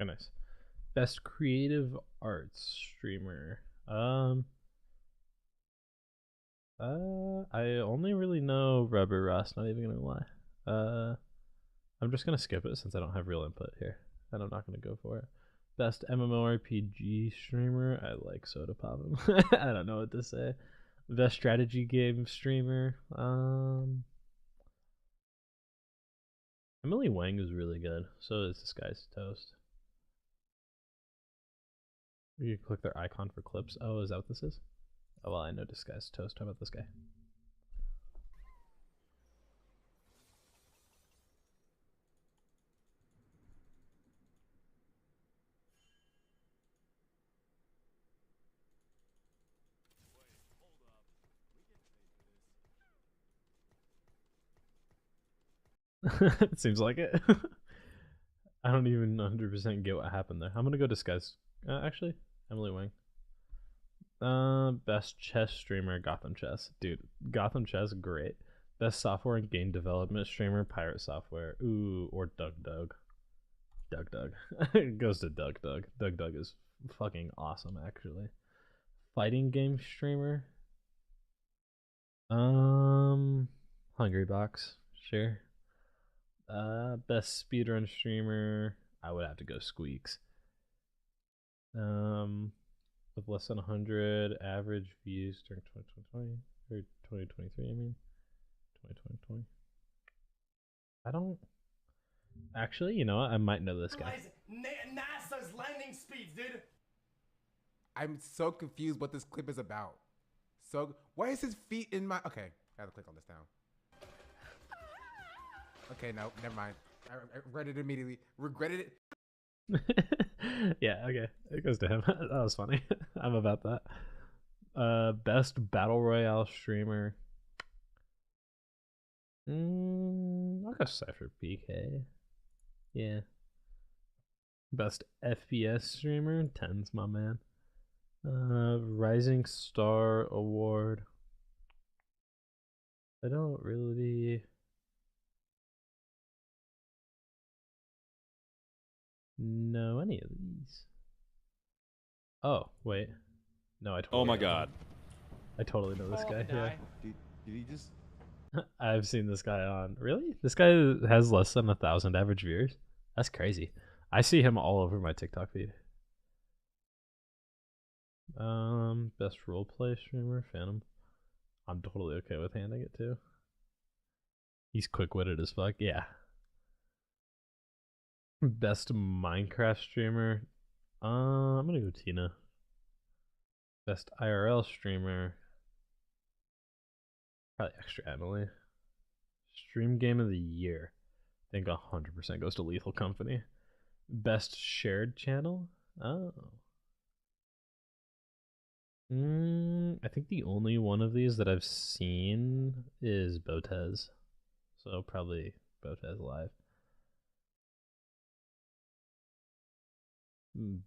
Okay, nice. Best creative arts streamer. I only really know Rubber Rust, not even gonna lie. I'm just gonna skip it since I don't have real input here. And I'm not gonna go for it. Best MMORPG streamer. I like Soda Poppin'. I don't know what to say. Best strategy game streamer. Emily Wang is really good. So is this guy's Toast. You can click their icon for clips. Oh, is that what this is? Oh well, I know Disguised Toast. How about this guy? It seems like it. I don't even 100% get what happened there. I'm gonna go Disguise. Actually, Emily Wang. Best chess streamer, Gotham Chess. Dude, Gotham Chess, great. Best software and game development streamer, Pirate Software. Ooh, or Doug Doug. Doug Doug. It goes to Doug Doug. Doug Doug is fucking awesome, actually. Fighting game streamer. Hungry Box, sure. Best speedrun streamer, I would have to go Squeaks. With less than 100 average views during 2020 or 2023, I mean 2020. I don't actually, you know what? I might know this guy. NASA's landing speeds, dude. I'm so confused what this clip is about. So why is his feet in my? Okay, I have to click on this now. Okay, no, never mind. I read it immediately. Regretted it. Yeah, okay. It goes to him. That was funny. I'm about that. Best battle royale streamer. I'll go Cypher PK. Yeah. Best FPS streamer. Tens, my man. Rising Star Award. I don't really know any of these. Oh, wait. No, I totally Oh my know him. god. I totally know this guy. Yeah. Did he just? I've seen this guy on. Really? This guy has less than 1,000 average viewers. That's crazy. I see him all over my TikTok feed. Best roleplay streamer, Phantom. I'm totally okay with handing it to. He's quick-witted as fuck. Yeah. Best Minecraft streamer. I'm gonna go Tina. Best IRL streamer. Probably Extra Emily. Stream game of the year. I think 100% goes to Lethal Company. Best shared channel? Oh. I think the only one of these that I've seen is Botez. So probably Botez Live.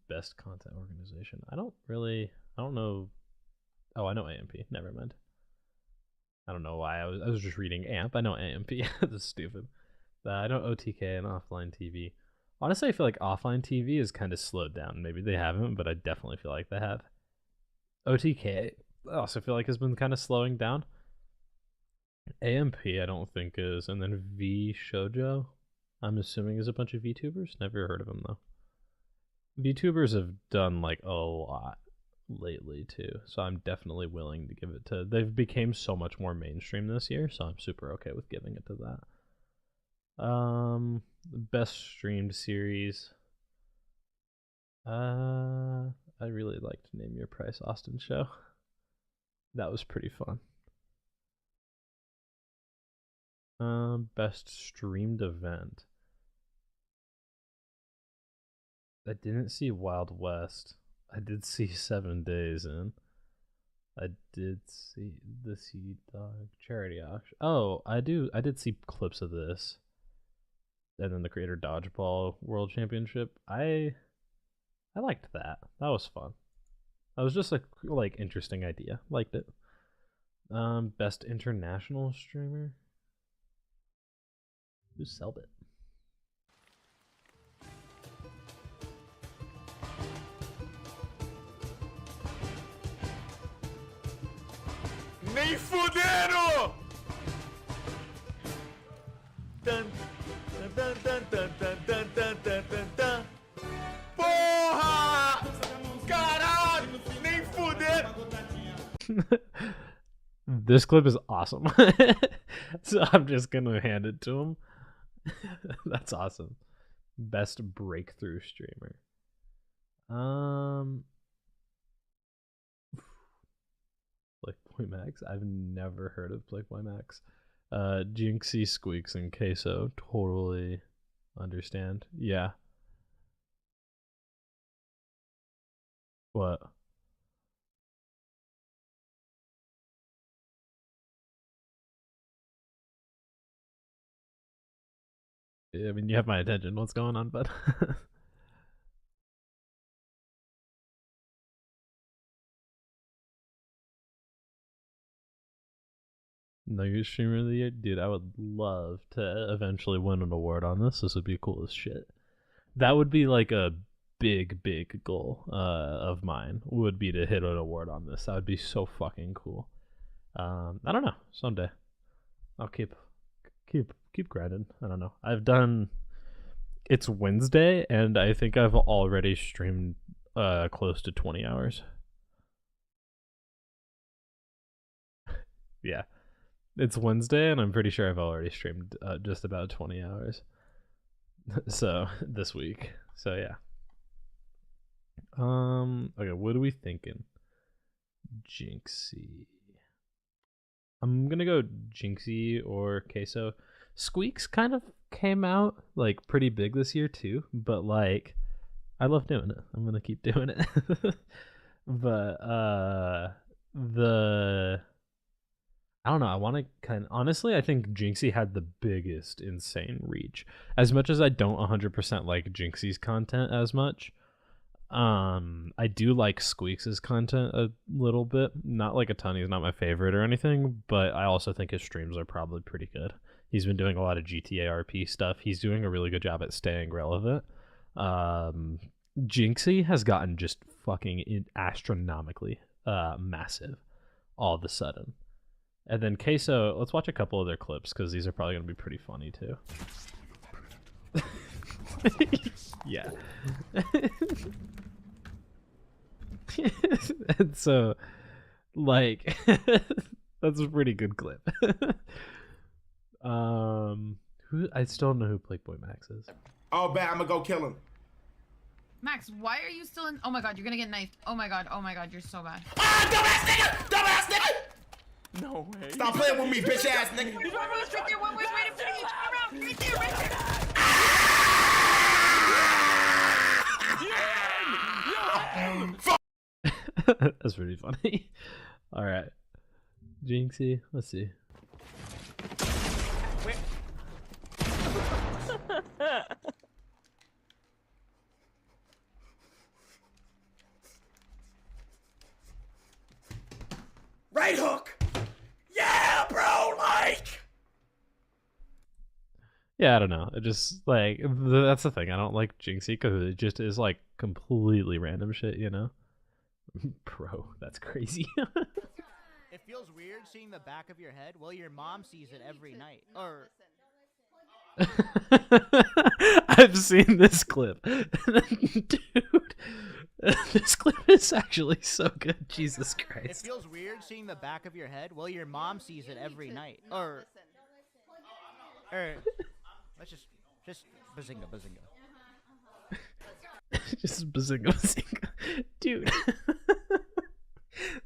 Best content organization. I don't know. Oh, I know AMP. Never mind. I don't know why. I was just reading AMP. I know AMP. That's stupid. I know OTK and offline TV. Honestly, I feel like offline TV is kind of slowed down. Maybe they haven't, but I definitely feel like they have. OTK, I also feel like has been kind of slowing down. AMP, I don't think is. And then V Shoujo, I'm assuming is a bunch of VTubers. Never heard of them though. VTubers have done like a lot lately too, so I'm definitely willing to give it to. They've become so much more mainstream this year, so I'm super okay with giving it to that. Best streamed series. I really liked Name Your Price Austin show. That was pretty fun. Best streamed event. I didn't see Wild West. I did see 7 Days in. I did see the Sea Dog charity auction. Oh, I did see clips of this. And then the Creator Dodgeball World Championship. I liked that. That was fun. That was just a like interesting idea. Liked it. Best international streamer. Who's Selbit? Nem fudendo! Tan, tan, tan, tan, tan, tan, tan, tan, tan, tan. Porra! Caralho! Nem fudendo! This clip is awesome. So I'm just gonna hand it to him. That's awesome. Best breakthrough streamer. Playboy Max. I've never heard of Playboy Max. Jinxie, Squeaks, and Queso. Totally understand. Yeah. What? I mean, you have my attention. What's going on, bud? Nugget Streamer of the Year? Dude, I would love to eventually win an award on this. This would be cool as shit. That would be like a big, big goal of mine, would be to hit an award on this. That would be so fucking cool. I don't know. Someday. I'll keep grinding. I don't know. I've done... It's Wednesday, and I think I've already streamed close to 20 hours. Yeah. It's Wednesday, and I'm pretty sure I've already streamed just about 20 hours. So, this week. So, yeah. Okay, what are we thinking? Jinxie. I'm gonna go Jinxie or Queso. Squeaks kind of came out like pretty big this year too, but like I love doing it. I'm gonna keep doing it. But I don't know. I want to honestly, I think Jinxie had the biggest insane reach. As much as I don't 100% like Jinxie's content as much, I do like Squeaks' content a little bit. Not like a ton. He's not my favorite or anything, but I also think his streams are probably pretty good. He's been doing a lot of GTA RP stuff. He's doing a really good job at staying relevant. Jinxie has gotten just fucking astronomically massive all of a sudden. And then Queso, let's watch a couple of their clips because these are probably going to be pretty funny too. Yeah. And so, like, that's a pretty good clip. I still don't know who Playboy Max is. Oh, bad. I'm gonna go kill him. Max, why are you still in? Oh my god, you're gonna get knifed. Oh my god, you're so bad. Ah, dumbass nigga! Dumbass nigga! No way. Stop playing with me, bitch ass nigga. There's one right there, one way's right in front of you. Turn around, right there, right there. That's pretty funny. All right, Jinxie, let's see. Right hook. Yeah, bro. Like. Yeah, I don't know. It just like that's the thing. I don't like Jinxie because it just is like completely random shit, you know. Bro, that's crazy. It feels weird seeing the back of your head. Well, your mom sees it every night. Or I've seen this clip. Dude, this clip is actually so good. Jesus it Christ. feels weird seeing the back of your head. Well, your mom sees it every night. Or let's just bazinga. Just bazinga bazinga. Dude.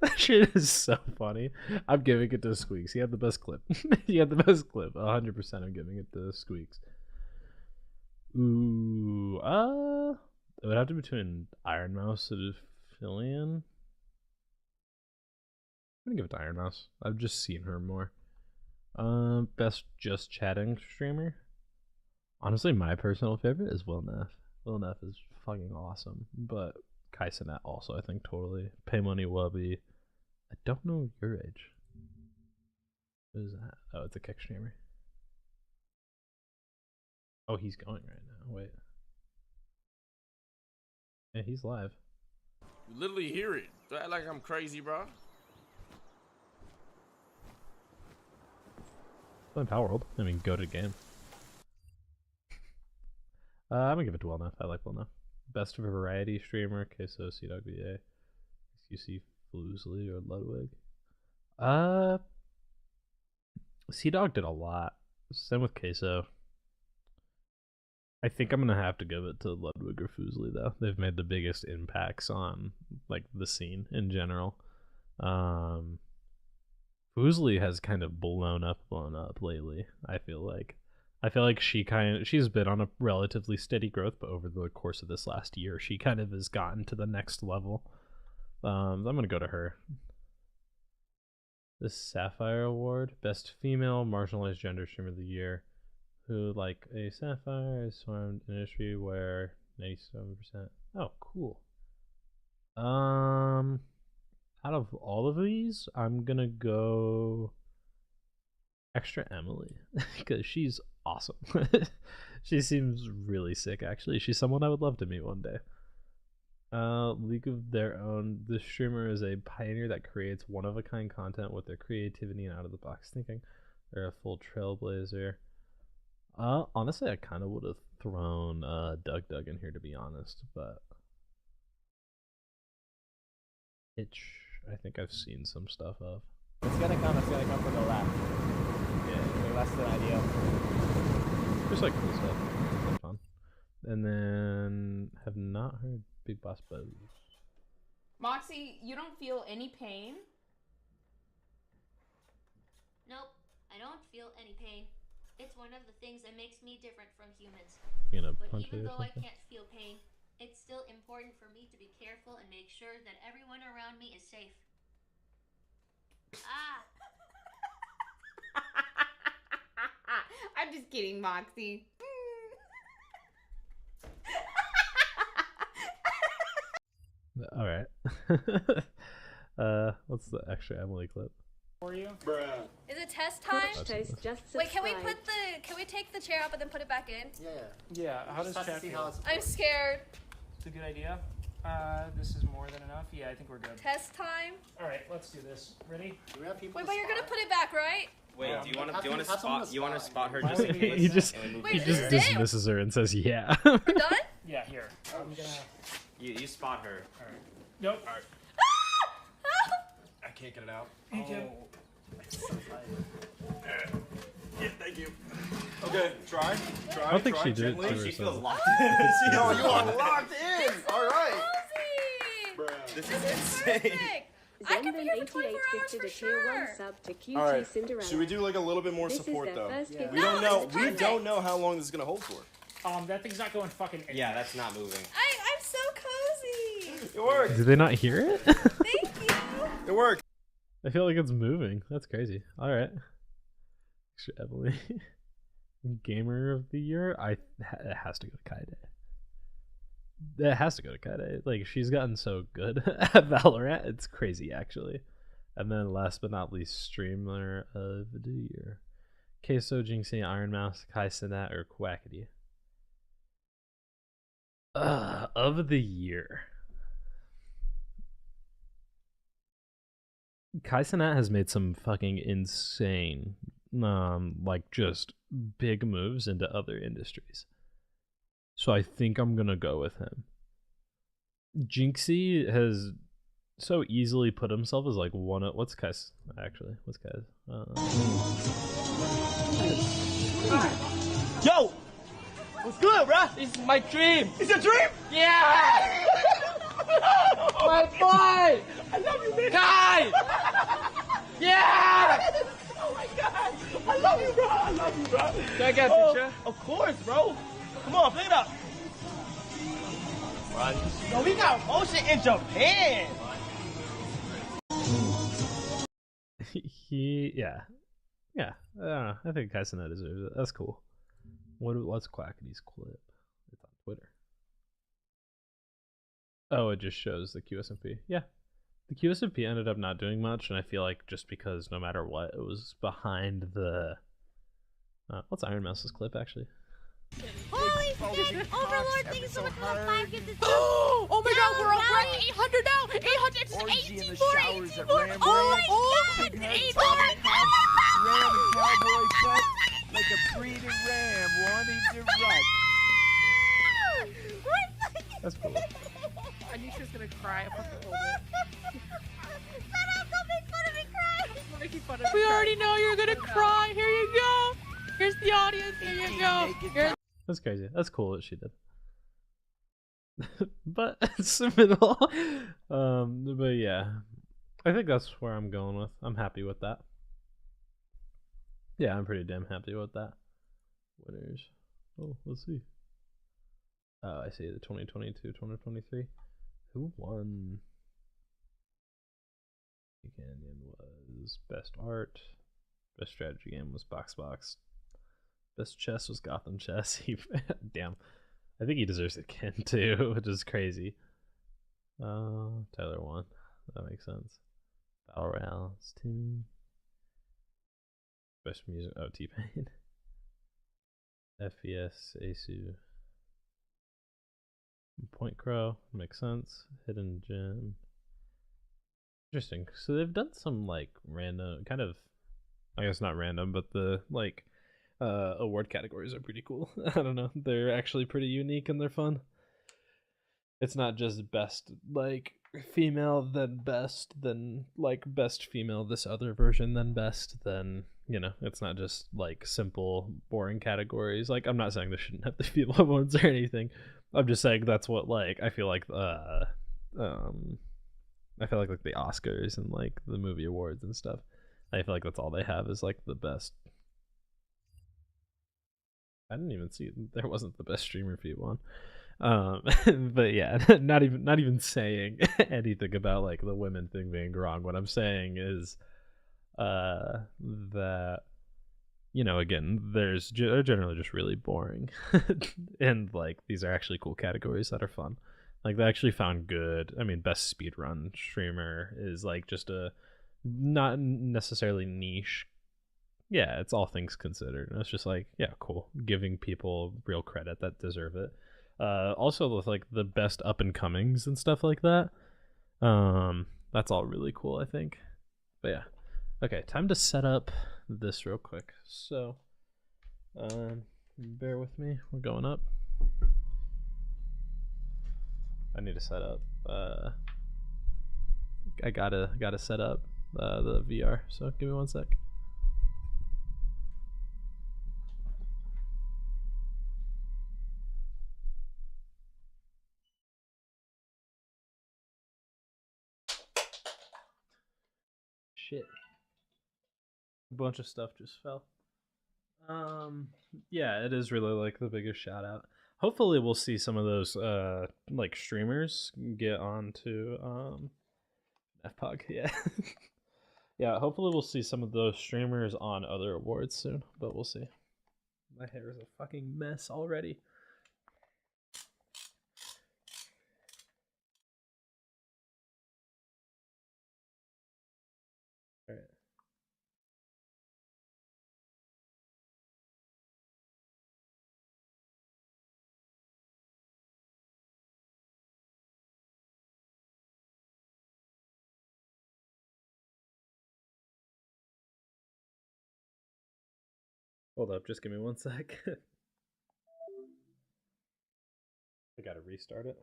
That shit is so funny. I'm giving it to Squeaks. He had the best clip. He had the best clip. 100% I'm giving it to Squeaks. Ooh, it would have to be between Iron Mouse and Fillion. I'm gonna give it to Iron Mouse. I've just seen her more. Best just chatting streamer. Honestly, my personal favorite is Will Neff. Will Neff is fucking awesome, but Kaisenet also, I think, totally. Pay Money Wubby. I don't know your age. What is that? Oh, it's a kick streamer. Oh, he's going right now. Wait. Yeah, he's live. You literally hear it. Don't act like I'm crazy, bro. Playing Power World. I mean, go to game. I'm gonna give it to Will Neff. I like Will Neff. Best variety streamer, Queso, CDog VA, XQC, Floozely, or Ludwig. CDog did a lot. Same with Queso. I think I'm gonna have to give it to Ludwig or Floozely though. They've made the biggest impacts on like the scene in general. Floozely has kind of blown up lately. I feel like she's been on a relatively steady growth, but over the course of this last year, she kind of has gotten to the next level. I'm gonna go to her. The Sapphire Award, Best Female Marginalized Gender Streamer of the Year, who like a Sapphire is swarmed industry where 97%. Oh, cool. Out of all of these, I'm gonna go Extra Emily because she's awesome. She seems really sick, actually. She's someone I would love to meet one day. League of Their Own. This streamer is a pioneer that creates one-of-a-kind content with their creativity and out-of-the-box thinking. They're a full trailblazer. Honestly, I kind of would have thrown Doug in here, to be honest, but I think I've seen some stuff of. It's gonna come from the left. Yeah, less than ideal. Just like cool stuff. That's fun. And then have not heard Big Boss Buzz. Moxie, you don't feel any pain? Nope, I don't feel any pain. It's one of the things that makes me different from humans. You gonna But punch even it or though I something? can't feel pain, it's still important for me to be careful and make sure that everyone around me is safe. Ah! I'm just kidding, Moxie. All right. What's the Extra Emily clip? For you? Bruh. Is it test time? Wait, can we take the chair out but then put it back in? Yeah. How does chat feel? I'm scared. It's a good idea. This is more than enough. Yeah, I think we're good. Test time. All right, let's do this. Ready? Wait, but you're gonna put it back, right? Wait, do you want to spot? You want to spot her Why just don't in we case? he just Wait, he is just it? dismisses her and says, "Yeah." We're done? Yeah, here. I'm gonna. You spot her. All right. Nope. All right. I can't get it out. Hey, Jim. Yeah, thank you. Okay, try. I don't think she did it to She herself. feels locked in. No, you are locked in. All right. This is insane. I can be here for 24 hours for sure. Sub to QT All right. Cinderella. Should we do like a little bit more This is support their though? first We don't No, know. this is We perfect. don't know how long this is gonna hold for. That thing's not going fucking anywhere. Yeah, that's not moving. I'm so cozy. It worked. Did they not hear it? Thank you. It worked. I feel like it's moving. That's crazy. All right. Extra Emily. Gamer of the year? It has to go to Kaide. It has to go to Kaide. Like, she's gotten so good at Valorant. It's crazy, actually. And then last but not least, streamer of the year. Queso, Jinxie, Iron Mouse, Kai Cenat, or Quackity. Of the year. Kai Cenat has made some fucking insane, like just big moves into other industries. So I think I'm gonna go with him. Jinxie has so easily put himself as like one of what's Kai's actually? What's Kai's? Yo! What's good, bruh? This is my dream. It's a dream? Yeah! My boy! I love you, man. Kai! Yeah! Oh my god! I love you, bro! I love you, bro! Can I get a picture? Of course, bro. Come on, pick it up. Run. Yo, we got motion in Japan! I think Kai Cenat deserves it. That's cool. What's Quackity's clip? It's on Twitter. Oh, it just shows the QSMP. Yeah. The QSMP ended up not doing much, and I feel like just because no matter what, it was behind the... what's Iron Mouse's clip, actually? Holy shit! Overlord, thank you so much for the 5 gifted subs. Oh my god, we're up at 800 now! 800, 84, 84! Oh my god! 800! Ram and cowboy cut like a breeding ram wanting to rut. That's cool. I knew she was gonna cry. I fucking told her. We already know you're gonna cry. Here you go. Here's the audience. Here you go. That's crazy. That's cool that she did. But it's the middle. But yeah, I think that's where I'm going with. I'm happy with that. Yeah, I'm pretty damn happy with that. Winners. Oh, let's see. Oh, I see the 2022, 2023. Who won? Canyon was best art. Best strategy game was Box Box. Best chess was Gotham Chess. Damn. I think he deserves it again too, which is crazy. Tyler won. That makes sense. Battle Royale, it's Timmy. Best music, oh, T-Pain. FPS, Asu. Point Crow, makes sense. Hidden Gem. Interesting. So they've done some like random, kind of, I guess not random, but the like award categories are pretty cool. I don't know. They're actually pretty unique and they're fun. It's not just best like female then best then like best female this other version then best then, you know, it's not just like simple boring categories. Like I'm not saying they shouldn't have the female ones or anything. I'm just saying that's what like I feel like the Oscars and like the movie awards and stuff. I feel like that's all they have is like the best. I didn't even see there wasn't the best streamer feat one. But yeah, not even saying anything about like the women thing being wrong. What I'm saying is that, you know, again, they're generally just really boring. And like these are actually cool categories that are fun. Like they actually found good. I mean, best speedrun streamer is like just a not necessarily niche. Yeah, it's all things considered. And it's just like, yeah, cool. Giving people real credit that deserve it. Also with like the best up and comings and stuff like that. That's all really cool, I think. But yeah. Okay, time to set up this real quick. So, bear with me. We're going up. I need to set up. I gotta set up the VR. So give me 1 sec. Shit. A bunch of stuff just fell. Yeah, it is really like the biggest shout out. Hopefully we'll see some of those like streamers get onto FPOG, yeah. Yeah, hopefully we'll see some of those streamers on other awards soon, but we'll see. My hair is a fucking mess already. Alright. Hold up, just give me 1 sec. I gotta restart it.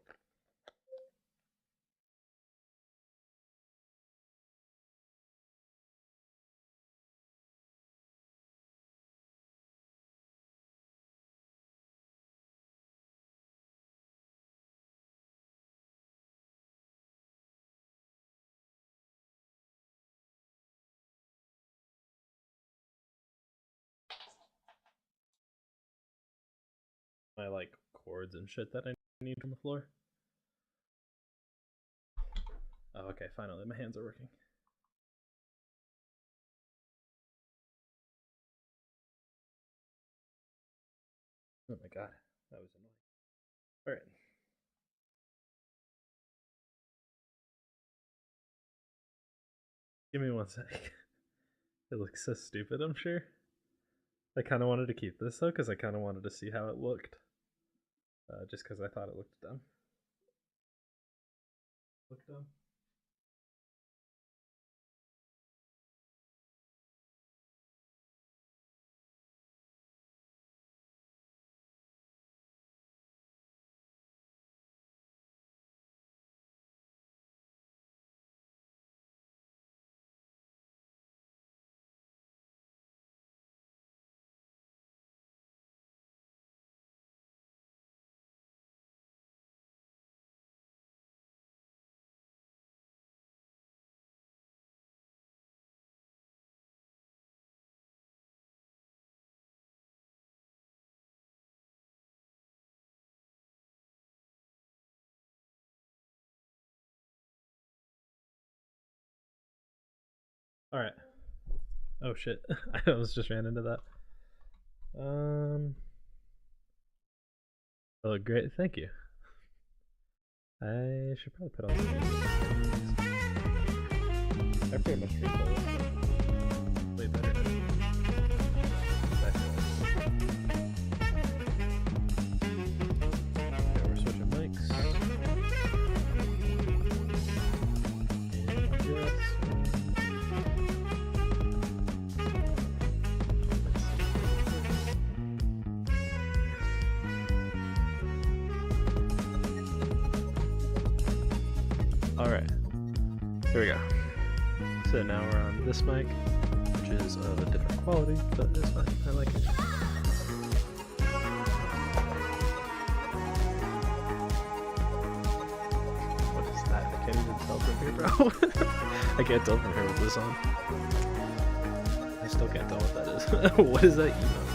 My like cords and shit that I need from the floor. Oh, okay, finally, my hands are working. Oh my god, that was annoying. Alright. Give me 1 sec. It looks so stupid, I'm sure. I kind of wanted to keep this though, because I kind of wanted to see how it looked. Just because I thought it looked dumb. Looked dumb. Alright. Oh shit. I almost just ran into that. Oh, great. Thank you. I should probably put on the I pretty much replay this. Way better. Okay, we're switching mics. Alright, here we go. So now we're on this mic, which is of a different quality, but it's fine. I like it. What is that? I can't even tell from here, bro. I can't tell from here with this on. I still can't tell what that is. What is that emote?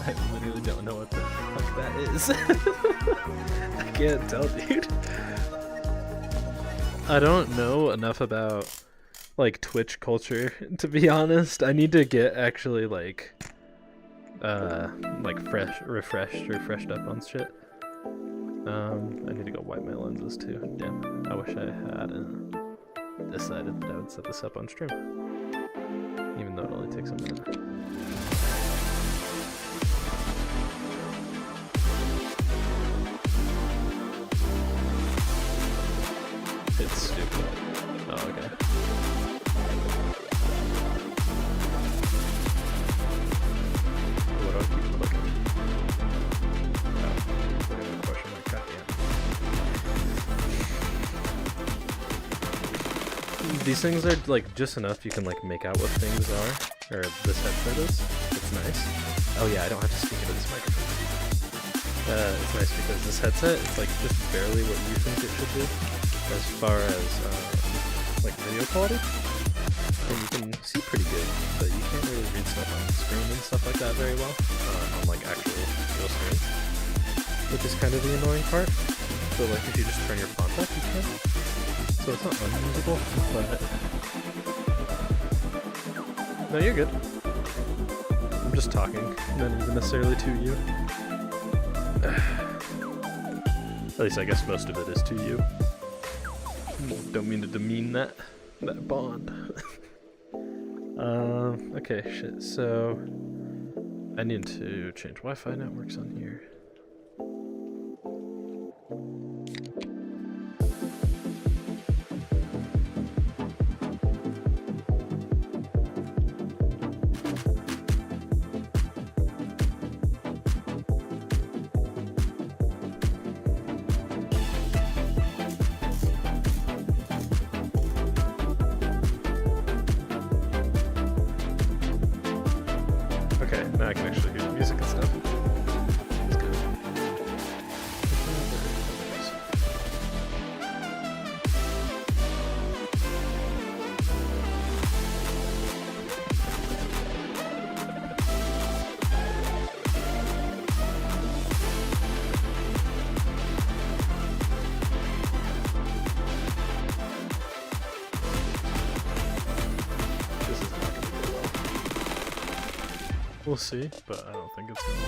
I literally don't know what the fuck that is. I can't tell, dude. I don't know enough about like Twitch culture, to be honest. I need to get actually like refreshed up on shit. I need to go wipe my lenses too. Damn, I wish I hadn't decided that I would set this up on stream. Even though it only takes a minute. It's stupid. Oh, okay. What do I keep clicking? Oh, question mark. Goddamn. These things are like just enough you can like make out what things are, or this headset is. It's nice. Oh yeah, I don't have to speak into this microphone. It's nice because this headset is like just barely what you think it should do as far as like video quality. And you can see pretty good, but you can't really read stuff on the screen and stuff like that very well on like actual real screens, which is kind of the annoying part. So like if you just turn your font up, you can. So it's not unusable, but no, you're good. I'm just talking, not even necessarily to you. At least I guess most of it is to you. Don't mean to demean that bond. Okay, shit. So I need to change Wi-Fi networks on here. Okay, now I can actually hear the music and stuff. Let's go. This is not going to go well. We'll see, but I don't think it's going to.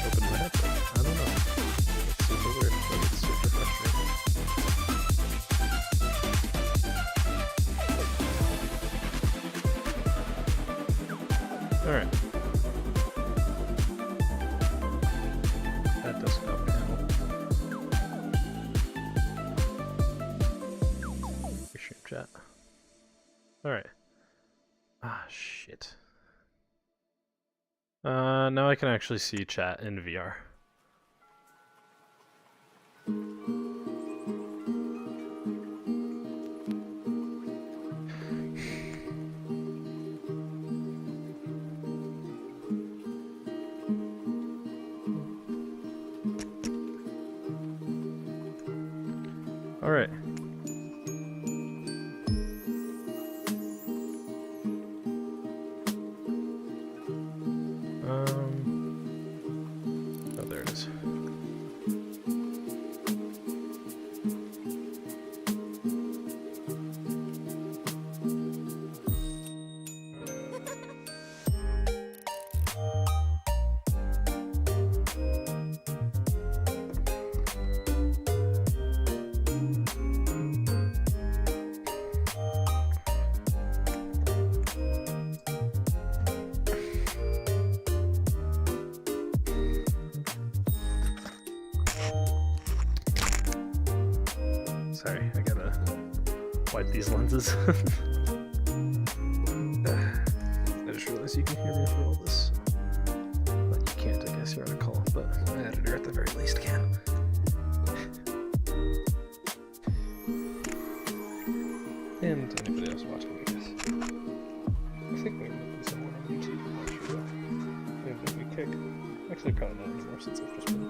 Open my headset. I don't know. It's super weird, but it's super frustrating. Alright. That desktop panel. Restream chat. Alright. Ah, shit. Now I can actually see chat in VR. All right. Oh, there it is. Sorry, I gotta wipe these lenses. I just realized you can hear me through all this. But you can't, I guess you're on a call, but my editor at the very least can. And anybody else watching, I guess. I think we might be somewhere on YouTube, I'm not sure. Maybe if we kick. Actually, probably not anymore since I've just been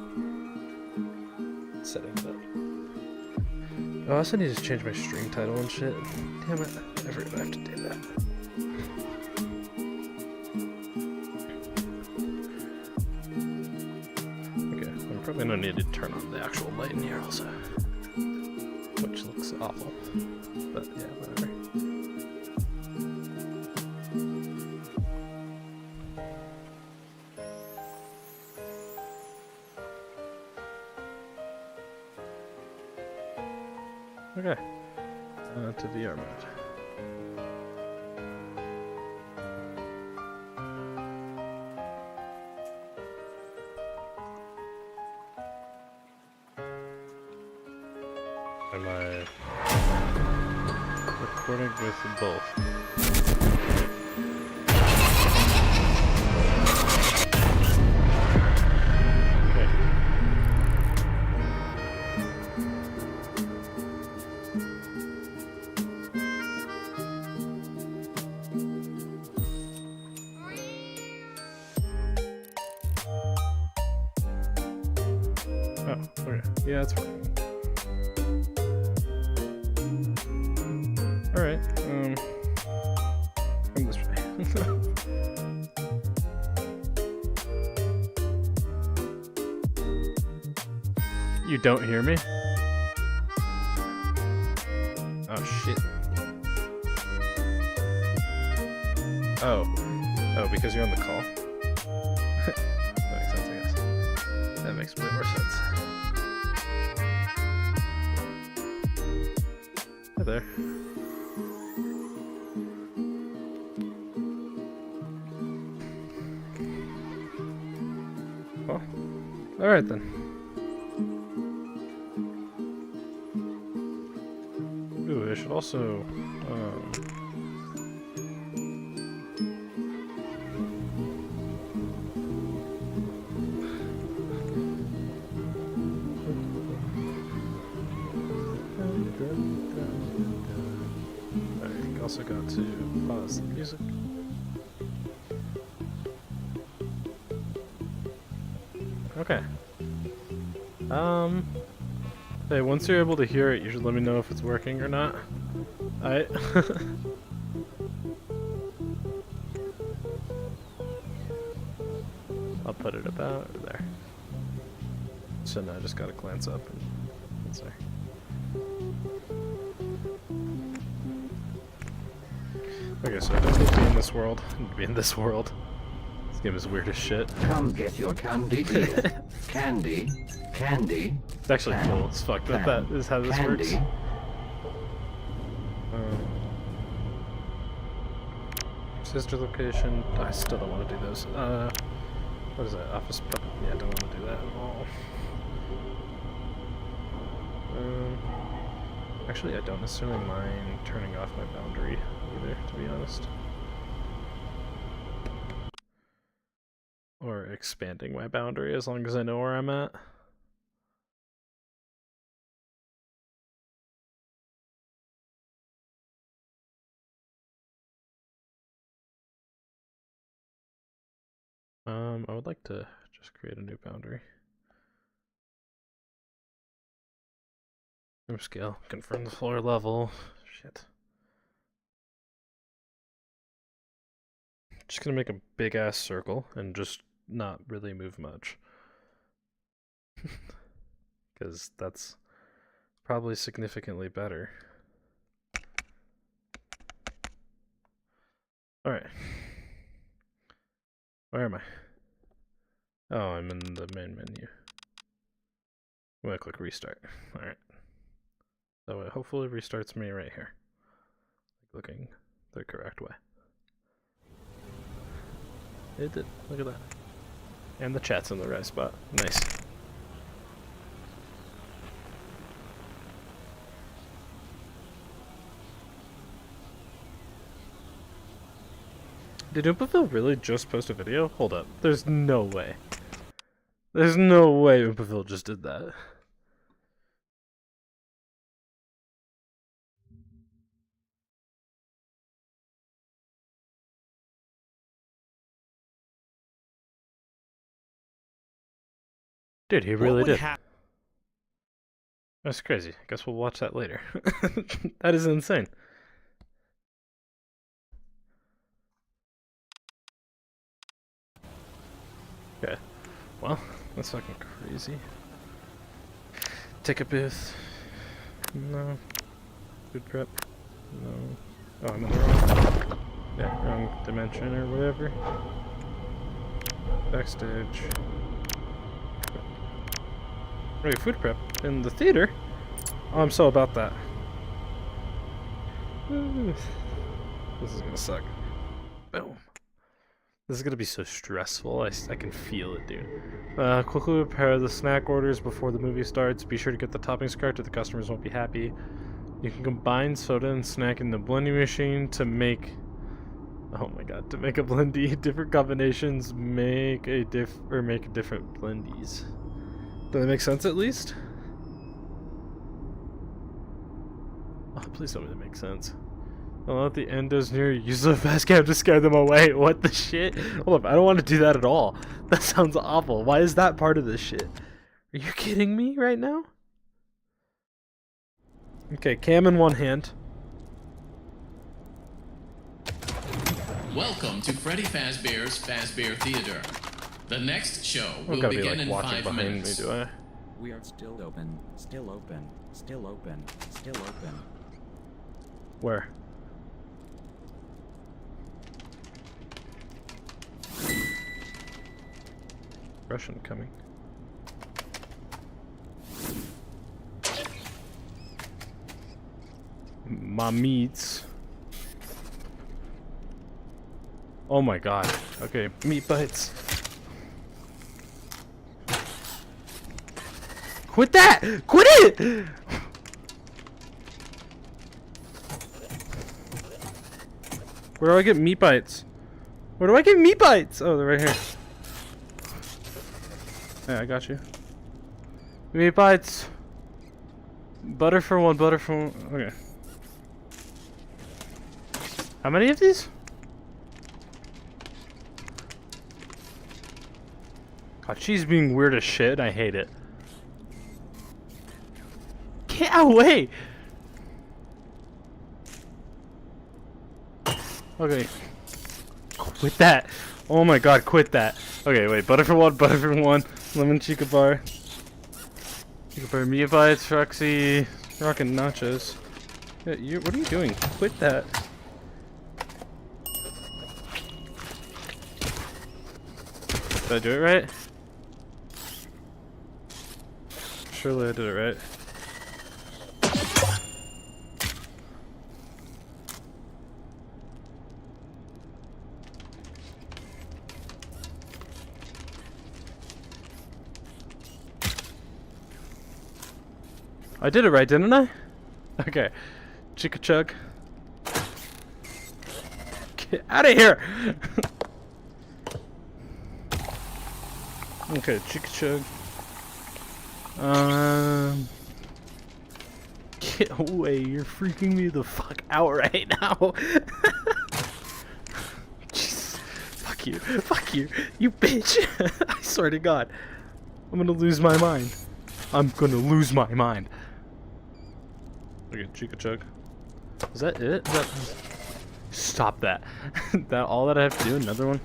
setting it up. Oh, I also need to change my stream title and shit. Damn it. I forgot I have to do that. Okay, I'm probably gonna need to turn on the actual light in here also. Which looks awful. But yeah, whatever. Okay. To VR mode. Am I recording with both? Oh, okay. Yeah, that's fine. Alright, come this way. You don't hear me? Oh, shit. Oh. Oh, because you're on the call? That makes sense, I guess. That makes way more sense. Hi there. Well, alright then. Ooh, I should also, I also got to pause the music. Okay. Hey, once you're able to hear it, you should let me know if it's working or not. Alright. I'll put it about there. So now I just gotta glance up and see. Okay, so I don't need to be in this world. I need to be in this world. This game is weird as shit. Come get your candy, dear. Candy. Candy. It's actually cool as fuck that that is how this works. Sister location. I still don't want to do those. What is that? Office prep? Yeah, I don't want to do that at all. Actually, I don't necessarily mind turning off my boundary either, to be honest. Or expanding my boundary as long as I know where I'm at. I would like to just create a new boundary. Room scale, confirm the floor level. Shit. Just gonna make a big ass circle and just not really move much. Because that's probably significantly better. Alright. Where am I? Oh, I'm in the main menu. I'm gonna click restart. Alright. So it hopefully restarts me right here. Looking the correct way. It did. Look at that. And the chat's in the right spot. Nice. Did Oompaville really just post a video? Hold up. There's no way. There's no way Oompaville just did that. Dude, he really did. That's crazy. I guess we'll watch that later. That is insane. Okay. Well, that's fucking crazy. Ticket booth. No. Food prep. No. Oh, I'm in the wrong. Yeah, wrong dimension or whatever. Backstage. Wait, food prep in the theater? Oh, I'm so about that. This is gonna suck. Boom. This is gonna be so stressful. I can feel it, dude. Quickly prepare the snack orders before the movie starts. Be sure to get the toppings correct or the customers won't be happy. You can combine soda and snack in the blending machine to make... Oh my god, to make a blendy. Different combinations make different blendies. Does that make sense at least? Oh, please tell me that makes sense. I'll let the endos near you. Use the fast cam to scare them away. What the shit? Hold up, I don't want to do that at all. That sounds awful. Why is that part of this shit? Are you kidding me right now? Okay, cam in one hand. Welcome to Freddy Fazbear's Fazbear Theater. The next show will gotta be, begin like, in walking 5 behind minutes. me, do I? We are still open, still open, still open, still open. Where? Russian coming. My meats. Oh my god. Okay, meat bites. Quit that! Quit it! Where do I get meat bites? Where do I get meat bites? Oh, they're right here. Yeah, I got you. Meat bites. Butter for one, butter for one. Okay. How many of these? God, she's being weird as shit. I hate it. Get away! Okay. Quit that. Oh my god, quit that. Okay, wait. Butter for one. Lemon chica bar. Chica bar, meat bites, Roxy, rockin' nachos. Yeah, what are you doing? Quit that. Did I do it right? Surely I did it right. I did it right, didn't I? Okay. Chicka chug. Get out of here! Okay, chicka chug. Get away, you're freaking me the fuck out right now. Jesus. Fuck you, you bitch. I swear to God. I'm gonna lose my mind. I'm gonna lose my mind. Okay, chicka chug. Is that it? Stop that. That all that I have to do? Another one?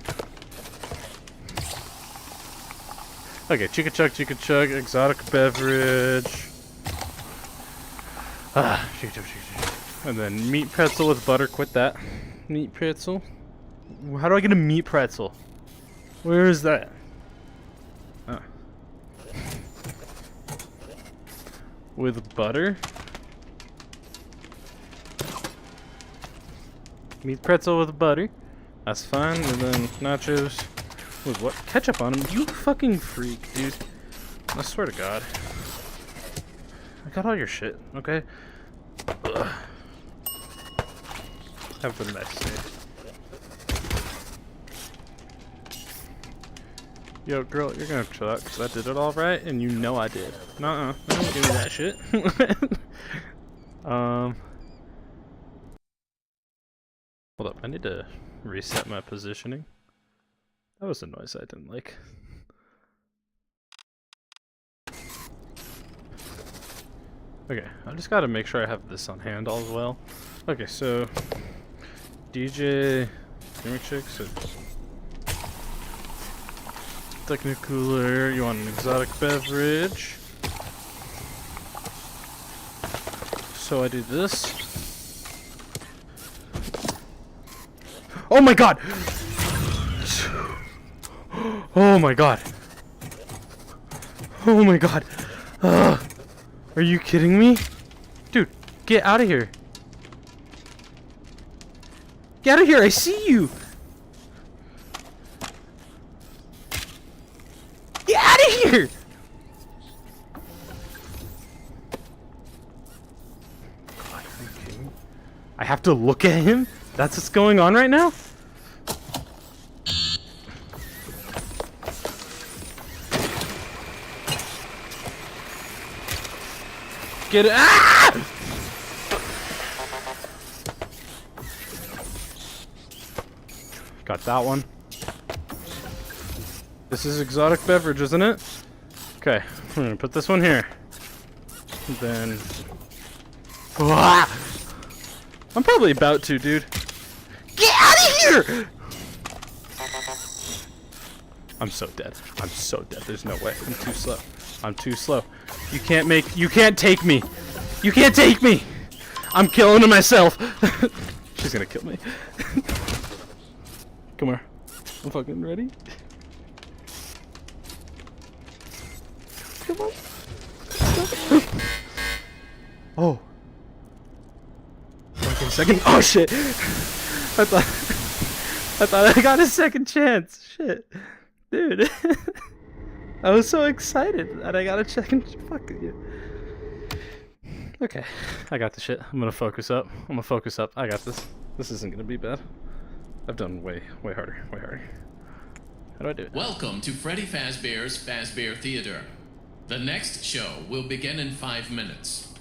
Okay, chicka chug, exotic beverage. Chicka chug. And then meat pretzel with butter. Quit that. Meat pretzel. How do I get a meat pretzel? Where is that? Oh. With butter. Meat pretzel with butter. That's fine. And then nachos with what? Ketchup on them? You fucking freak, dude. I swear to God. I got all your shit, okay? Ugh. Have a nice day. Yo, girl, you're gonna chill out because I did it all right, and you know I did. Nuh-uh. Don't give me that shit. Hold up, I need to reset my positioning. That was a noise I didn't like. Okay, I just gotta make sure I have this on hand all as well. Okay, so DJ Gaming Chick said Technicooler, you want an exotic beverage. So I do this. Oh my god! Oh my god! Oh my god! Are you kidding me? Dude, get out of here! Get out of here! I see you! Get out of here! God, are you kidding me? I have to look at him? That's what's going on right now? Get it! Ah! Got that one. This is exotic beverage, isn't it? Okay, we're gonna put this one here. Then... Ah! I'm probably about to, dude. Get out of here! I'm so dead. I'm so dead. There's no way. I'm too slow. I'm too slow. You can't take me. You can't take me. I'm killing him myself. She's gonna kill me. Come here. I'm fucking ready. Come on. Oh. Wait a second. Oh shit. I thought I got a second chance. Shit. Dude. I was so excited that I got a second. Fuck you. Okay. I got the shit. I'm gonna focus up. I got this. This isn't gonna be bad. I've done way harder. How do I do it? Welcome to Freddy Fazbear's Fazbear Theater. The next show will begin in 5 minutes.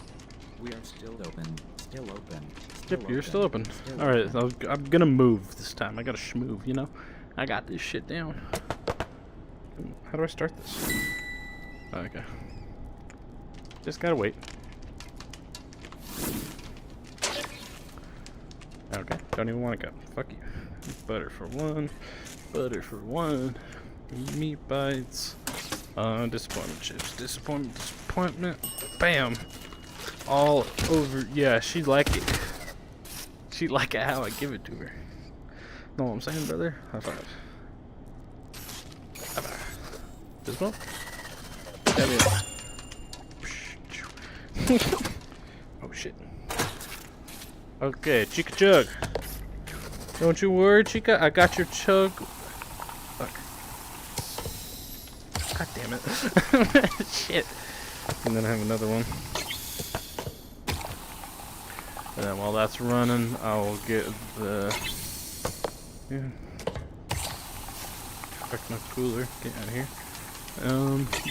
We are still open. Still open. Yep, you're still open. Alright, I'm gonna move this time. I gotta schmove, you know? I got this shit down. How do I start this? Oh, okay. Just gotta wait. Okay, don't even want to go. Fuck you. Butter for one. Butter for one. Meat bites. Disappointment chips. Disappointment. Bam! All over. Yeah, she'd like it. She'd like it how I give it to her. Know what I'm saying, brother? High five. High five. This one? Oh shit. Okay, Chica Chug. Don't you worry, Chica. I got your chug. Fuck. God damn it. Shit. And then I have another one. And then while that's running, I'll get the... Yeah. Fuck my cooler. Get out of here.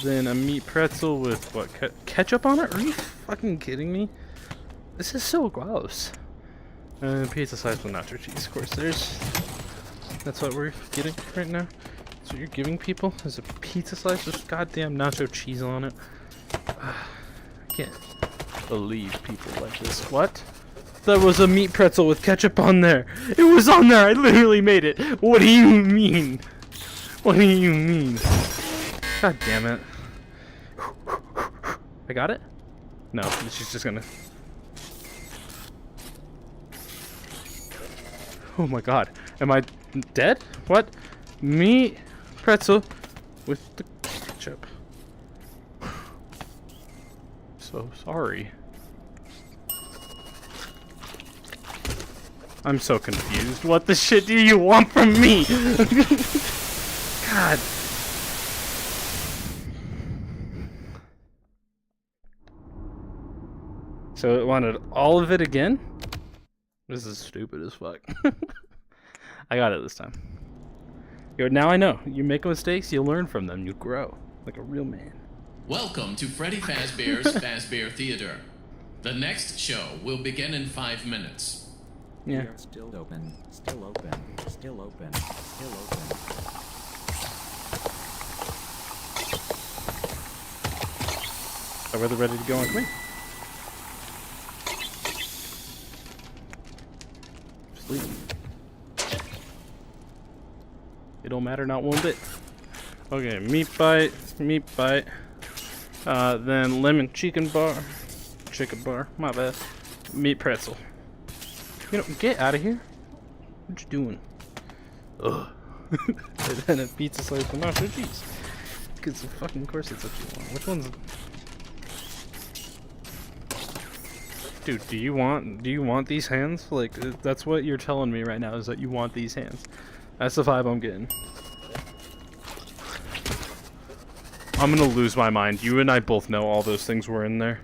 Then a meat pretzel with what? Ketchup on it? Are you fucking kidding me? This is so gross. Pizza slice with nacho cheese, of course. That's what we're getting right now. That's what you're giving people? Is a pizza slice with goddamn nacho cheese on it. I can't believe people like this. What? There was a meat pretzel with ketchup on there. It was on there. I literally made it. What do you mean? What do you mean? God damn it. I got it? No, she's just gonna... Oh my god. Am I dead? What? Meat pretzel with the ketchup. So sorry. I'm so confused. What the shit do you want from me? God. So it wanted all of it again? This is stupid as fuck. I got it this time. Yo, now I know. You make mistakes, you learn from them, you grow. Like a real man. Welcome to Freddy Fazbear's Fazbear Theater. The next show will begin in 5 minutes. Yeah. We are still open. Still open. Still open. Still open. So we're ready to go on. Come here. Sleep. It don't matter, not one bit. Okay, meat bite, then lemon chicken bar, my bad, meat pretzel. You know, get out of here. What you doing? Ugh. And then a pizza slice with nacho cheese. Because fucking course it's what you want. Which one's... Dude, do you want these hands? Like, that's what you're telling me right now, is that you want these hands. That's the vibe I'm getting. I'm gonna lose my mind. You and I both know all those things were in there.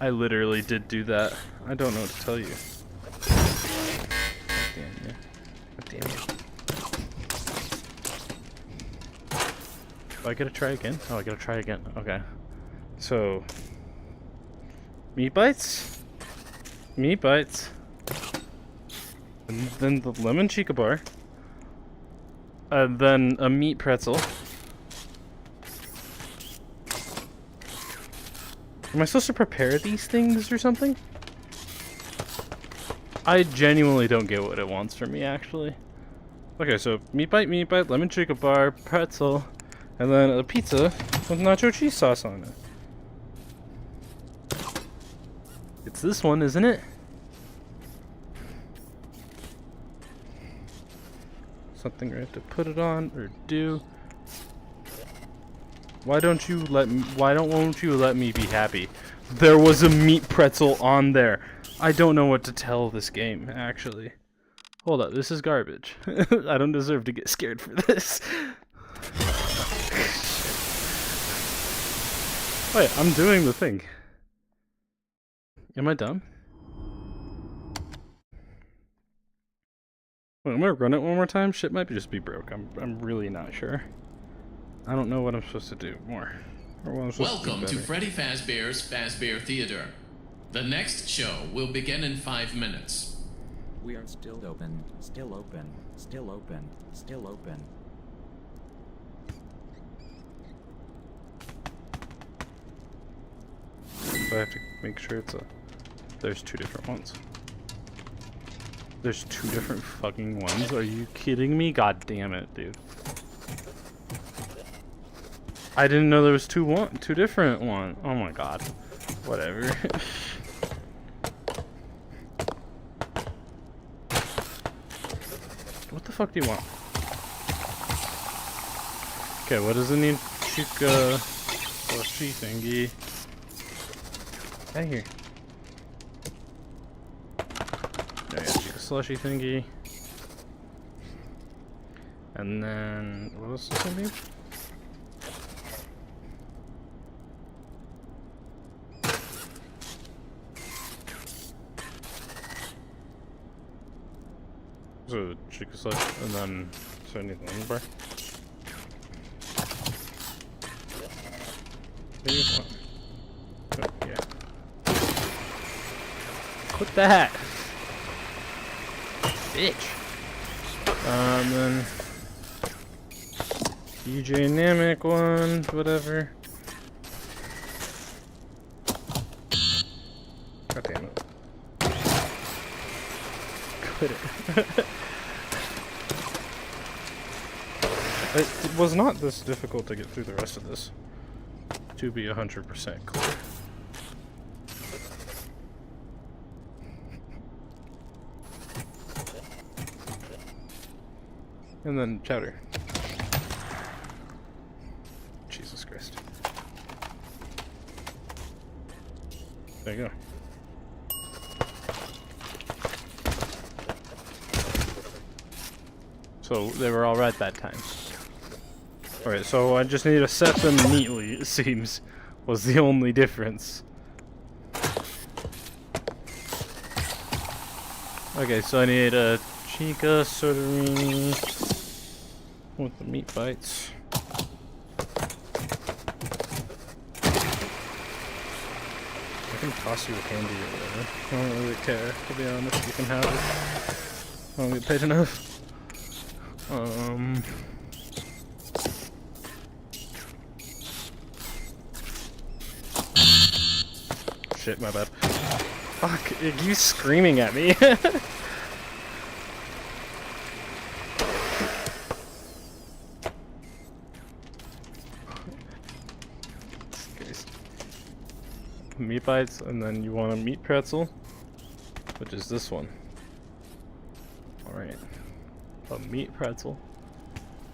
I literally did do that. I don't know what to tell you. God damn you. God damn you. Oh, I gotta try again? Oh, I gotta try again. Okay. So... meat bites? Meat bites. And then the lemon chica bar. And then a meat pretzel. Am I supposed to prepare these things or something? I genuinely don't get what it wants from me, actually. Okay, so meat bite, lemon chica bar, pretzel, and then a pizza with nacho cheese sauce on it. It's this one, isn't it? Something I have to put it on or do. Why don't you let me be happy? There was a meat pretzel on there. I don't know what to tell this game, actually. Hold up, this is garbage. I don't deserve to get scared for this. Wait, I'm doing the thing. Am I dumb? Wait, I'm gonna run it one more time. Shit might just be broke. I'm really not sure. I don't know what I'm supposed to do more. Or what I'm supposed Welcome to to Freddy Fazbear's Fazbear Theater. The next show will begin in 5 minutes. We are still open, still open, still open, still open. So I have to make sure it's a... There's 2 different ones. There's 2 different fucking ones? Are you kidding me? God damn it, dude. I didn't know there was 2 different ones. Oh my god. Whatever. What the fuck do you want? Okay, what does it need? Chica slushy thingy. Right here. Oh yeah, chica slushy thingy. And then what else does it need? So chicken slush, and then so I need the lemon bar. Maybe what? Oh, yeah. Put that, bitch. Then DJ Namek one, whatever. God damn it. Quit it. It was not this difficult to get through the rest of this, to be 100% clear. And then chowder. Jesus Christ. There you go. So they were all right that time. Alright, so I just need to set them neatly, it seems, was the only difference. Okay, so I need a chica sodarini with the meat bites. I can toss you a candy or whatever. I don't really care, to be honest. You can have it. I don't get paid enough. Shit, my bad. Fuck, are you screaming at me? Meat bites, and then you want a meat pretzel, which is this one. Alright. A meat pretzel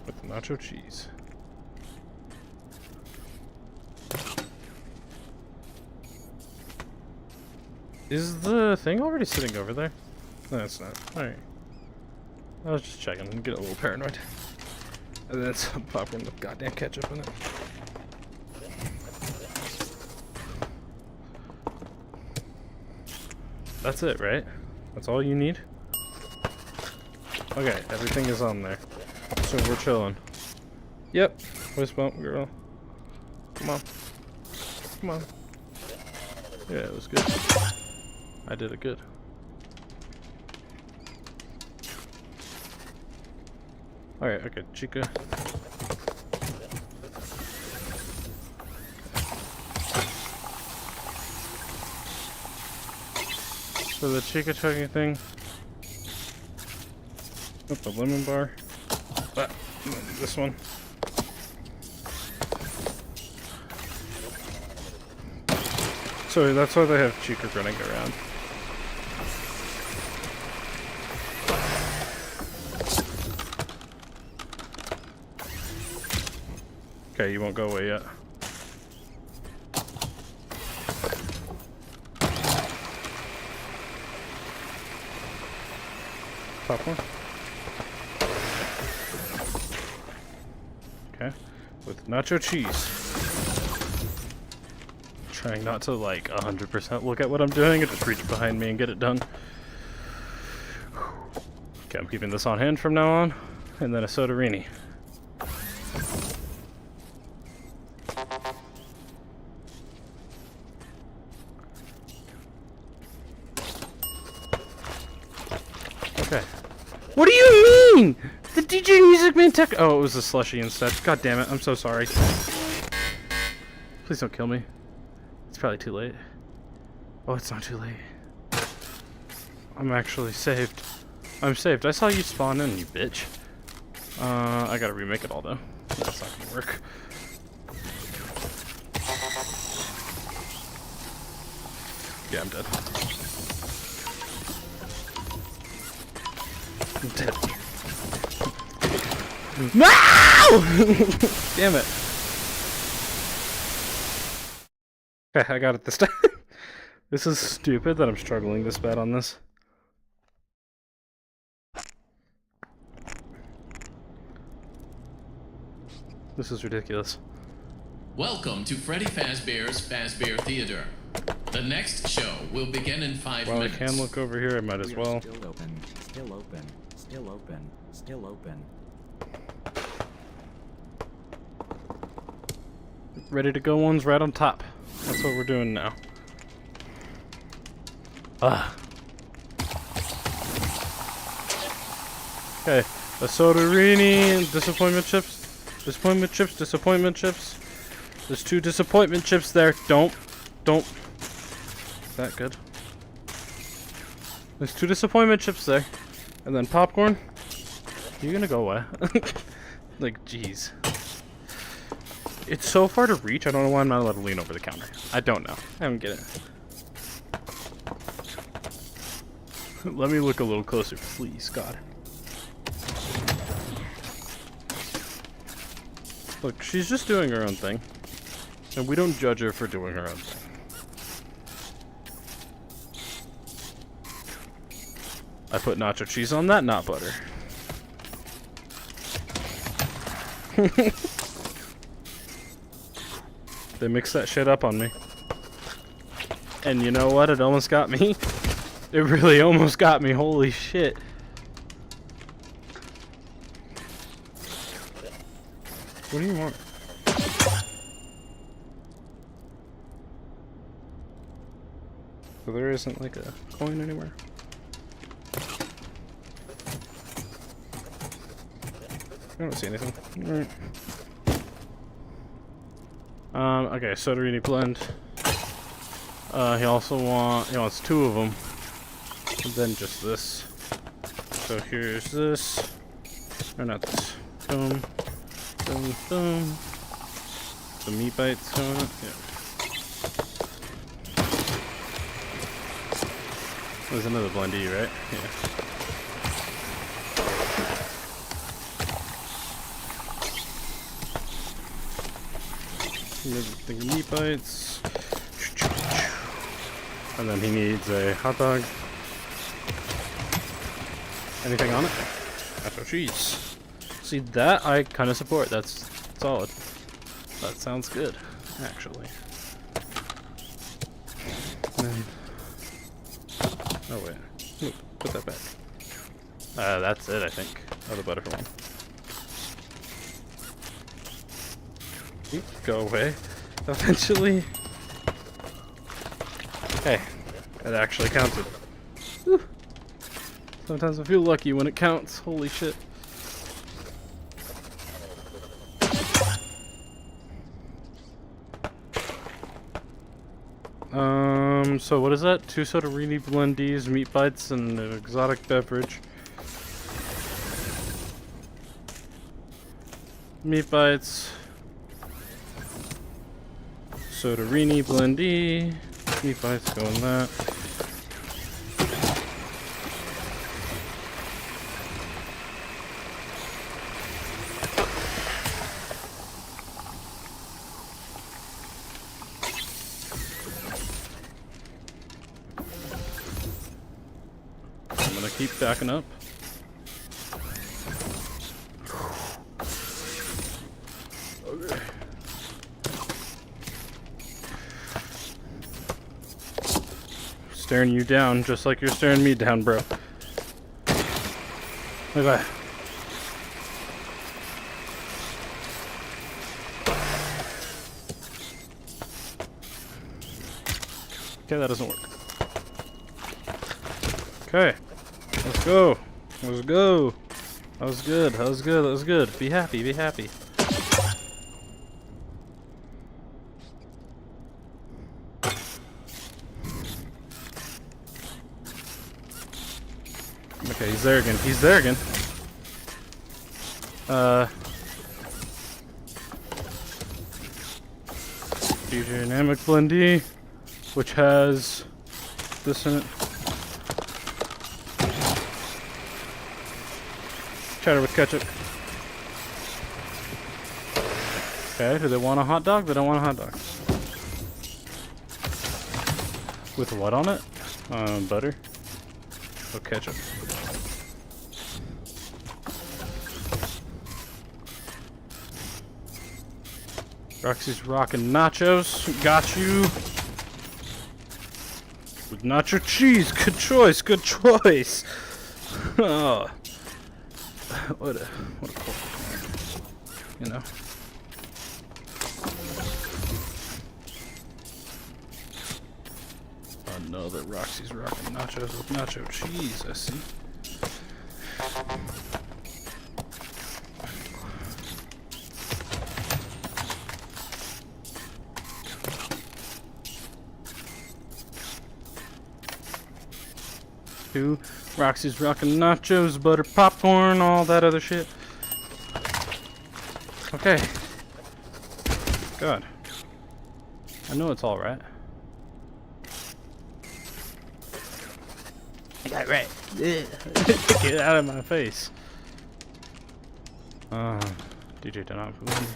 with nacho cheese. Is the thing already sitting over there? No, it's not. Alright. I was just checking and get a little paranoid. And then some popcorn with goddamn ketchup in it. That's it, right? That's all you need? Okay, everything is on there. So we're chilling. Yep. Fist bump, girl. Come on. Come on. Yeah, it was good. I did it good. Alright, okay, Chica. For the Chica chugging thing. With the lemon bar. Ah, this one. So that's why they have Chica running around. Okay, you won't go away yet. Popcorn. Okay, with nacho cheese. Trying not to like 100% look at what I'm doing and just reach behind me and get it done. Okay, I'm keeping this on hand from now on, and then a sodarini. Okay. What do you mean? The DJ Music Man Tech. Oh, it was a slushy instead. God damn it! I'm so sorry. Please don't kill me. It's probably too late. Oh, it's not too late. I'm actually saved. I'm saved. I saw you spawn in, you bitch. I gotta remake it all though. That's not gonna work. Yeah, I'm dead. I'm dead. No! Damn it. Okay, I got it this time. This is stupid that I'm struggling this bad on this. This is ridiculous. Welcome to Freddy Fazbear's Fazbear Theater. The next show will begin in 5 While minutes. I can look over here, I might as well. Still open, still open, still open, still open. Ready to go one's right on top. That's what we're doing now. Ah. Okay, a sodarini, disappointment chips. Disappointment chips, disappointment chips. There's 2 disappointment chips there. Don't. That good. There's 2 disappointment chips there. And then popcorn. You're gonna go away. Like, jeez. It's so far to reach, I don't know why I'm not allowed to lean over the counter. I don't know. I don't get it. Let me look a little closer, please, God. Look, she's just doing her own thing. And we don't judge her for doing her own thing. I put nacho cheese on that, not butter. They mixed that shit up on me. And you know what? It almost got me. It really almost got me. Holy shit. What do you want? So there isn't like a coin anywhere? I don't see anything. Alright. Okay, sodarini blend. He wants 2 of them. And then just this. So here's this. Or not this. Boom. Boom, boom. The meat bites on it. Yeah. There's another blendy, right? Yeah. Another thing of meat bites. And then he needs a hot dog. Anything on it? Nacho cheese. See, that I kind of support. That's solid. That sounds good, actually. And then, oh wait. Ooh, put that back. That's it, I think. Oh, the butter one. Oop, go away. Eventually. Hey, that actually counted. Whew. Sometimes I feel lucky when it counts. Holy shit. So what is that? 2 soda-rini blendies, meat bites, and an exotic beverage. Meat bites. Soda-rini blendee. Meat bites go in that. I'm gonna keep backing up. Okay. Staring you down just like you're staring me down, bro. Bye-bye. Okay, that doesn't work. Okay. Let's go. Let's go. That was good. That was good. That was good. Be happy. Be happy. Okay, he's there again. He's there again. Dynamic blendee, which has this in it. Cheddar with ketchup. Okay, do they want a hot dog? They don't want a hot dog. With what on it? Butter. Oh, ketchup. Roxy's rocking nachos. Got you. With nacho cheese. Good choice. Good choice. Oh. What a cool, you know. Another Roxy's rocking nachos with nacho cheese. I see. Two Roxy's rocking nachos, butter popcorn, all that other shit. Okay. God. I know it's alright. I got it right. Get out of my face. DJ did not put me.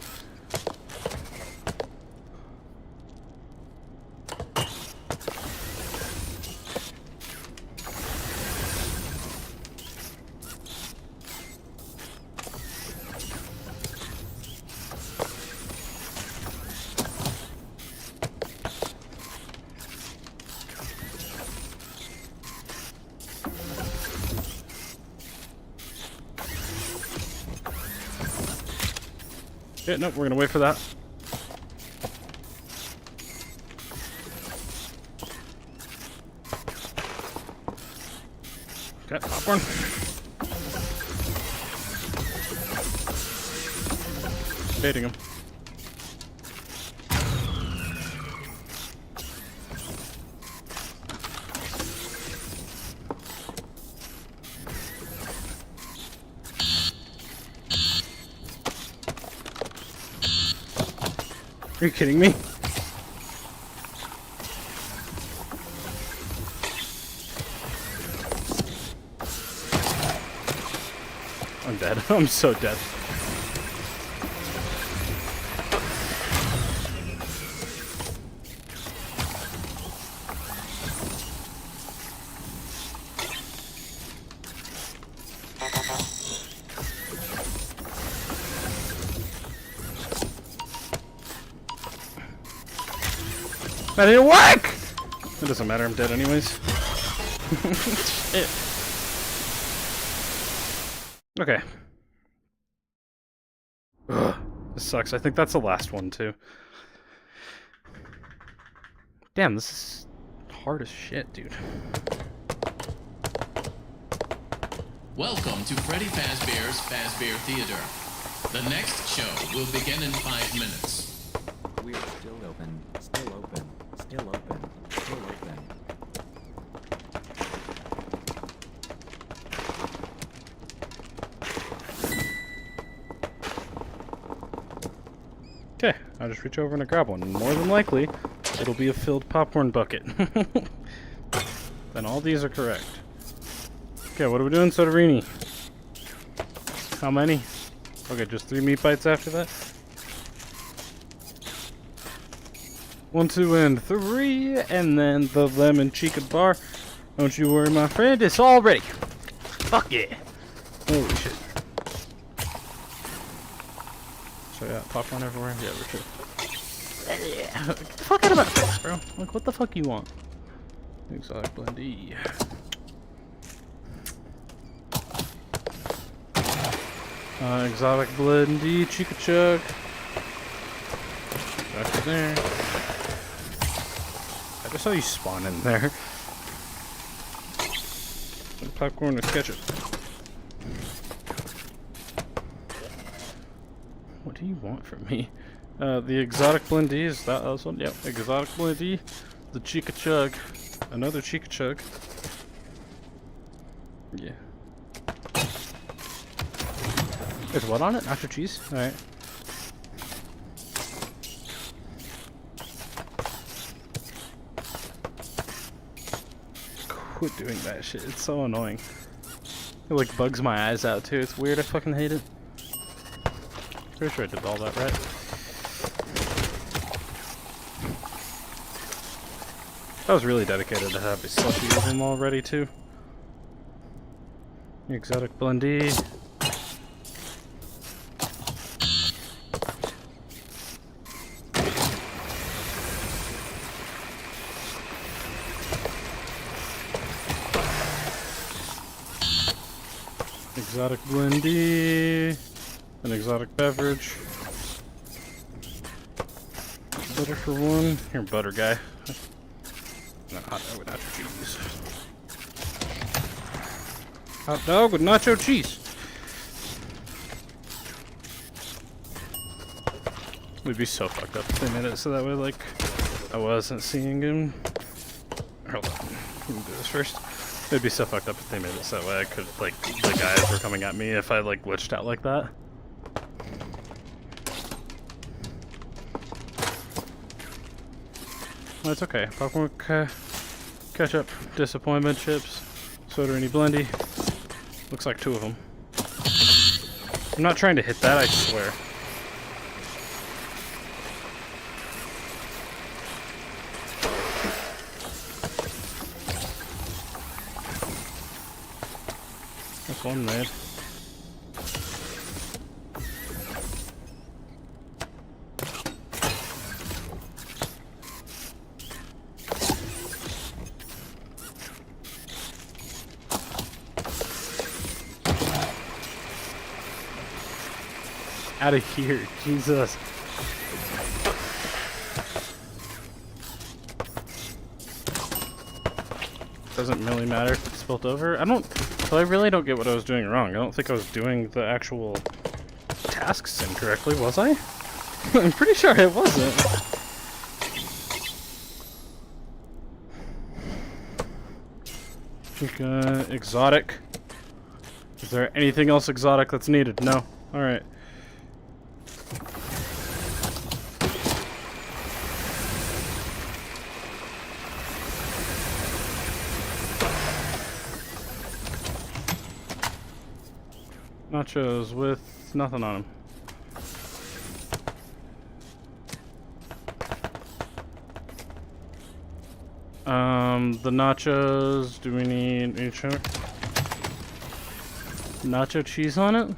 Yeah, nope, we're gonna wait for that. Okay, popcorn. Dating him. Are you kidding me? I'm dead. I'm so dead. That didn't work! It doesn't matter, I'm dead anyways. Shit. Okay. Ugh, this sucks. I think that's the last one, too. Damn, this is hard as shit, dude. Welcome to Freddy Fazbear's Fazbear Theater. The next show will begin in 5 minutes. We're still open, still open, still open, still open. Okay, I'll just reach over and grab one. More than likely, it'll be a filled popcorn bucket. Then all these are correct. Okay, what are we doing, Soderini? How many? Okay, just 3 meat bites after that. 1, 2, and 3, and then the lemon chica bar. Don't you worry, my friend, it's all ready. Fuck yeah. Holy shit. So yeah, popcorn everywhere. Yeah, we're true. Yeah, get the fuck out of my face, bro. Like, what the fuck you want? Exotic blendy. Exotic blendy, chica chug. Back in there. I just saw you spawn in there. Popcorn with ketchup. What do you want from me? The exotic blendy, is that this one? Yep, exotic blendy. The chica chug. Another chica chug. Yeah. There's what on it? Nacho cheese? Alright. Quit doing that shit. It's so annoying. It like bugs my eyes out too. It's weird. I fucking hate it. Pretty sure I did all that right. I was really dedicated to have a slushy of them all ready too. Exotic blendy. Exotic blendy. An exotic beverage. Butter for 1. Here, butter guy. No, hot dog with nacho cheese. Hot dog with nacho cheese. We'd be so fucked up if they made it so that way, like, I wasn't seeing him. Hold on. Let me do this first. It'd be so fucked up if they made it so that way I could, like, the guys were coming at me if I, like, glitched out like that. That's okay. Popcorn ketchup, disappointment chips, Soderini blendy. Looks like 2 of them. I'm not trying to hit that, I swear. That's one made. Out of here, Jesus. Doesn't really matter if it's spilt over. I really don't get what I was doing wrong. I don't think I was doing the actual tasks incorrectly, was I? I'm pretty sure I wasn't. Exotic. Is there anything else exotic that's needed? No. Alright. Nachos with nothing on them. The nachos, do we need nacho cheese on it?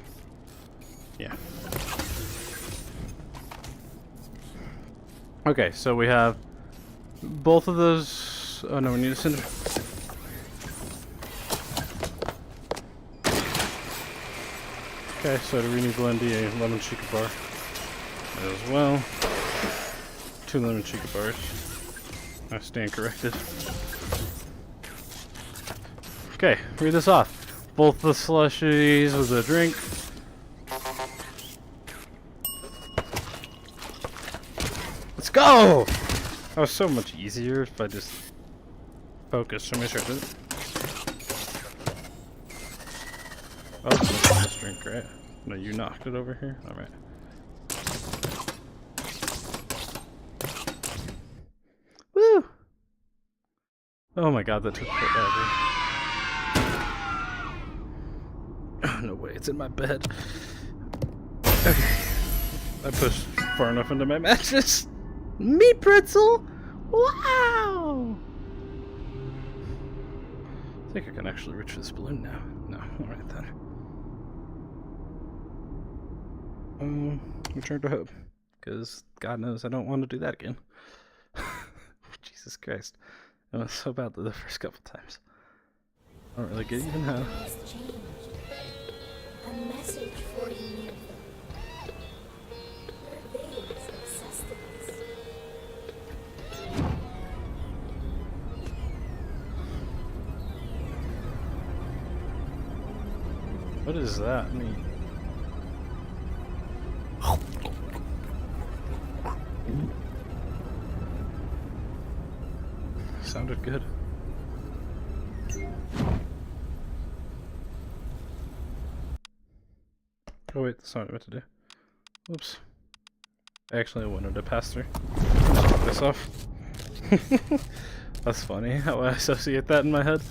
Yeah. Okay, so we have Both of those. Oh no, we need to send. Okay, so do we need Blendy a lemon chica bar as well? 2 lemon chica bars. I stand corrected. Okay, read this off. Both the slushies with a drink. Let's go! That was so much easier if I just focused. Show me sure I did it. Oh, this drink, right? No, you knocked it over here? Alright. Woo! Oh my god, that took forever. Oh, no way, it's in my bed. Okay. I pushed far enough into my mattress. Meat pretzel! Wow! I think I can actually reach this balloon now. No, alright then. Return to hope. Because God knows I don't want to do that again. Jesus Christ. It was so bad the first couple times. I don't really get even how. A message for you. They obsessed with this. What does that mean? Sounded good. Oh wait, that's not what I meant to do. Whoops. Actually, I wanted to pass through. Take this off. That's funny how I associate that in my head.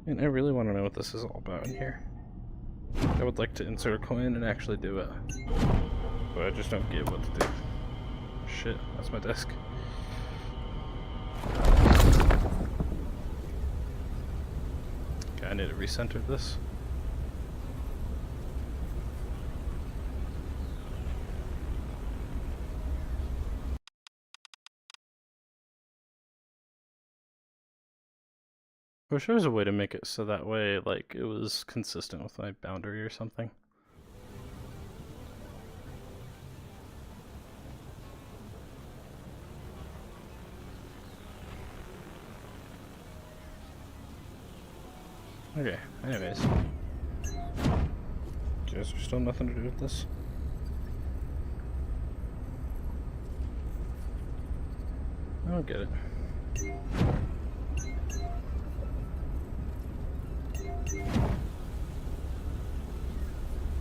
And I really want to know what this is all about in here. I would like to insert a coin and actually do it. But I just don't get what to do. Shit, that's my desk. Okay, I need to recenter this. I wish there was a way to make it so that way, like, it was consistent with my boundary or something. Okay, anyways. Guess there's still nothing to do with this. I don't get it.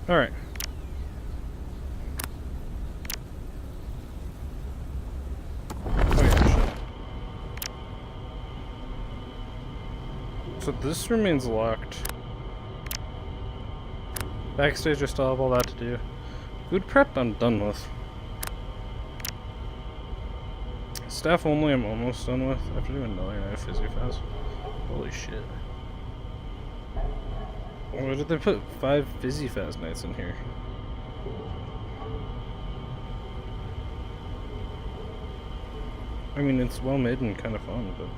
Alright. So this remains locked. Backstage I still have all that to do. Food prep I'm done with. Staff only I'm almost done with. I have to do another night of Fizzy Faz. Holy shit. Why did they put 5 Fizzy Faz nights in here? I mean, it's well made and kind of fun, but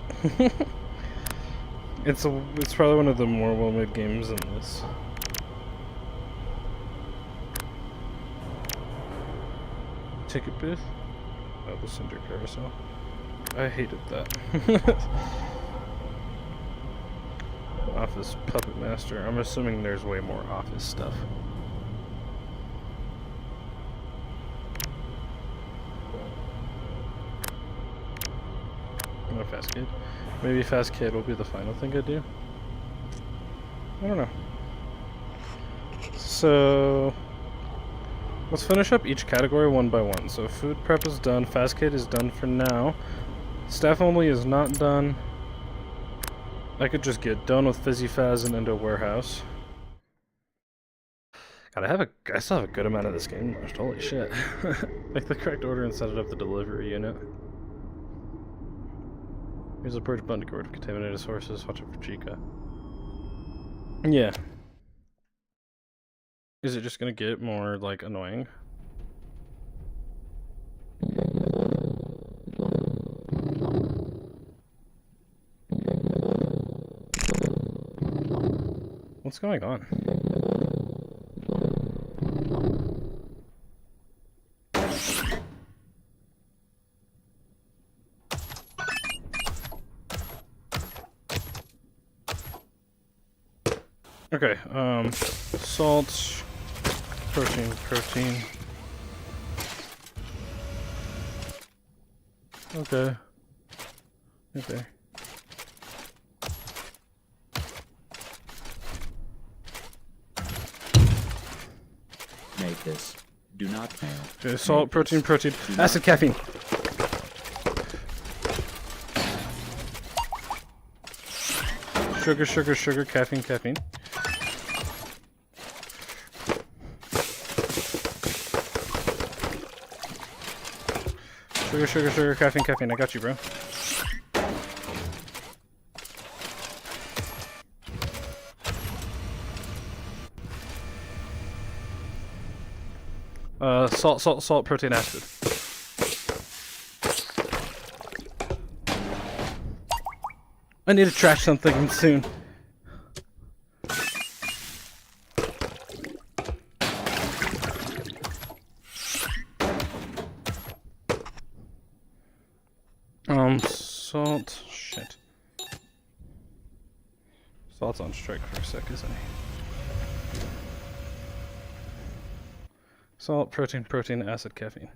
it's probably one of the more well made games in this. Ticket booth? Oh, the Cinder Carousel. I hated that. Office Puppet Master. I'm assuming there's way more office stuff. No Fast Kid. Maybe Fast Kid will be the final thing I do. I don't know. So let's finish up each category one by one. So food prep is done. Fast Kid is done for now. Staff only is not done. I could just get done with Fizzy Faz and into warehouse. God, I still have a good amount of this game left. Holy shit. Make the correct order and set it up the delivery unit. Use the purge button to get rid of contaminated sources. Watch out for Chica. Yeah. Is it just gonna get more, like, annoying? What's going on? Okay, salt, protein. Okay. Okay. Make this. Do not fail. Okay, salt, protein. Do Acid, not- caffeine. Sugar, caffeine. Sugar, caffeine. I got you, bro. Salt, protein, acid. I need to trash something soon. Salt. Shit. Salt's on strike for a sec, isn't he? Salt, protein, acid, caffeine.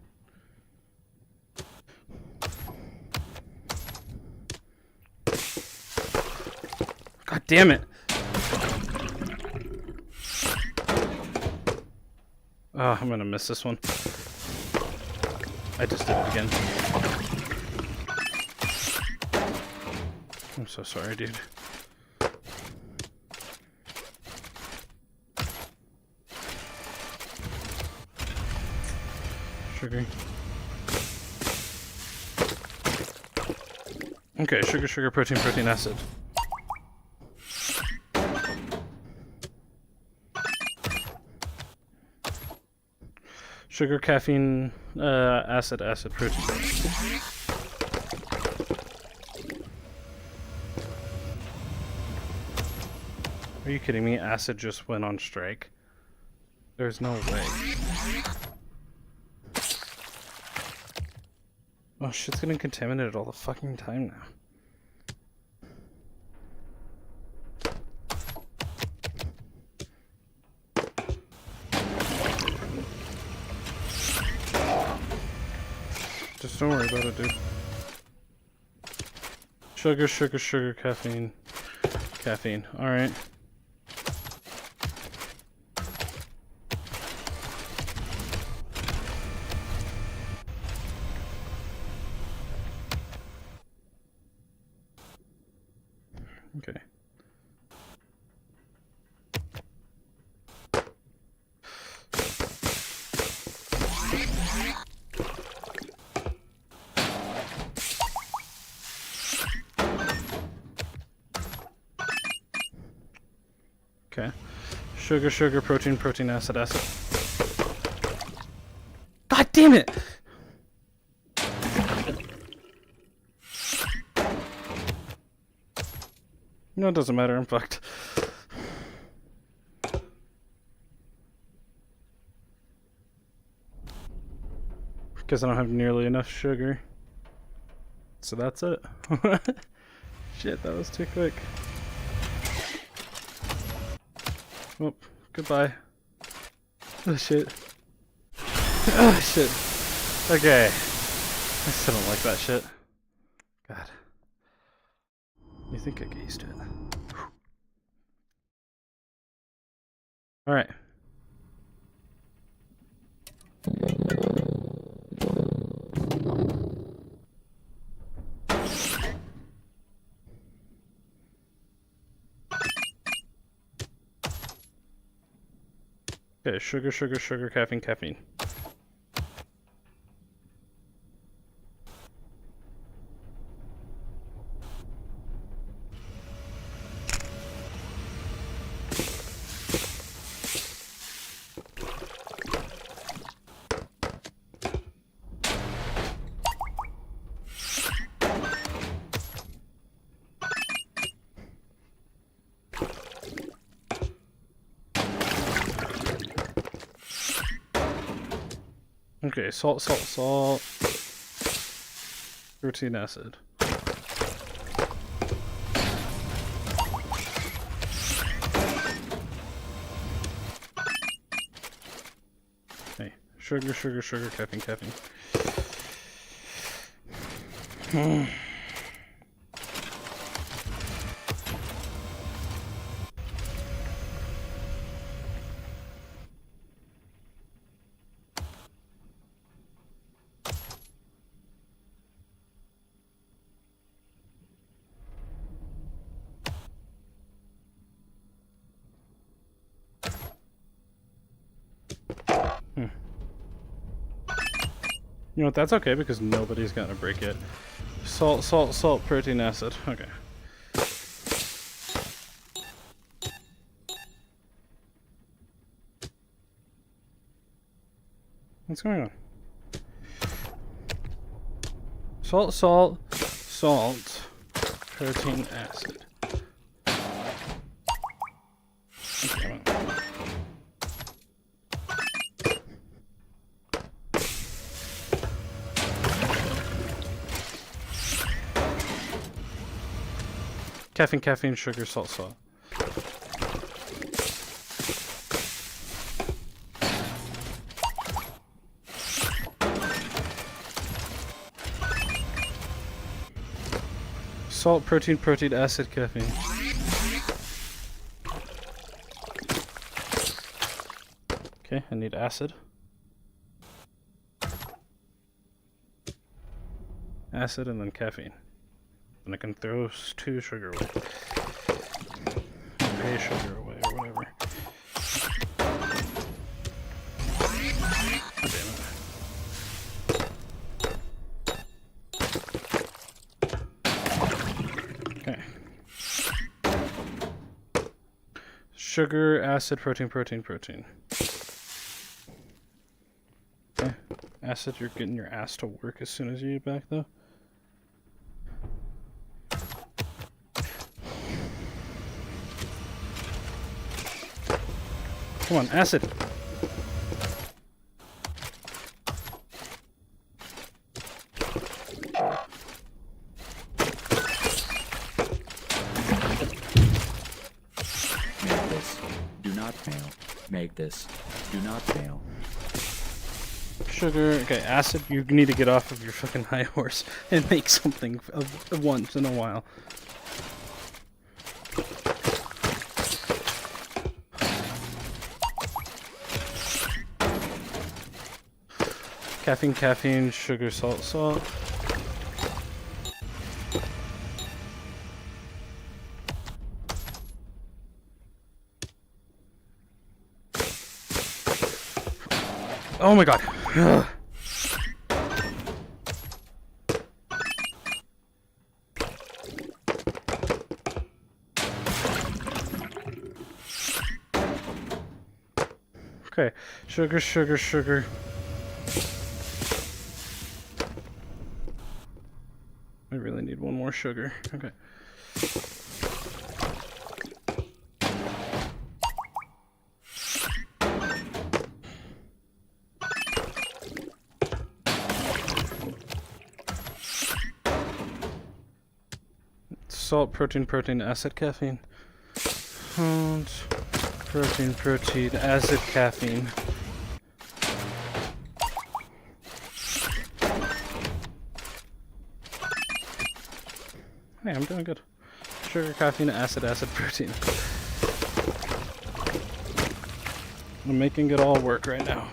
God damn it! Oh, I'm gonna miss this one. I just did it again. I'm so sorry, dude. Sugar. Okay, sugar, protein, acid. Sugar, caffeine, acid, protein. Are you kidding me? Acid just went on strike. There's no way. Oh, shit's getting contaminated all the fucking time now. Just don't worry about it, dude. Sugar, caffeine. Alright. Okay. Okay. Sugar, protein, acid. God damn it! No, it doesn't matter, I'm fucked. Because I don't have nearly enough sugar. So that's it. Shit, that was too quick. Oh, goodbye. Oh, shit. Oh, shit. Okay. I still don't like that shit. God. You think I get used to it? Alright. Okay, sugar, caffeine. Okay, salt, salt, salt. Protein acid. Okay, sugar, sugar, sugar, caffeine, caffeine. You know what, that's okay because nobody's gotten a break yet. Salt, salt, salt, protein acid. Okay. What's going on? Salt, salt, salt, protein acid. Okay. Caffeine, caffeine, sugar, salt, salt. Salt, protein, protein, acid, caffeine. Okay, I need acid. Acid and then caffeine. And I can throw 2 sugar away. Pay sugar away or whatever. Oh, damn it. Okay. Sugar, acid, protein, protein, protein. Okay. Acid, you're getting your ass to work as soon as you get back though. Come on, acid. Make this. Do not fail. Make this. Do not fail. Sugar, okay, acid, you need to get off of your fucking high horse and make something of once in a while. Caffeine, caffeine, sugar, salt, salt. Oh my god. Ugh. Okay, sugar, sugar, sugar. I really need one more sugar. Okay. Salt, protein, protein, acid, caffeine. And protein, protein, acid, caffeine. Hey, I'm doing good. Sugar, caffeine, acid, acid, protein. I'm making it all work right now.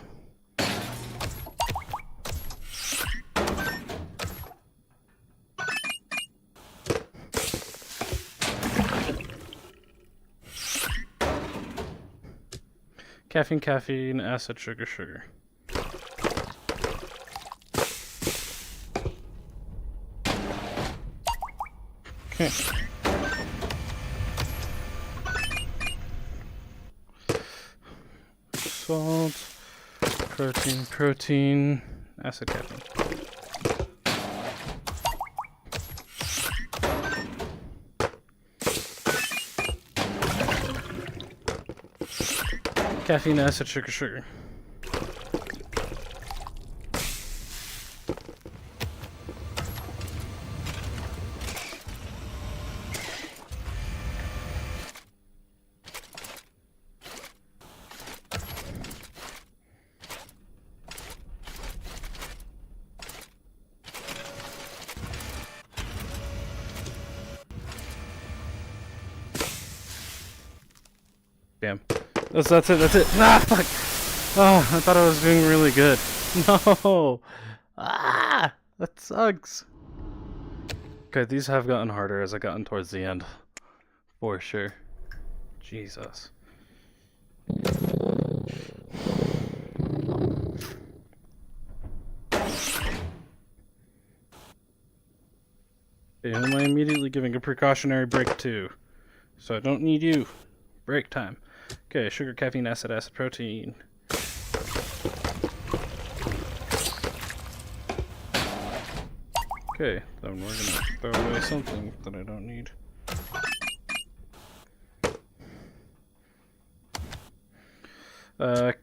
Caffeine, caffeine, acid, sugar, sugar. Okay. Salt, protein, protein, acid, caffeine. Caffeine, acid, sugar, sugar. That's it, that's it. Ah, fuck! Oh, I thought I was doing really good. No! Ah! That sucks. Okay, these have gotten harder as I gotten towards the end. For sure. Jesus. Okay, who am I immediately giving a precautionary break to? So I don't need you. Break time. Okay, sugar, caffeine, acid, protein. Okay, then we're gonna throw away something that I don't need.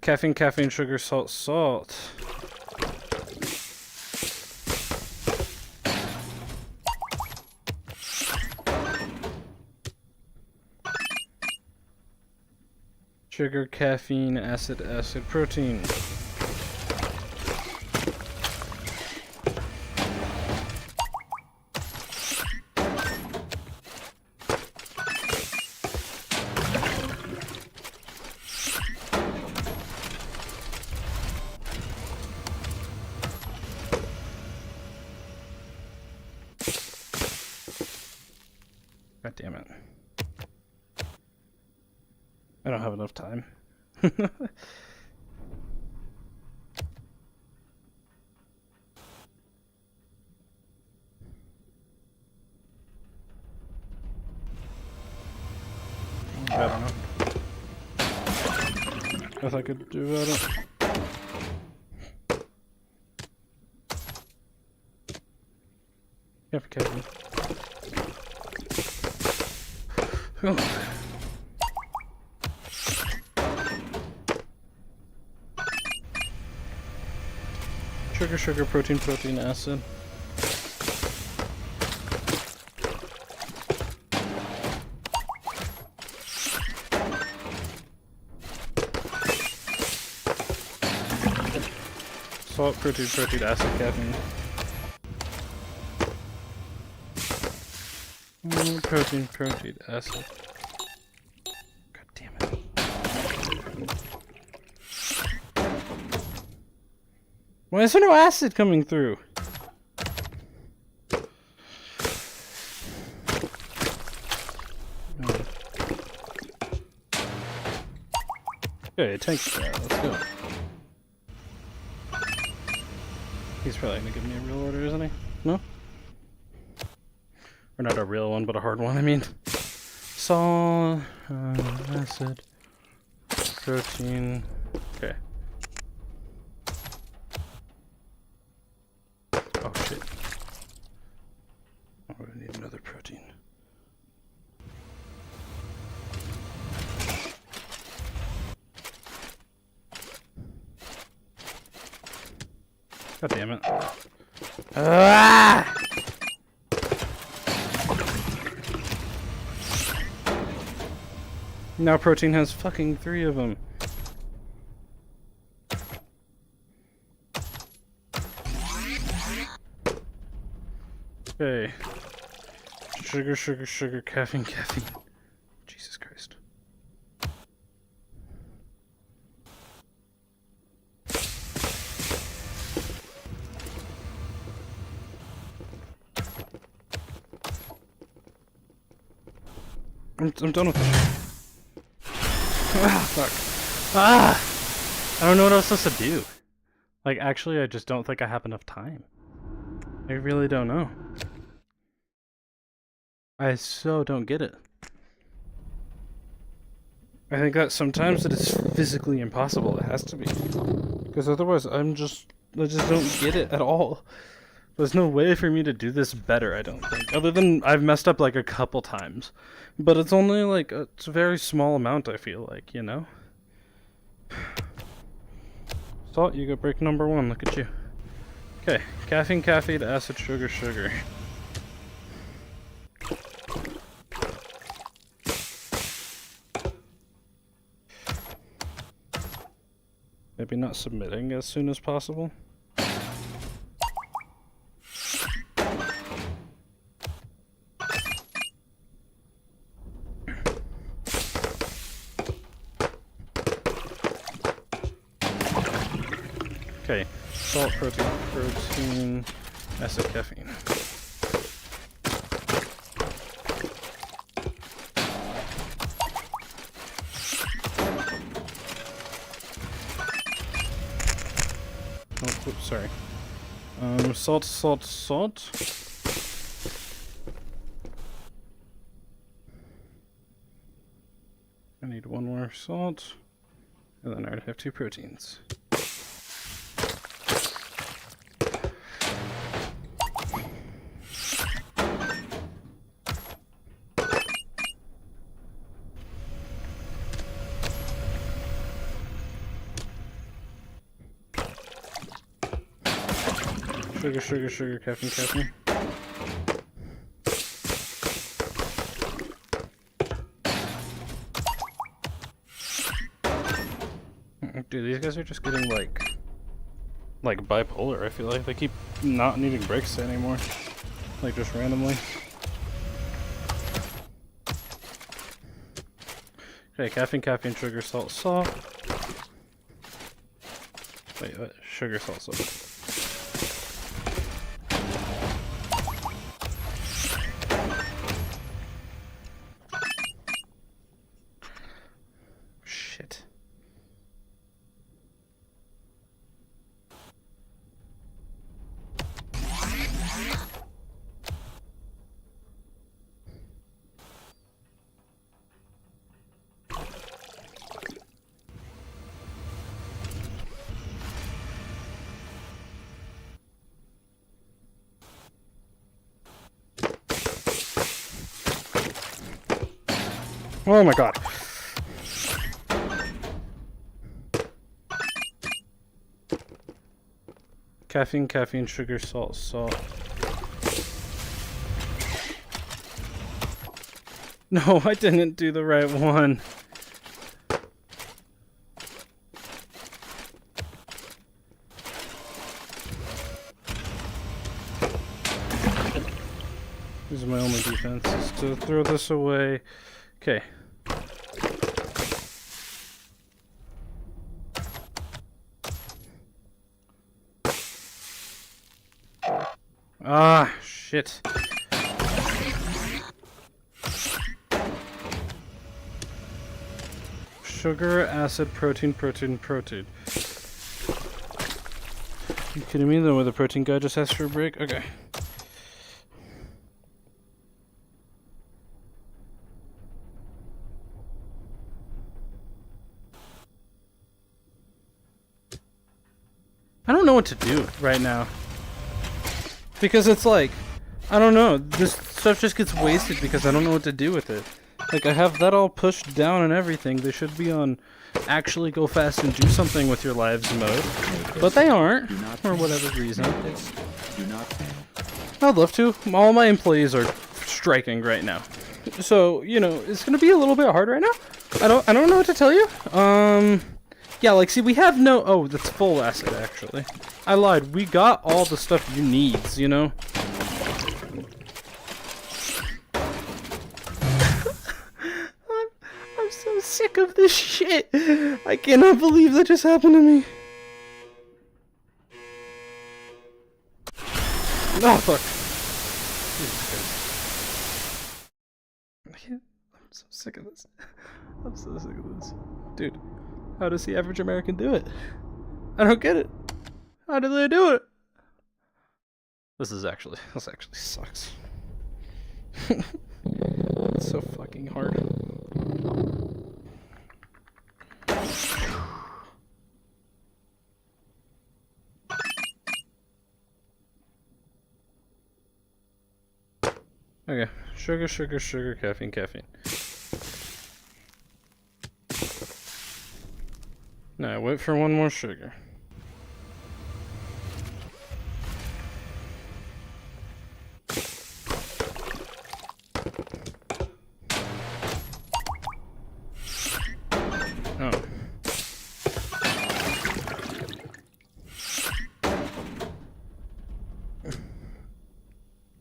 Caffeine, sugar, salt. Sugar, caffeine, acid, protein. God damn it. I don't have enough time. I don't know. Guess I could do that. Yeah, for Kevin. Oh. Sugar, protein, acid. Salt, protein, acid, caffeine. Protein, acid. God damn it. Why is there no acid coming through? Okay, tank that. Let's go. He's probably gonna give me a real order, isn't he? No? Or not a real one, but a hard one, I mean. Salt, acid, protein. Okay. Oh shit. Oh, we need another protein. God damn it. Ah! Now protein has fucking 3 of them. Okay. Sugar, caffeine. Jesus Christ. I'm done with this. Ah, fuck. Ah! I don't know what else to do. Like, actually, I just don't think I have enough time. I really don't know. I so don't get it. I think that sometimes it is physically impossible. It has to be. Because otherwise, I just don't get it at all. There's no way for me to do this better, I don't think. Other than I've messed up like a couple times. But it's only like, it's a very small amount, I feel like, you know? Salt, you got break number 1, look at you. Okay, caffeine, acid, sugar. Maybe not submitting as soon as possible. Okay, salt, protein, acid, caffeine. Oh, oops, sorry. Salt. I need one more salt, and then I already have 2 proteins. Sugar, caffeine. Dude, these guys are just getting like bipolar. I feel like they keep not needing breaks anymore, like just randomly. Okay, caffeine, sugar, salt. Wait, what? Sugar, salt. Shit. Oh my god. Caffeine, sugar, salt. No, I didn't do the right one. This is my only defense, is to throw this away. Okay. Ah, shit. Sugar, acid, protein. You kidding me? Then with the protein guy just asked for a break? Okay. I don't know what to do right now. Because it's like, I don't know, this stuff just gets wasted because I don't know what to do with it. Like, I have that all pushed down and everything. They should be on actually go fast and do something with your lives mode. But they aren't, for whatever reason. I'd love to. All my employees are striking right now. So, you know, it's gonna be a little bit hard right now. I don't know what to tell you. Yeah, like, see, we have no... Oh, that's full acid, actually. I lied. We got all the stuff you need, you know? I'm so sick of this shit. I cannot believe that just happened to me. Oh, fuck. I'm so sick of this. I'm so sick of this. Dude. How does the average American do it? I don't get it. How do they do it? This actually sucks. It's so fucking hard. Okay, sugar, caffeine. Now, wait for one more sugar. Oh.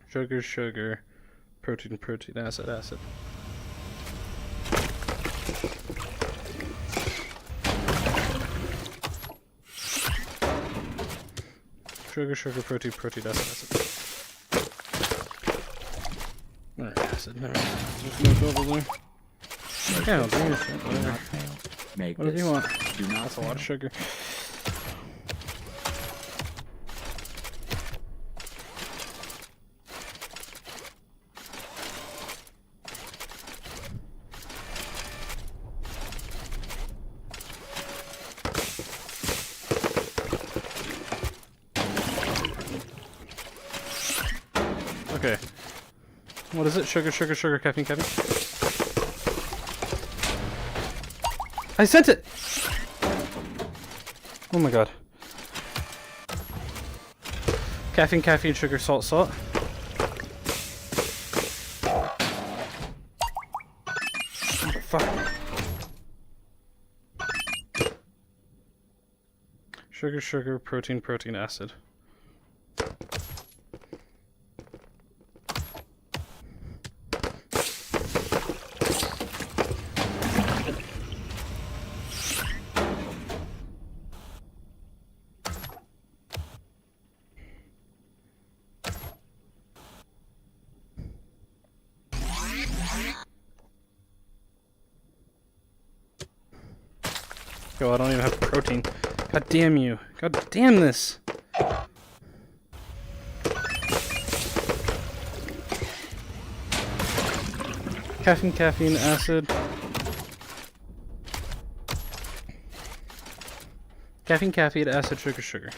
Sugar, protein, acid. Sugar, sugar, protein, protein, acid. Alright, acid. Never mind. There's no double there. Yeah, I'll do your shit. Whatever. Whatever you want. That's a lot of sugar. Okay. What is it? Sugar, sugar, sugar, caffeine, caffeine. I sent it! Oh my god. Caffeine, caffeine, sugar, salt, salt. Fuck. Sugar, sugar, protein, protein, acid. Yo, I don't even have protein. God damn you. God damn this. Caffeine, caffeine, acid. Caffeine, caffeine, acid, sugar, sugar.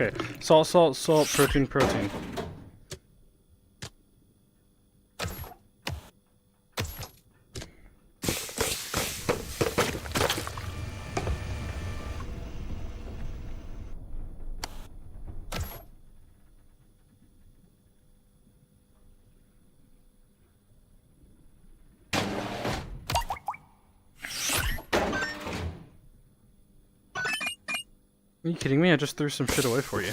Okay, salt, salt, salt, protein, protein. Are you kidding me? I just threw some shit away for you.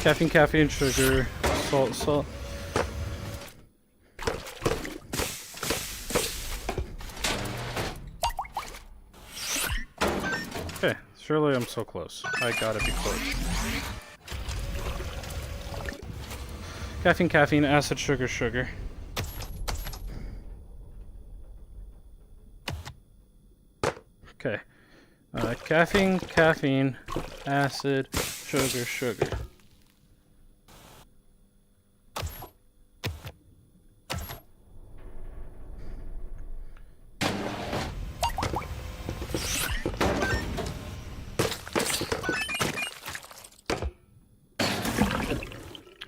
Caffeine, caffeine, sugar, salt, salt. Okay, surely I'm so close. I gotta be close. Caffeine, caffeine, acid, sugar, sugar. Okay. Caffeine, caffeine, acid, sugar, sugar.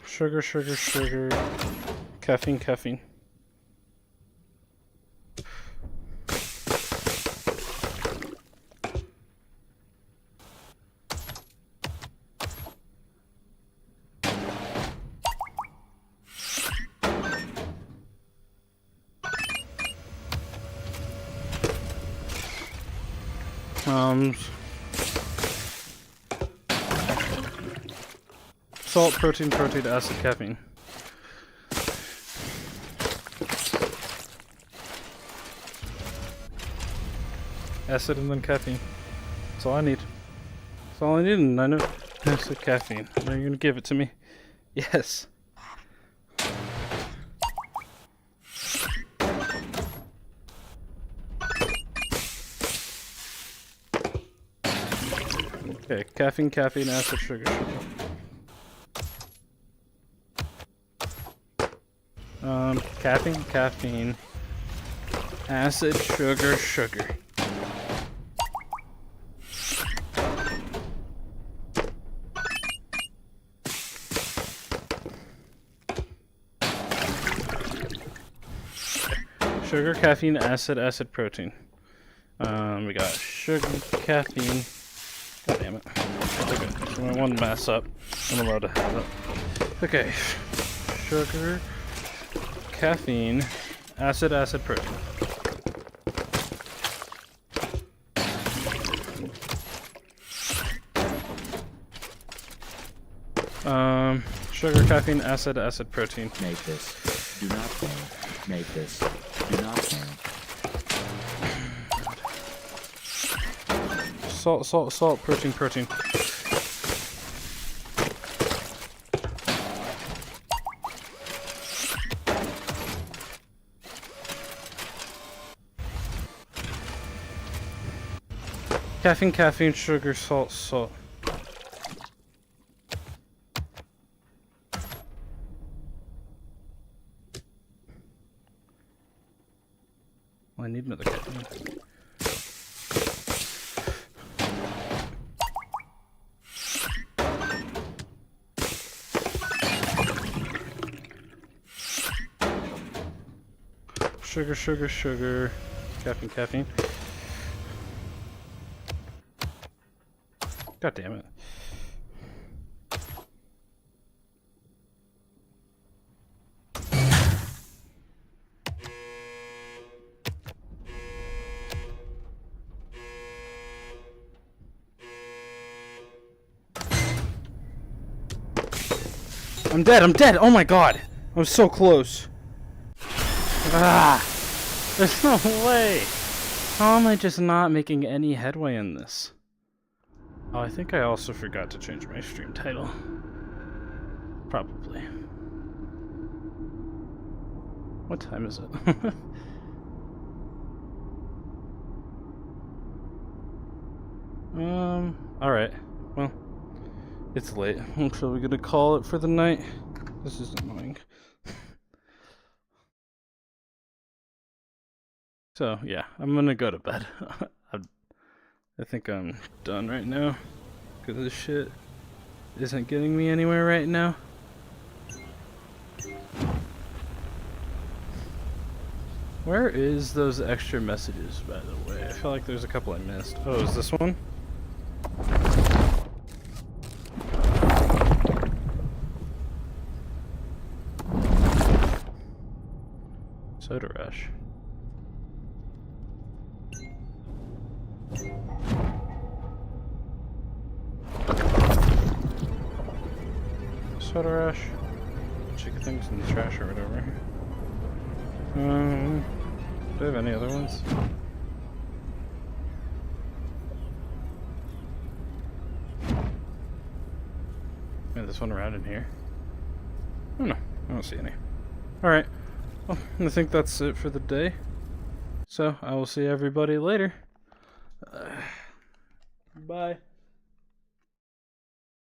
Sugar, sugar, sugar. Caffeine, caffeine. Salt, protein, protein, acid, caffeine. Acid and then caffeine. That's all I need. That's all I need, and I know acid, caffeine. Are you gonna give it to me? Yes. Okay, caffeine, caffeine, acid, sugar, sugar. Caffeine, caffeine, acid, sugar, sugar. Sugar, caffeine, acid, acid, protein. We got sugar, caffeine. God damn it. Okay, so my one mess up. I'm allowed to have it. Okay. Sugar, caffeine, acid, acid, protein. Sugar, caffeine, acid, protein. Make this. Do not fail. Make this. Do not fail. Salt, protein. Caffeine, sugar, salt. Well, I need another caffeine. Sugar. Caffeine. God damn it. I'm dead! Oh my god! I was so close. Ah! There's no way! How am I just not making any headway in this? Oh, I think I also forgot to change my stream title. Probably. What time is it? Alright. Well, it's late. So we're gonna call it for the night. This is annoying. So, yeah, I'm gonna go to bed. I think I'm done right now. Because this shit isn't getting me anywhere right now. Where is those extra messages, by the way? I feel like there's a couple I missed. Oh, is this one? Soda Rush. Soda Rush. Chicken things in the trash or whatever. Do I have any other ones? Maybe this one around in here? Oh no, I don't see any. Alright, well, I think that's it for the day. So, I will see everybody later. Bye.